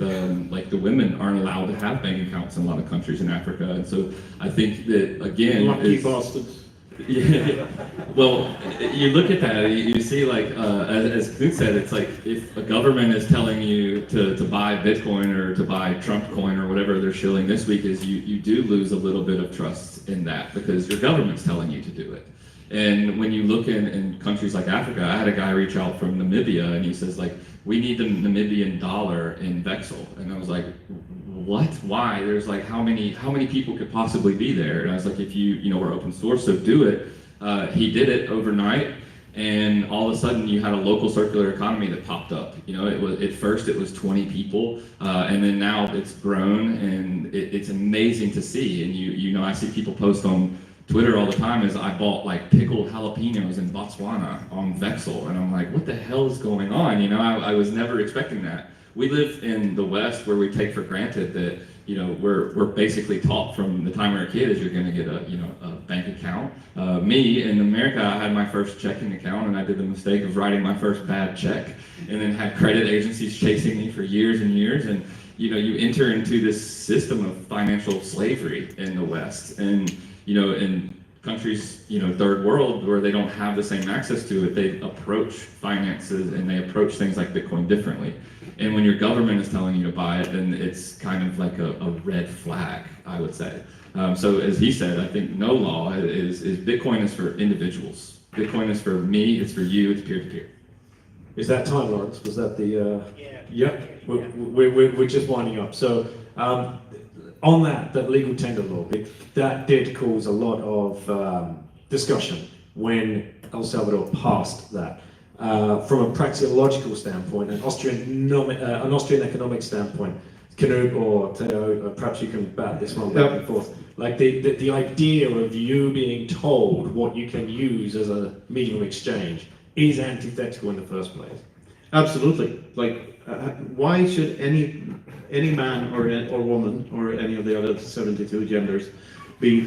like the women aren't allowed to have bank accounts in a lot of countries in Africa. And so I think that, again, lucky bastards. Yeah. Well, you look at that, you see, like, as Knut said, it's like if a government is telling you to buy Bitcoin or to buy Trump coin or whatever they're shilling this week, is you do lose a little bit of trust in that because your government's telling you to do it. And when you look in countries like Africa, I had a guy reach out from Namibia and he says, like, we need the Namibian dollar in Vexel. And I was like, what? Why? There's like, how many people could possibly be there? And I was like, if we're open source, so do it. He did it overnight, and all of a sudden you had a local circular economy that popped up. At first it was 20 people, and then now it's grown, and it's amazing to see. And I see people post on Twitter all the time is I bought like pickled jalapenos in Botswana on Vexel, and I'm like, what the hell is going on? I was never expecting that. We live in the West where we take for granted that we're basically taught from the time we're a kid is you're going to get a bank account. Me in America, I had my first checking account, and I did the mistake of writing my first bad check, and then had credit agencies chasing me for years and years. And you enter into this system of financial slavery in the West, and in countries, third world, where they don't have the same access to it, they approach finances and they approach things like Bitcoin differently. And when your government is telling you to buy it, then it's kind of like a red flag, I would say. So as he said, I think no law is Bitcoin is for individuals. Bitcoin is for me, it's for you, it's peer-to-peer. Is that time, Lawrence? Was that the... Yeah, we're just winding up. So on that legal tender law, that did cause a lot of discussion when El Salvador passed that. From a praxeological standpoint, an Austrian economic standpoint, Knut or Theo, perhaps you can bat this one back and forth. Like the idea of you being told what you can use as a medium of exchange is antithetical in the first place. Absolutely. Like, why should any man or woman or any of the other 72 genders be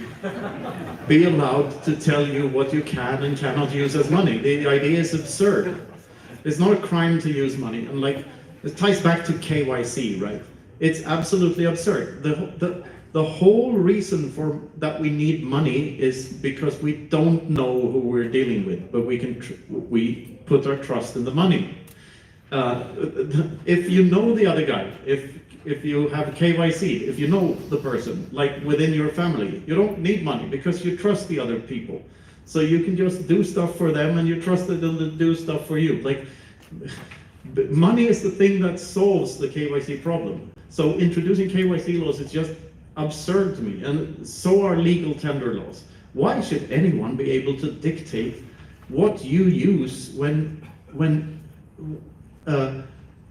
allowed to tell you what you can and cannot use as money? The idea is absurd. It's not a crime to use money, and like it ties back to KYC, right? It's absolutely absurd. The whole reason for that we need money is because we don't know who we're dealing with, but we put our trust in the money. If you know the other guy, if if you have KYC, if you know the person, like within your family. You don't need money because you trust the other people. So you can just do stuff for them and you trust that they'll do stuff for you. Like, money is the thing that solves the KYC problem. So introducing KYC laws is just absurd to me, and so are legal tender laws. Why should anyone be able to dictate what you use when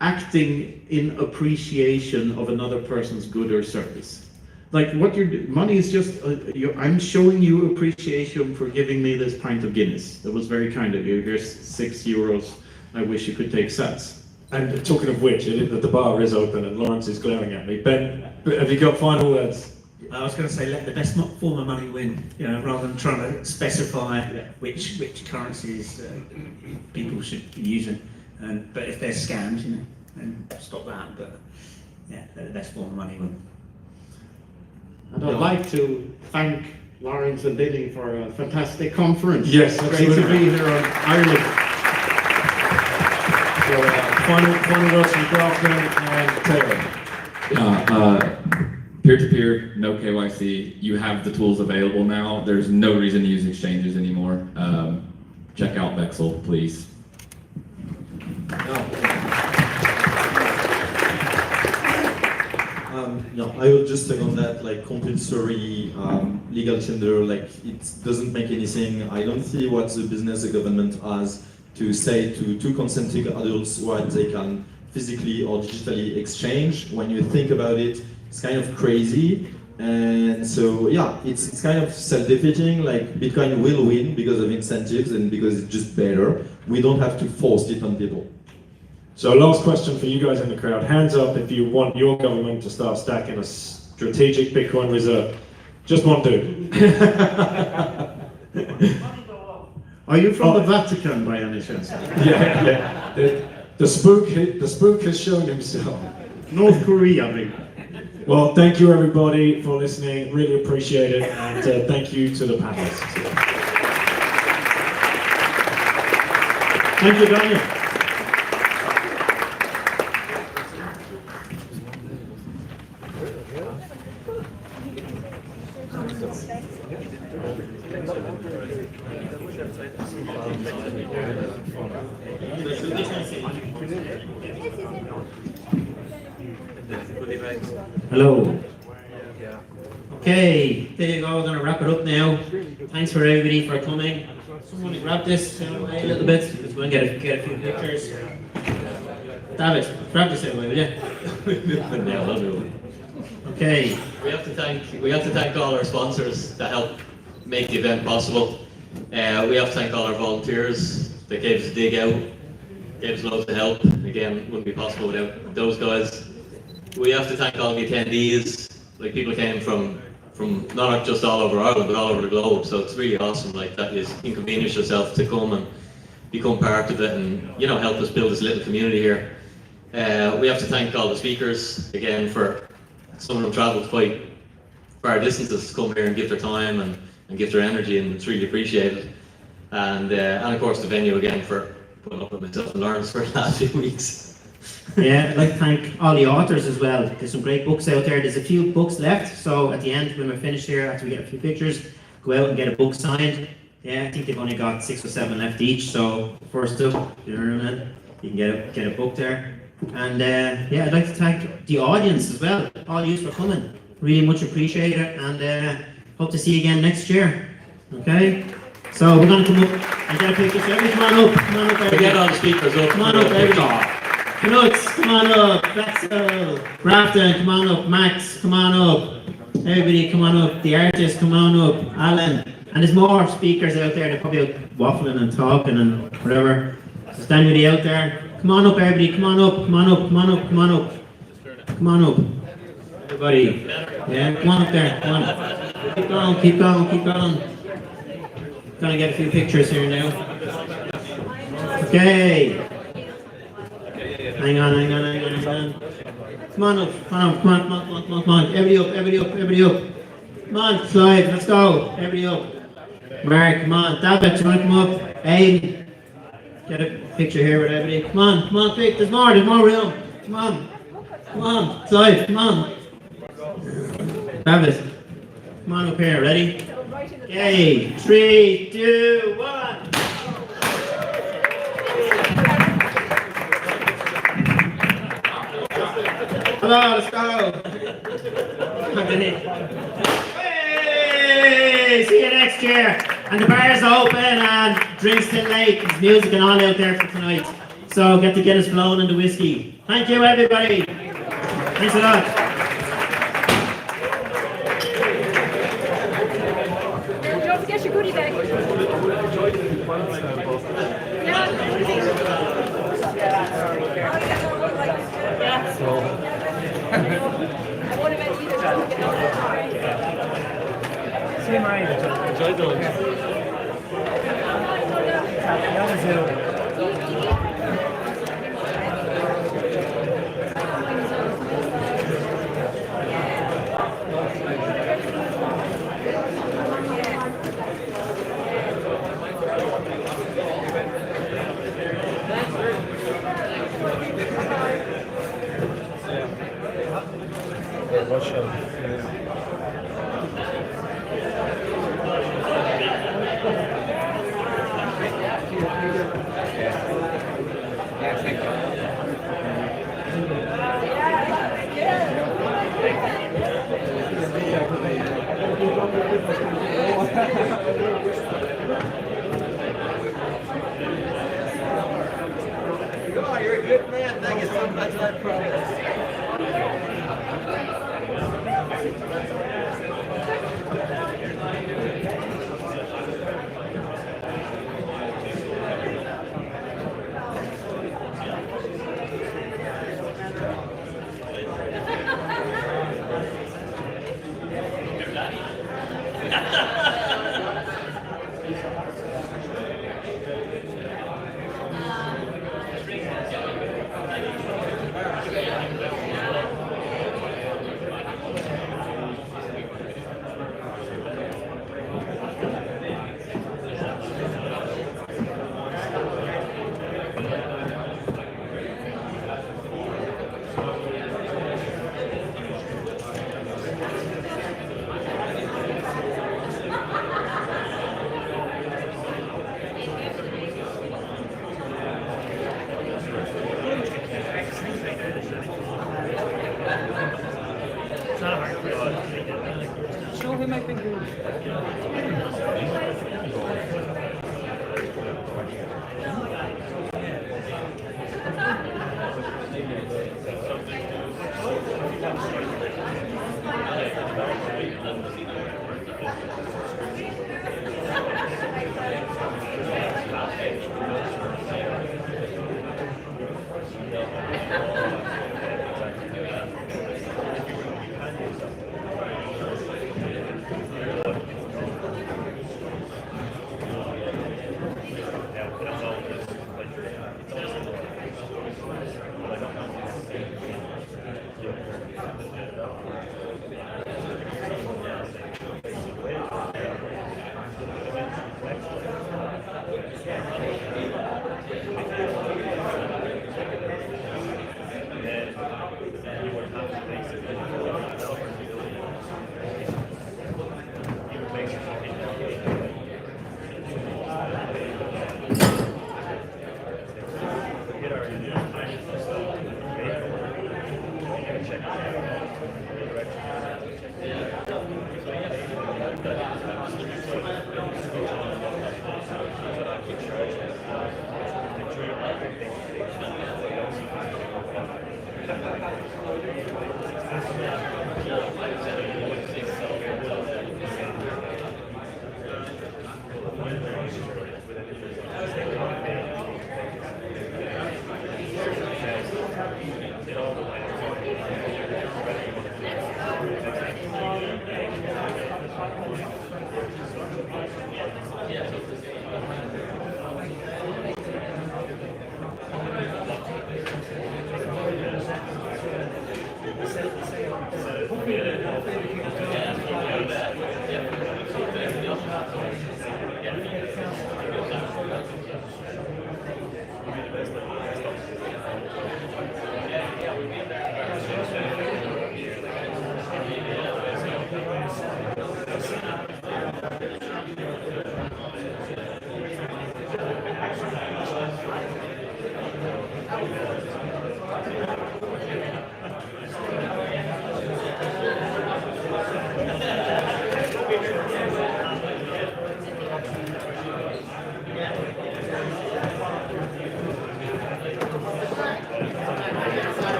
acting in appreciation of another person's good or service? Like, what money is just, I'm showing you appreciation for giving me this pint of Guinness. That was very kind of you. Here's €6. I wish you could take sats. And talking of which, the bar is open and Lawrence is glaring at me. Ben, have you got final words? I was going to say, let the best form of money win, rather than trying to specify which currencies people should be using. But if there's scams, then stop that. But yeah, let the best form of money win. And I'd like to thank Lawrence and Dinny for a fantastic conference. Yes, great to be here on Ireland. So, final words from Grafton and Taylor. Peer-to-peer, no KYC. You have the tools available now. There's no reason to use exchanges anymore. Check out Vexel, please. No, I will just second that, like compulsory legal tender, like it doesn't make anything. I don't see what the business the government has to say to two consenting adults what they can physically or digitally exchange. When you think about it, it's kind of crazy. And so, yeah, it's kind of self-defeating, like Bitcoin will win because of incentives and because it's just better. We don't have to force it on people. So last question for you guys in the crowd. Hands up if you want your government to start stacking a strategic Bitcoin reserve. Just one dude. Are you from the Vatican by any chance? Yeah. The spook has shown himself. North Korea, maybe. Well, thank you everybody for listening. Really appreciate it, and thank you to the panelists. Thank you, Daniel. Hello. Okay, there you go. We're going to wrap it up now. Thanks for everybody for coming. Someone grab this out of the way a little bit. Let's go and get a few pictures. David, grab this out of the way, will you? Yeah, I'll do it. Okay. We have to thank all our sponsors that help make the event possible. We have to thank all our volunteers that gave us a dig out, gave us loads of help. Again, wouldn't be possible without those guys. We have to thank all the attendees. Like, people came from not just all over Ireland, but all over the globe. So it's really awesome, like, that you inconvenience yourself to come and become part of it, and help us build this little community here. We have to thank all the speakers again, for some of them travelled quite far distances to come here and give their time and give their energy, and it's really appreciated. And of course the venue again for putting up with myself and Lawrence for the last few weeks. Yeah, I'd like to thank all the authors as well. There's some great books out there. There's a few books left, so at the end, when we're finished here, after we get a few pictures, go out and get a book signed. Yeah, I think they've only got 6 or 7 left each, so first up, you can get a book there. And yeah, I'd like to thank the audience as well, all you for coming. Really much appreciate it, and hope to see you again next year. Okay? So we're going to come up and get a picture. So everybody, come on up, everybody. Get all the speakers up. Come on up, everybody. Knuts, come on up. Vexel, Grafton, come on up. Max, come on up. Everybody, come on up. The artists, come on up. Alan. And there's more speakers out there. They're probably waffling and talking and whatever. Is anybody out there? Come on up, everybody. Come on up. Come on up. Come on up. Come on up. Come on up. Everybody. Yeah, come on up there. Come on. Keep going. Keep going. Keep going. Gonna get a few pictures here now. Okay. Hang on. Come on up. Come on. Everybody up. Come on, slide. Let's go. Everybody up. Mark, come on. David, you want to come up? Aiden. Get a picture here with everybody. Come on, quick. There's more room. Come on. Come on, Clive, come on. Travis, come on up here, ready? Okay, 3, 2, 1. Come on, let's go. Hey, see you next year. And the bar's open and drinks till late. There's music and all out there for tonight. So get the Guinness flowing and the whiskey. Thank you, everybody. Thanks a lot. Don't forget your goodie bag. See you, Marie. Enjoy the lunch. Oh, you're a good man. Thank you so much for that progress. Show him my finger.